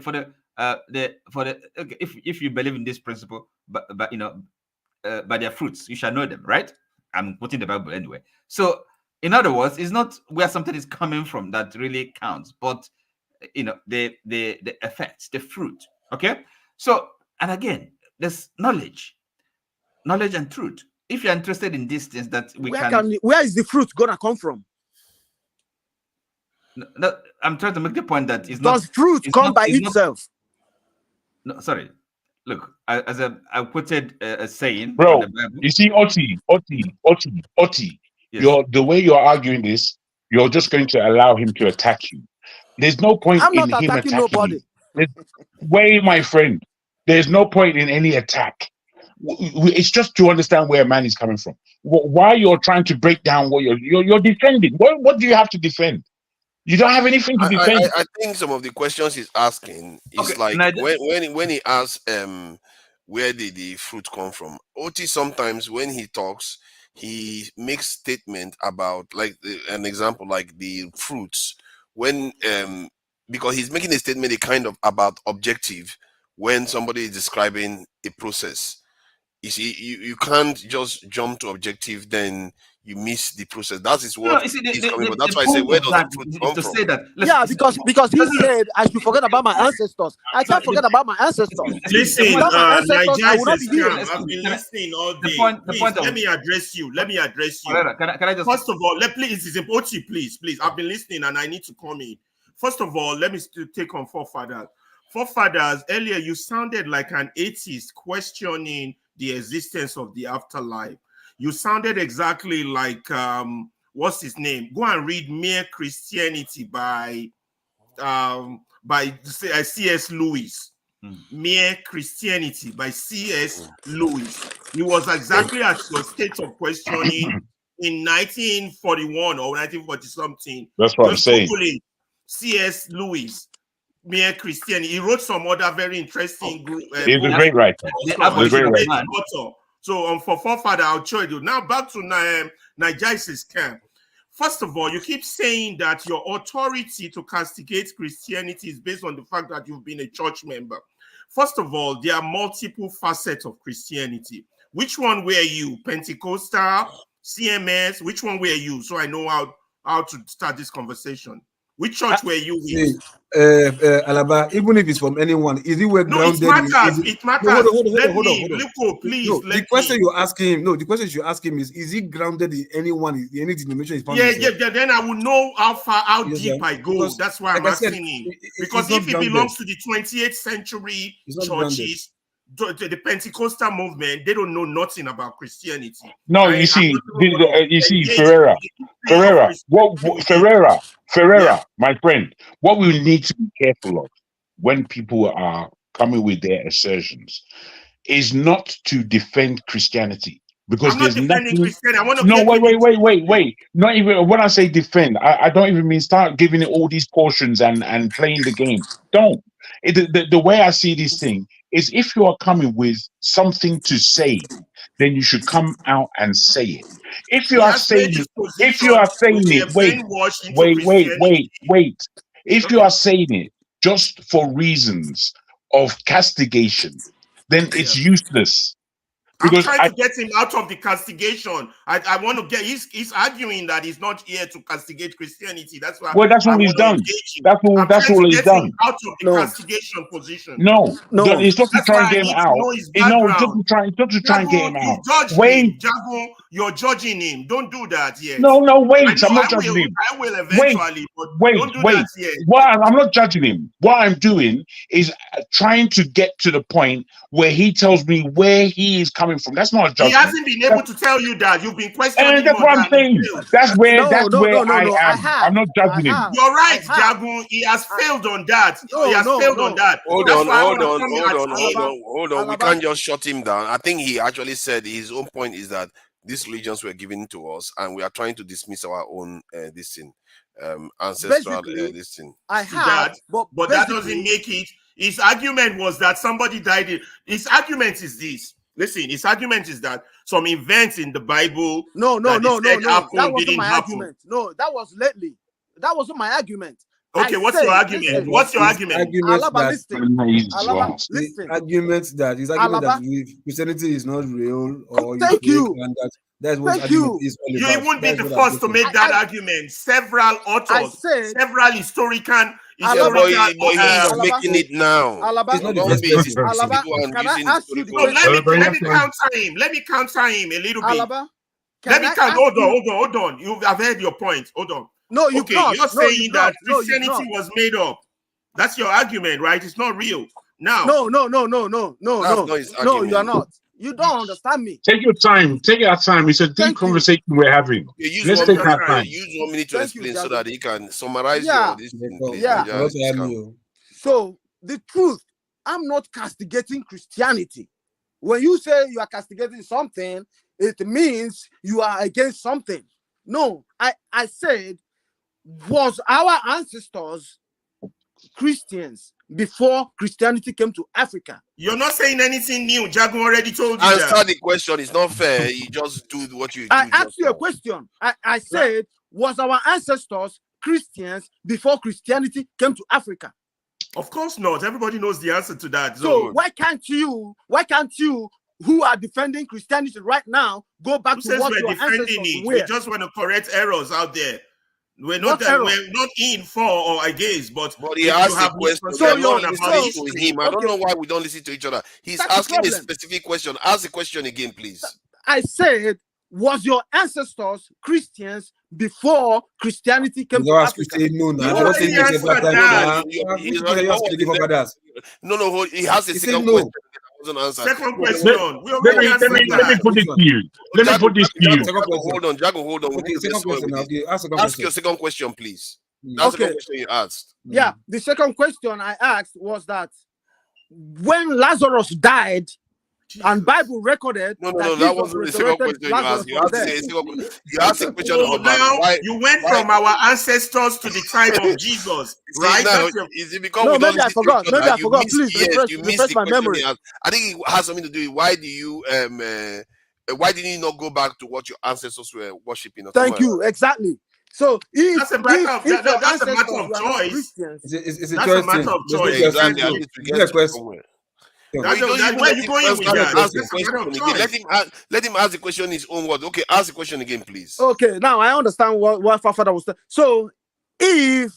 if you believe in this principle, but by their fruits you shall know them, right? I'm quoting the Bible anyway. So in other words, it's not where something is coming from that really counts, but the effects, the fruit. Okay. So, and again, there's knowledge and truth. If you're interested in these things, that where is the fruit gonna come from? No, I'm trying to make the point that does fruit come by itself? No, sorry. Look, I quoted a saying. Bro, you see, Oti. Yes. The way you're arguing this, you're just going to allow him to attack you. There's no point I'm in not him attacking attacking nobody. you. Wait, my friend. There's no point in any attack. It's just to understand where a man is coming from. Why you're trying to break down what you're defending. What do you have to defend? You don't have anything to defend. I think some of the questions he's asking is Okay, like Naija. when he asks where did the fruit come from. Oti sometimes when he talks, he makes statement about like an example like the fruits when because he's making a statement a kind of about objective when somebody is describing a process. You see, you can't just jump to objective, then you miss the process. That is No, what you see, he's coming. But the that's why I say, point where of does the that fruit is come to from? say that. Yeah, because he said I should forget about my ancestors. I can't forget about my ancestors. Listen, Without my ancestors, I Nigeria will not is be a here. scam. I've been listening all The day. point Please, of let me address you. Let me address you. Can I just First of all, please, Oti, please. I've been listening and I need to come in. First of all, let me still take on forefathers. Forefathers, earlier you sounded like an atheist questioning the existence of the afterlife. You sounded exactly like what's his name? Go and read Mere Christianity by C.S. Lewis. Mere Christianity by C.S. Lewis. He was exactly at your state of questioning in 1941 or 1940 something. That's what I'm Just saying. Google it. C.S. Lewis, Mere Christianity. He wrote some other very interesting He's a great writer. He's He's a great writer. author. So for forefather, I'll show you. Now back to Nigeria's camp. First of all, you keep saying that your authority to castigate Christianity is based on the fact that you've been a church member. First of all, there are multiple facets of Christianity. Which one were you? Pentecostal, CMS? Which one were you? So I know how to start this conversation. Which church were you with? Alaba, even if it's from anyone, is it well grounded? No, it matters. It matters. No, hold on. Luko, please. No, the question you ask him. No, the question you ask him is it grounded in anyone, in any denomination? Yeah. Then I will know how Yes, deep sir. I go. Because, that's why like I'm I said, asking him. it's Because not if he grounded. belongs to the 20th century churches, the Pentecostal movement, they don't know nothing about Christianity. No, Right? you see, Ferreira, my friend, what we need to be careful of when people are coming with their assertions is not to defend Christianity. Because I'm not defending Christianity. I want to wait. Not even when I say defend, I don't even mean start giving it all these portions and playing the game. Don't. The way I see this thing is if you are coming with something to say, then you should come out and say it. If you are saying it, if you are saying it, wait. If you are saying it just for reasons of castigation, then it's useless. Because I'm trying to get him out of the castigation. I want to get. He's arguing that he's not here to castigate Christianity. That's why. Well, that's all he's done. That's all he's done. Out of the castigation position. No. It's not to try and get him out. No, it's not to try and get him out. Wait, Jago, you're judging him. Don't do that yet. No, wait. I'm not judging him. I will eventually, but don't do that yet. I'm not judging him. What I'm doing is trying to get to the point where he tells me where he is coming from. That's not a judgment. He hasn't been able to tell you that. You've been questioning. And that's what I'm saying. That's where I am. I'm not judging him. You're right, Jagu. He has failed on that. He has failed on that. Hold on. We can't just shut him down. I think he actually said his own point is that these religions were given to us, and we are trying to dismiss our own ancestral this thing. I have, but that doesn't make it. His argument was that somebody died. His argument is this. Listen, his argument is that some events in the Bible. No. That wasn't my argument. No, that was lately. That wasn't my argument. Okay, what's your argument? What's your argument? Alaba, listen. The argument that Christianity is not real or thank you. And that's what argument is all about. You won't be the first to make that argument. Several authors, several historians. He's making it now. Alaba, can I ask you the question? Let me counter him a little bit. Alaba, hold on. I've heard your point. Hold on. No, you can't. You're saying that Christianity was made up. That's your argument, right? It's not real. Now, no, you are not. You don't understand me. Take your time. Take our time. It's a deep conversation we're having. Let's take our time. Use 1 minute to explain so that he can summarize your this thing, please. So the truth, I'm not castigating Christianity. When you say you are castigating something, it means you are against something. No, I said, was our ancestors Christians before Christianity came to Africa? You're not saying anything new. Jago already told you Answer that. the question. It's not fair. You just do what you do. I asked you a question. I said, was our ancestors Christians before Christianity came to Africa? Of course not. Everybody knows the answer to that. So why can't you, who are defending Christianity right now, go back to what your ancestors were? We just want to correct errors out there. We're not in for or against, but he asked a question. So you're not listening to him. I don't know why we don't listen to each other. He's asking a specific question. Ask the question again, please. I said, was your ancestors Christians before Christianity came to Africa? No, he has a second question. Second question. Let me put it to you. Hold on, Jago, hold on. Ask your second question, please. That's the second question you asked. Yeah, the second question I asked was that when Lazarus died, and Bible recorded. No, that wasn't the second question you asked. You asked a question about why. You went from our ancestors to the time of Jesus, right? Is it because maybe I forgot. Please refresh my memory. I think it has something to do with why did you not go back to what your ancestors were worshiping? Thank you. Exactly. So that's a matter of choice. It's a matter of choice. Exactly. Where you going with that? Let him ask the question in his own words. Okay, ask the question again, please. Okay, now I understand what Father was saying. So, if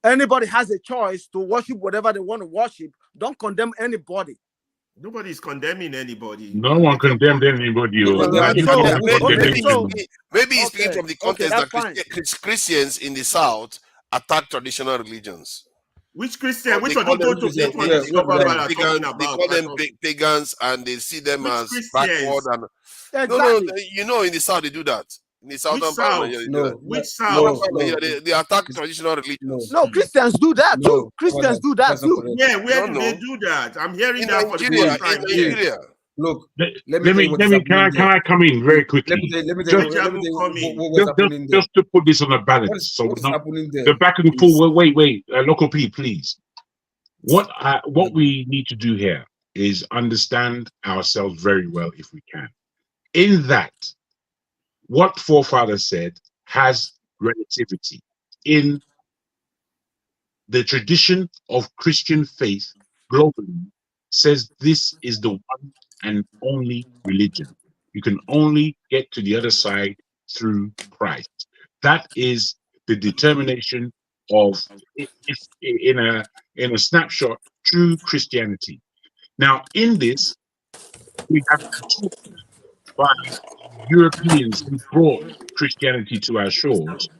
anybody has a choice to worship whatever they want to worship, don't condemn anybody. Nobody's condemning anybody. No one condemned anybody. Maybe he's speaking from the context that Christians in the South attack traditional religions. Which Christian? Which one? They call them pagans, and they see them as backward. And no, in the South they do that. In the Southern part, which South? They attack traditional religions. No, Christians do that too. Christians do that too. Yeah, where do they do that? I'm hearing that for the first time. Nigeria. Look, can I come in very quickly? Just to put this on a balance. So the back and forth. Wait, local P, please. What we need to do here is understand ourselves very well, if we can. In that, what forefathers said has relativity. In the tradition of Christian faith globally, says this is the one and only religion. You can only get to the other side through Christ. That is the determination of, in a snapshot, true Christianity. Now, in this, we have been taught by Europeans who brought Christianity to our shores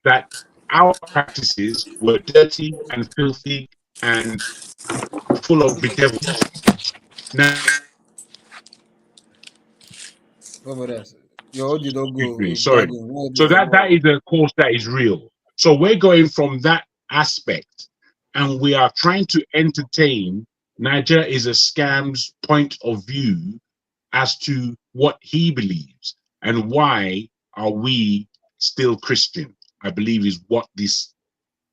that our practices were dirty and filthy and full of bedevilment. Now, sorry. So that is a course that is real. So we're going from that aspect, and we are trying to entertain Niger is a scam's point of view as to what he believes and why are we still Christian, I believe is what this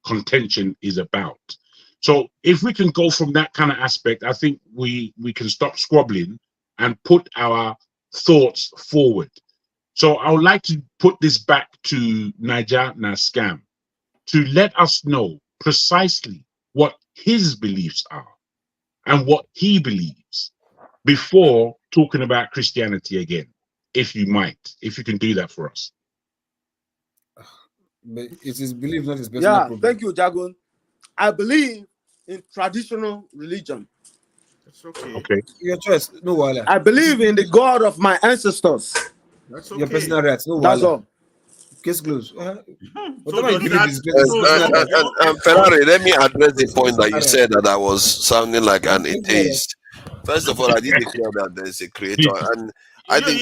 contention is about. So if we can go from that kind of aspect, I think we can stop squabbling and put our thoughts forward. So I would like to put this back to Nassar Rahmaan to let us know precisely what his beliefs are and what he believes before talking about Christianity again, if you can do that for us. But it is belief, not his personal problem. Thank you, Jagun. I believe in traditional religion. That's okay. Okay. Your choice. No wala. I believe in the God of my ancestors. That's okay. Your personal rights. No That's wala. all. Case closed. Ferrari, let me address the point that you said that I was sounding like an atheist. First of all, I didn't declare that there's a creator, and I think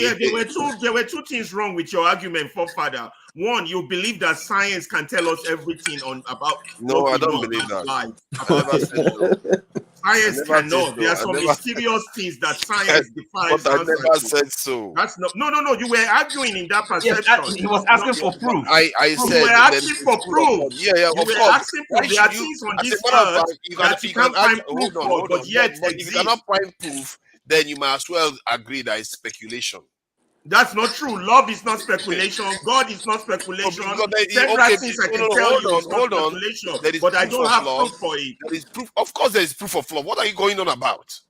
there were two things wrong with your argument, forefather. One, you believe that science can tell us everything about what I we don't know believe about that. life. I never said so. Science cannot. So. There are some mysterious things that science defines. But I never said so. That's no. You were arguing in that perception. Yes, he was asking for proof. I said you were asking for proof. Yeah, you of were course. asking for there are things on this earth that you can't find proof for, but yet if you cannot find proof, then you might as well agree that it's speculation. That's not true. Love is not speculation. God is not speculation. Several things I can tell you is not speculation, but I don't have proof for it. There is proof. Of course, there is proof of love. What are you going on about?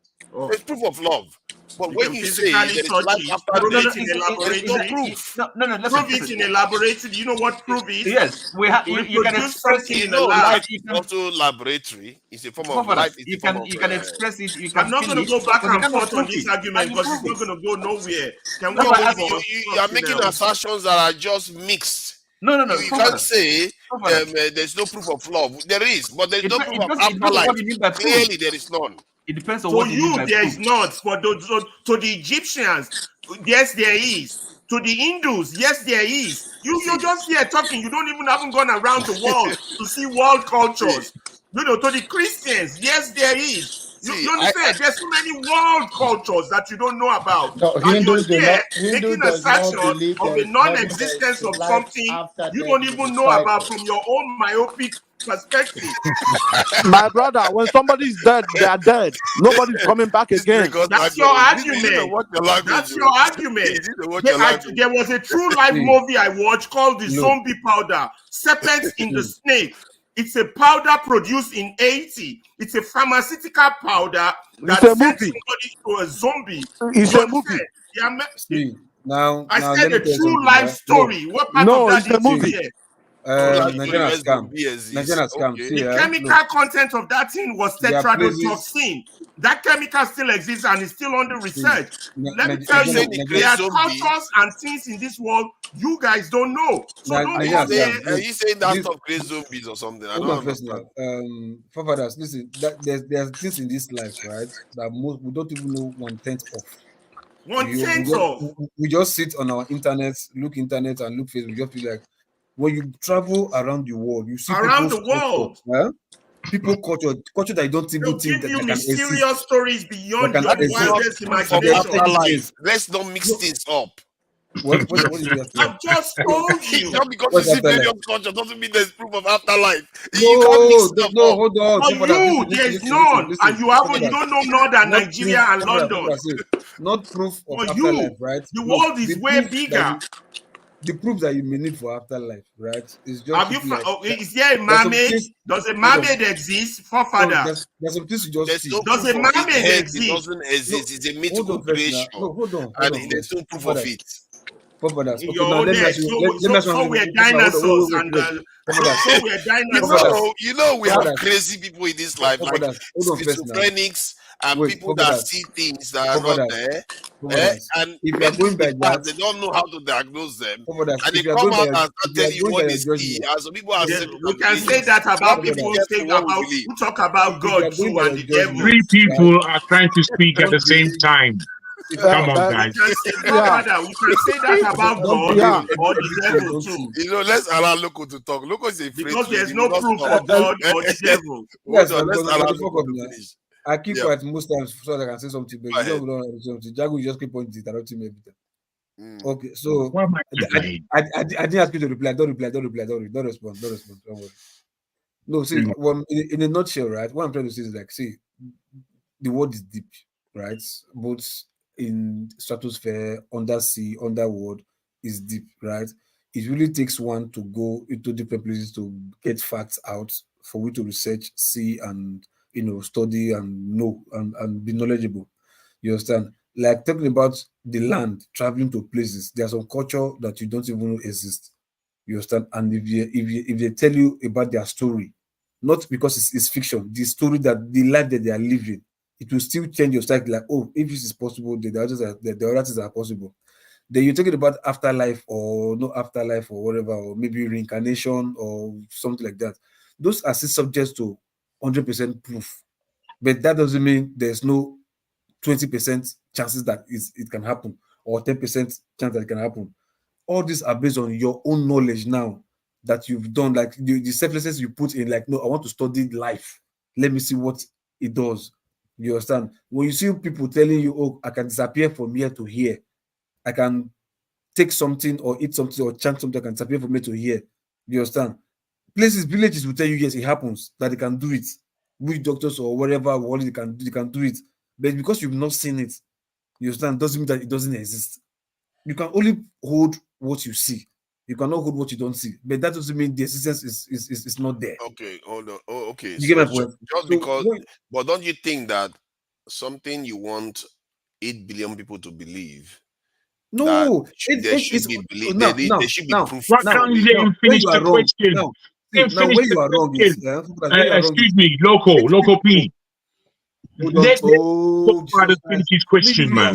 There's proof of love. But when you say there is life after death, there is no proof. No. Prove it in a laboratory. Do you know what proof is? Yes, you can express it in a lab. Also, laboratory is a form of life. You can express it. You can. I'm not going to go back and forth on this argument because it's not going to go nowhere. Can we you are making assertions that are just mixed. No. You can't say there's no proof of love. There is, but there's no proof of afterlife. Clearly, there is none. It depends on what you mean by there is not. For to the Egyptians, yes, there is. To the Hindus, yes, there is. You're just here talking. You don't even haven't gone around the world to see world cultures. To the Christians, yes, there is. You understand? There's so many world cultures that you don't know about. No, Hindus do not. Hindu making does not assertion believe of a non-existence of something you don't even know about from your own myopic perspective. My brother, when somebody's dead, they are dead. Nobody's coming back again. That's your argument. That's your argument. There was a true life movie I watched called The Zombie Powder, Serpents in the Snake. It's a powder produced in Haiti. It's a pharmaceutical powder that sends somebody to a zombie. It's a movie. I said a true life story. What part of that is movie? Nigerian scam. The chemical content of that thing was tetrodotoxin. That chemical still exists and is still under research. Let me tell you, there are cultures and things in this world you guys don't know. So don't are you saying that stuff great zombies or something? I don't understand. Forefathers, listen, there's things in this life, right, that we don't even know 1/10 of. 1/10 of. We just sit on our internet and look Facebook. We just feel like when you travel around the world, you see around the world. People culture that you don't even think that can exist. Mysterious stories beyond your wildest imagination. Let's not mix things up. What I've just told you. Not because you see various culture doesn't mean there's proof of afterlife. No, hold on. For you, there's none, and you don't know Northern Nigeria and London. Not proof of for afterlife, you, right? The world is way bigger. The proof that you may need for afterlife, right? Is just. Have you? Is there a mermaid? Does a mermaid exist, forefather? There's some things you just see. Does a mermaid exist? It doesn't exist. It's a mythical creation. Hold on. And there's no proof of it. So we're dinosaurs and so we're dinosaurs. You know we have crazy people in this life, like schizophrenics and people that see things that are not there. And if you're going by that, they don't know how to diagnose them. And they come out and tell you what they see. And some people are saying, we can say that about people who talk about God too and the devil. 3 people are trying to speak at the same time. Come on, guys. We can say that about God or the devil too. You know, let's allow Loco to talk. Loco is a because there's no proof of God or the devil. Yes, let's allow Loco to finish. I keep quiet most times so that I can say something, but you don't know something. Jago, you just keep pointing it, interrupting me every time. Okay, so I didn't ask you to reply. Don't reply. Don't respond. Don't worry. No, see, in a nutshell, right? What I'm trying to say is like, see, the world is deep, right? Both in stratosphere, undersea, underworld is deep, right? It really takes one to go into different places to get facts out for we to research, see, and study and know and be knowledgeable. You understand? Like talking about the land, traveling to places, there's some culture that you don't even know exist. You understand? And if they tell you about their story, not because it's fiction, the story that the life that they are living, it will still change your psyche. Like, oh, if this is possible, the other things are possible. Then you're talking about afterlife or no afterlife or whatever, or maybe reincarnation or something like that. Those are still subject to 100% proof, but that doesn't mean there's no 20% chances that it can happen, or 10% chance that it can happen. All these are based on your own knowledge now that you've done, like the selflessness you put in, like, no, I want to study life. Let me see what it does. You understand? When you see people telling you, oh, I can disappear from here to here, I can take something or eat something or chant something, I can disappear from here to here. You understand? Villages will tell you, yes, it happens, that they can do it. Witch doctors or whatever, they can do it. But because you've not seen it, you understand, doesn't mean that it doesn't exist. You can only hold what you see. You cannot hold what you don't see. But that doesn't mean the existence is not there. Okay, hold on. Oh, okay. You get my point? Just because, but don't you think that something you want 8 billion people to believe? No, there should be proof. Why can't you let him finish the question? Now, where you are wrong is, excuse me, local P. Let Father finish his question, man.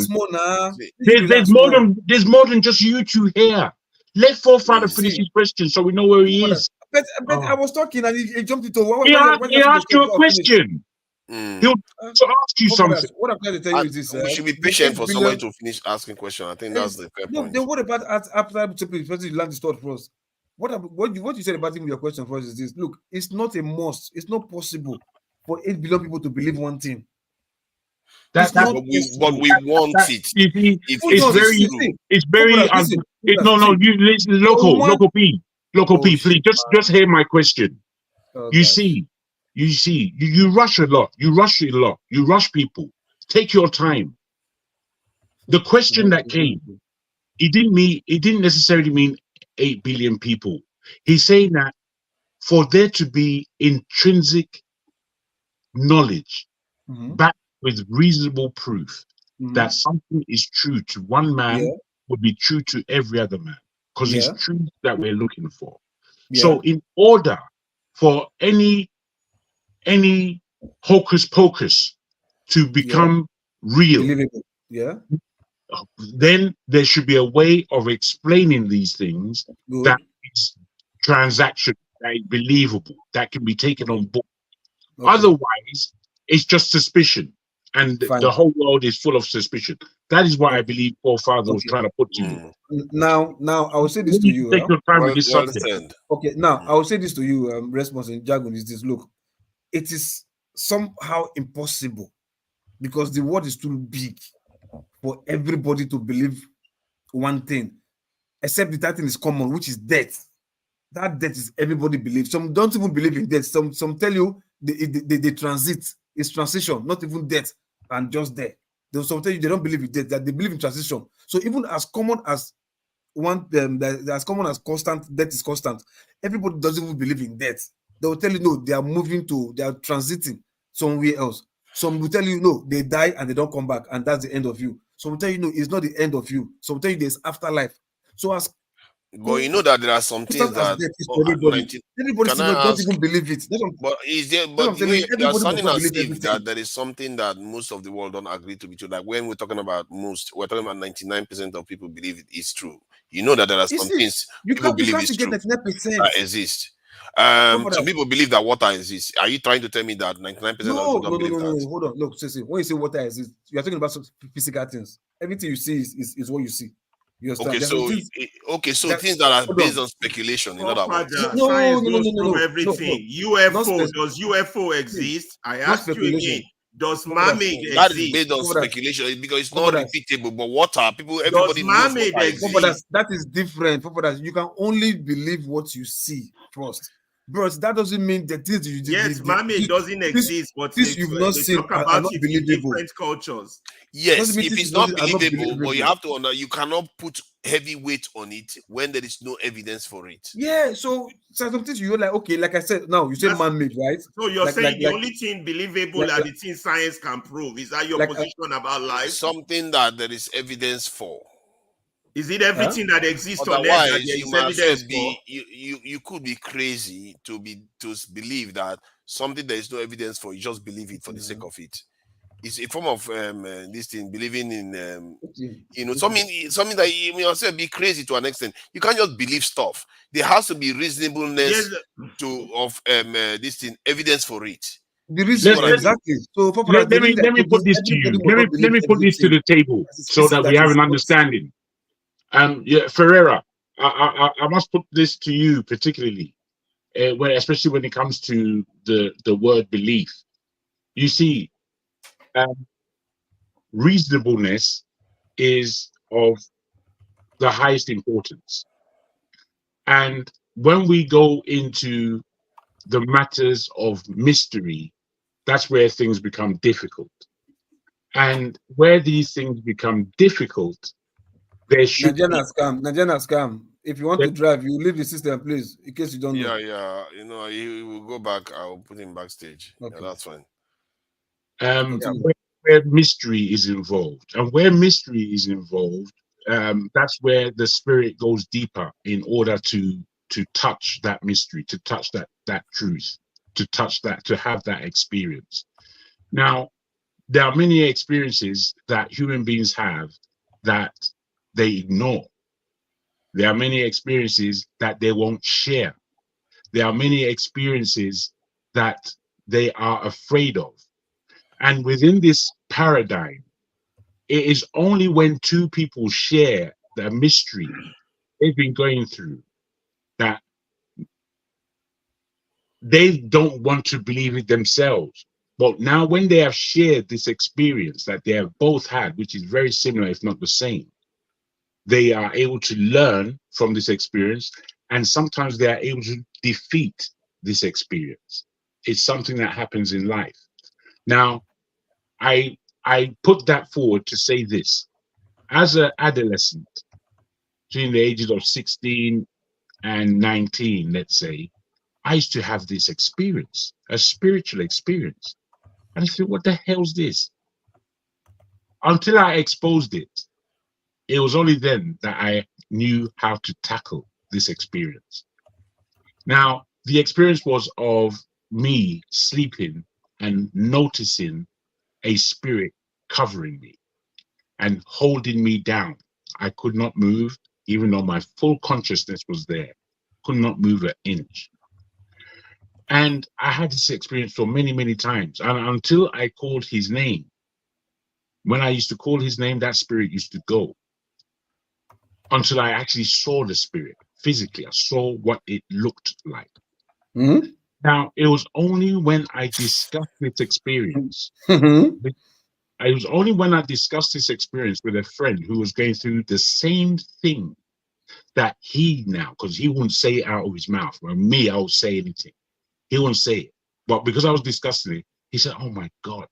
There's more than just you two here. Let Forefather finish his question so we know where he is. But I was talking and he jumped into he asked you a question. He'll ask you something. What I'm trying to tell you is this: we should be patient for somebody to finish asking question. I think that's the fair point. Then what about after the land is thought first? What you said about him with your question first is this: look, it's not a must. It's not possible for 8 billion people to believe one thing. But we want it. It's very. No. You listen, local P, please. Just hear my question. You see, you rush a lot. You rush people. Take your time. The question that came, it didn't necessarily mean 8 billion people. He's saying that for there to be intrinsic knowledge backed with reasonable proof that something is true to one man would be true to every other man, because it's truth that we're looking for. So in order for any hocus pocus to become real, then there should be a way of explaining these things that is transaction, that is believable, that can be taken on board. Otherwise, it's just suspicion, and the whole world is full of suspicion. That is what I believe Forefather was trying to put to you. Now, I will say this to you. Take your time with this subject. Okay, now I will say this to you. Response in jargon is this: look, it is somehow impossible because the world is too big for everybody to believe one thing, except that thing is common, which is death. That death is everybody believes. Some don't even believe in death. Some tell you they transit. It's transition, not even death, and just there. Some tell you they don't believe in death, that they believe in transition. So even as common as as common as constant, death is constant. Everybody doesn't even believe in death. They will tell you no, they are transiting somewhere else. Some will tell you no, they die and they don't come back, and that's the end of you. Some will tell you no, it's not the end of you. Some will tell you there's afterlife. So as but you know that there are some things that everybody don't even believe it. But is there? But you are sounding as if that there is something that most of the world don't agree to be true. Like when we're talking about most, we're talking about 99% of people believe it is true. You know that there are some things people believe is true that exist. Some people believe that water exists. Are you trying to tell me that 99% of people don't believe that? No. Hold on. Look, when you say water exists, you are talking about physical things. Everything you see is what you see. Okay, so things that are based on speculation. In other words, science goes through everything. UFO, does UFO exist? I ask you again. Does mermaid exist? That is based on speculation because it's not repeatable. But water, everybody knows water exists. That is different. You can only believe what you see first. But that doesn't mean that things you did. Yes, mermaid doesn't exist, but this you've not seen talk about it in different cultures. Yes, if it's not believable, but you have to understand, you cannot put heavy weight on it when there is no evidence for it. Yeah, so something you're like, okay, like I said, now you say man-made, right? So you're saying the only thing believable are the things science can prove. Is that your position about life? Something that there is evidence for. Is it everything that exists on earth that there is evidence for? You could be crazy to believe that something there is no evidence for, you just believe it for the sake of it. It's a form of this thing, believing in something that you yourself be crazy to an extent. You can't just believe stuff. There has to be reasonableness of this thing, evidence for it. The reason, exactly. So, let me put this to you. Let me put this to the table so that we have an understanding. Yeah, Ferreira, I must put this to you particularly, especially when it comes to the word belief. You see, reasonableness is of the highest importance. And when we go into the matters of mystery, that's where things become difficult. And where these things become difficult, there should Nigerian scam. If you want to drive, you leave the system, please, in case you don't know. Yeah. You know, he will go back. I'll put him backstage. Okay. Yeah, that's fine. Where mystery is involved, and where mystery is involved, that's where the spirit goes deeper in order to touch that mystery, to touch that truth, to have that experience. Now, there are many experiences that human beings have that they ignore. There are many experiences that they won't share. There are many experiences that they are afraid of. And within this paradigm, it is only when two people share the mystery they've been going through that they don't want to believe it themselves. But now when they have shared this experience that they have both had, which is very similar, if not the same, they are able to learn from this experience, and sometimes they are able to defeat this experience. It's something that happens in life. Now, I put that forward to say this. As an adolescent, between the ages of 16 and 19, let's say, I used to have this experience, a spiritual experience. And I said, what the hell's this? Until I exposed it, it was only then that I knew how to tackle this experience. Now, the experience was of me sleeping and noticing a spirit covering me and holding me down. I could not move, even though my full consciousness was there. Could not move an inch. And I had this experience for many, many times. And until I called his name, when I used to call his name, that spirit used to go. Until I actually saw the spirit physically. I saw what it looked like. Mm-hmm. Now, it was only when I discussed this experience. Mm-hmm. It was only when I discussed this experience with a friend who was going through the same thing that he now, because he wouldn't say it out of his mouth. Well, me, I would say anything. He wouldn't say it. But because I was discussing it, he said, oh my God,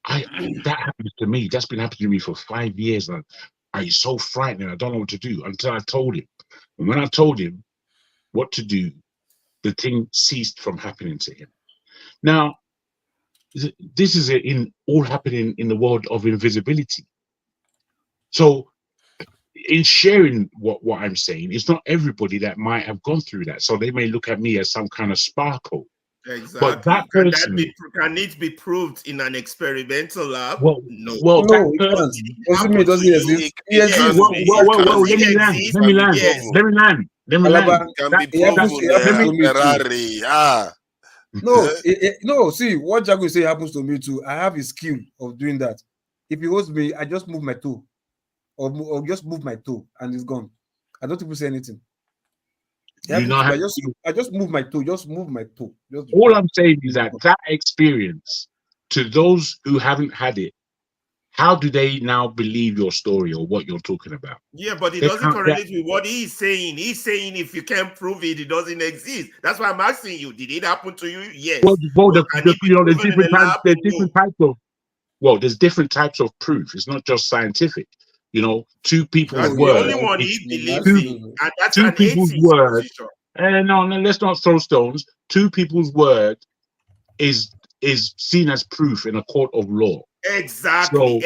that happened to me. That's been happening to me for 5 years. And I'm so frightened. I don't know what to do until I told him. And when I told him what to do, the thing ceased from happening to him. Now, this is all happening in the world of invisibility. So in sharing what I'm saying, it's not everybody that might have gone through that. So they may look at me as some kind of sparkle. Exactly. But that person, can it be proved in an experimental lab? Well, no. That person, doesn't mean it doesn't exist. It exists. Let me land. Ferrari. No, see, what Jago say happens to me too. I have a skill of doing that. If he holds me, I just move my toe. Or just move my toe and it's gone. I don't even say anything. I just move my toe. Just move my toe. All I'm saying is that experience, to those who haven't had it, how do they now believe your story or what you're talking about? Yeah, but it doesn't correlate with what he's saying. He's saying if you can't prove it, it doesn't exist. That's why I'm asking you. Did it happen to you? Yes. There's different types of proof. It's not just scientific. Two people's that's word. The only one he believes in, and that's two people's word. No, let's not throw stones. Two people's word is seen as proof in a court of law. Exactly.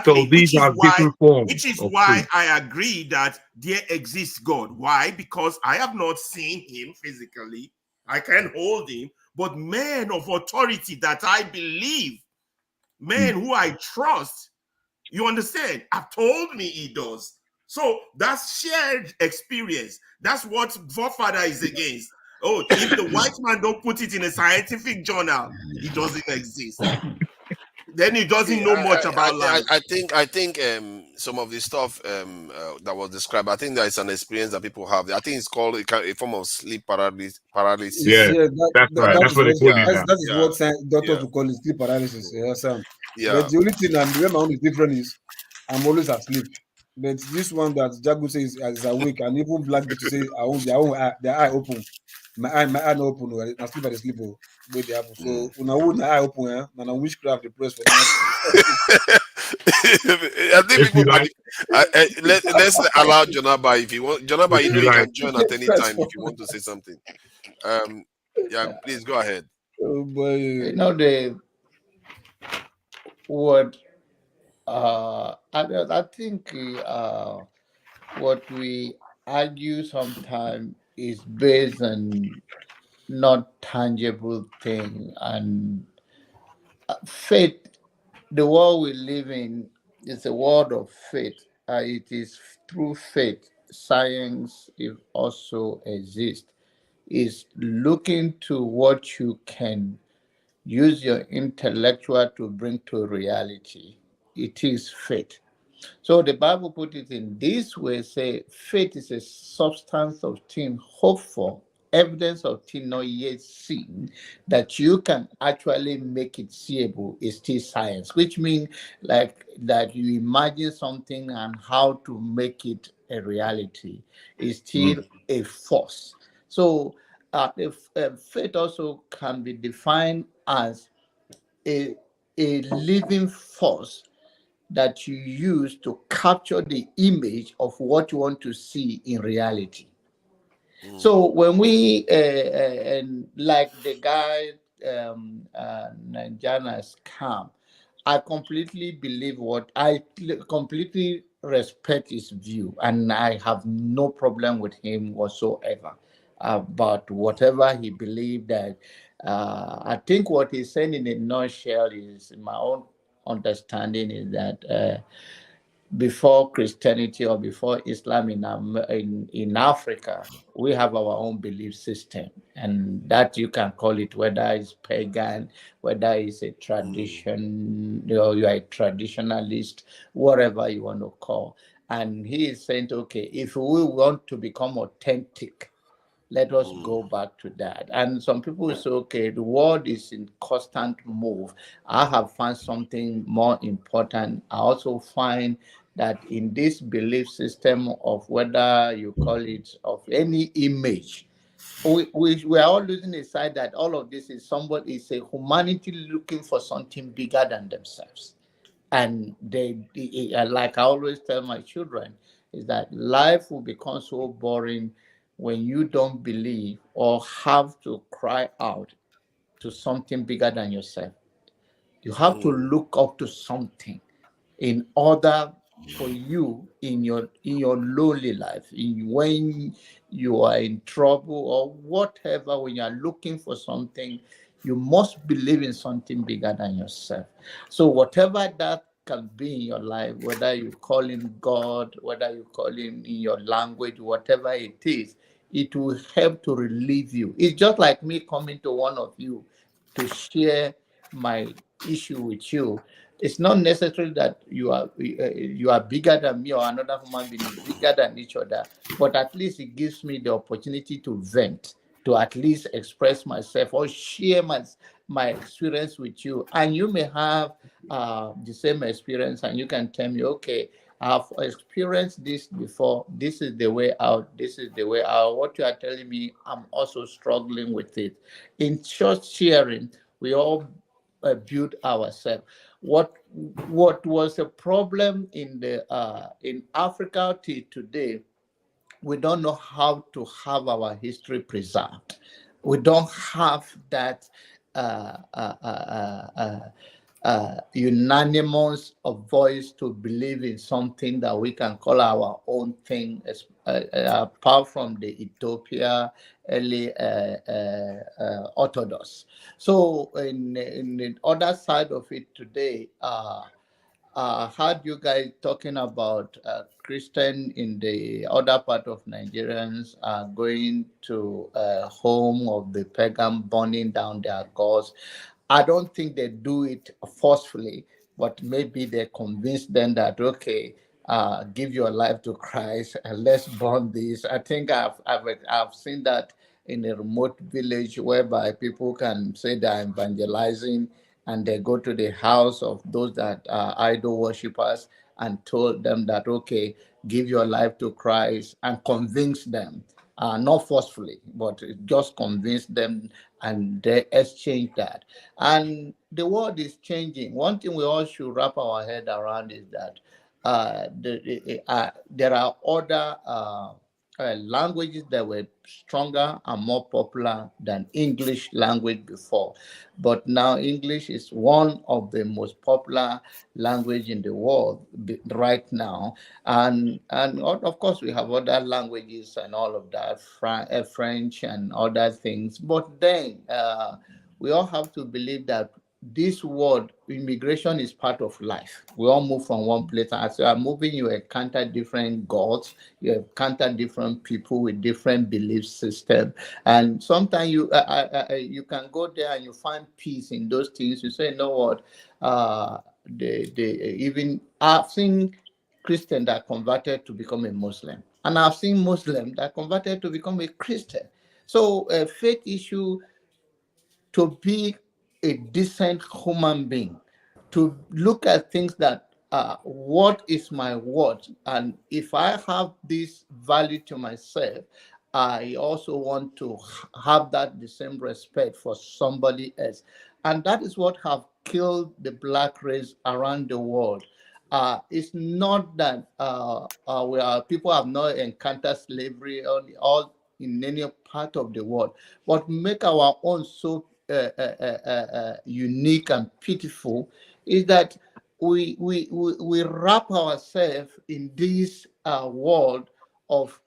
So these are different forms. Which is why I agree that there exists God. Why? Because I have not seen him physically. I can't hold him. But men of authority that I believe, men who I trust, you understand, have told me he does. So that's shared experience. That's what forefather is against. Oh, if the white man don't put it in a scientific journal, it doesn't exist. Then he doesn't know much about life. I think some of the stuff that was described, I think there is an experience that people have. I think it's called a form of sleep paralysis. Yeah, that's right. That's what they call it now. That is what doctors will call it, sleep paralysis. Yeah, Sam. But the only thing, and where my own is different is, I'm always asleep. But this one that Jagu says is awake, and even black people say their eye open. My eye not open. I sleep at the sleep. Wait, they happen. So when I open my eye open, and I witchcraft the press for me. I think people. Let's allow Jonaba if you want. Jonaba, you can join at any time if you want to say something. Yeah, please go ahead. Oh boy. You know I think what we argue sometimes is based on not tangible thing, and faith. The world we live in is a world of faith. It is through faith science also exists. Is looking to what you can use your intellectual to bring to reality. It is faith. So the Bible put it in this way, say faith is a substance of things hoped for, evidence of things not yet seen, that you can actually make it seeable is still science, which means like that you imagine something and how to make it a reality is still a force. So faith also can be defined as a living force that you use to capture the image of what you want to see in reality. So when we, and like the guy, Nigeria's scam, I completely believe completely respect his view, and I have no problem with him whatsoever. But whatever he believed that, I think what he's saying in a nutshell is, in my own understanding, is that before Christianity or before Islam in Africa, we have our own belief system, and that you can call it whether it's pagan, whether it's a tradition, you are a traditionalist, whatever you want to call. And he is saying, okay, if we want to become authentic, let us go back to that. And some people say, okay, the world is in constant move. I have found something more important. I also find that in this belief system of whether you call it of any image, we are all losing aside that all of this is a humanity looking for something bigger than themselves. And they like I always tell my children, is that life will become so boring when you don't believe or have to cry out to something bigger than yourself. You have to look up to something in order for you in your lonely life, when you are in trouble or whatever, when you are looking for something, you must believe in something bigger than yourself. So whatever that can be in your life, whether you call him God, whether you call him in your language, whatever it is, it will help to relieve you. It's just like me coming to one of you to share my issue with you. It's not necessary that you are bigger than me or another human being is bigger than each other, but at least it gives me the opportunity to vent, to at least express myself or share my experience with you. And you may have the same experience, and you can tell me, okay, I've experienced this before. This is the way out. This is the way out. What you are telling me, I'm also struggling with it. In short sharing, we all build ourselves. What was a problem in Africa till today? We don't know how to have our history preserved. We don't have that unanimous of voice to believe in something that we can call our own thing, apart from the Ethiopia early Orthodox. So in the other side of it today, heard you guys talking about Christian in the other part of Nigerians going to home of the pagan, burning down their gods. I don't think they do it forcefully, but maybe they convince them that, okay, give your life to Christ and let's burn this. I think I've seen that in a remote village whereby people can say they're evangelizing and they go to the house of those that are idol worshippers and told them that, okay, give your life to Christ, and convince them, not forcefully, but just convince them, and they exchange that. And the world is changing. One thing we all should wrap our head around is that there are other languages that were stronger and more popular than English language before. But now English is one of the most popular language in the world right now. And of course, we have other languages and all of that, French and other things. But then we all have to believe that this world, immigration is part of life. We all move from one place. As you are moving, you encounter different gods, you encounter different people with different belief system. And sometimes you can go there and you find peace in those things. You say, you know what? Even I've seen Christian that converted to become a Muslim, and I've seen Muslim that converted to become a Christian. So a faith issue, to be a decent human being, to look at things that what is my worth, and if I have this value to myself, I also want to have that the same respect for somebody else. And that is what have killed the black race around the world. It's not that people have not encountered slavery all in any part of the world, but make our own so unique and pitiful is that we wrap ourselves in this world of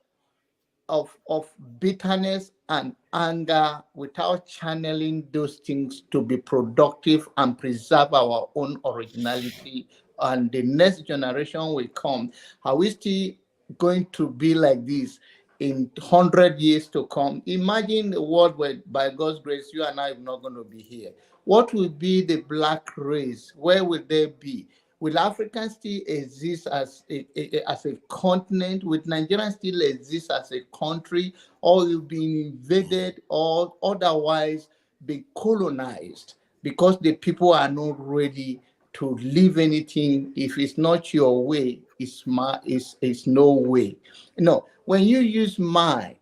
bitterness and anger without channeling those things to be productive and preserve our own originality. And the next generation will come. Are we still going to be like this in 100 years to come? Imagine a world where, by God's grace, you and I are not going to be here. What will be the black race? Where will they be? Will Africa still exist as a continent? Will Nigeria still exist as a country? Or will be invaded or otherwise be colonized? Because the people are not ready to live anything. If it's not your way, it's no way. No, when you use my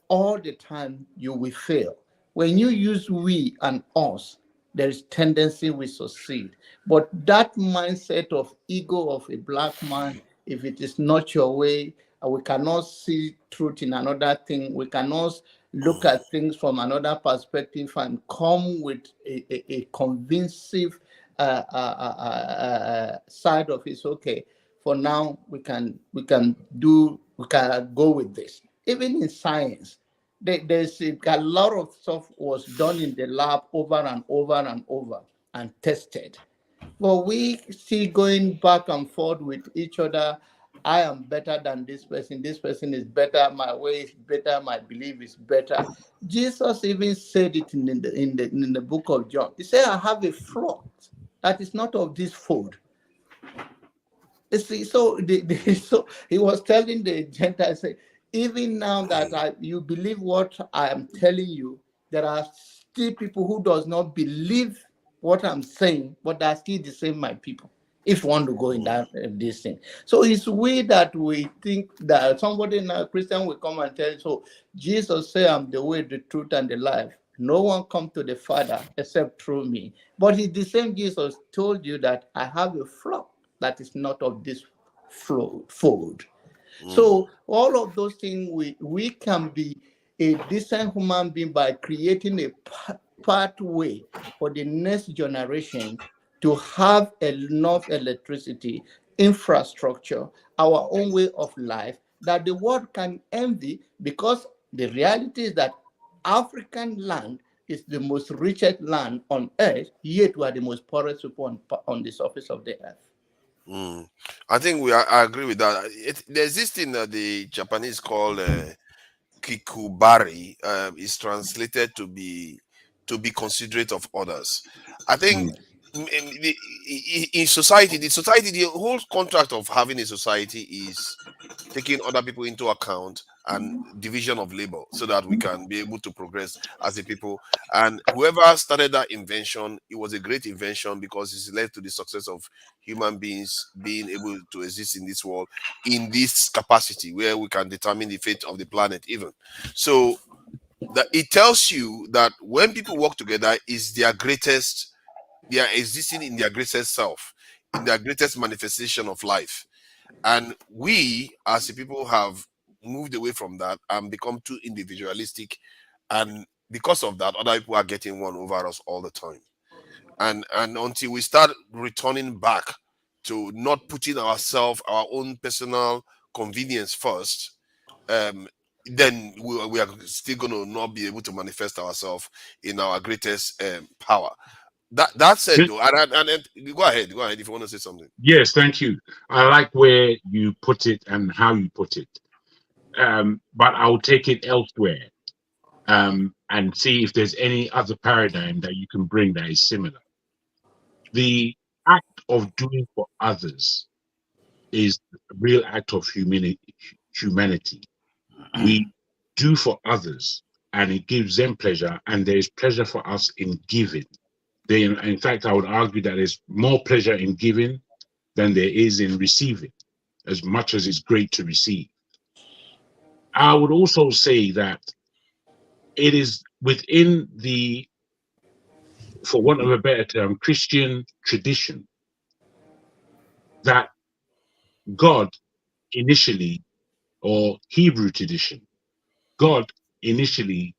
all the time, you will fail. When you use we and us, there is tendency we succeed. But that mindset of ego of a black man, if it is not your way, we cannot see truth in another thing. We cannot look at things from another perspective and come with a convincing side of it. Okay, for now we can go with this. Even in science, there's a lot of stuff was done in the lab over and over and over and tested. Well, we see going back and forth with each other. I am better than this person. This person is better. My way is better. My belief is better. Jesus even said it in the book of John. He said, I have a flock that is not of this fold. You see, so so he was telling the Gentiles, say, even now that you believe what I am telling you, there are still people who does not believe what I'm saying, but are still the same my people. If you want to go in that this thing, so it's weird that we think that somebody in a Christian will come and tell you, so Jesus said, I'm the way, the truth, and the life. No one come to the Father except through me. But it's the same Jesus told you that I have a flock that is not of this fold. So all of those things, we can be a decent human being by creating a pathway for the next generation to have enough electricity, infrastructure, our own way of life that the world can envy, because the reality is that African land is the most richest land on earth, yet we are the most poorest people on the surface of the earth. I think I agree with that. There's this thing that the Japanese call kikubari. Is translated to be considerate of others. I think in society, the whole contract of having a society is taking other people into account and division of labor so that we can be able to progress as a people. And whoever started that invention, it was a great invention because it's led to the success of human beings being able to exist in this world in this capacity where we can determine the fate of the planet even. So that it tells you that when people work together is their greatest, they are existing in their greatest self, in their greatest manifestation of life. And we as a people have moved away from that and become too individualistic, and because of that other people are getting one over us all the time. And until we start returning back to not putting ourselves, our own personal convenience first, um then we are still going to not be able to manifest ourselves in our greatest power. That said though, and go ahead if you want to say something. Yes, thank you. I like where you put it and how you put it. But I'll take it elsewhere and see if there's any other paradigm that you can bring that is similar. The act of doing for others is a real act of humanity. We do for others and it gives them pleasure, and there is pleasure for us in giving. In fact, I would argue that there's more pleasure in giving than there is in receiving, as much as it's great to receive. I would also say that it is within the, for want of a better term, Christian tradition that God initially, or Hebrew tradition, God initially,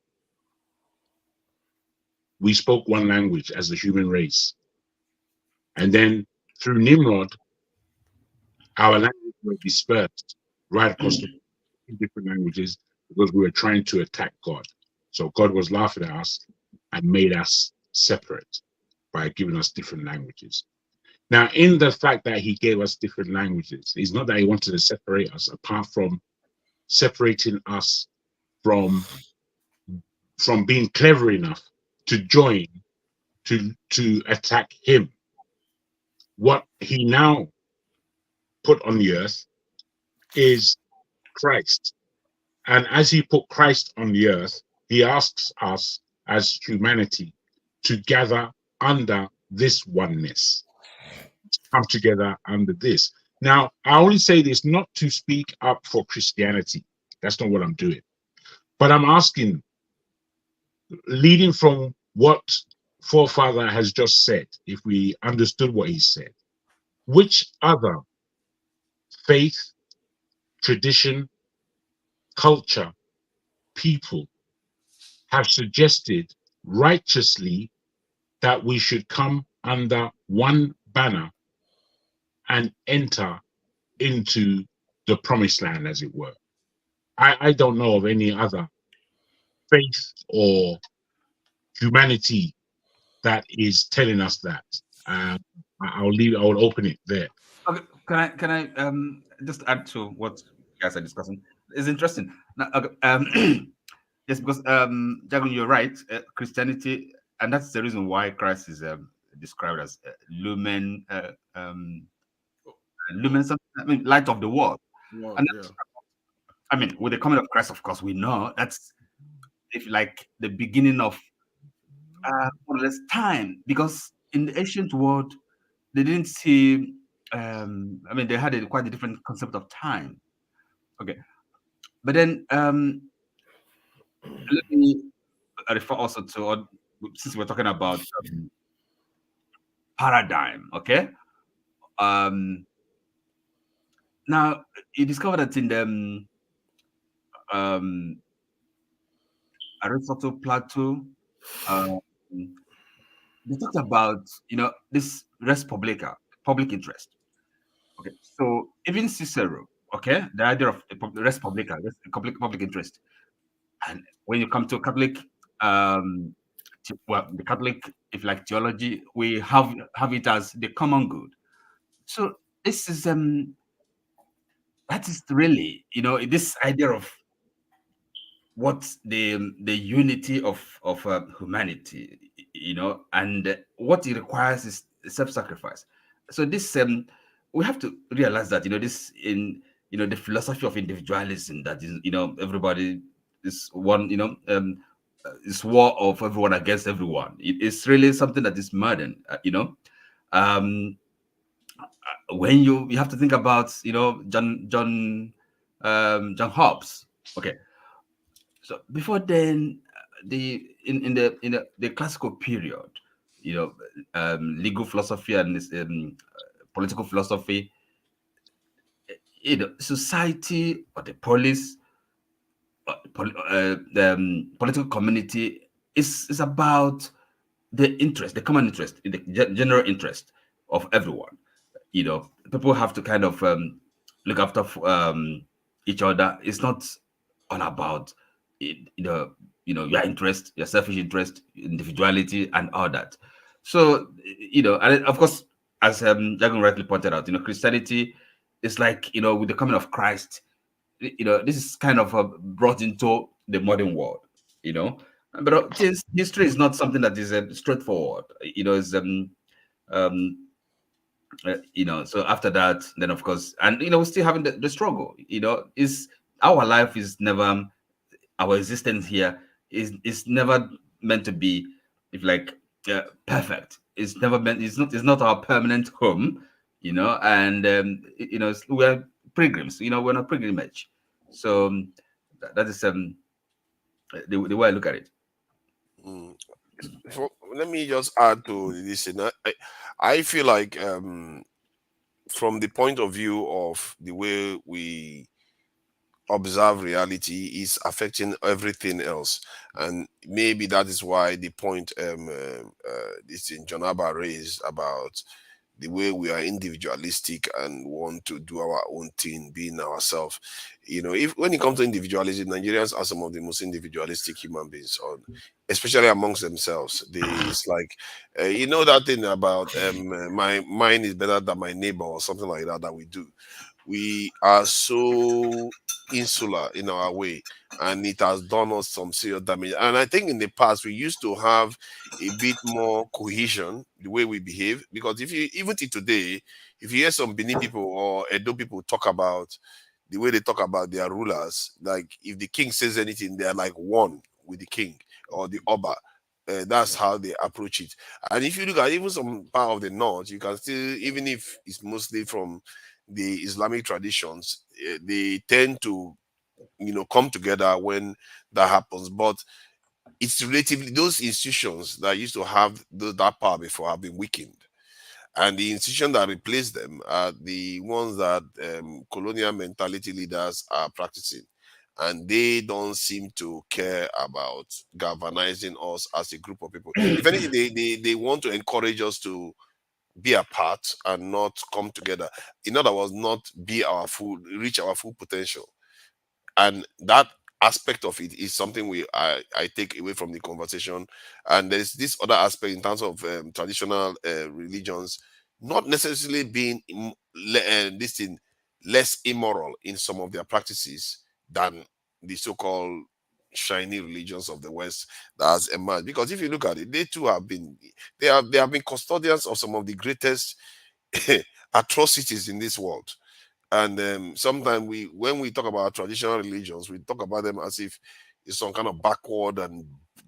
we spoke one language as the human race. And then through Nimrod, our languages were dispersed right across the different languages because we were trying to attack God. So God was laughing at us and made us separate by giving us different languages. Now, in the fact that he gave us different languages, it's not that he wanted to separate us, apart from separating us from being clever enough to join to attack him. What he now put on the earth is Christ. And as he put Christ on the earth, he asks us as humanity to gather under this oneness, come together under this. Now, I only say this not to speak up for Christianity. That's not what I'm doing. But I'm asking, leading from what forefather has just said, if we understood what he said, which other faith, tradition, culture, people have suggested righteously that we should come under one banner and enter into the promised land, as it were? I don't know of any other faith or humanity that is telling us that. I'll open it there. Okay, can I just add to what you guys are discussing? It's interesting. Now, yes, because Jagun, you're right. Christianity, and that's the reason why Christ is described as lumen, lumen, I mean, light of the world. Wow, And yeah. I mean, with the coming of Christ, of course, we know that's, if like, the beginning of more or less time, because in the ancient world they didn't see. I mean, they had quite a different concept of time. Okay, but then let me refer also to, since we're talking about paradigm. Okay, now you discover that in the Aristotle, Plato, they talked about, this res publica, public interest. Okay, so even Cicero, okay, the idea of the res publica, public interest. And when you come to Catholic, well, the Catholic, if like theology, we have it as the common good. So this is that is really, this idea of what the unity of humanity, and what it requires is self-sacrifice. So this we have to realize that this in the philosophy of individualism, that is everybody is one, is war of everyone against everyone. It's really something that is modern, um when you have to think about John Hobbes. Okay, so before then, the classical period, legal philosophy and political philosophy, society or the police, the political community is about the interest, the common interest, the general interest of everyone. People have to kind of look after each other. It's not all about your interest, your selfish interest, individuality, and all that. So and of course, as Jagan rightly pointed out, Christianity is like with the coming of Christ, this is kind of brought into the modern world. But since history is not something that is straightforward, it's so after that, then of course, and we're still having the struggle. Is our life is never, our existence here is never meant to be, if like perfect. It's never meant. It's not our permanent home. And we're pilgrims. We're on a pilgrimage. So that is the way I look at it. Let me just add to this. I feel like from the point of view of the way we observe reality is affecting everything else, and maybe that is why the point this in John Abba raised about the way we are individualistic and want to do our own thing, being ourselves. If when it comes to individualism, Nigerians are some of the most individualistic human beings, especially amongst themselves. It's like that thing about my mine is better than my neighbor, or something like that we do. We are so insular in our way, and it has done us some serious damage. And I think in the past we used to have a bit more cohesion the way we behave, because if you even till today, if you hear some Benin people or Edo people talk about the way they talk about their rulers, like if the king says anything, they're like one with the king or the Oba. That's how they approach it. And if you look at even some part of the north, you can still, even if it's mostly from the Islamic traditions, they tend to come together when that happens. But it's relatively, those institutions that used to have that power before have been weakened, and the institutions that replace them are the ones that colonial mentality leaders are practicing, and they don't seem to care about galvanizing us as a group of people. If anything, they want to encourage us to be apart and not come together. In other words, not reach our full potential. And that aspect of it is something I take away from the conversation. And there's this other aspect in terms of traditional religions not necessarily being this thing less immoral in some of their practices than the so-called shiny religions of the West that has emerged. Because if you look at it, they too have been they have been custodians of some of the greatest atrocities in this world. And sometimes when we talk about traditional religions, we talk about them as if it's some kind of backward and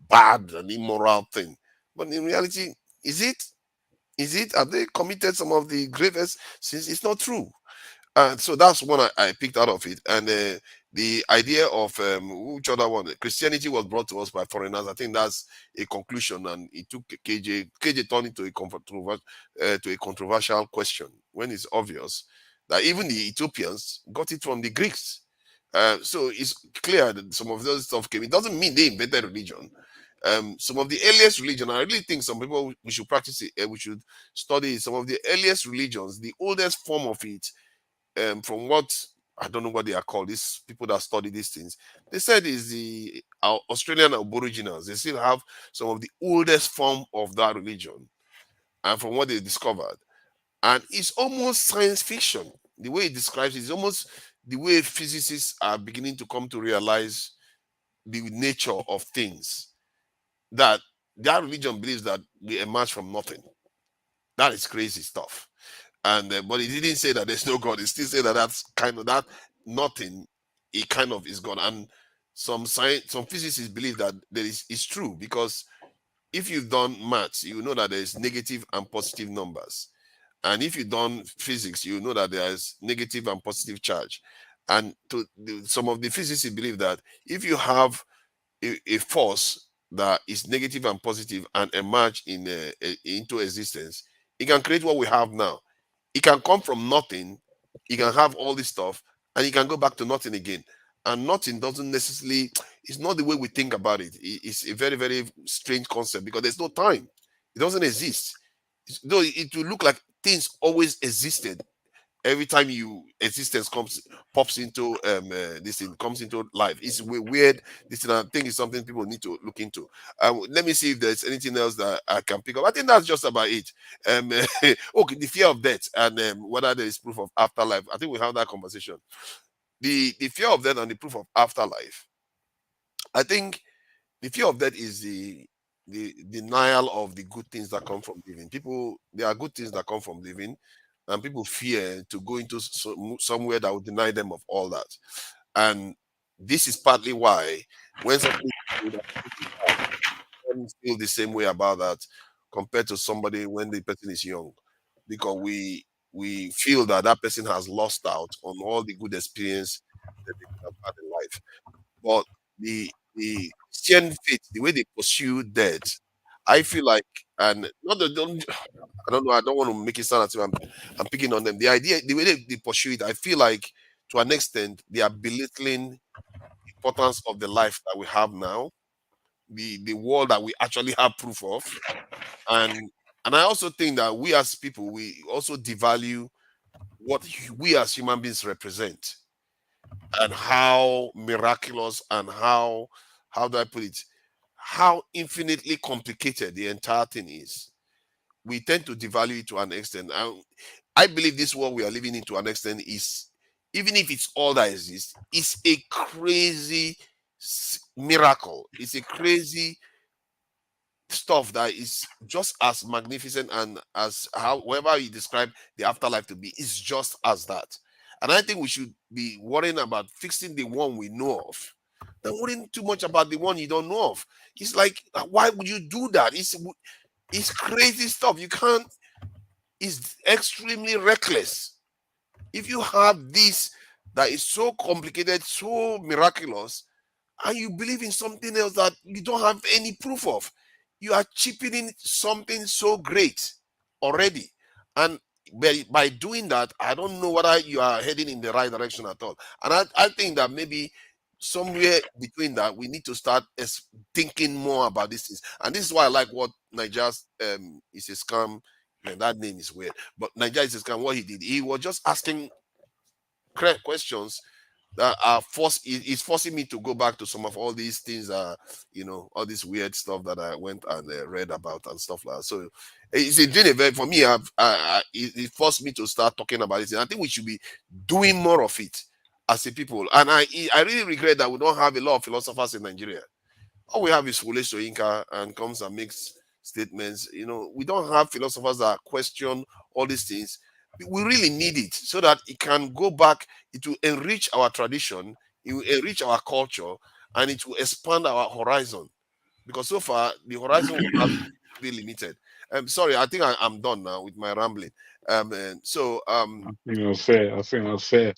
bad and immoral thing. But in reality, is it? Have they committed some of the gravest sins? It's not true. And so that's one I picked out of it. And the idea of which other one? Christianity was brought to us by foreigners. I think that's a conclusion, and it took KJ turned into a controversial question when it's obvious that even the Ethiopians got it from the Greeks. So it's clear that some of those stuff came. It doesn't mean they invented religion. Some of the earliest religion, I really think some people we should practice it. We should study some of the earliest religions. The oldest form of it, from what I don't know what they are called, these people that study these things, they said is the Australian Aboriginals. They still have some of the oldest form of that religion, and from what they discovered. And it's almost science fiction. The way it describes it is almost the way physicists are beginning to come to realize the nature of things. That their religion believes that we emerge from nothing. That is crazy stuff. And but it didn't say that there's no God. It still say that that's kind of that nothing. It kind of is God. And some physicists believe that it's true, because if you've done maths, you know that there's negative and positive numbers. And if you've done physics, you know that there's negative and positive charge. And some of the physicists believe that if you have a force that is negative and positive and emerge into existence, it can create what we have now. It can come from nothing, it can have all this stuff, and it can go back to nothing again. And nothing doesn't necessarily, it's not the way we think about it. It's a very, very strange concept, because there's no time. It doesn't exist. Though it will look like things always existed. Every time existence pops into this thing comes into life. It's weird. This thing, I think, is something people need to look into. Let me see if there's anything else that I can pick up. I think that's just about it. Okay, the fear of death and whether there is proof of afterlife. I think we have that conversation. The fear of death and the proof of afterlife. I think the fear of death is the denial of the good things that come from living. There are good things that come from living, and people fear to go into somewhere that will deny them of all that. And this is partly why when somebody feel the same way about that compared to somebody when the person is young, because we feel that that person has lost out on all the good experience that they could have had in life. But the Christian faith, the way they pursue death, I feel like, and not the I don't know, I don't want to make it sound as if I'm picking on them. The idea, the way they pursue it, I feel like to an extent they are belittling the importance of the life that we have now, the world that we actually have proof of. And I also think that we as people, we also devalue what we as human beings represent, and how miraculous and how do I put it, how infinitely complicated the entire thing is. We tend to devalue it to an extent. I believe this world we are living in to an extent is, even if it's all that exists, it's a crazy miracle. It's a crazy stuff that is just as magnificent, and as however you describe the afterlife to be, is just as that. And I think we should be worrying about fixing the one we know of, than worrying too much about the one you don't know of. It's like, why would you do that? It's crazy stuff. You can't. It's extremely reckless. If you have this that is so complicated, so miraculous, and you believe in something else that you don't have any proof of, you are cheapening something so great already. And by doing that, I don't know whether you are heading in the right direction at all. And I think that maybe somewhere between that, we need to start thinking more about these things. And this is why I like what Niger's is a scam. Man, that name is weird. But Niger is a scam. What he did, he was just asking correct questions that are is forcing me to go back to some of all these things, all this weird stuff that I went and read about and stuff like that. So it's a dream event for me. It forced me to start talking about it. And I think we should be doing more of it as a people. And I really regret that we don't have a lot of philosophers in Nigeria. All we have is Wole Soyinka, and comes and makes statements. We don't have philosophers that question all these things. We really need it so that it can go back. It will enrich our tradition, it will enrich our culture, and it will expand our horizon. Because so far, the horizon will be limited. Sorry, I think I'm done now with my rambling. I think that's fair. I think that's fair.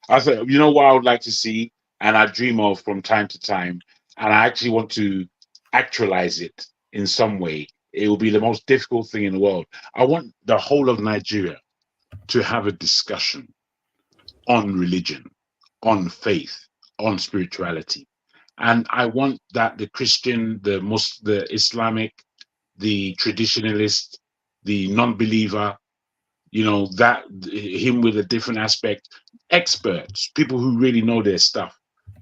I said, what I would like to see, and I dream of from time to time, and I actually want to actualize it in some way. It will be the most difficult thing in the world. I want the whole of Nigeria to have a discussion on religion, on faith, on spirituality. And I want that the Christian, the Muslim, the Islamic, the traditionalist, the non-believer, that him with a different aspect, experts, people who really know their stuff,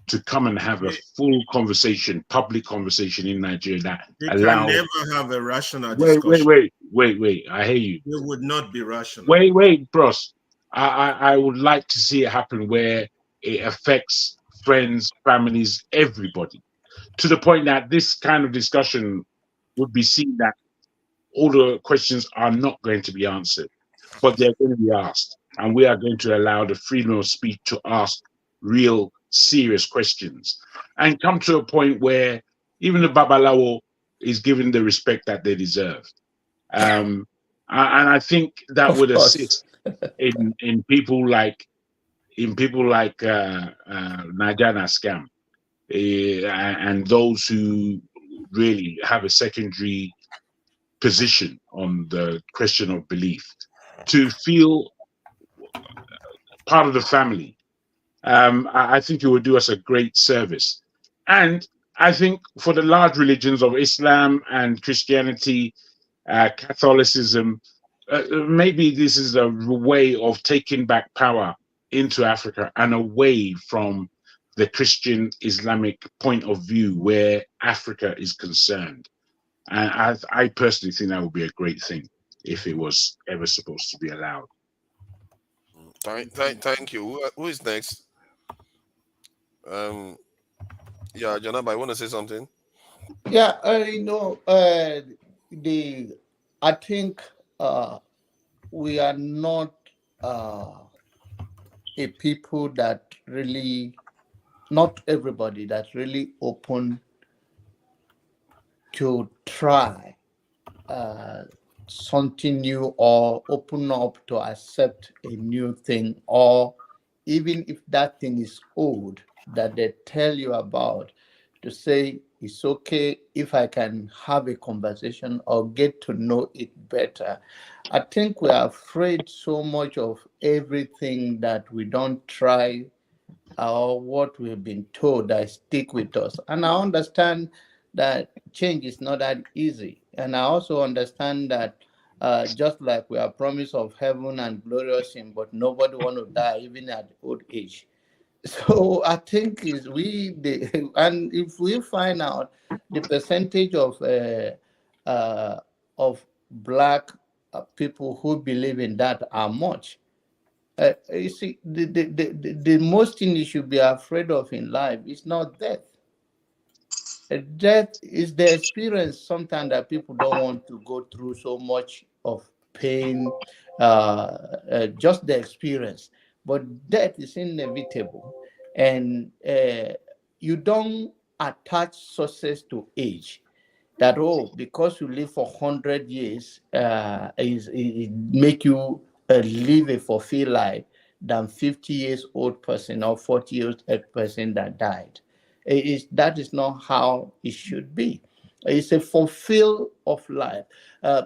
to come and have a full conversation, public conversation in Nigeria that You allows. can never have a rational discussion. Wait. I hear you. They would not be rational. Wait, bros. I would like to see it happen where it affects friends, families, everybody, to the point that this kind of discussion would be seen that all the questions are not going to be answered, but they're going to be asked. And we are going to allow the freedom of speech to ask real, serious questions and come to a point where even the Babalawo is given the respect that they deserve. And I think that Of would course. assist in people like Najana Scam, and those who really have a secondary position on the question of belief, to feel part of the family. I think it would do us a great service. And I think for the large religions of Islam and Christianity, Catholicism, maybe this is a way of taking back power into Africa and away from the Christian Islamic point of view where Africa is concerned. And I personally think that would be a great thing if it was ever supposed to be allowed. Thank you. Who is next? Yeah, Janab, I want to say something. Yeah, I think we are not a people that really, not everybody that's really open to try something new or open up to accept a new thing, or even if that thing is old that they tell you about, to say it's okay if I can have a conversation or get to know it better. I think we are afraid so much of everything that we don't try or what we've been told that stick with us. And I understand that change is not that easy. And I also understand that just like we are promised of heaven and glorious in, but nobody want to die even at old age. So I think and if we find out the percentage of black people who believe in that are much, you see, the most thing you should be afraid of in life is not death. Death is the experience sometimes that people don't want to go through so much of pain, just the experience. But death is inevitable. And you don't attach success to age. That, because you live for 100 years, it make you live a fulfilled life than 50 years old person or 40 years old person that died. That is not how it should be. It's a fulfill of life.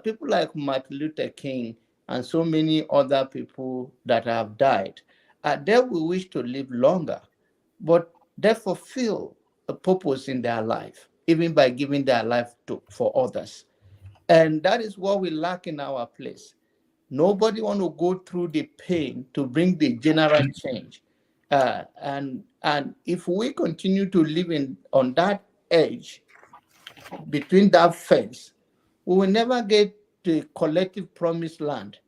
People like Martin Luther King and so many other people that have died, they will wish to live longer, but they fulfill a purpose in their life, even by giving their life for others. And that is what we lack in our place. Nobody want to go through the pain to bring the general change. And if we continue to live on that edge, between that fence, we will never get to collective promised land.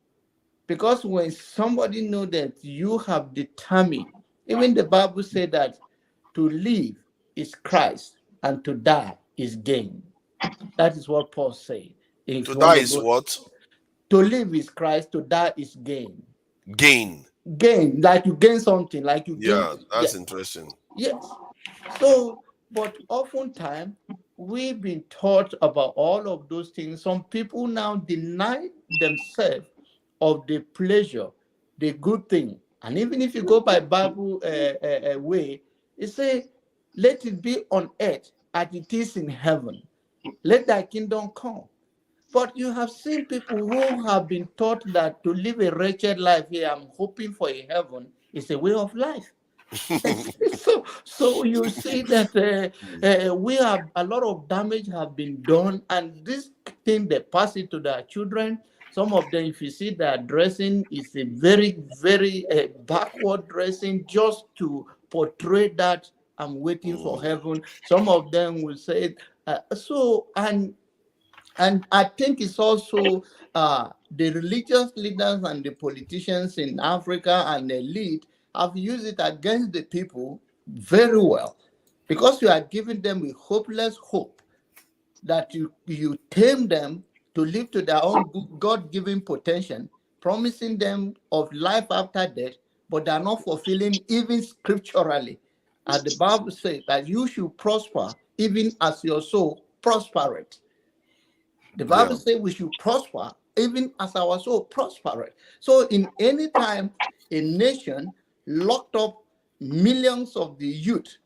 Because when somebody knows that you have determined, even the Bible said that to live is Christ and to die is gain. That is what Paul said. To die is what? To live is Christ, to die is gain. Gain. Gain, like you gain something, like you gain. Yeah, that's interesting. Yes. So, but oftentimes we've been taught about all of those things. Some people now deny themselves of the pleasure, the good thing. And even if you go by Bible way, it says, let it be on earth as it is in heaven. Let thy kingdom come. But you have seen people who have been taught that to live a wretched life here, I'm hoping for a heaven, is a way of life. so you see that we have a lot of damage have been done, and this thing they pass it to their children. Some of them, if you see their dressing, is a very, very backward dressing just to portray that I'm waiting for heaven. Some of them will say, and And I think it's also the religious leaders and the politicians in Africa and the elite have used it against the people very well, because you are giving them a hopeless hope that you tame them to live to their own God-given potential, promising them of life after death, but they are not fulfilling even scripturally. As the Bible says, that you should prosper even as your soul prospereth. The Bible says we should prosper even as our soul prospereth. So in any time a nation locked up millions of the youth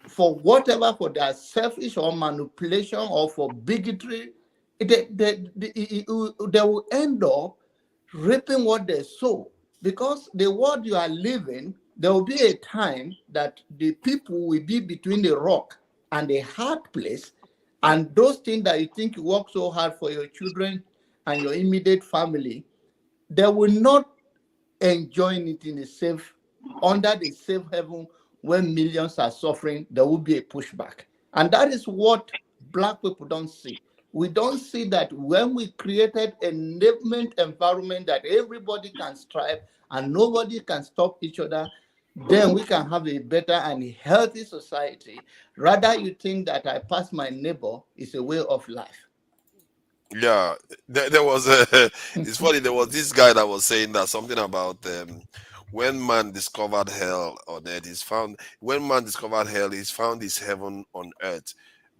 for whatever, for their selfish or manipulation or for bigotry, they will end up reaping what they sow. Because the world you are living, there will be a time that the people will be between the rock and a hard place, and those things that you think you work so hard for your children and your immediate family, they will not enjoy it in a safe, under the safe heaven. When millions are suffering, there will be a pushback. And that is what Black people don't see. We don't see that when we created a enablement environment that everybody can strive and nobody can stop each other, then we can have a better and a healthy society. Rather, you think that I pass my neighbor is a way of life. Yeah, there was it's funny, there was this guy that was saying that something about when man discovered hell on earth, when man discovered hell, he's found his heaven on earth.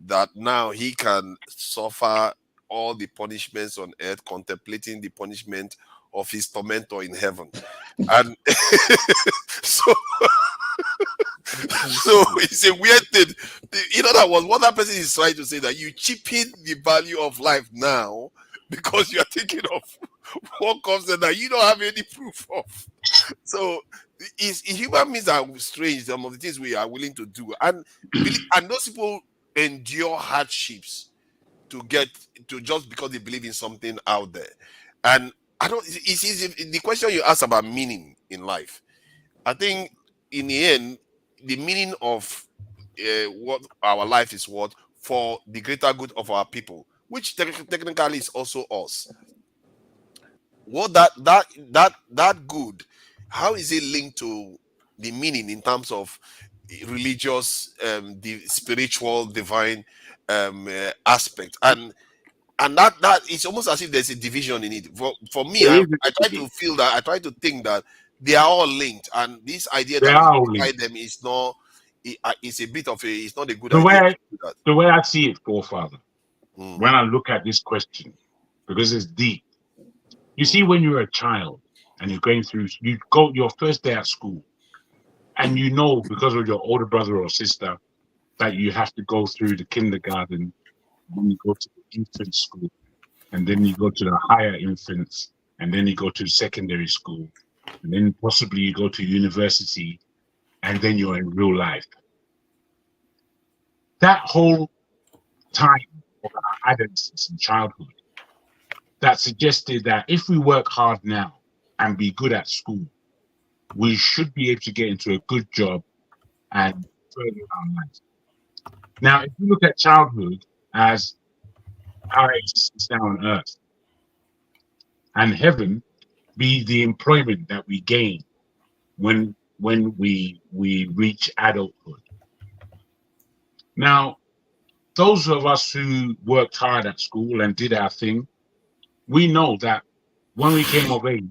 That now he can suffer all the punishments on earth, contemplating the punishment of his tormentor in heaven. And so so it's a weird thing. In other words, what that person is trying to say, that you cheapen the value of life now because you are thinking of what comes and that you don't have any proof of. So human beings are strange, some of the things we are willing to do. And those people endure hardships to get to, just because they believe in something out there. And I don't, it's easy. The question you asked about meaning in life, I think in the end, the meaning of what our life is worth for the greater good of our people, which technically is also us. What that good, how is it linked to the meaning in terms of religious, the spiritual, divine aspect, and that it's almost as if there's a division in it. For me, There I is a try to feel that, I try to think that they are all linked, and this idea They that we are all divide linked. them is not. It's a bit of a. It's not a good The idea to way do that. the way I see it, forefather, when I look at this question, because it's deep. You see, when you're a child and you're going through, you go your first day at school, and you know because of your older brother or sister that you have to go through the kindergarten, then you go to the infant school, and then you go to the higher infants, and then you go to secondary school, and then possibly you go to university, and then you're in real life. That whole time of our adolescence and childhood, that suggested that if we work hard now and be good at school, we should be able to get into a good job and further our lives. Now, if you look at childhood as our existence now on earth, and heaven be the employment that we gain when we reach adulthood. Now, those of us who worked hard at school and did our thing, we know that when we came of age,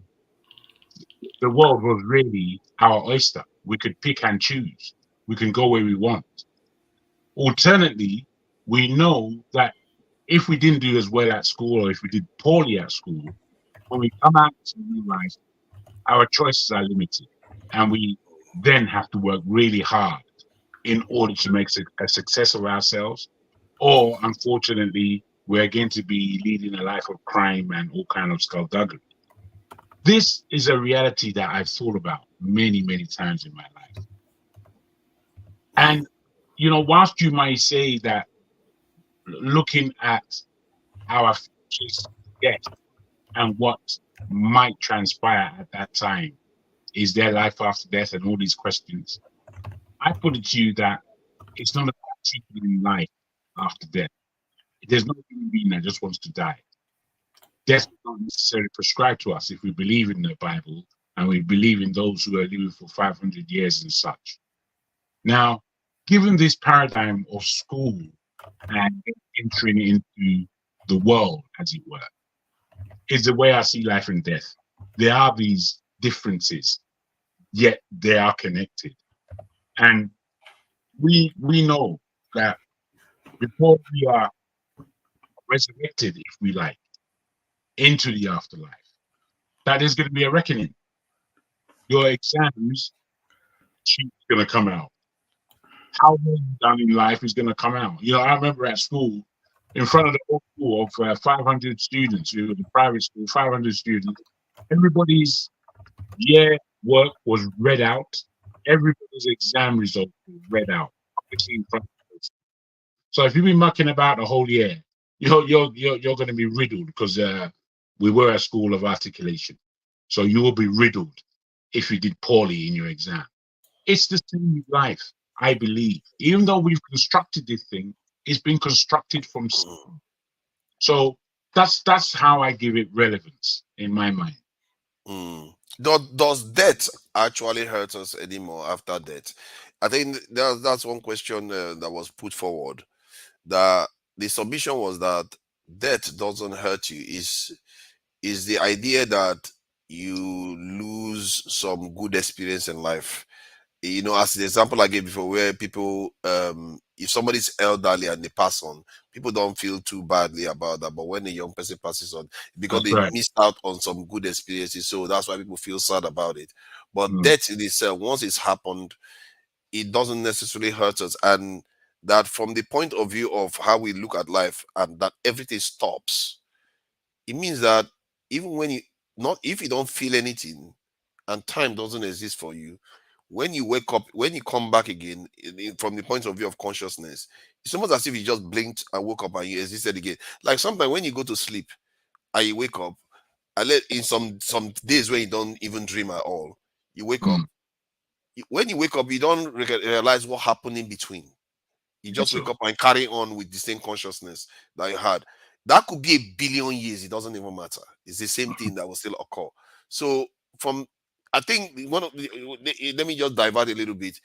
the world was really our oyster. We could pick and choose. We can go where we want. Alternately, we know that if we didn't do as well at school, or if we did poorly at school, when we come out to real life, our choices are limited. And we then have to work really hard in order to make a success of ourselves. Or, unfortunately, we're going to be leading a life of crime and all kind of skullduggery. This is a reality that I've thought about many, many times in my life. And, you know, whilst you might say that looking at our futures, yes, and what might transpire at that time, is there life after death and all these questions, I put it to you that it's not about treatment in life after death. There's no human being that just wants to die. Death is not necessarily prescribed to us if we believe in the Bible and we believe in those who are living for 500 years and such. Now, given this paradigm of school and entering into the world, as it were, is the way I see life and death. There are these differences, yet they are connected. And we know that before we are resurrected, if we like, into the afterlife, that is going to be a reckoning. Your exams sheet is going to come out. How well you've done in life is going to come out. You know, I remember at school, in front of the whole school of 500 students, it was a private school, 500 students, everybody's year work was read out. Everybody's exam results were read out, obviously in front of us. So if you've been mucking about the whole year, you're going to be riddled because we were a school of articulation. So you will be riddled if you did poorly in your exam. It's the same with life, I believe. Even though we've constructed this thing, it's been constructed from something. So that's how I give it relevance in my mind. Does death actually hurt us anymore after death? I think that's one question that was put forward. The submission was that death doesn't hurt you. Is the idea that you lose some good experience in life. You know, as the example I gave before, where people, if somebody's elderly and they pass on, people don't feel too badly about that. But when a young person passes on, because they missed out on some good experiences, so that's why people feel sad about it. But death in itself, once it's happened, it doesn't necessarily hurt us. And that from the point of view of how we look at life and that everything stops, it means that even when if you don't feel anything and time doesn't exist for you, when you wake up, when you come back again, from the point of view of consciousness, it's almost as if you just blinked and woke up and you existed again. Like sometimes when you go to sleep and you wake up, in some days when you don't even dream at all, you wake up. When you wake up, you don't realize what happened in between. You just wake up and carry on with the same consciousness that you had. That could be 1 billion years. It doesn't even matter. It's the same thing that will still occur. So I think let me just divert a little bit.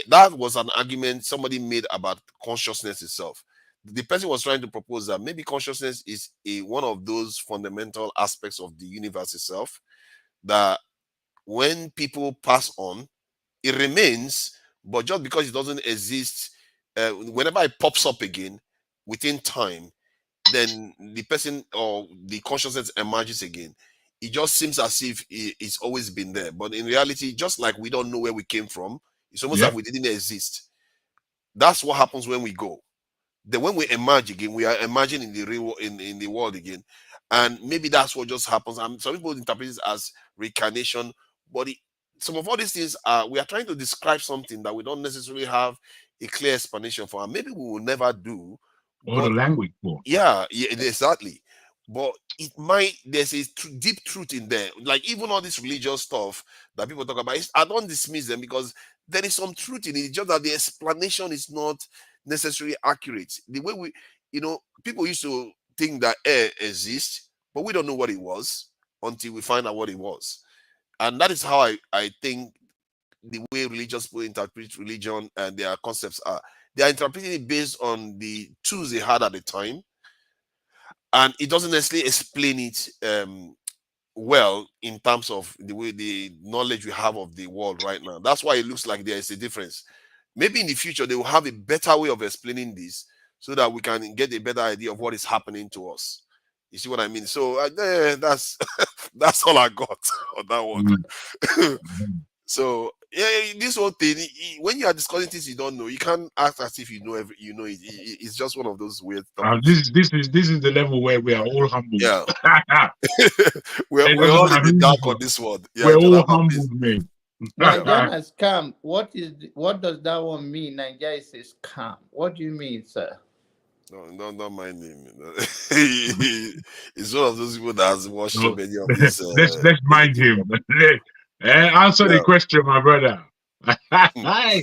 That was an argument somebody made about consciousness itself. The person was trying to propose that maybe consciousness is one of those fundamental aspects of the universe itself, that when people pass on, it remains, but just because it doesn't exist, whenever it pops up again within time, then the person or the consciousness emerges again. It just seems as if it's always been there. But in reality, just like we don't know where we came from, it's almost like we didn't exist. That's what happens when we go. Then when we emerge again, we are emerging in the real in the world again. And maybe that's what just happens. Some people interpret it as reincarnation, but some of all these things we are trying to describe something that we don't necessarily have a clear explanation for, and maybe we will never do. Or the language for. Yeah, exactly. But there's a deep truth in there. Like even all this religious stuff that people talk about, I don't dismiss them because there is some truth in it. It's just that the explanation is not necessarily accurate. The way people used to think that air exists, but we don't know what it was until we find out what it was. And that is how I think the way religious people interpret religion and their concepts are. They are interpreting it based on the tools they had at the time. And it doesn't necessarily explain it well in terms of the knowledge we have of the world right now. That's why it looks like there is a difference. Maybe in the future, they will have a better way of explaining this so that we can get a better idea of what is happening to us. You see what I mean? So that's that's all I got on that one. So yeah, this whole thing, when you are discussing things you don't know, you can't act as if you know it. It's just one of those weird topics. This is the level where we are all humble. Yeah, we're all in the dark on this one. Yeah, we're all humble, man. Nigeria is scam. What does that one mean? Nigeria is a scam. What do you mean, sir? No, don't mind him. It's one of those people that has watched so many of these. Let's mind him. Answer the question, my brother. Hi.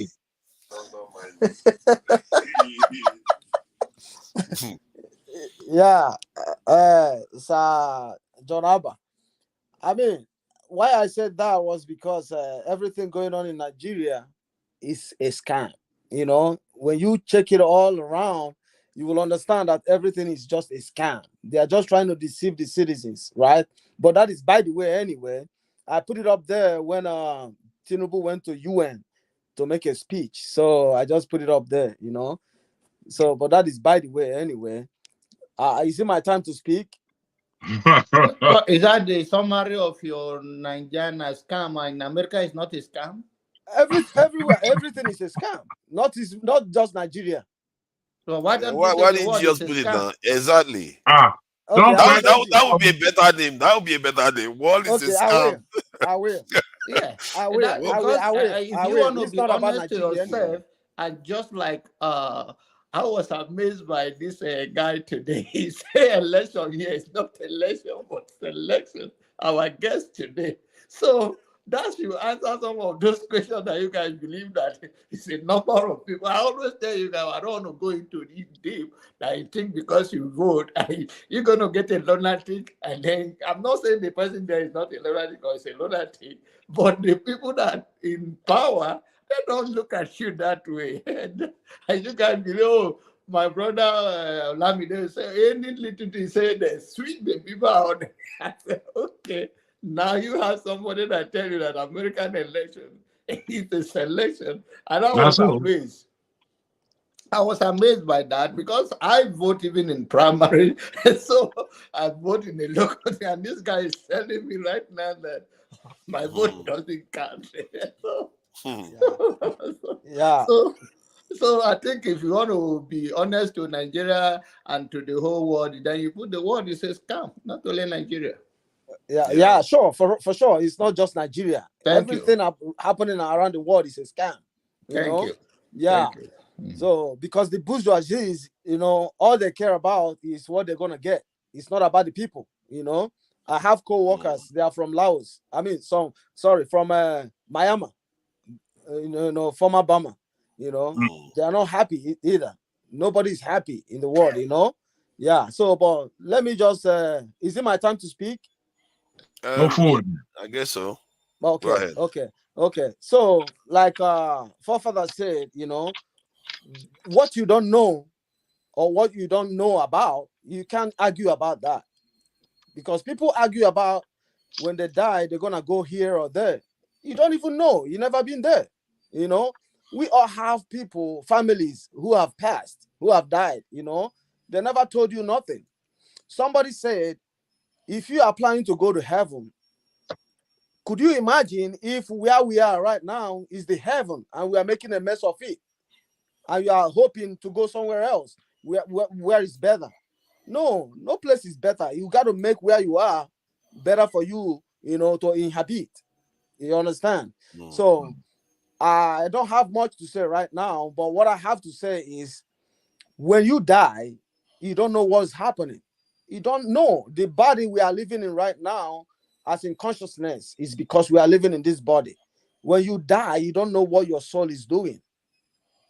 Yeah, Sir John Abba. I mean, why I said that was because everything going on in Nigeria is a scam. You know, when you check it all around, you will understand that everything is just a scam. They are just trying to deceive the citizens, right? But that is by the way anyway. I put it up there when Tinubu went to UN to make a speech. So I just put it up there, you know. So, but that is by the way anyway. Is it my time to speak? So is that the summary of your Nigerian scam? In America, is not a scam. Everywhere, everything is a scam. Not just Nigeria. So why don't Why, you say why the didn't word you is just a put it scam? down? Exactly. Okay, I will send you. That would be a better name. That would be a better name. World is a Okay, I scam. will. I will. Yeah, I will. that, because if I you will. want to It's be not about honest to Nigeria anyway. yourself, and just like I was amazed by this guy today. He said election here is not election but selection. Our guest today. So that should answer some of those questions that you guys believe that it's a number of people. I always tell you that I don't want to go into it deep. That I think because you vote, you're going to get a lunatic. And then I'm not saying the person there is not a lunatic or is a lunatic, but the people that in power, they don't look at you that way. And you can believe, oh, my brother Lamide say any little thing say they sweet the people out. I said, okay. Now you have somebody that tell you that American election is a selection. And I was amazed. I was amazed by that because I vote even in primary. So I vote in the local, and this guy is telling me right now that my vote doesn't count. Yeah. So I think if you want to be honest to Nigeria and to the whole world, then you put the word, it says scam, not only Nigeria. Yeah, sure, for sure. It's not just Nigeria. Thank you. Everything happening around the world is a scam. Thank you. Yeah. Thank you. So because the bourgeoisie, all they care about is what they're gonna get. It's not about the people. I have co-workers. They are from Laos. I mean, from Miami. Former Burma. They are not happy either. Nobody's happy in the world. Yeah. So, but let me just. Is it my time to speak? No food. I guess so. Okay. Go ahead. Okay. So, like forefather said, what you don't know or what you don't know about, you can't argue about that. Because people argue about when they die, they're gonna go here or there. You don't even know. You never been there. We all have people, families who have passed, who have died. They never told you nothing. Somebody said, if you are planning to go to heaven, could you imagine if where we are right now is the heaven and we are making a mess of it, and you are hoping to go somewhere else where is better? No place is better. You got to make where you are better for you, to inhabit. You understand? So I don't have much to say right now, but what I have to say is when you die, you don't know what's happening. You don't know. The body we are living in right now, as in consciousness, is because we are living in this body. When you die, you don't know what your soul is doing.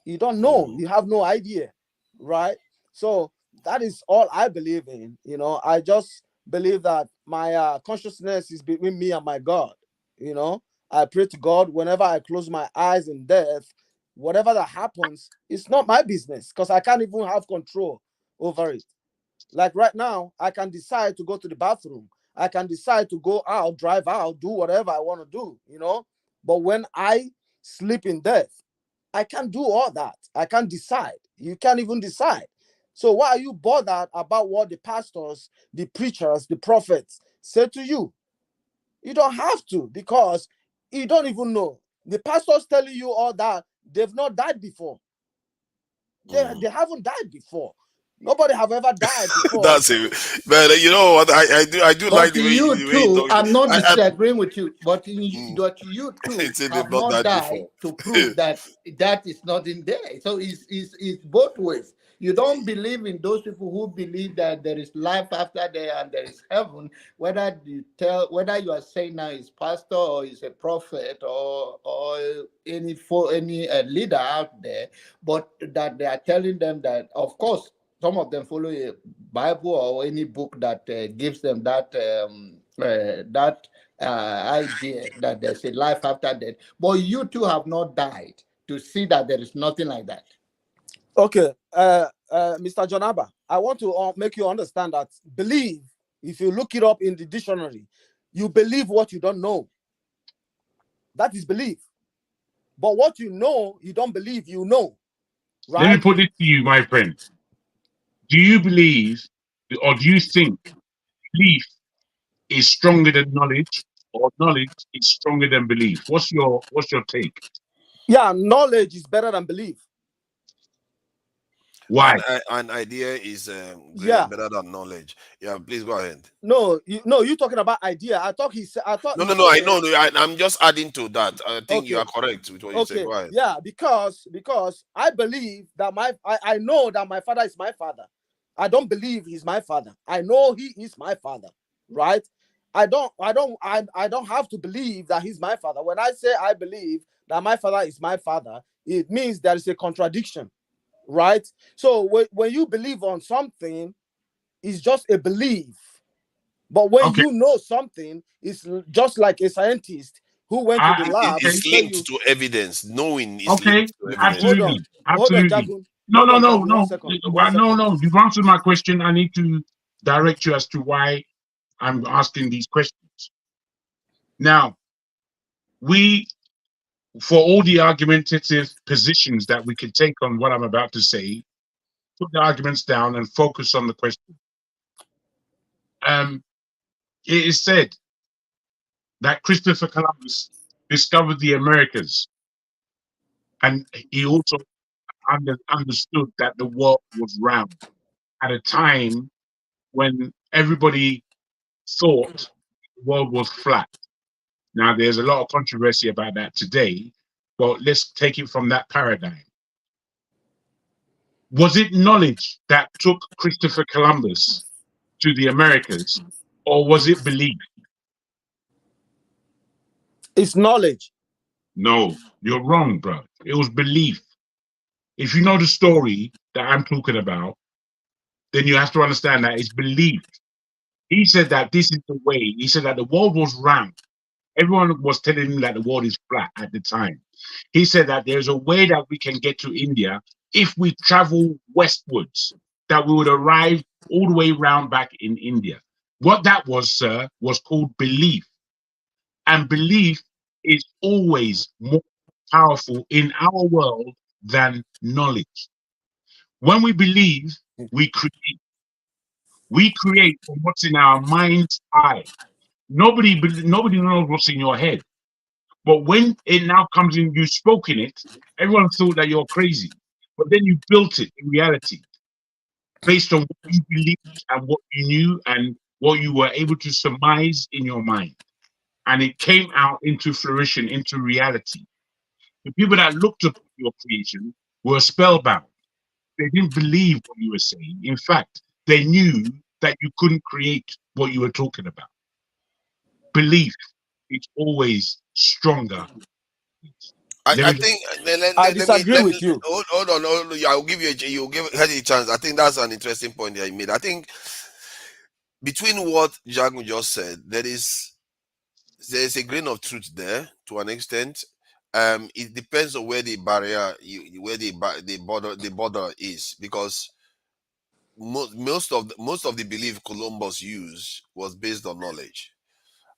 You don't know. You have no idea, right? So that is all I believe in. I just believe that my consciousness is between me and my God. I pray to God whenever I close my eyes in death. Whatever that happens, it's not my business because I can't even have control over it. Like right now, I can decide to go to the bathroom. I can decide to go out, drive out, do whatever I want to do, But when I sleep in death, I can't do all that. I can't decide. You can't even decide. So why are you bothered about what the pastors, the preachers, the prophets say to you? You don't have to, because you don't even know. The pastors telling you all that, they've not died before. They haven't died before. Nobody have ever died before. That's it. But you know what? I do But like the way you talk. I'm not disagreeing with you, but you too have not not that died before. to prove that is not in there. So it's both ways. You don't believe in those people who believe that there is life after there and there is heaven. Whether you are saying now is pastor or is a prophet or any leader out there, but that they are telling them that of course some of them follow a Bible or any book that gives them that idea that there's a life after death. But you too have not died to see that there is nothing like that. Okay, Mr. Jonaba, I want to make you understand that believe, if you look it up in the dictionary, you believe what you don't know. That is belief. But what you know, you don't believe you know. Right? Let me put it to you, my friend. Do you believe, or do you think belief is stronger than knowledge, or knowledge is stronger than belief? What's your take? Yeah, knowledge is better than belief. Why? An idea is better than knowledge. Yeah, please go ahead. No, you're talking about idea. I thought he said. No. I know. I'm just adding to that. I think you are correct with what you said. Go ahead. Yeah, because I believe that I know that my father is my father. I don't believe he's my father. I know he is my father, right? I don't have to believe that he's my father. When I say I believe that my father is my father, it means there is a contradiction, right? So when you believe on something, it's just a belief. But when you know something, it's just like a scientist who went to the lab. It's linked to evidence. Knowing is linked to evidence. Absolutely. Hold on, Jagun. No. One second. No. You've answered my question. I need to direct you as to why I'm asking these questions. Now, for all the argumentative positions that we can take on what I'm about to say, put the arguments down and focus on the question. It is said that Christopher Columbus discovered the Americas, and he also understood that the world was round at a time when everybody thought the world was flat. Now, there's a lot of controversy about that today, but let's take it from that paradigm. Was it knowledge that took Christopher Columbus to the Americas, or was it belief? It's knowledge. No, you're wrong, bro. It was belief. If you know the story that I'm talking about, then you have to understand that it's belief. He said that this is the way. He said that the world was round. Everyone was telling him that the world is flat at the time. He said that there's a way that we can get to India if we travel westwards, that we would arrive all the way round back in India. What that was, sir, was called belief. And belief is always more powerful in our world than knowledge. When we believe, we create. We create from what's in our mind's eye. Nobody knows what's in your head. But when it now comes in, you spoke in it, everyone thought that you're crazy. But then you built it in reality based on what you believed and what you knew and what you were able to surmise in your mind. And it came out into fruition, into reality. The people that looked upon your creation were spellbound. They didn't believe what you were saying. In fact, they knew that you couldn't create what you were talking about. Belief is always stronger. I think I disagree with you. Hold on. I'll give you a chance. I think that's an interesting point that you made. I think between what Jagun just said, there's a grain of truth there to an extent. It depends on where the barrier, where the border is, because most of the belief Columbus used was based on knowledge,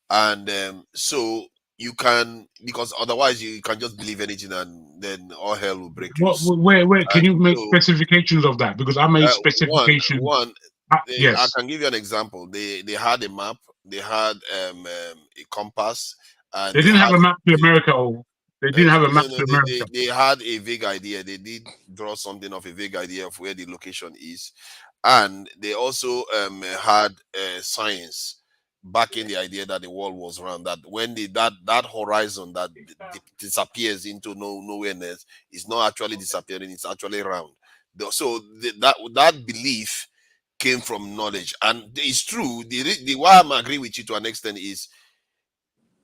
and so you can, because otherwise you can just believe anything and then all hell will break loose. Where can you make specifications of that? Because I made specifications. Yes, I can give you an example. They had a map, they had a compass, and they didn't have a map to America. They didn't have a map to America. They had a vague idea. They did draw something of a vague idea of where the location is, and they also had science backing the idea that the world was round. That when that horizon that disappears into nowhereness is not actually disappearing; it's actually round. So that belief came from knowledge, and it's true. The why I'm agree with you to an extent is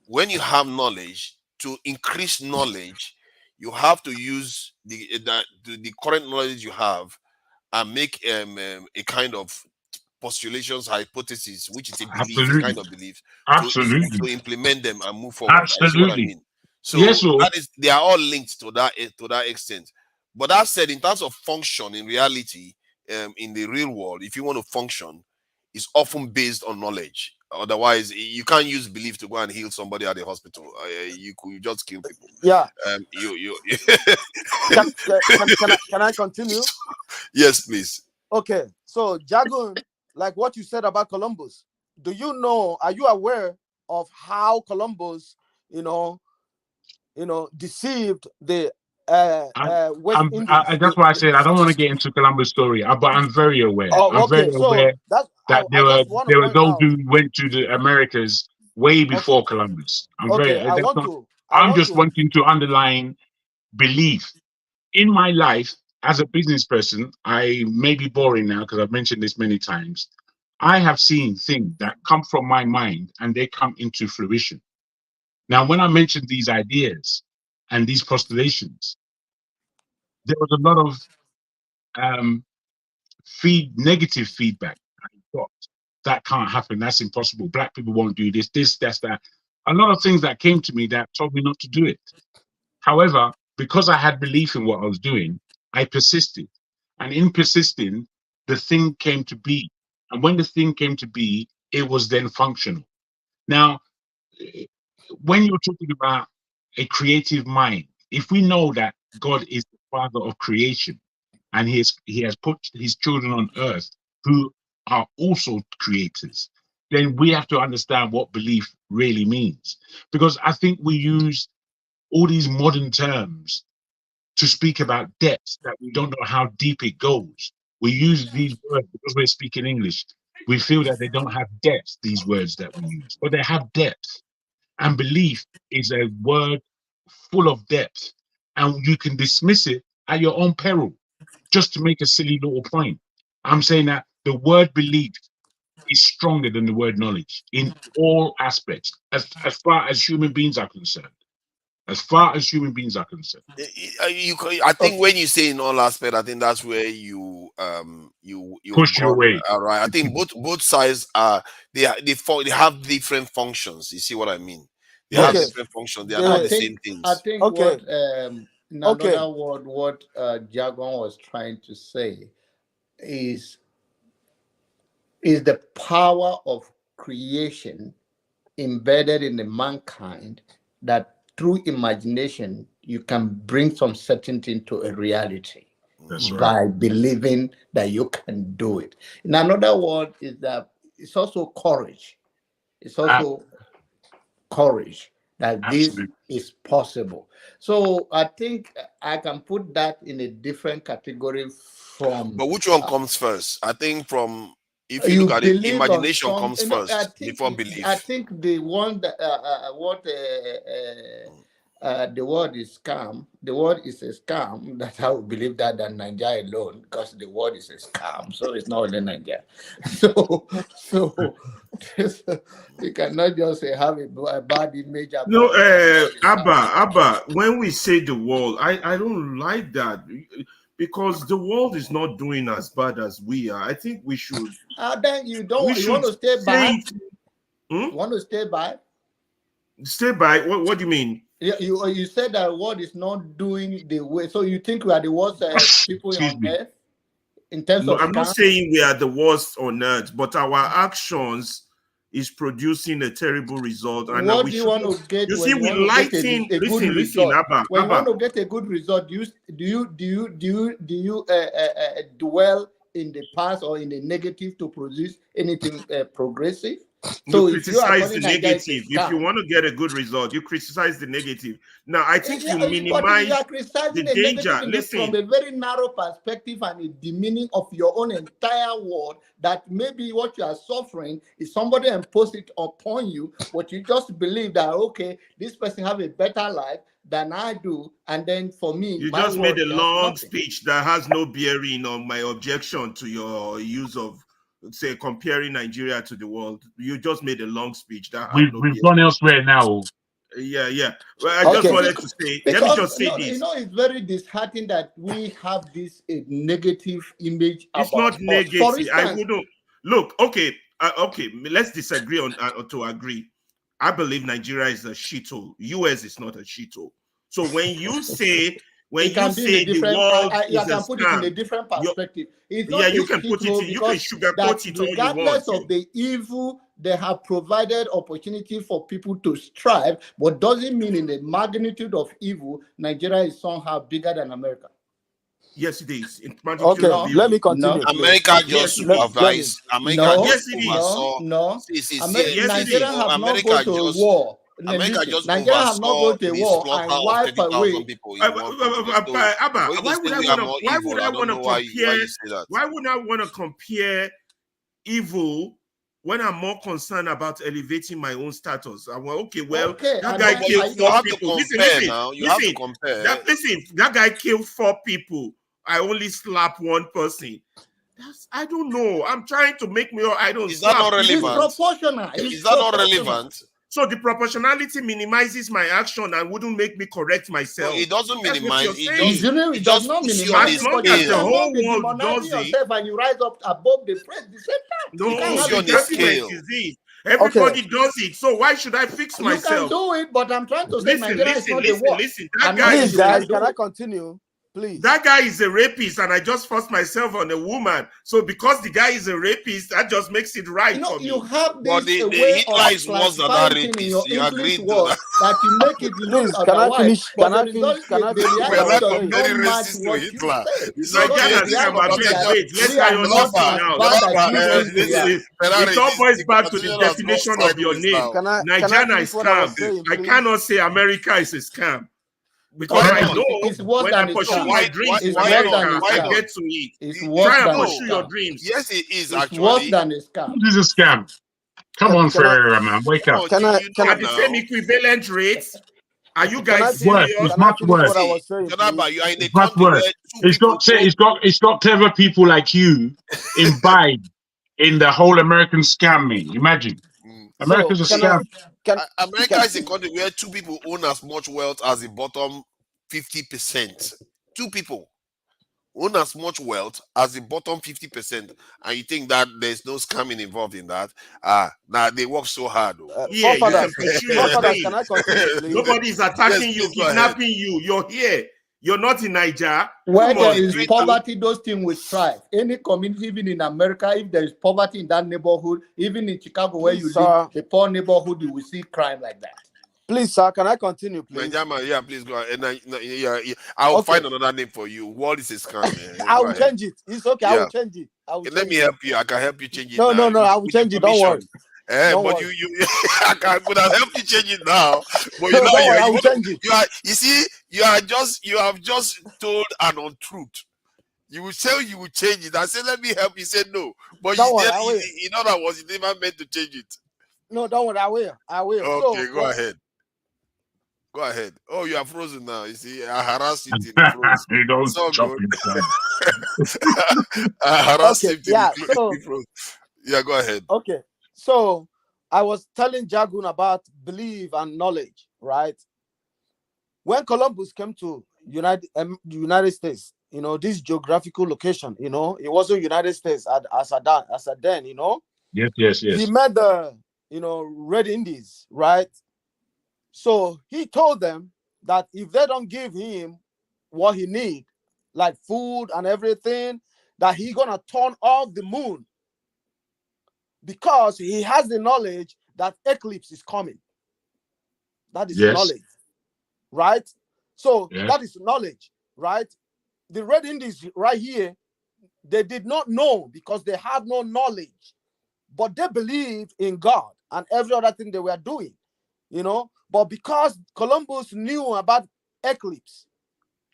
when you have knowledge, to increase knowledge, you have to use the current knowledge you have and make a kind of postulations, hypothesis, which is a belief, a kind Absolutely. of belief, Absolutely. to implement them and move forward. You see what I Absolutely. mean? So Yes, sir. that is, they are all linked to that extent. But that said, in terms of function in reality, in the real world, if you want to function, it's often based on knowledge. Otherwise, you can't use belief to go and heal somebody at the hospital. You could just kill people. Yeah. Can I continue? Yes, please. Okay. So, Jagun, like what you said about Columbus, are you aware of how Columbus, deceived the West Indies? That's why I said I don't want to get into Columbus' story, but I'm very aware. Oh, I'm okay. very So aware that I just want to there were point those out. who went to the Americas way before Columbus. I'm just wanting to underline belief. In my life, as a business person, I may be boring now because I've mentioned this many times. I have seen things that come from my mind and they come into fruition. Now, when I mentioned these ideas and these postulations, there was a lot of negative feedback I got. That can't happen. That's impossible. Black people won't do this, that's that. A lot of things that came to me that told me not to do it. However, because I had belief in what I was doing, I persisted. And in persisting, the thing came to be. And when the thing came to be, it was then functional. Now, when you're talking about a creative mind, if we know that God is the father of creation and he has put his children on earth who are also creators, then we have to understand what belief really means. Because I think we use all these modern terms to speak about depth that we don't know how deep it goes. We use these words because we're speaking English. We feel that they don't have depth, these words that we use, but they have depth. And belief is a word full of depth. And you can dismiss it at your own peril, just to make a silly little point. I'm saying that the word belief is stronger than the word knowledge in all aspects, as far as human beings are concerned. As far as human beings are concerned. I think when you say in all aspects, I think that's where you push your way. All right. I think both sides they have different functions. You see what I mean? They have different functions. They are not the same things. I think what in another word, what Jagon was trying to say is the power of creation embedded in the mankind, that through imagination you can bring some certainty into a reality. That's by right. believing that you can do it. In another word, is that it's also courage. It's also courage that this is possible. So I think I can put that in a different category from. But which one comes first? I think if you look at it, imagination comes first before belief. I think the one that the word is scam. The word is a scam. That I would believe that than Nigeria alone, because the word is a scam. So it's not only Nigeria. So you cannot just have a bad image. No, Abba. When we say the world, I don't like that, because the world is not doing as bad as we are. I think we should. Then you don't. You want to stay by? You want to stay by? Stay by? What do you mean? You said that world is not doing the way. So you think we are the worst people on earth in terms of? I'm not saying we are the worst on earth, but our actions is producing a terrible result. And what do you want to get? You see, we lighten. Listen, Abba. When you want to get a good result, do you dwell in the past or in the negative to produce anything progressive? So you criticize the negative. If you want to get a good result, you criticize the negative. Now, I think you minimize the danger. Listen, from a very narrow perspective and a demeaning of your own entire world, that maybe what you are suffering is somebody imposed it upon you, but you just believe that, okay, this person have a better life than I do, and then for me, you just made a long speech that has no bearing on my objection to your use of, say, comparing Nigeria to the world. You just made a long speech that we've gone elsewhere now. Yeah. Well, I just wanted to say, let me just say this. You know, it's very disheartening that we have this negative image It's about not us. negative. For instance, I wouldn't look. Okay, let's disagree on to agree. I believe Nigeria is a shithole. US is not a shithole. So when you say the world I is a can put it in a scam, different perspective. It's not you can put it in. You can sugarcoat it all you want. Regardless of the evil, they have provided opportunity for people to strive, but doesn't mean in the magnitude of evil, Nigeria is somehow bigger than America. Yes, it is. Okay, let me continue. No. America just supervised. America just oversaw. Nigeria have not gone to a war. America just Nigeria have not oversaw gone to a the war slaughter and of wipe 30,000 people in one country. Why would I want to compare? Why would I want to compare evil when I'm more concerned about elevating my own status? I'm like, that guy killed 4 people. Listen, that guy killed 4 people. I only slap 1 person. I don't know. I'm trying to make me. I don't. Is that not relevant? It's proportional. Is that not relevant? So the proportionality minimizes my action and wouldn't make me correct myself. No, it doesn't minimize. It does not minimize. As long as the whole world does it, and you rise up above the same time. No, the argument is this. Everybody does it, so why should I fix myself? You can do it, but I'm trying to say Nigeria is not the war. Listen. That guy please, guys, can I continue? Please. That guy is a rapist, and I just forced myself on a woman. So because the guy is a rapist, that just makes it right for me. You have this the way Hitler of is worse than that classifying rapist. in your You English agree to word that? that you make it look Please, can I finish? Can I finish? Can I finish? We are not comparing racist to Hitler. It's It all boils back to the definition of your name. Nigeria is scam. I cannot say America is a scam. Because I know when I pursue my dreams in America, I get to it. Try and pursue your dreams. Yes, it is it's actually. worse than a scam. This is a scam. Come on, Ferreira, man. Wake up. At the same equivalent rates, are you guys serious? It's much worse. It's much worse. It's got clever people like you imbibed in the whole American scam, me. Imagine. America's a scam. America is a country where 2 people own as much wealth as the bottom 50%. 2 people own as much wealth as the bottom 50%, and you think that there's no scamming involved in that? Now they work so hard. Yeah, can I continue, please? Nobody is attacking you, kidnapping you. You're here. You're not in Nigeria. Where there is poverty, those things will thrive. Any community, even in America, if there is poverty in that neighborhood, even in Chicago where you live, the poor neighborhood, you will see crime like that. Please, sir, can I continue, please? Yeah, please go ahead. I'll find another name for you. What is a scam? I will change it. It's okay. I will change it. Let me help you. I can help you change it. No, I will change it. Don't worry. But you I could have helped you change it now. But I will change it. You have just told an untruth. You will say you will change it. I said, let me help you. Say no. But in other words, you never meant to change it. No, don't worry, I will. Okay, go ahead. Go ahead. Oh, you are frozen now. You see, I harassed you till you froze. You don't chop I harassed you till you froze. Yeah, go ahead. Okay. So I was telling Jagun about belief and knowledge, right? When Columbus came to United States, this geographical location, it wasn't United States as a then, Yes. He met the, Red Indies, right? So he told them that if they don't give him what he need, like food and everything, that he's gonna turn off the moon, because he has the knowledge that eclipse is coming. That is knowledge, right? So that is knowledge, right? The Red Indies right here, they did not know because they had no knowledge, but they believed in God and every other thing they were doing, But because Columbus knew about eclipse,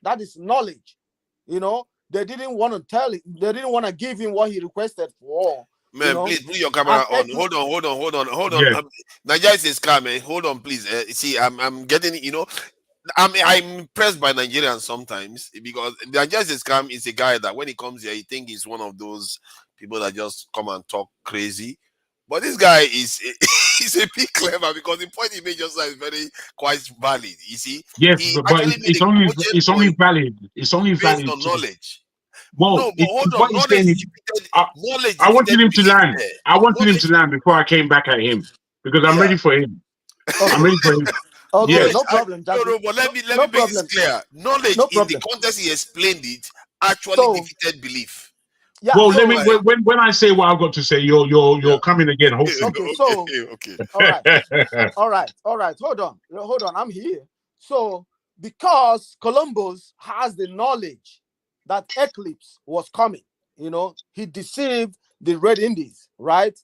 that is knowledge, they didn't want to tell him, they didn't want to give him what he requested for. Man, please put your camera on. Hold on. Yeah. Nigeria is a scam, man. Hold on, please. See, I'm getting, I'm impressed by Nigerians sometimes, because Nigeria is a scam is a guy that when he comes here, he think he's one of those people that just come and talk crazy. But this guy is he's a bit clever, because the point he made just now is very quite valid. You see, Yes, he but actually made it's a only cogent point valid. It's only based valid. on knowledge. Well, No, but hold what on. he's Knowledge saying is, defeated I, knowledge I wanted defeated him to belief land. there. I wanted him Knowledge, to land before I came back at him, because I'm yeah. ready for him. I'm Okay. ready for him. Okay, Yes. no problem, No, Jackie. but let me No make problem. this clear. Knowledge, No in the problem. context he explained it, actually So defeated belief. yeah, Well, so let me when I say what I've got to say, you're coming again. Hopefully. okay, so okay. all right. Hold on. I'm here. So because Columbus has the knowledge that eclipse was coming, he deceived the Red Indies, right?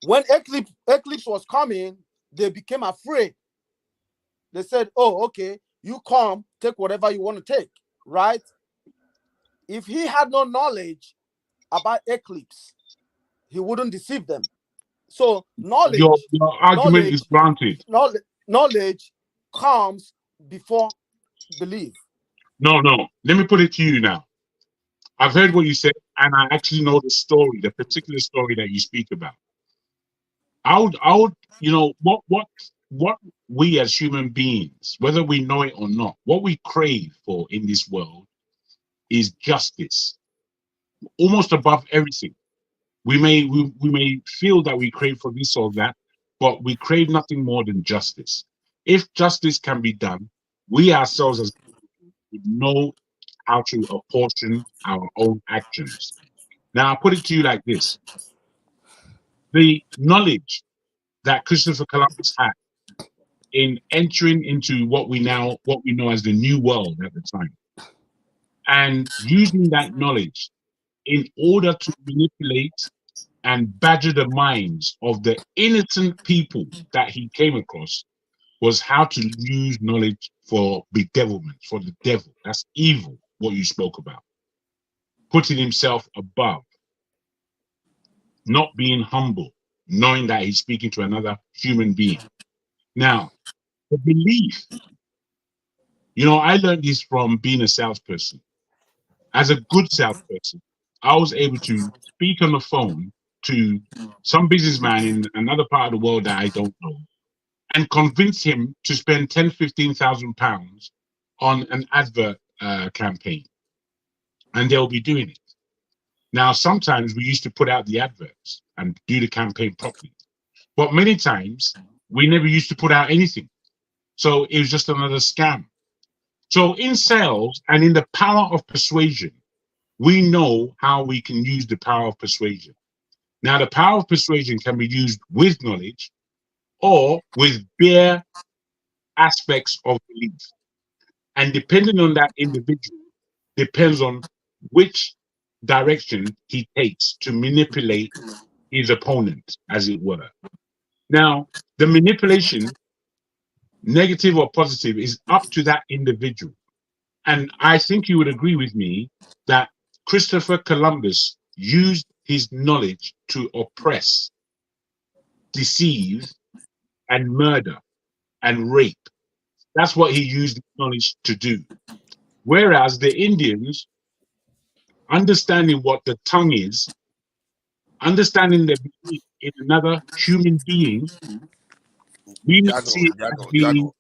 When eclipse was coming, they became afraid. They said, "Oh, okay, you come, take whatever you want to take," right? If he had no knowledge about eclipse, he wouldn't deceive them. So your argument is granted. knowledge comes before belief. No. Let me put it to you now. I've heard what you said, and I actually know the story, the particular story that you speak about. I would, what we as human beings, whether we know it or not, what we crave for in this world is justice, almost above everything. We may feel that we crave for this or that, but we crave nothing more than justice. If justice can be done, we ourselves as would know how to apportion our own actions. Now, I'll put it to you like this. The knowledge that Christopher Columbus had in entering into what we know as the New World at the time, and using that knowledge in order to manipulate and badger the minds of the innocent people that he came across, was how to use knowledge for bedevilment, for the devil. That's evil, what you spoke about. Putting himself above, not being humble, knowing that he's speaking to another human being. Now, the belief, I learned this from being a salesperson. As a good salesperson, I was able to speak on the phone to some businessman in another part of the world that I don't know, and convince him to spend 10,000, 15,000 pounds on an advert campaign, and they'll be doing it. Now, sometimes we used to put out the adverts and do the campaign properly, but many times we never used to put out anything. So it was just another scam. So in sales and in the power of persuasion, we know how we can use the power of persuasion. Now, the power of persuasion can be used with knowledge or with bare aspects of belief. And depending on that individual, depends on which direction he takes to manipulate his opponent, as it were. Now, the manipulation, negative or positive, is up to that individual. And I think you would agree with me that Christopher Columbus used his knowledge to oppress, deceive, and murder and rape. That's what he used knowledge to do. Whereas the Indians, understanding what the tongue is, understanding the belief in another human being, we may see it as being.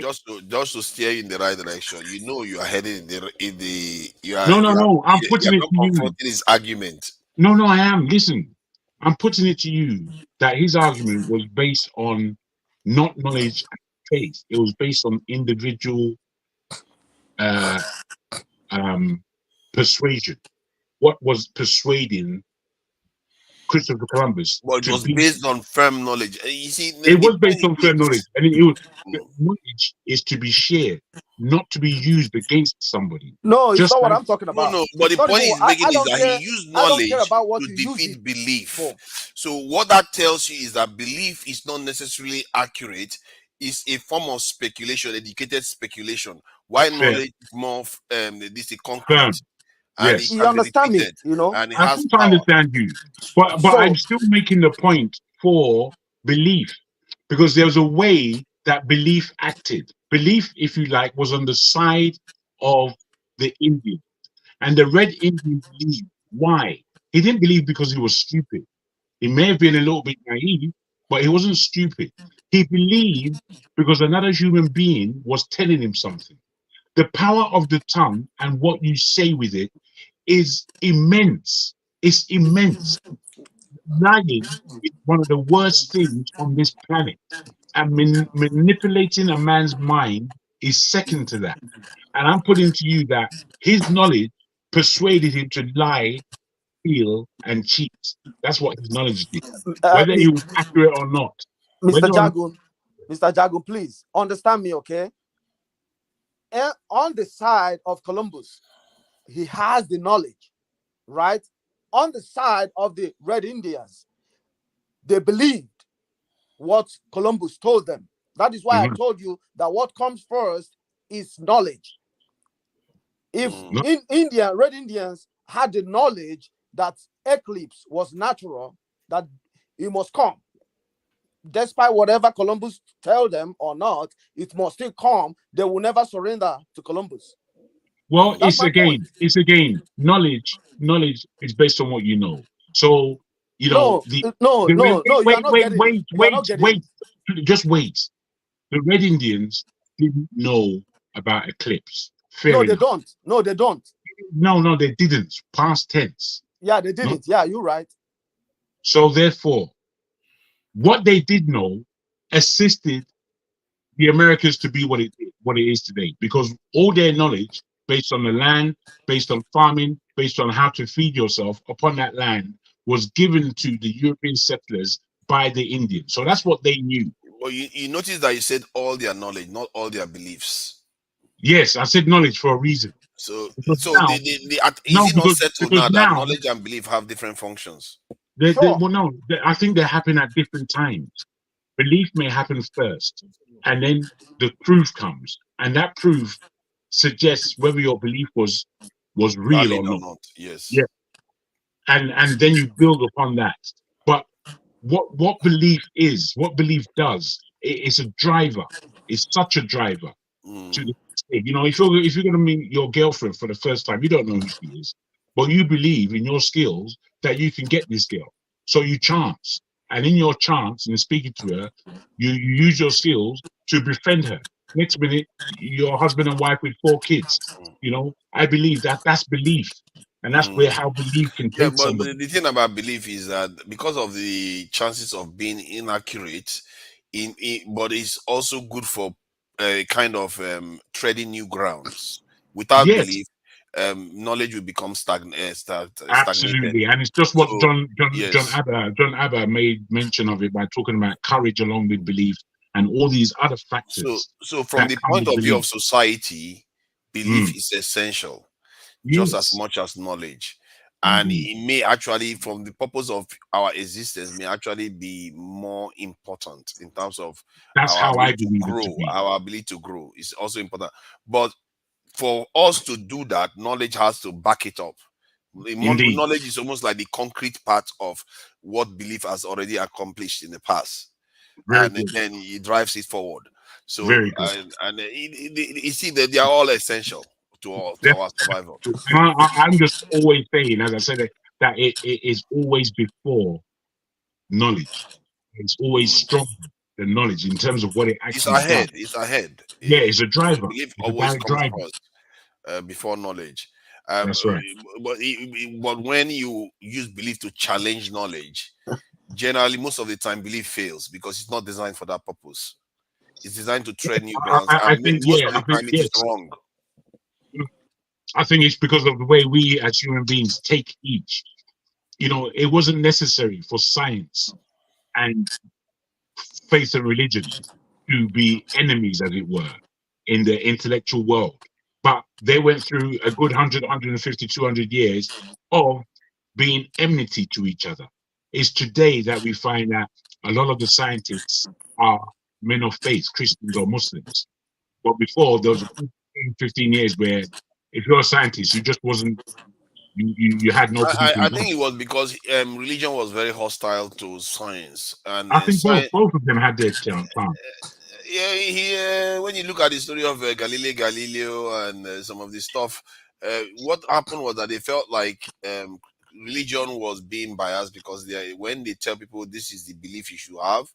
Just to steer you in the right direction. You are heading in the you are No. I'm putting it not to you. confronting his argument. No, I am. Listen, I'm putting it to you that his argument was based on not knowledge and faith. It was based on individual persuasion. What was persuading Christopher Columbus But it was based on firm knowledge. You see, it was based on firm knowledge, and knowledge is to be shared, not to be used against somebody. No, it's Just not what like, I'm talking about. No, but the point he's making is that he used I don't care knowledge about what to you use defeat it belief. for. So what that tells you is that belief is not necessarily accurate. It's a form of speculation, educated speculation. While knowledge is more concrete. firm. And Yes. it You can be understand me, repeated, and it I has think I power. understand you, but I'm still making the point for belief, because there was a way that belief acted. Belief, if you like, was on the side of the Indian, and the Red Indian believed. Why? He didn't believe because he was stupid. He may have been a little bit naive, but he wasn't stupid. He believed because another human being was telling him something. The power of the tongue and what you say with it is immense. It's immense. Lying is one of the worst things on this planet. And manipulating a man's mind is second to that. And I'm putting to you that his knowledge persuaded him to lie, steal, and cheat. That's what his knowledge did. Whether he was accurate or not. Mr. Jagun, please understand me, okay? And on the side of Columbus, he has the knowledge, right? On the side of the Red Indians, they believed what Columbus told them. That is why I told you that what comes first is knowledge. If Red Indians had the knowledge that eclipse was natural, that it must come, despite whatever Columbus tell them or not, it must still come. They will never surrender to Columbus. Well, it's again, knowledge is based on what you know. So, you know, wait, just wait. The Red Indians didn't know about eclipse. No, they don't. No, they don't. No, they didn't. Past tense. Yeah, they didn't. Yeah, you're right. So therefore, what they did know assisted the Americans to be what it is today, because all their knowledge based on the land, based on farming, based on how to feed yourself upon that land was given to the European settlers by the Indians. So that's what they knew. Well, you notice that you said all their knowledge, not all their beliefs. Yes, I said knowledge for a reason. So because is it not settled now that knowledge and belief have different functions? I think they happen at different times. Belief may happen first, and then the proof comes, and that proof suggests whether your belief was real or not. Yes. Yeah. And then you build upon that. But what belief is, what belief does, it's a driver. It's such a driver to the state. You know, if you're gonna meet your girlfriend for the first time, you don't know who she is, but you believe in your skills that you can get this girl. So you chance. And in your chance, in speaking to her, you use your skills to befriend her. Next minute, your husband and wife with 4 kids. You know, I believe that's belief. And that's where how belief can take somebody. But the thing about belief is that because of the chances of being inaccurate, but it's also good for kind of treading new grounds. Without belief, knowledge will become stagnated. Absolutely, and it's just what John Abba made mention of it by talking about courage along with belief and all these other factors. So from the point of view of society, belief is essential, just as much as knowledge. And it may actually, from the purpose of our existence, may actually be more important in terms of our ability to grow is also important. But for us to do that, knowledge has to back it up. Knowledge is almost like the concrete part of what belief has already accomplished in the past. Then it drives it forward. So, you see that they are all essential to our survival. I'm just always saying, as I said, that it is always before knowledge. It's always stronger than knowledge in terms of what it actually does. It's ahead. Yeah, it's a driver. Belief always comes first before knowledge. That's right. But when you use belief to challenge knowledge, generally most of the time belief fails because it's not designed for that purpose. It's designed to tread new grounds. Most of the time it is wrong. I think it's because of the way we as human beings take each. You know, it wasn't necessary for science and faith and religion to be enemies, as it were, in the intellectual world. But they went through a good 100, 150, 200 years of being enmity to each other. It's today that we find that a lot of the scientists are men of faith, Christians or Muslims. But before, there was 15 years where if you're a scientist, you just wasn't, you had no belief in I think it was because religion was very hostile to science. And I think both of them had their chance. When you look at the story of Galileo and some of this stuff, what happened was that they felt like religion was being biased because when they tell people this is the belief you should have,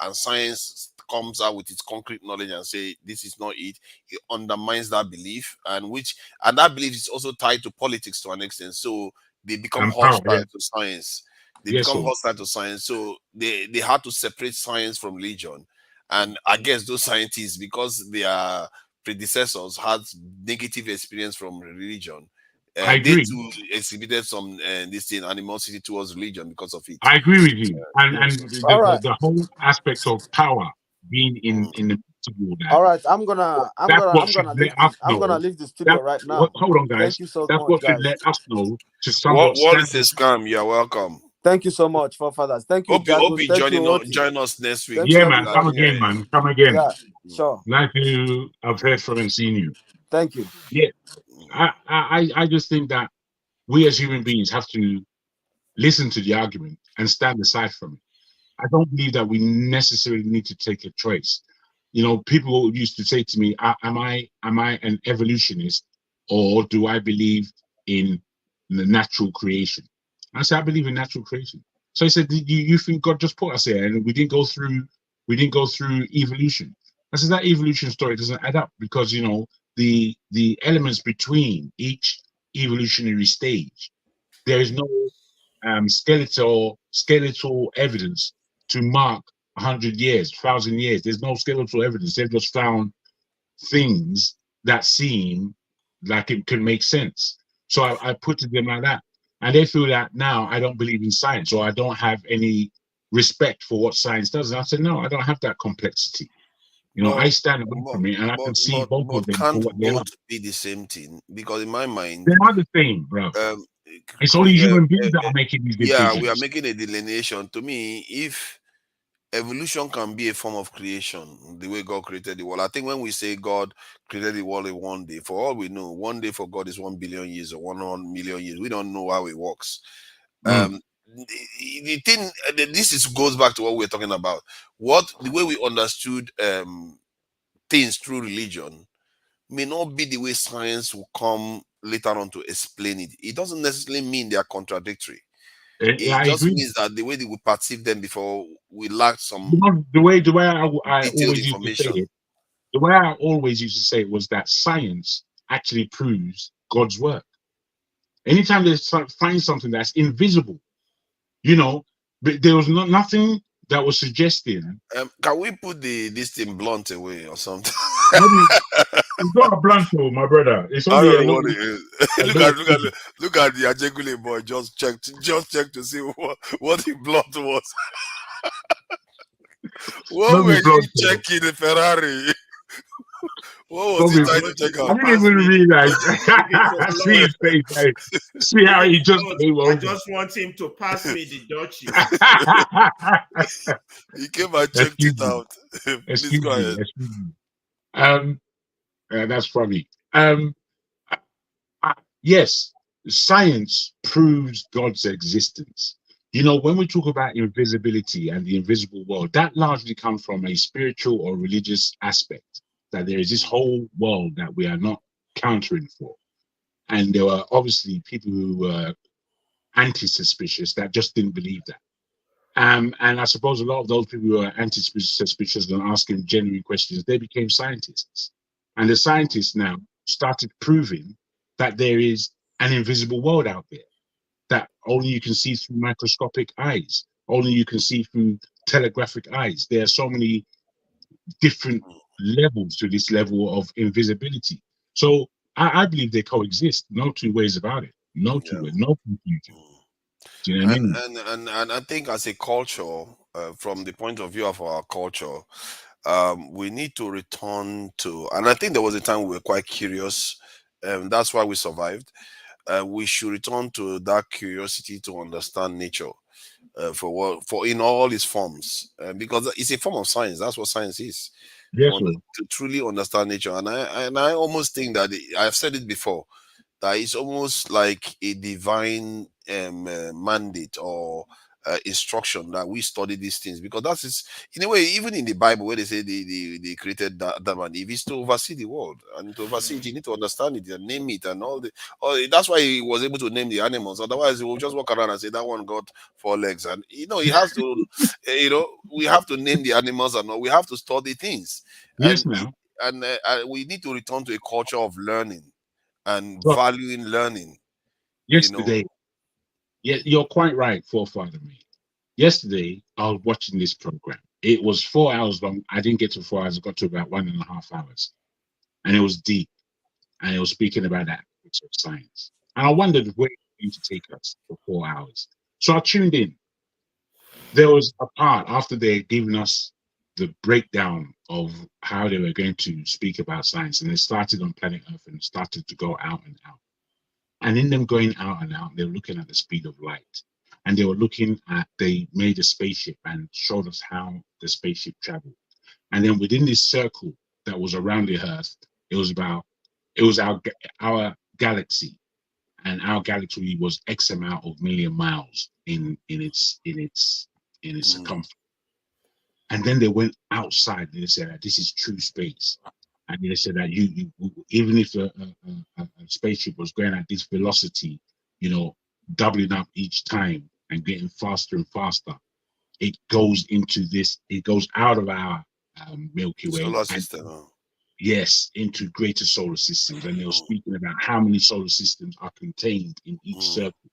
and science comes out with its concrete knowledge and say this is not it, it undermines that belief, and that belief is also tied to politics to an extent. So they become And power, hostile yeah. to science. They Yes, become sir. hostile to science. So they had to separate science from religion. And I guess those scientists, because their predecessors had negative experience from religion, I they agree. too exhibited some this thing animosity towards religion because of it. I agree with you. And Yes. All right. the whole aspect of power being in the midst of all that. All right, I'm gonna What should let us know. leave the studio right now. Hold on, guys. Thank you so That's much, what should guys. let us know to somewhat What stand. is a scam? You're welcome. Thank you so much, forefathers. Thank you, Hope Jagus. you Thank you, Oti. join us next week. Thank Yeah, you, man. Come everybody. again, man. Come again. Yeah, sure. Nice to have heard from and seen you. Thank you. Yeah. I just think that we as human beings have to listen to the argument and stand aside from it. I don't believe that we necessarily need to take a choice. You know, people used to say to me, am I an evolutionist, or do I believe in the natural creation? I said, I believe in natural creation. So he said, you think God just put us here and we didn't go through evolution? I said, that evolution story doesn't add up, because you know the elements between each evolutionary stage, there is no skeletal evidence to mark 100 years, 1,000 years. There's no skeletal evidence. They've just found things that seem like it could make sense. So I put it to them like that. And they feel that now I don't believe in science, or I don't have any respect for what science does. And I said, no, I don't have that complexity. You know, I stand away from it, and I can see both of them for can't what they are. both be the same thing? Because in my mind, They are the same, bro. It's only human beings that are making these decisions. Yeah, we are making a delineation. To me, if evolution can be a form of creation, the way God created the world, I think when we say God created the world in one day, for all we know, one day for God is 1 billion years or 1 million years. We don't know how it works. The thing, goes back to what we're talking about. The way we understood things through religion may not be the way science will come later on to explain it. It doesn't necessarily mean they are contradictory. It just means that the way they we perceive them before, we lacked some the way I detailed always used to say information. it, the way I always used to say it was that science actually proves God's work. Anytime they find something that's invisible, you know, but there was nothing that was suggesting. Can we put this thing blunt away or something? It's not a blunt, my brother. It's I only don't a know little. what it is. look at the Ajegule boy. Just check to see what the blunt was. What were you checking the Ferrari? What was he trying to check out? I didn't even realize. See his face. See how he just came over. I just want him to pass me the Dutchie. He came and checked it out. Please go ahead. That's funny. Yes, science proves God's existence. You know, when we talk about invisibility and the invisible world, that largely comes from a spiritual or religious aspect, that there is this whole world that we are not countering for. And there were obviously people who were anti-suspicious that just didn't believe that. And I suppose a lot of those people who are anti-suspicious and asking genuine questions, they became scientists. And the scientists now started proving that there is an invisible world out there that only you can see through microscopic eyes, only you can see through telegraphic eyes. There are so many different levels to this level of invisibility. So I believe they coexist. No two ways about it. No two ways, no confusion. Do you know what I mean? And I think as a culture, from the point of view of our culture, we need to return to, and I think there was a time we were quite curious. That's why we survived. We should return to that curiosity to understand nature for in all its forms, because it's a form of science. That's what science is. Yes, to truly understand nature, and I almost think that I've said it before, that it's almost like a divine mandate or instruction that we study these things, because that is, in a way, even in the Bible where they say they created Adam and Eve, is to oversee the world, and to oversee it, you need to understand it and name it and all the. That's why he was able to name the animals. Otherwise, he will just walk around and say that one got 4 legs, and he has to, we have to name the animals and all. We have to study things, Yes, and now. we need to return to a culture of learning and So valuing learning. yesterday, yeah, you're quite right, forefather me. Yesterday, I was watching this program. It was 4 hours long. I didn't get to 4 hours. I got to about 1.5 hours, and it was deep. And it was speaking about that aspects of science. And I wondered where it was going to take us for 4 hours. So I tuned in. There was a part after they had given us the breakdown of how they were going to speak about science, and they started on planet Earth and started to go out and out. And in them going out and out, they were looking at the speed of light. And they were looking at, they made a spaceship and showed us how the spaceship traveled. And then within this circle that was around the Earth, it was our galaxy, and our galaxy was X amount of million miles in its circumference. And then they went outside and they said that this is true space. And they said that you even if a spaceship was going at this velocity, doubling up each time and getting faster and faster, it goes out of our Milky Way solar system. Yes, into greater solar systems. And they were speaking about how many solar systems are contained in each circle.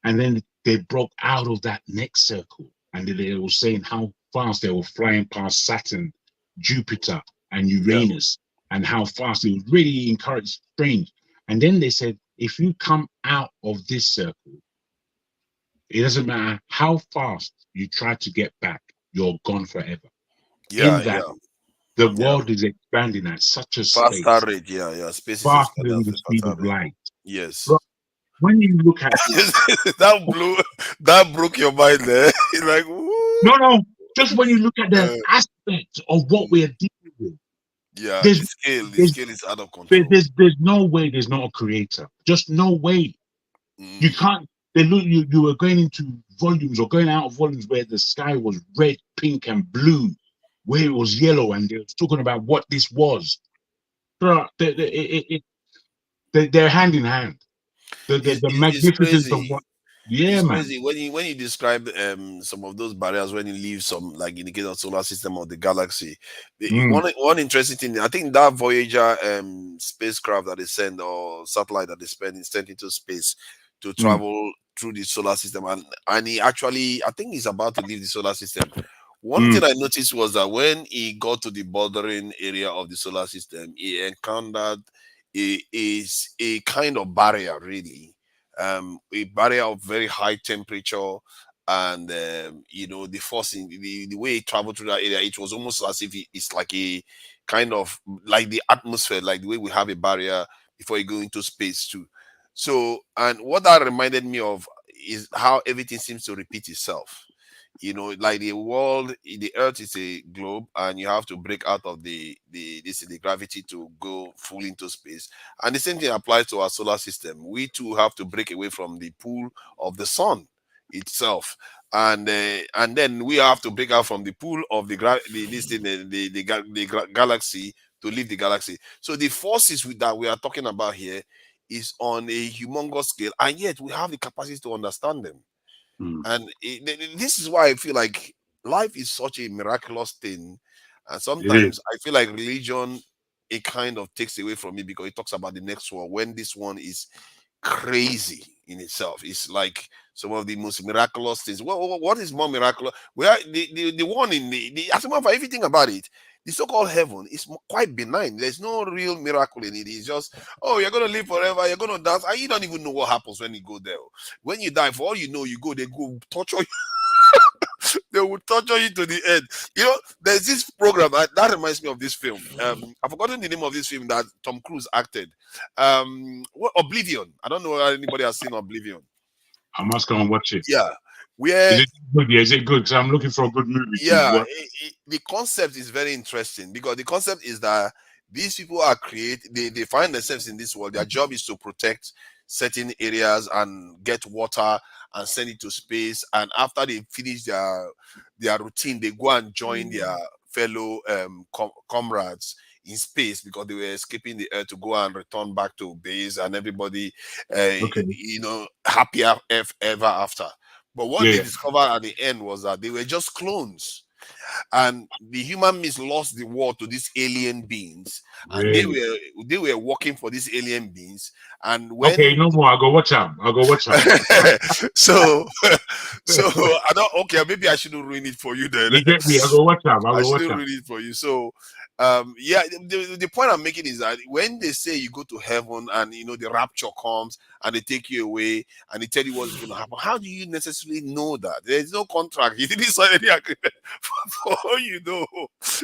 And then they broke out of that next circle, and they were saying how fast they were flying past Saturn, Jupiter, and Uranus, and how fast it was really strange. And then they said, if you come out of this circle, it doesn't matter how fast you try to get back, you're gone forever. The world is expanding at such a faster space. rate, space is faster than the speed of light. But when you look at that broke your mind there. Like, no, just when you look at the aspect of what we are dealing with. The scale is out of control. There's no way there's not a creator. Just no way. You can't. You were going into volumes or going out of volumes where the sky was red, pink, and blue, where it was yellow, and they were talking about what this was. They're hand in hand. The magnificence of what. Yeah, man. Crazy when you describe some of those barriers when you leave some, like in the case of solar system or the galaxy. One interesting thing, I think that Voyager spacecraft that they send, or satellite that they sent into space to travel through the solar system, and he actually, I think he's about to leave the solar system. One thing I noticed was that when he got to the bordering area of the solar system, he encountered a kind of barrier, really. A barrier of very high temperature, and the forcing, the way it traveled through that area, it was almost as if it's like a kind of like the atmosphere, like the way we have a barrier before you go into space too. So, and what that reminded me of is how everything seems to repeat itself. Like the world, the earth is a globe, and you have to break out of the gravity to go full into space. And the same thing applies to our solar system. We too have to break away from the pull of the sun itself, and then we have to break out from the pull of the galaxy to leave the galaxy. So the forces that we are talking about here is on a humongous scale, and yet we have the capacity to understand them. And this is why I feel like life is such a miraculous thing. And sometimes I feel like religion, it kind of takes away from me, because it talks about the next one, when this one is crazy in itself. It's like some of the most miraculous things. What is more miraculous? The one in as a matter of fact, if you think about it, the so-called heaven is quite benign. There's no real miracle in it. It's just, oh, you're going to live forever, you're going to dance, and you don't even know what happens when you go there. When you die, for all you know, you go, they go torture you. They will torture you to the end. There's this program that reminds me of this film. I've forgotten the name of this film that Tom Cruise acted. Oblivion. I don't know if anybody has seen Oblivion. I must go and watch it. Yeah. Is it good? Because I'm looking for a good movie. Yeah, the concept is very interesting, because the concept is that these people are they find themselves in this world. Their job is to protect certain areas and get water and send it to space. And after they finish their routine, they go and join their fellow comrades in space, because they were escaping the Earth to go and return back to base, and everybody, happier ever after. But what they discovered at the end was that they were just clones, and the human beings lost the war to these alien beings, and they were working for these alien beings. And when no more, I'll go watch out. so I don't. Okay, maybe I shouldn't ruin it for you then. You get me? I'll go watch out. I shouldn't ruin it for you. So the point I'm making is that when they say you go to heaven and the rapture comes and they take you away and they tell you what's going to happen, how do you necessarily know that? There's no contract. You didn't sign any agreement. For all you know,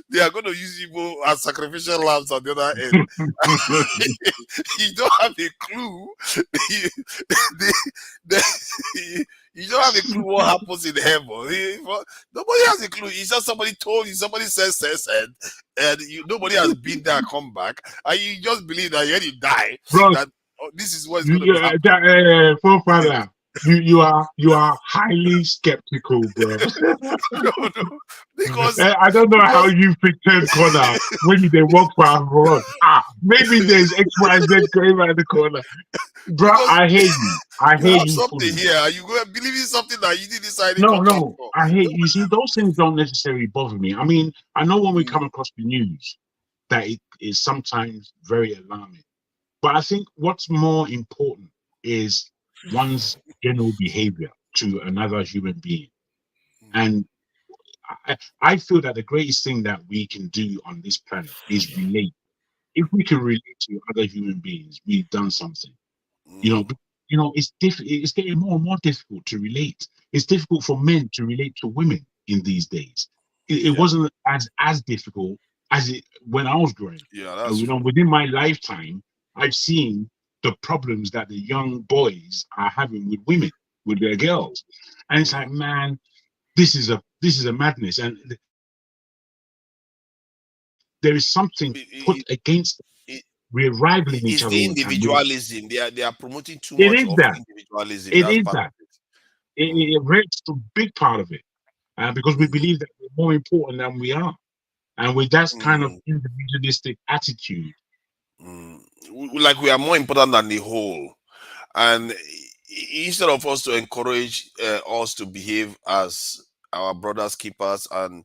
they are going to use you as sacrificial lambs on the other end. You don't have a clue. You don't have a clue what happens in heaven. Nobody has a clue. It's just somebody told you, somebody says, and nobody has been there, come back, and you just believe that when you die, bro, that this is what's going to happen. Forefather, you are highly skeptical, bro. No, because I don't know how you pretend corner when they walk for maybe there's XYZ going around the corner. Bro, I hate you. I hate you. Something here. Are you going to believe in something that you didn't decide? No. I hate you. See, those things don't necessarily bother me. I mean, I know when we come across the news that it is sometimes very alarming. But I think what's more important is one's general behavior to another human being. And I feel that the greatest thing that we can do on this planet is relate. If we can relate to other human beings, we've done something. It's getting more and more difficult to relate. It's difficult for men to relate to women in these days. It wasn't as difficult as it when I was growing. Yeah, that's within my lifetime, I've seen the problems that the young boys are having with women, with their girls, and it's like, man, this is a madness, and there is something put against. We're rivaling each other. It's the individualism. They are promoting too it much is of that. individualism. It is that. It rates a big part of it, because we believe that we're more important than we are, and with that kind of individualistic attitude, like we are more important than the whole. And instead of us to encourage us to behave as our brothers keepers and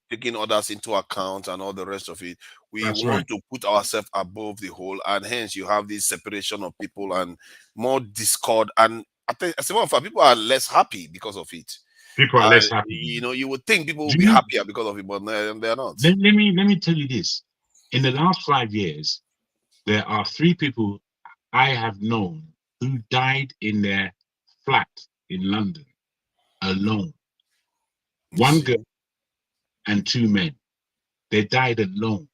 taking others into account and all the rest of it, we want to put ourselves above the whole, and hence you have this separation of people and more discord. And I think as a matter of fact, people are less happy because of it. People are less happy. You would think people would be happier because of it, but they're not. Let me tell you this: in the last 5 years, there are 3 people I have known who died in their flat in London alone. 1 girl and 2 men. They died alone.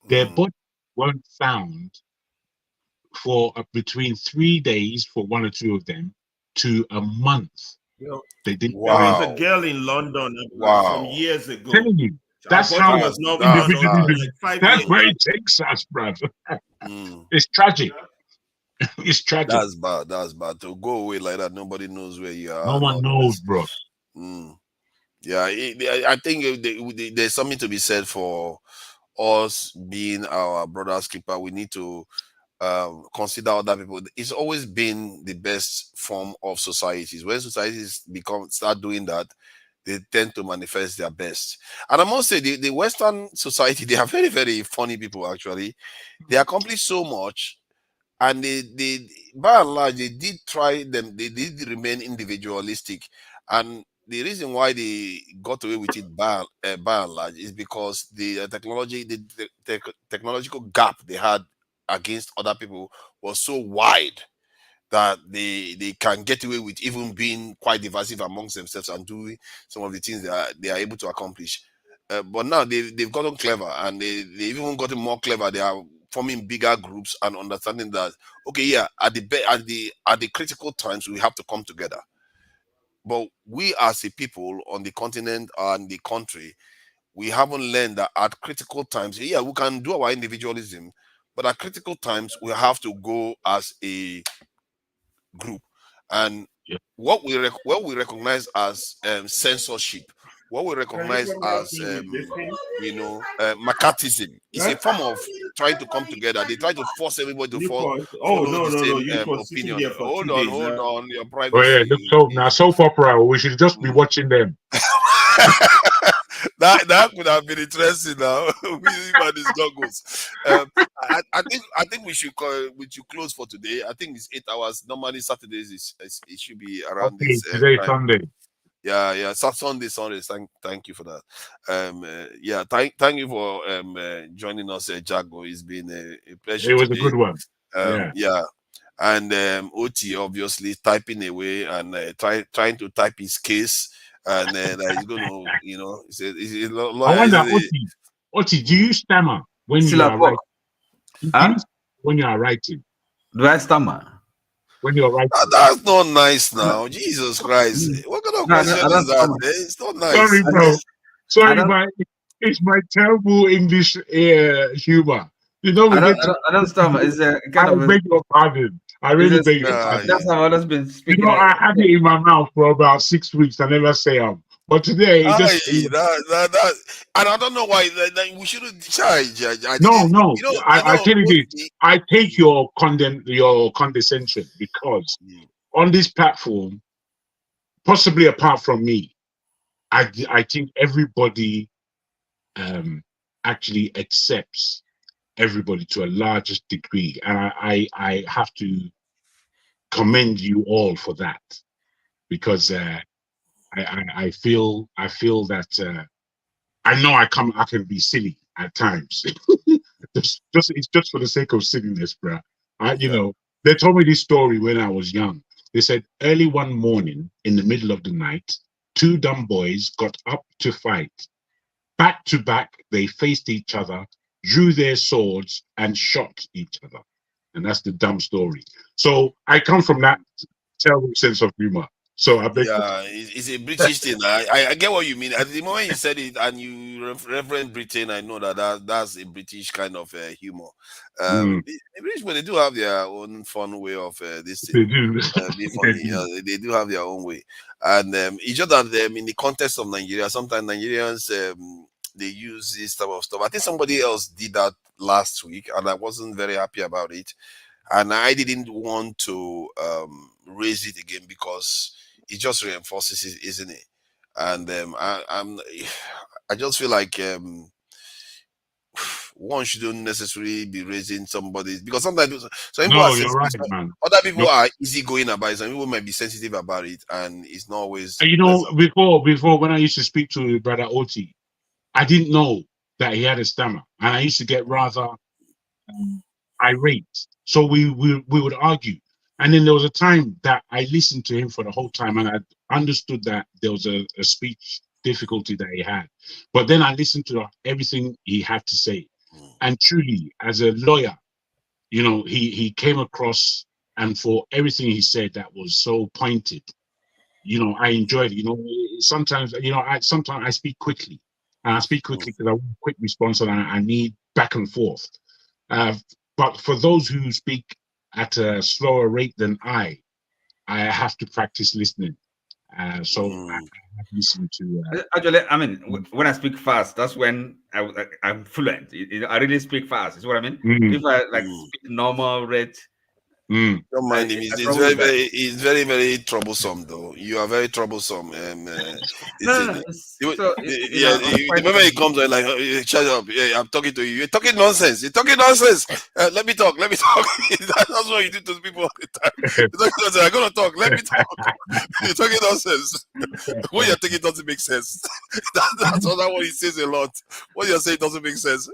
Their bodies weren't found for between 3 days for 1 or 2 of them to a month. They didn't. There was a girl in London some years ago. I'm telling you, that's how individualism. That's where it takes us, brother. It's tragic. It's tragic. That's bad. That's bad. To go away like that, nobody knows where you are. No one knows, bro. Yeah, I think there's something to be said for us being our brother's keeper. We need to consider other people. It's always been the best form of societies. When societies start doing that, they tend to manifest their best. And I must say, the Western society, they are very, very funny people, actually. They accomplish so much, and they by and large, they did did remain individualistic. And the reason why they got away with it by and large is because the technological gap they had against other people was so wide that they can get away with even being quite divisive amongst themselves and doing some of the things they are able to accomplish. But now they've gotten clever, and they've even gotten more clever. They are forming bigger groups and understanding that, okay, yeah, at the critical times we have to come together. But we as a people on the continent and the country, we haven't learned that at critical times, yeah, we can do our individualism, but at critical times we have to go as a group. And what we recognize as censorship, what we recognize as McCarthyism, is a form of trying to come together. They try to force everybody to follow the same opinion. Hold on, your privacy. Oh yeah, so now soap opera. We should just be watching them. that could have been interesting now. These goggles. I think we should close for today. I think it's 8 hours. Normally Saturdays it should be around Okay, this today time. Sunday. Yeah. Sunday. Thank you for that. Thank you for joining us, Jago. It's been a pleasure. It was today. a good one. Yeah. And Oti obviously typing away and trying to type his case. And he's going to, he's a lawyer. I wonder, Oti, do you stammer when you are writing? When you are writing? Do I stammer? When you're writing? That's not nice now. Jesus Christ. What kind of question is that? It's not nice. Sorry, bro. Sorry, it's my terrible English humor. You know, I don't stammer. It's a kind of. I beg your pardon. I really beg your pardon. That's how I've always been speaking. I had it in my mouth for about 6 weeks. I never say but today, it just... and I don't know why we shouldn't charge. No. I tell you this. I take your condescension because on this platform, possibly apart from me, I think everybody actually accepts everybody to a largest degree, and I have to commend you all for that, because I feel that I know I can be silly at times. it's just for the sake of silliness, bro. They told me this story when I was young. They said early one morning in the middle of the night, 2 dumb boys got up to fight. Back to back, they faced each other, drew their swords, and shot each other. And that's the dumb story. So I come from that terrible sense of humor. So I beg. Yeah, it's a British thing. I get what you mean. At the moment you said it and you reference Britain, I know that's a British kind of humor. The British people, they do have their own fun way of this thing. They do. Be funny. They do have their own way. And it's just that in the context of Nigeria, sometimes Nigerians they use this type of stuff. I think somebody else did that last week, and I wasn't very happy about it. And I didn't want to raise it again because it just reinforces it, isn't it? And I just feel like one shouldn't necessarily be raising somebody, because sometimes some people you're right, man. Other people are easygoing about it. Some people might be sensitive about it, and it's not always. Before when I used to speak to Brother Oti, I didn't know that he had a stammer, and I used to get rather irate. So we would argue, and then there was a time that I listened to him for the whole time, and I understood that there was a speech difficulty that he had. But then I listened to everything he had to say, and truly, as a lawyer, he came across, and for everything he said that was so pointed, I enjoyed it. Sometimes I speak quickly. And I speak quickly because I want a quick response, and I need back and forth. But for those who speak at a slower rate than I have to practice listening. So I listen to. Actually, I mean, when I speak fast, that's when I'm fluent. I really speak fast. Is what I mean. If I speak normal rate. Don't mind him. It's very, very troublesome, though. You are very troublesome. The moment he comes, like, shut up. Yeah, I'm talking to you. You're talking nonsense. Let me talk. That's what you do to people all the time. You're talking nonsense. I'm gonna talk. Let me talk. You're talking nonsense. What you're thinking doesn't make sense. That's what he says a lot. What you're saying doesn't make sense.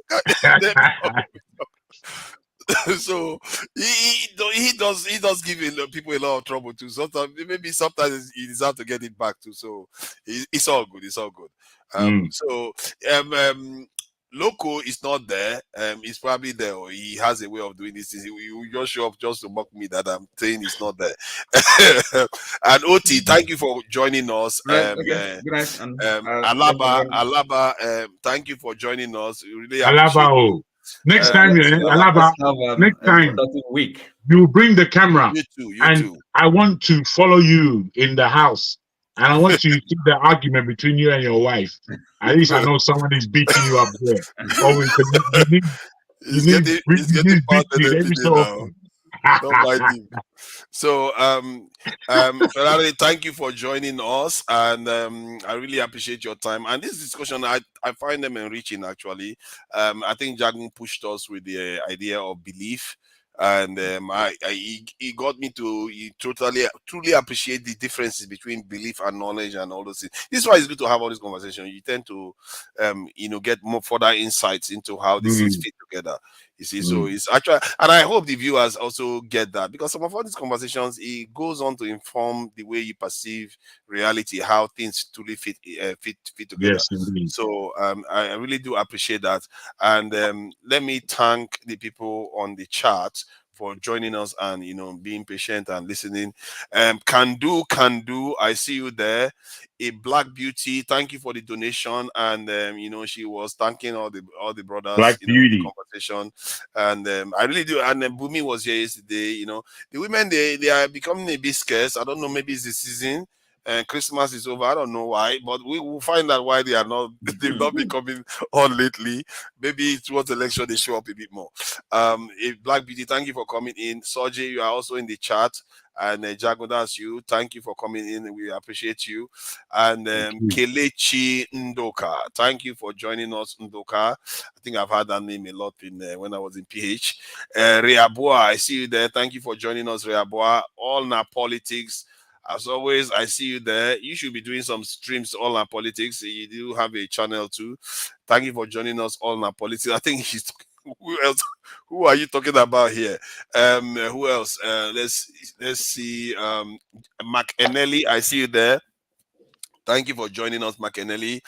So he does give people a lot of trouble too. Sometimes he deserves to get it back too. So it's all good. So Loco is not there. He's probably there, or he has a way of doing this. He just show up just to mock me that I'm saying he's not there. And Oti, thank you for joining us. Good night. Alaba, thank you for joining us. We really Alaba, next time, Alaba. Next time, week. you bring the camera, You too. You and too. I want to follow you in the house, and I want to see the argument between you and your wife. At least I know someone is beating you up there. Always, you It's getting victory passionate every today so now. often. Don't mind him. So, Ferrari, thank you for joining us, and I really appreciate your time. And this discussion, I find them enriching. Actually, I think Jagun pushed us with the idea of belief, and he got me to truly appreciate the differences between belief and knowledge and all those things. This is why it's good to have all this conversation. You tend to, get more further insights into how these things fit together. You see, so it's actually, and I hope the viewers also get that, because some of all these conversations, it goes on to inform the way you perceive reality, how things truly fit together. Yes, indeed. So I really do appreciate that, and let me thank the people on the chat for joining us and being patient and listening. Can do, I see you there. A Black Beauty, thank you for the donation, and she was thanking all the brothers Black in the Beauty. conversation, and I really do. And Bumi was here yesterday. The women, they are becoming a bit scarce. I don't know, maybe it's the season. Christmas is over. I don't know why, but we will find out why they've not been coming on lately. Maybe towards election they show up a bit more. A Black Beauty, thank you for coming in. Soji, you are also in the chat. And Jago, that's you. Thank you for coming in. We appreciate you. And Kelechi Ndoka, thank you for joining us, Ndoka. I think I've had that name a lot when I was in PH. Reabua, I see you there. Thank you for joining us, Reabua. All Na Politics. As always, I see you there. You should be doing some streams, All Na Politics. You do have a channel too. Thank you for joining us, All Na Politics. I think he's talking. Who else? Who are you talking about here? Who else? Let's see. McEnelly, I see you there. Thank you for joining us, McEnelly.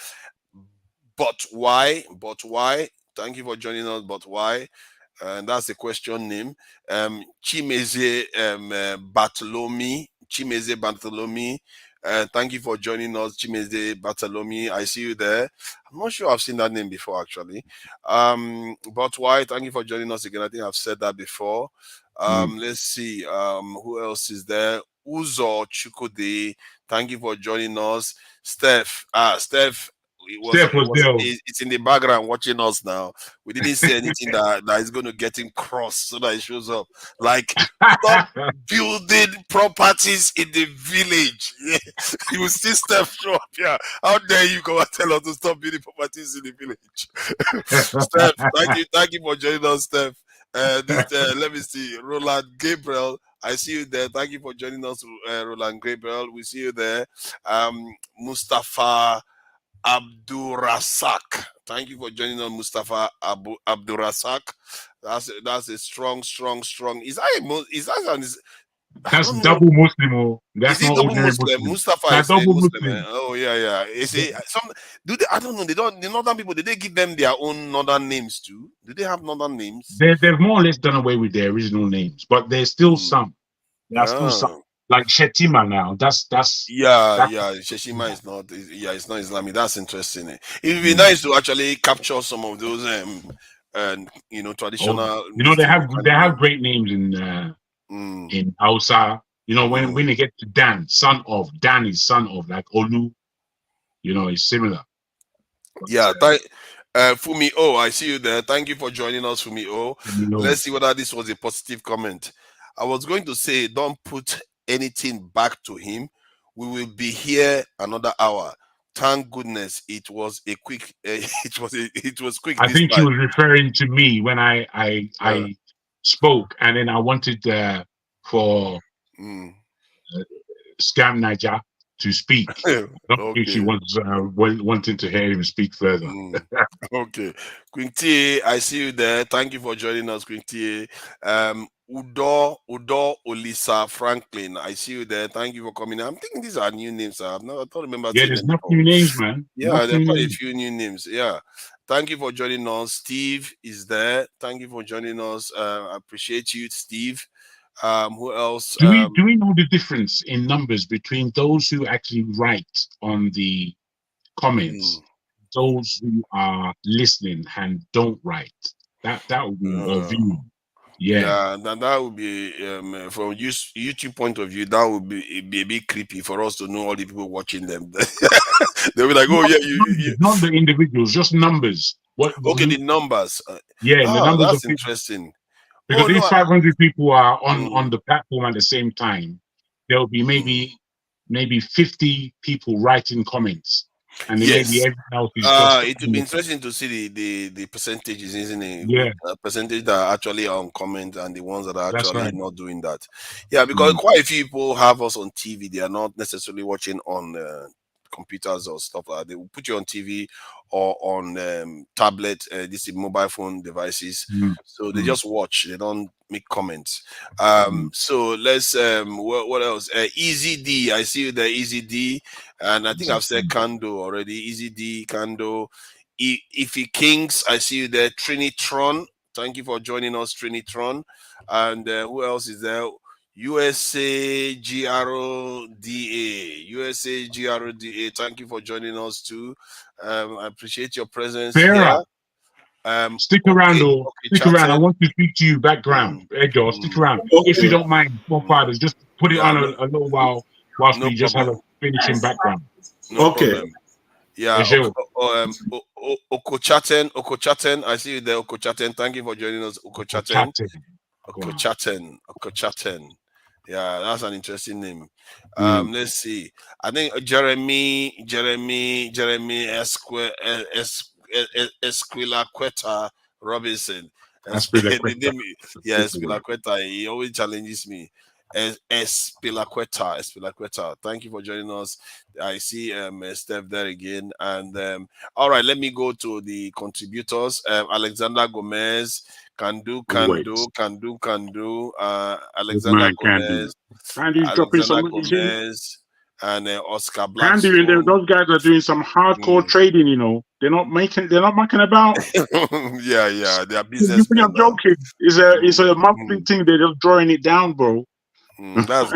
But why? Thank you for joining us. But why? And that's the question name. Chimeze Bartholomew. Thank you for joining us, Chimeze Bartholomew. I see you there. I'm not sure I've seen that name before, actually. But why? Thank you for joining us again. I think I've said that before. Let's see. Who else is there? Uzo Chukwudi. Thank you for joining us. Steph. Steph. It's in the background watching us now. We didn't say anything that is going to get him cross so that it shows up. Like, stop building properties in the village. Yeah. You will see Steph show up here. How dare you come and tell us to stop building properties in the village? Steph, thank you for joining us, Steph. Let me see. Roland Gabriel, I see you there. Thank you for joining us, Roland Gabriel. We see you there. Mustafa Abdurasak. Thank you for joining us, Mustafa Abdurasak. That's a strong. That's double Muslim. That's not double ordinary Muslim. Muslim. Mustafa That's is a double Muslim. Oh yeah. Is it some? Do they? I don't know. The northern people. Did they give them their own northern names too? Do they have northern names? They've more or less done away with their original names, but there's still some. There's still some. Like Shetima now. That's Sheshima is not. It's not Islamic. That's interesting. It would be nice to actually capture some of those traditional. They have great names in Hausa. When they get to Dan is son of, like Olu. It's similar. Yeah, Fumi O, I see you there. Thank you for joining us, Fumi O. Let's see whether this was a positive comment. I was going to say, don't put anything back to him. We will be here another hour. Thank goodness it was a quick. It was quick. I think she was referring to me when I spoke, and then I wanted for Scam Niger to speak. I don't think she was wanting to hear him speak further. Okay. Quinty, I see you there. Thank you for joining us, Quinty. Udo Olisa Franklin, I see you there. Thank you for coming. I'm thinking these are new names. I don't remember. Yeah, there's not new names, man. Yeah, there are quite a few new names. Yeah. Thank you for joining us. Steve is there. Thank you for joining us. I appreciate you, Steve. Who else? Do we know the difference in numbers between those who actually write on the comments, those who are listening and don't write? That would be a view. Yeah, that would be from YouTube point of view. That would be a bit creepy for us to know all the people watching them. They'll be like, "Oh yeah, you." Not the individuals, just numbers. What? Okay, the numbers. Yeah, the numbers of That's people. interesting. Because Oh if no. 500 people are on the platform at the same time, there'll be maybe 50 people writing comments, and then maybe Yes. everyone else is just It would be interesting to see the percentages, isn't it? yeah. Percentage that are actually on comment and the ones that are That's actually right. not doing that. Yeah, because quite a few people have us on TV. They are not necessarily watching on computers or stuff like that. They will put you on TV or on tablet, this is mobile phone devices. So they just watch. They don't make comments. So let's what else? Easy D. I see you there, Easy D. And I think I've said Kando already. Easy D, Kando. Ify Kings, I see you there. Trinitron. Thank you for joining us, Trinitron. And who else is there? USA GRODA. USA GRODA. Thank you for joining us too. I appreciate your presence here. Stick around, or stick around. I want to speak to you background. Edgar, stick around. If you don't mind, small fathers, just put it on a little while whilst we just have a finishing background. No problem. Yeah, Okochaten. I see you there, Okochaten. Thank you for joining us, Okochaten. Okochaten. Yeah, that's an interesting name. Let's see. I think Jeremy Esquilaqueta Robinson. Esquilaqueta. He always challenges me. Espilaqueta. Thank you for joining us. I see Steph there again. And all right, let me go to the contributors. Alexander Gomez, Alexander Gomez, Alexander Gomez, and Oscar Blackstone. Those guys are doing some hardcore trading. You know, they're not mucking about. yeah, they are businessmen. I'm joking. It's a monthly thing. They're just drawing it down, bro. That's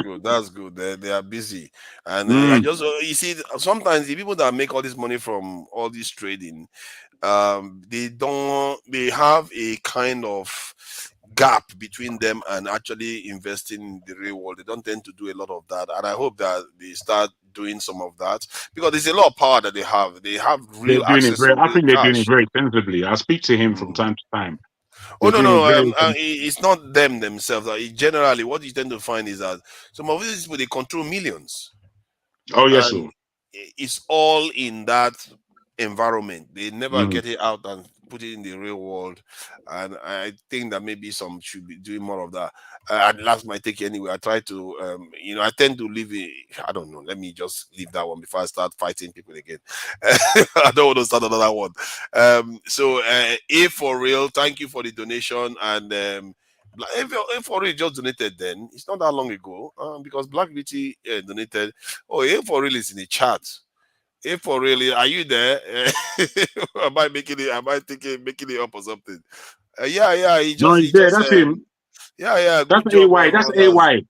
good. They are busy, and I just you see sometimes the people that make all this money from all this trading, they have a kind of gap between them and actually investing in the real world. They don't tend to do a lot of that, and I hope that they start doing some of that because there's a lot of power that they have. They have real access to I think they're doing cash. it very sensibly. I speak to him from time to time. Oh no, it's not them themselves. Generally, what you tend to find is that some of these people they control millions. Oh yes, sir. It's all in that environment. They never get it out and put it in the real world. And I think that maybe some should be doing more of that. That's my take anyway. I try to, I tend to leave it. I don't know. Let me just leave that one before I start fighting people again. I don't want to start another one. So, A for real, thank you for the donation. And if for real just donated then, it's not that long ago because Black Beauty donated. Oh, A for real is in the chat. If for really, are you there? Am I making it up or something? Yeah. He he's there. That's him. Yeah. That's AY. That's AY.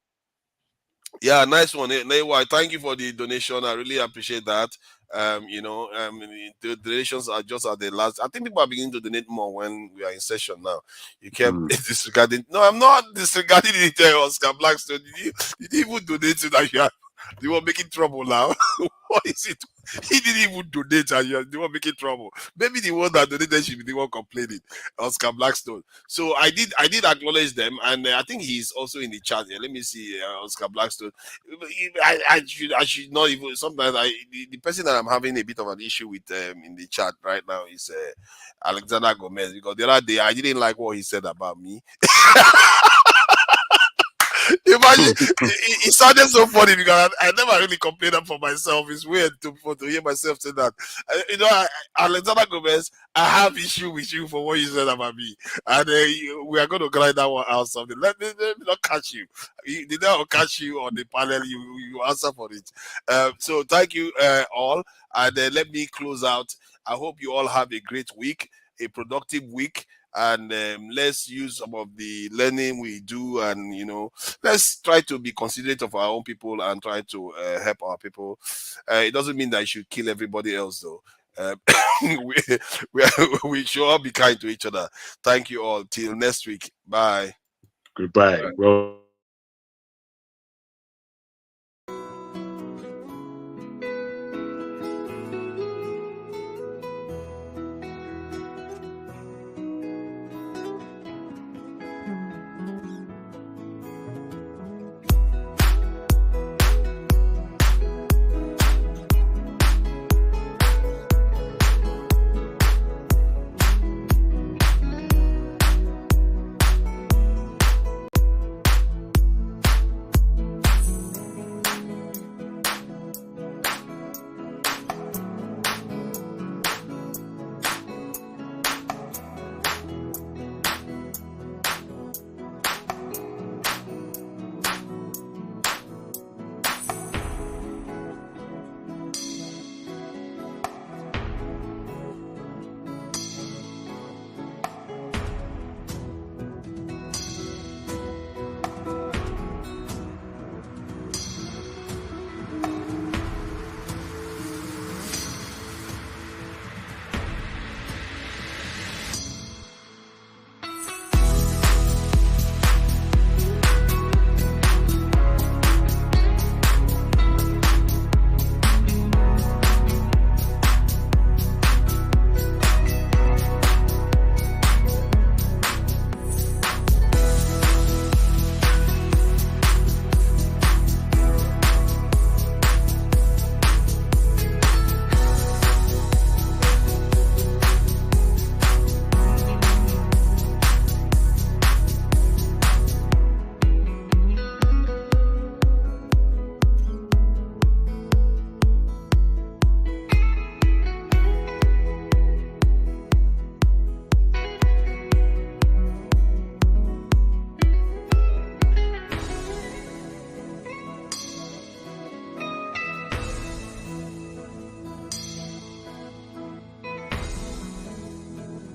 Yeah, nice one. AY, thank you for the donation. I really appreciate that. The donations are just at the last. I think people are beginning to donate more when we are in session now. You kept disregarding. No, I'm not disregarding it, Oscar Blackstone. Did you even donate to that? You were making trouble now. What is it? He didn't even donate and you were making trouble. Maybe the one that donated should be the one complaining. Oscar Blackstone. So I did acknowledge them, and I think he's also in the chat here. Let me see, Oscar Blackstone. I should not even. Sometimes the person that I'm having a bit of an issue with in the chat right now is Alexander Gomez, because the other day I didn't like what he said about me. Imagine, it sounded so funny because I never really complained for myself. It's weird to hear myself say that. Alexander Gomez, I have issue with you for what you said about me, and we are going to grind that one out. Something. Let me not catch you. Did not catch you on the panel? You answer for it. So thank you all, and let me close out. I hope you all have a great week, a productive week. And let's use some of the learning we do, and let's try to be considerate of our own people and try to help our people. It doesn't mean that you should kill everybody else, though. We should all be kind to each other. Thank you all. Till next week. Bye. Goodbye. Well.